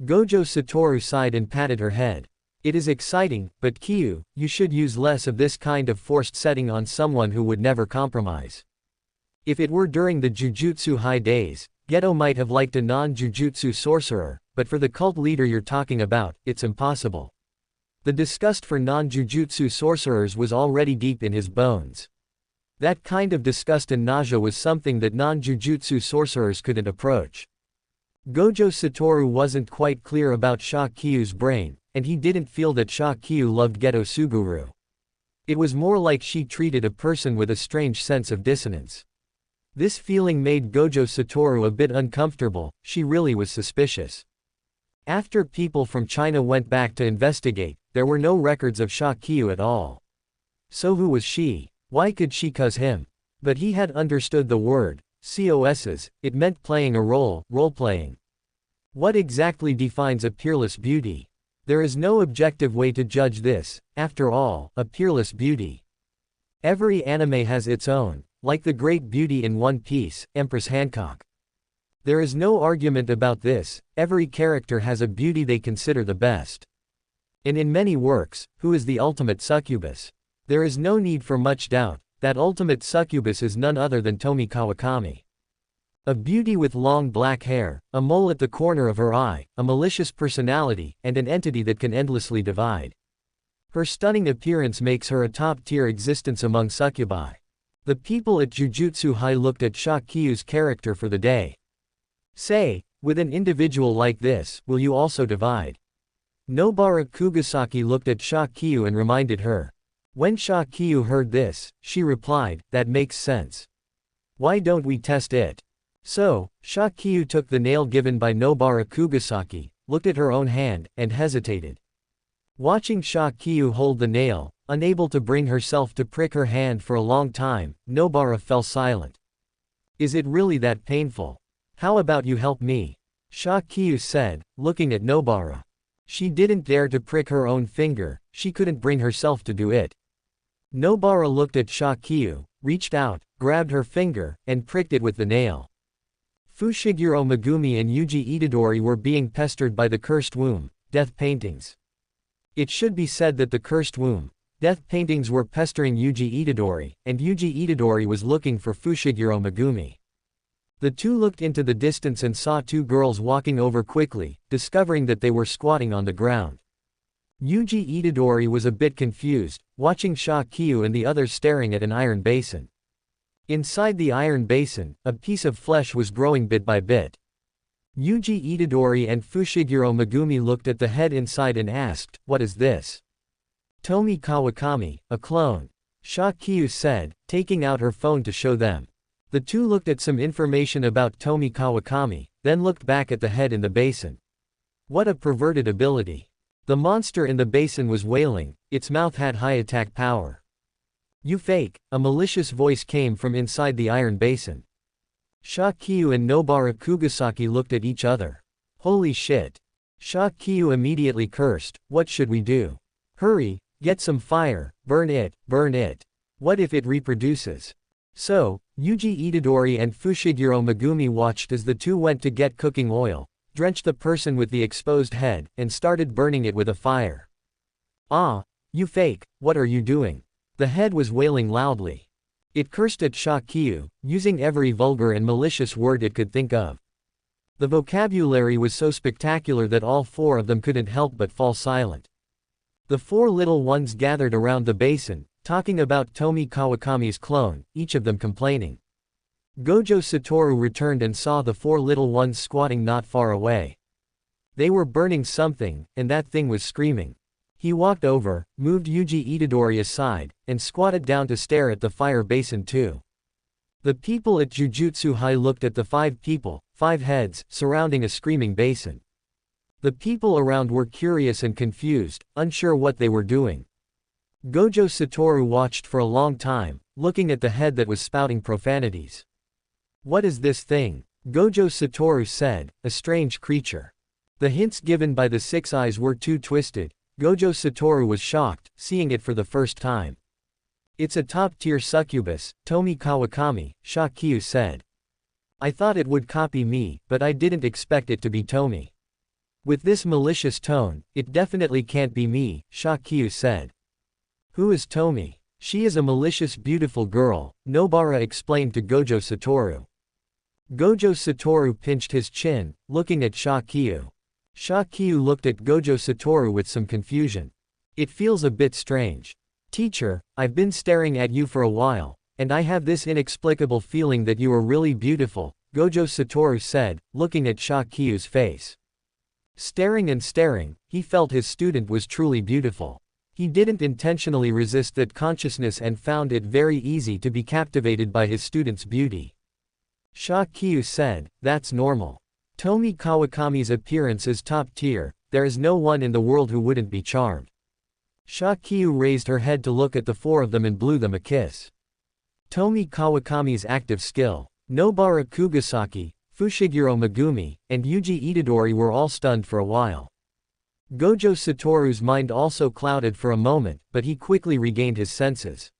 Gojo Satoru sighed and patted her head. It is exciting, but Kyu, you should use less of this kind of forced setting on someone who would never compromise. If it were during the Jujutsu high days, Geto might have liked a non-Jujutsu sorcerer, but for the cult leader you're talking about, it's impossible. The disgust for non-Jujutsu sorcerers was already deep in his bones. That kind of disgust and nausea was something that non-Jujutsu sorcerers couldn't approach. Gojo Satoru wasn't quite clear about Shakyu's brain, and he didn't feel that Shakyu loved Geto Suguru. It was more like she treated a person with a strange sense of dissonance. This feeling made Gojo Satoru a bit uncomfortable. She really was suspicious. After people from China went back to investigate, there were no records of Shakyu at all. So who was she? Why could she cuz him? But he had understood the word, COSs, it meant playing a role-playing. What exactly defines a peerless beauty? There is no objective way to judge this, after all, a peerless beauty. Every anime has its own, like the great beauty in One Piece, Empress Hancock. There is no argument about this, every character has a beauty they consider the best. And in many works, who is the ultimate succubus? There is no need for much doubt. That ultimate succubus is none other than Tomi Kawakami. A beauty with long black hair, a mole at the corner of her eye, a malicious personality, and an entity that can endlessly divide. Her stunning appearance makes her a top-tier existence among succubi. The people at Jujutsu High looked at Shakyu's character for the day. Say, with an individual like this, will you also divide? Nobara Kugasaki looked at Shakyu and reminded her. When Shakyu heard this, she replied, that makes sense. Why don't we test it? So, Shakyu took the nail given by Nobara Kugasaki, looked at her own hand, and hesitated. Watching Shakyu hold the nail, unable to bring herself to prick her hand for a long time, Nobara fell silent. Is it really that painful? How about you help me? Shakyu said, looking at Nobara. She didn't dare to prick her own finger, she couldn't bring herself to do it. Nobara looked at Shakyu, reached out, grabbed her finger, and pricked it with the nail. Fushiguro Megumi and Yuji Itadori were being pestered by the cursed womb, death paintings. It should be said that the cursed womb, death paintings were pestering Yuji Itadori, and Yuji Itadori was looking for Fushiguro Megumi. The two looked into the distance and saw two girls walking over quickly, discovering that they were squatting on the ground. Yuji Itadori was a bit confused, watching Shakyu and the others staring at an iron basin. Inside the iron basin, a piece of flesh was growing bit by bit. Yuji Itadori and Fushiguro Megumi looked at the head inside and asked, "What is this?" "Tomi Kawakami, a clone," Shakyu said, taking out her phone to show them. The two looked at some information about Tomi Kawakami, then looked back at the head in the basin. What a perverted ability. The monster in the basin was wailing, its mouth had high attack power. "You fake," a malicious voice came from inside the iron basin. Shakyu and Nobara Kugasaki looked at each other. Holy shit. Shakyu immediately cursed, what should we do? Hurry, get some fire, burn it, burn it. What if it reproduces? So, Yuji Itadori and Fushiguro Megumi watched as the two went to get cooking oil, drenched the person with the exposed head, and started burning it with a fire. "Ah, you fake, what are you doing?" The head was wailing loudly. It cursed at Shakyu, using every vulgar and malicious word it could think of. The vocabulary was so spectacular that all four of them couldn't help but fall silent. The four little ones gathered around the basin, talking about Tomi Kawakami's clone, each of them complaining. Gojo Satoru returned and saw the four little ones squatting not far away. They were burning something, and that thing was screaming. He walked over, moved Yuji Itadori aside, and squatted down to stare at the fire basin too. The people at Jujutsu High looked at the 5 people, 5 heads, surrounding a screaming basin. The people around were curious and confused, unsure what they were doing. Gojo Satoru watched for a long time, looking at the head that was spouting profanities. "What is this thing?" Gojo Satoru said, "A strange creature." The hints given by the 6 eyes were too twisted. Gojo Satoru was shocked, seeing it for the first time. "It's a top-tier succubus, Tomi Kawakami," Shakyu said. "I thought it would copy me, but I didn't expect it to be Tomi. With this malicious tone, it definitely can't be me," Shakyu said. "Who is Tomi?" "She is a malicious beautiful girl," Nobara explained to Gojo Satoru. Gojo Satoru pinched his chin, looking at Shakyu. Shakyu looked at Gojo Satoru with some confusion. "It feels a bit strange. Teacher, I've been staring at you for a while, and I have this inexplicable feeling that you are really beautiful," Gojo Satoru said, looking at Shakyu's face. Staring and staring, he felt his student was truly beautiful. He didn't intentionally resist that consciousness and found it very easy to be captivated by his student's beauty. Shakyu said, "That's normal. Tomi Kawakami's appearance is top tier, there is no one in the world who wouldn't be charmed." Shakyu raised her head to look at the four of them and blew them a kiss. Tomi Kawakami's active skill, Nobara Kugasaki, Fushiguro Megumi, and Yuji Itadori were all stunned for a while. Gojo Satoru's mind also clouded for a moment, but he quickly regained his senses.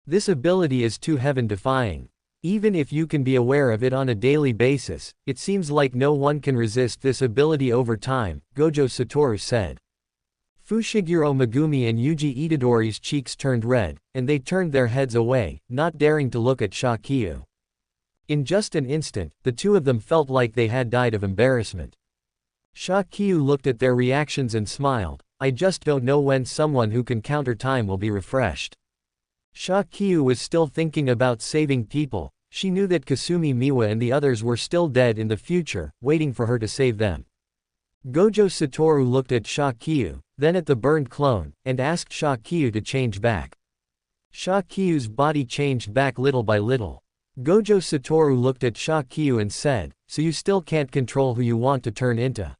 This ability is too heaven-defying. Even if you can be aware of it on a daily basis, it seems like no one can resist this ability over time, Gojo Satoru said. Fushiguro Megumi and Yuji Itadori's cheeks turned red, and they turned their heads away, not daring to look at Shakyu. In just an instant, the two of them felt like they had died of embarrassment. Shakyu looked at their reactions and smiled. "I just don't know when someone who can counter time will be refreshed." Shakyu was still thinking about saving people. She knew that Kasumi Miwa and the others were still dead in the future, waiting for her to save them. Gojo Satoru looked at Shakyu, then at the burned clone, and asked Shakyu to change back. Shakyu's body changed back little by little. Gojo Satoru looked at Shakyu and said, "So you still can't control who you want to turn into?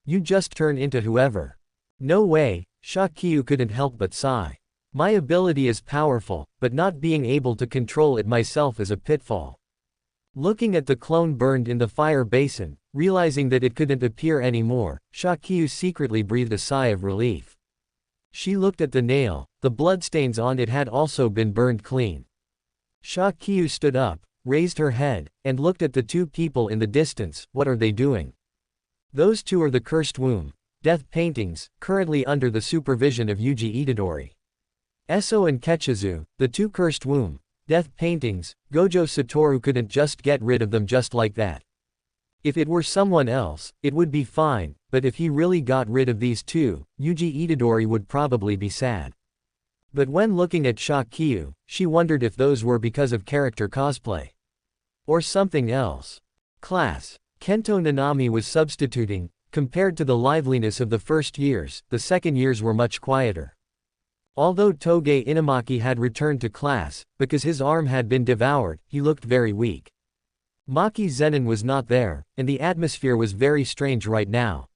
You just turn into whoever." "No way," Shakyu couldn't help but sigh. "My ability is powerful, but not being able to control it myself is a pitfall." Looking at the clone burned in the fire basin, realizing that it couldn't appear anymore, Shakyu secretly breathed a sigh of relief. She looked at the nail, the bloodstains on it had also been burned clean. Shakyu stood up, raised her head, and looked at the two people in the distance. "What are they doing?" "Those two are the cursed womb, death paintings, currently under the supervision of Yuji Itadori. Eso and Ketchizu, the two cursed womb, death paintings." Gojo Satoru couldn't just get rid of them just like that. If it were someone else, it would be fine, but if he really got rid of these two, Yuji Itadori would probably be sad. But when looking at Shakyu, she wondered if those were because of character cosplay. Or something else. Class. Kento Nanami was substituting. Compared to the liveliness of the first years, the second years were much quieter. Although Toge Inamaki had returned to class, because his arm had been devoured, he looked very weak. Maki Zenin was not there, and the atmosphere was very strange right now.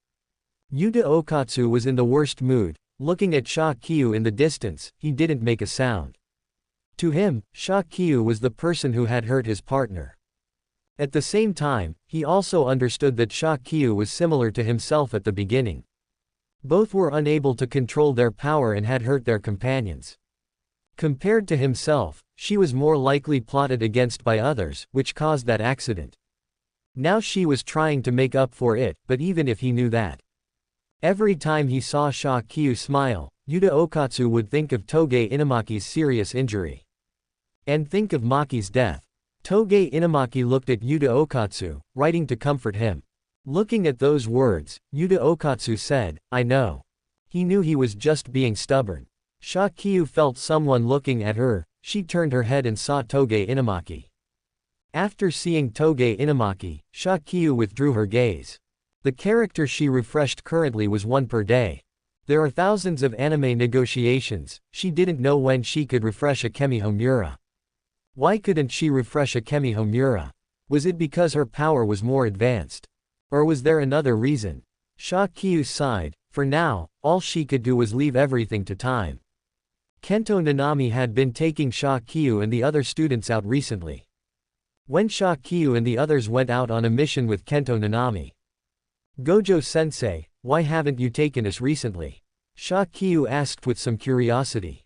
Yuta Okatsu was in the worst mood. Looking at Shakyu in the distance, he didn't make a sound. To him, Shakyu was the person who had hurt his partner. At the same time, he also understood that Shakyu was similar to himself at the beginning. Both were unable to control their power and had hurt their companions. Compared to himself, she was more likely plotted against by others, which caused that accident. Now she was trying to make up for it, but even if he knew that, every time he saw Shakyu smile, Yuta Okatsu would think of Toge Inamaki's serious injury. And think of Maki's death. Toge Inamaki looked at Yuta Okatsu, writing to comfort him. Looking at those words, Yuta Okatsu said, "I know." He knew he was just being stubborn. Shakyu felt someone looking at her. She turned her head and saw Toge Inamaki. After seeing Toge Inamaki, Shakyu withdrew her gaze. The character she refreshed currently was one per day. There are thousands of anime negotiations. She didn't know when she could refresh a Kemi Homura. Why couldn't she refresh a Kemi Homura? Was it because her power was more advanced? Or was there another reason? Shakyu sighed. For now, all she could do was leave everything to time. Kento Nanami had been taking Shakyu and the other students out recently. When Shakyu and the others went out on a mission with Kento Nanami, "Gojo-sensei, why haven't you taken us recently?" Shakyu asked with some curiosity.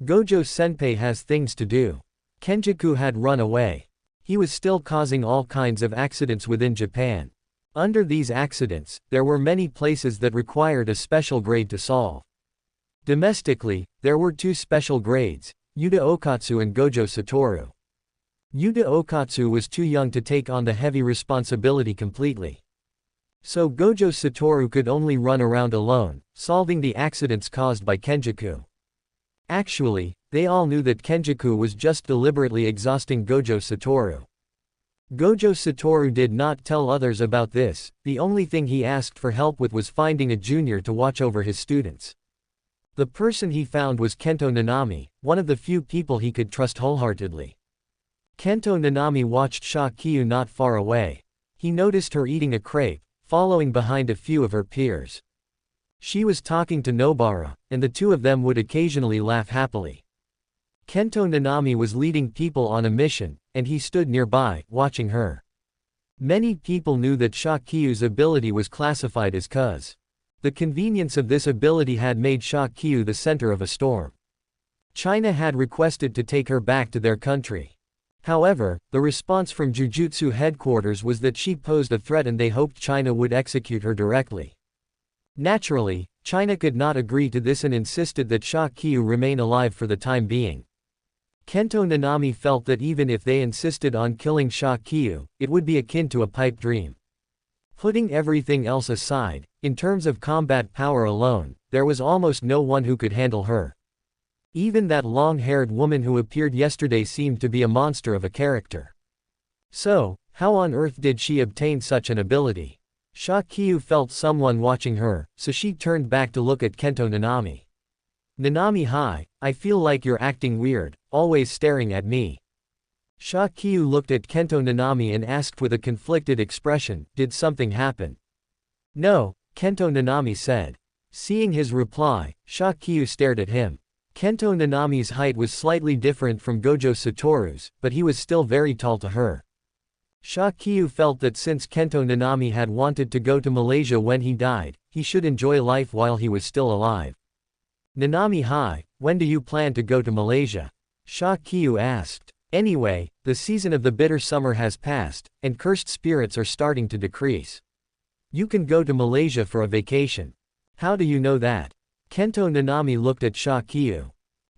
"Gojo-senpai has things to do." Kenjaku had run away. He was still causing all kinds of accidents within Japan. Under these accidents, there were many places that required a special grade to solve. Domestically, there were two special grades, Yuta Okatsu and Gojo Satoru. Yuta Okatsu was too young to take on the heavy responsibility completely. So Gojo Satoru could only run around alone, solving the accidents caused by Kenjaku. Actually, they all knew that Kenjaku was just deliberately exhausting Gojo Satoru. Gojo Satoru did not tell others about this, the only thing he asked for help with was finding a junior to watch over his students. The person he found was Kento Nanami, one of the few people he could trust wholeheartedly. Kento Nanami watched Shakiyu not far away. He noticed her eating a crepe, following behind a few of her peers. She was talking to Nobara, and the two of them would occasionally laugh happily. Kento Nanami was leading people on a mission, and he stood nearby, watching her. Many people knew that Shakiyu's ability was classified as Cuz. The convenience of this ability had made Shakiyu the center of a storm. China had requested to take her back to their country. However, the response from Jujutsu headquarters was that she posed a threat and they hoped China would execute her directly. Naturally, China could not agree to this and insisted that Shakiyu remain alive for the time being. Kento Nanami felt that even if they insisted on killing Shakiyu, it would be akin to a pipe dream. Putting everything else aside, in terms of combat power alone, there was almost no one who could handle her. Even that long-haired woman who appeared yesterday seemed to be a monster of a character. So, how on earth did she obtain such an ability? Shakiyu felt someone watching her, so she turned back to look at Kento Nanami. Nanami, hi, I feel like you're acting weird, always staring at me. Shakiyu looked at Kento Nanami and asked with a conflicted expression, did something happen? No, Kento Nanami said. Seeing his reply, Shakiyu stared at him. Kento Nanami's height was slightly different from Gojo Satoru's, but he was still very tall to her. Shakiyu felt that since Kento Nanami had wanted to go to Malaysia when he died, he should enjoy life while he was still alive. Nanami, hi, when do you plan to go to Malaysia? Shakiyu asked. Anyway, the season of the bitter summer has passed, and cursed spirits are starting to decrease. You can go to Malaysia for a vacation. How do you know that? Kento Nanami looked at Shakiyu.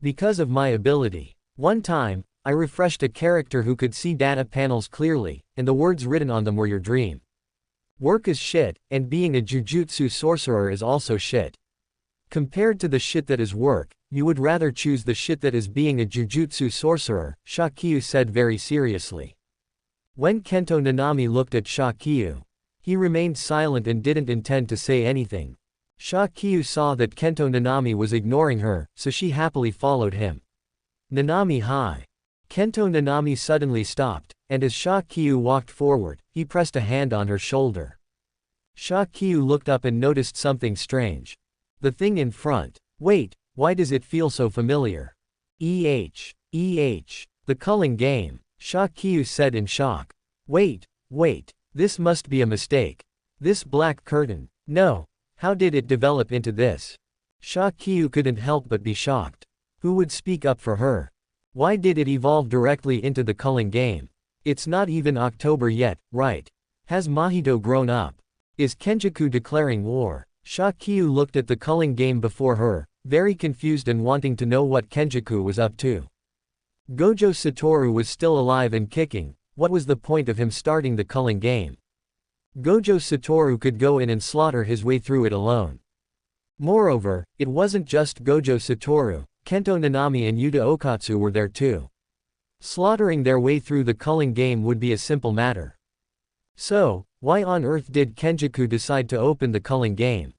Because of my ability. One time, I refreshed a character who could see data panels clearly, and the words written on them were your dream. Work is shit, and being a Jujutsu sorcerer is also shit. Compared to the shit that is work, you would rather choose the shit that is being a Jujutsu sorcerer, Shakiyu said very seriously. When Kento Nanami looked at Shakiyu, he remained silent and didn't intend to say anything. Shakiyu saw that Kento Nanami was ignoring her, so she happily followed him. Nanami, hi. Kento Nanami suddenly stopped, and as Shakiyu walked forward, he pressed a hand on her shoulder. Shakiyu looked up and noticed something strange. The thing in front. Wait, why does it feel so familiar? The culling game, Shakiyu said in shock. Wait, this must be a mistake. This black curtain, no, how did it develop into this? Shakiyu couldn't help but be shocked. Who would speak up for her? Why did it evolve directly into the culling game? It's not even October yet, right? Has Mahito grown up? Is Kenjaku declaring war? Shakiyu looked at the culling game before her, very confused and wanting to know what Kenjaku was up to. Gojo Satoru was still alive and kicking. What was the point of him starting the culling game? Gojo Satoru could go in and slaughter his way through it alone. Moreover, it wasn't just Gojo Satoru, Kento Nanami and Yuta Okatsu were there too. Slaughtering their way through the culling game would be a simple matter. So, why on earth did Kenjaku decide to open the culling game?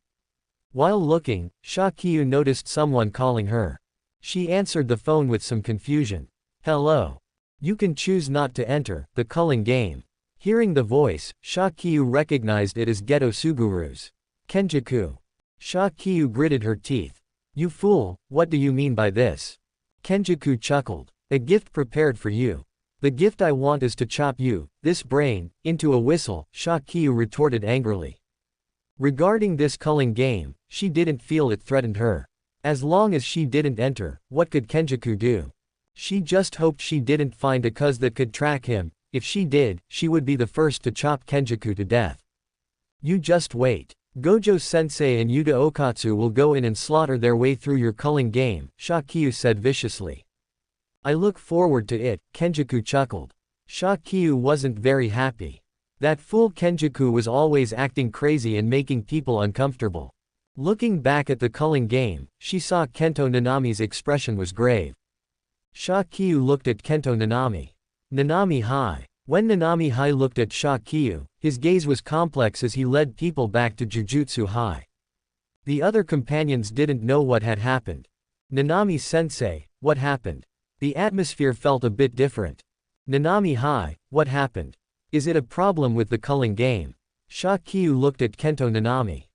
While looking, Shakiyu noticed someone calling her. She answered the phone with some confusion. Hello. You can choose not to enter the culling game. Hearing the voice, Shakiyu recognized it as Geto Suguru's. Kenjaku. Shakiyu gritted her teeth. You fool, what do you mean by this? Kenjaku chuckled. A gift prepared for you. The gift I want is to chop you, this brain, into a whistle, Shakiyu retorted angrily. Regarding this culling game, she didn't feel it threatened her. As long as she didn't enter, what could Kenjaku do? She just hoped she didn't find a cuz that could track him. If she did, she would be the first to chop Kenjaku to death. You just wait. Gojo Sensei and Yuta Okatsu will go in and slaughter their way through your culling game, Shakiyu said viciously. I look forward to it, Kenjaku chuckled. Shakiyu wasn't very happy. That fool Kenjaku was always acting crazy and making people uncomfortable. Looking back at the culling game, she saw Kento Nanami's expression was grave. Shakiyu looked at Kento Nanami. Nanami, hi. When Nanami Hai looked at Shakyu, his gaze was complex as he led people back to Jujutsu High. The other companions didn't know what had happened. Nanami-sensei, what happened? The atmosphere felt a bit different. Nanami Hai, what happened? Is it a problem with the culling game? Shakyu looked at Kento Nanami.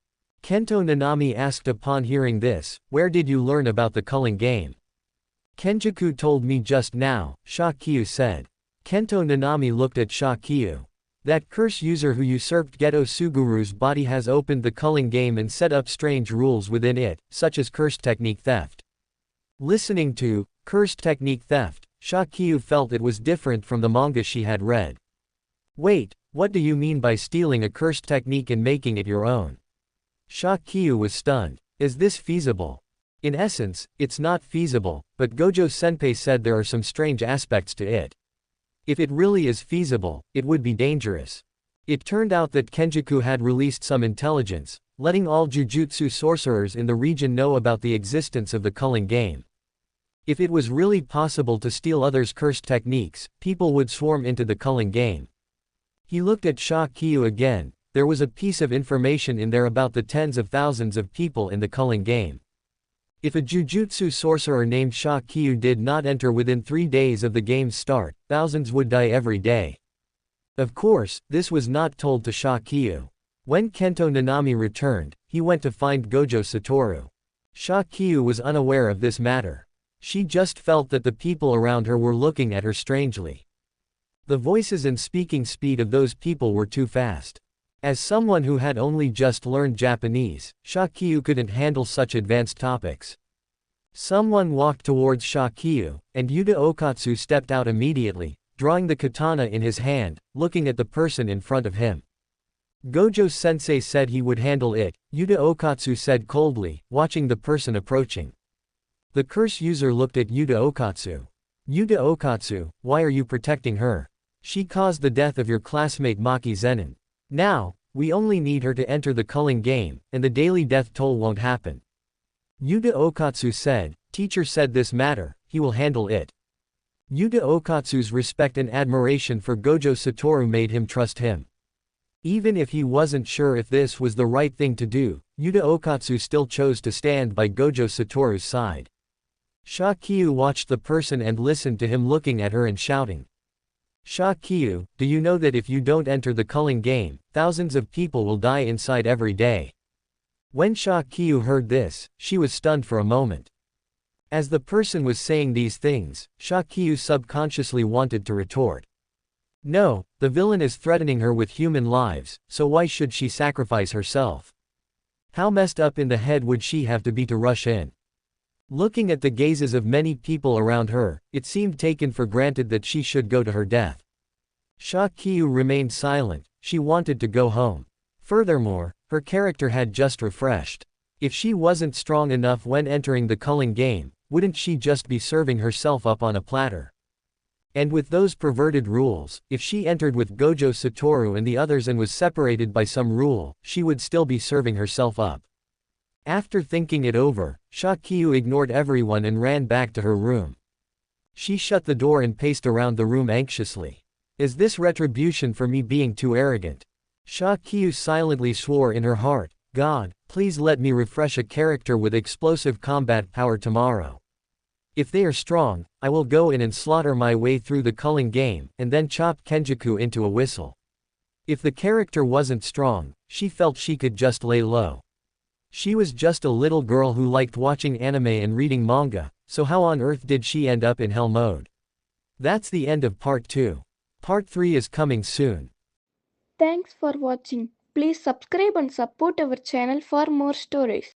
Kento Nanami asked upon hearing this, where did you learn about the culling game? Kenjaku told me just now, Shakyu said. Kento Nanami looked at Shakyu. That curse user who usurped Geto Suguru's body has opened the culling game and set up strange rules within it, such as cursed technique theft. Listening to cursed technique theft, Shakyu felt it was different from the manga she had read. Wait, what do you mean by stealing a cursed technique and making it your own? Shakyu was stunned. Is this feasible? In essence, it's not feasible, but Gojo Senpai said there are some strange aspects to it. If it really is feasible, it would be dangerous. It turned out that Kenjaku had released some intelligence, letting all Jujutsu sorcerers in the region know about the existence of the culling game. If it was really possible to steal others' cursed techniques, people would swarm into the culling game. He looked at Shakyu again. There was a piece of information in there about the tens of thousands of people in the culling game. If a Jujutsu sorcerer named Shakyu did not enter within 3 days of the game's start, thousands would die every day. Of course, this was not told to Shakyu. When Kento Nanami returned, he went to find Gojo Satoru. Shakyu was unaware of this matter. She just felt that the people around her were looking at her strangely. The voices and speaking speed of those people were too fast. As someone who had only just learned Japanese, Shakyu couldn't handle such advanced topics. Someone walked towards Shakyu, and Yuta Okatsu stepped out immediately, drawing the katana in his hand, looking at the person in front of him. Gojo Sensei said he would handle it, Yuta Okatsu said coldly, watching the person approaching. The curse user looked at Yuta Okatsu. Yuta Okatsu, why are you protecting her? She caused the death of your classmate Maki Zenin. Now, we only need her to enter the culling game, and the daily death toll won't happen. Yuta Okatsu said, teacher said this matter, he will handle it. Yuta Okatsu's respect and admiration for Gojo Satoru made him trust him. Even if he wasn't sure if this was the right thing to do, Yuta Okatsu still chose to stand by Gojo Satoru's side. Shakyu watched the person and listened to him looking at her and shouting. Shakyu, do you know that if you don't enter the culling game, thousands of people will die inside every day? When Shakyu heard this, she was stunned for a moment. As the person was saying these things, Shakyu subconsciously wanted to retort. No, the villain is threatening her with human lives, so why should she sacrifice herself? How messed up in the head would she have to be to rush in? Looking at the gazes of many people around her, it seemed taken for granted that she should go to her death. Shakyu remained silent, she wanted to go home. Furthermore, her character had just refreshed. If she wasn't strong enough when entering the culling game, wouldn't she just be serving herself up on a platter? And with those perverted rules, if she entered with Gojo Satoru and the others and was separated by some rule, she would still be serving herself up. After thinking it over, Shakyu ignored everyone and ran back to her room. She shut the door and paced around the room anxiously. Is this retribution for me being too arrogant? Shakyu silently swore in her heart, God, please let me refresh a character with explosive combat power tomorrow. If they are strong, I will go in and slaughter my way through the culling game, and then chop Kenjaku into a whistle. If the character wasn't strong, she felt she could just lay low. She was just a little girl who liked watching anime and reading manga, so how on earth did she end up in hell mode? That's the end of part 2. Part 3 is coming soon. Thanks for watching. Please subscribe and support our channel for more stories.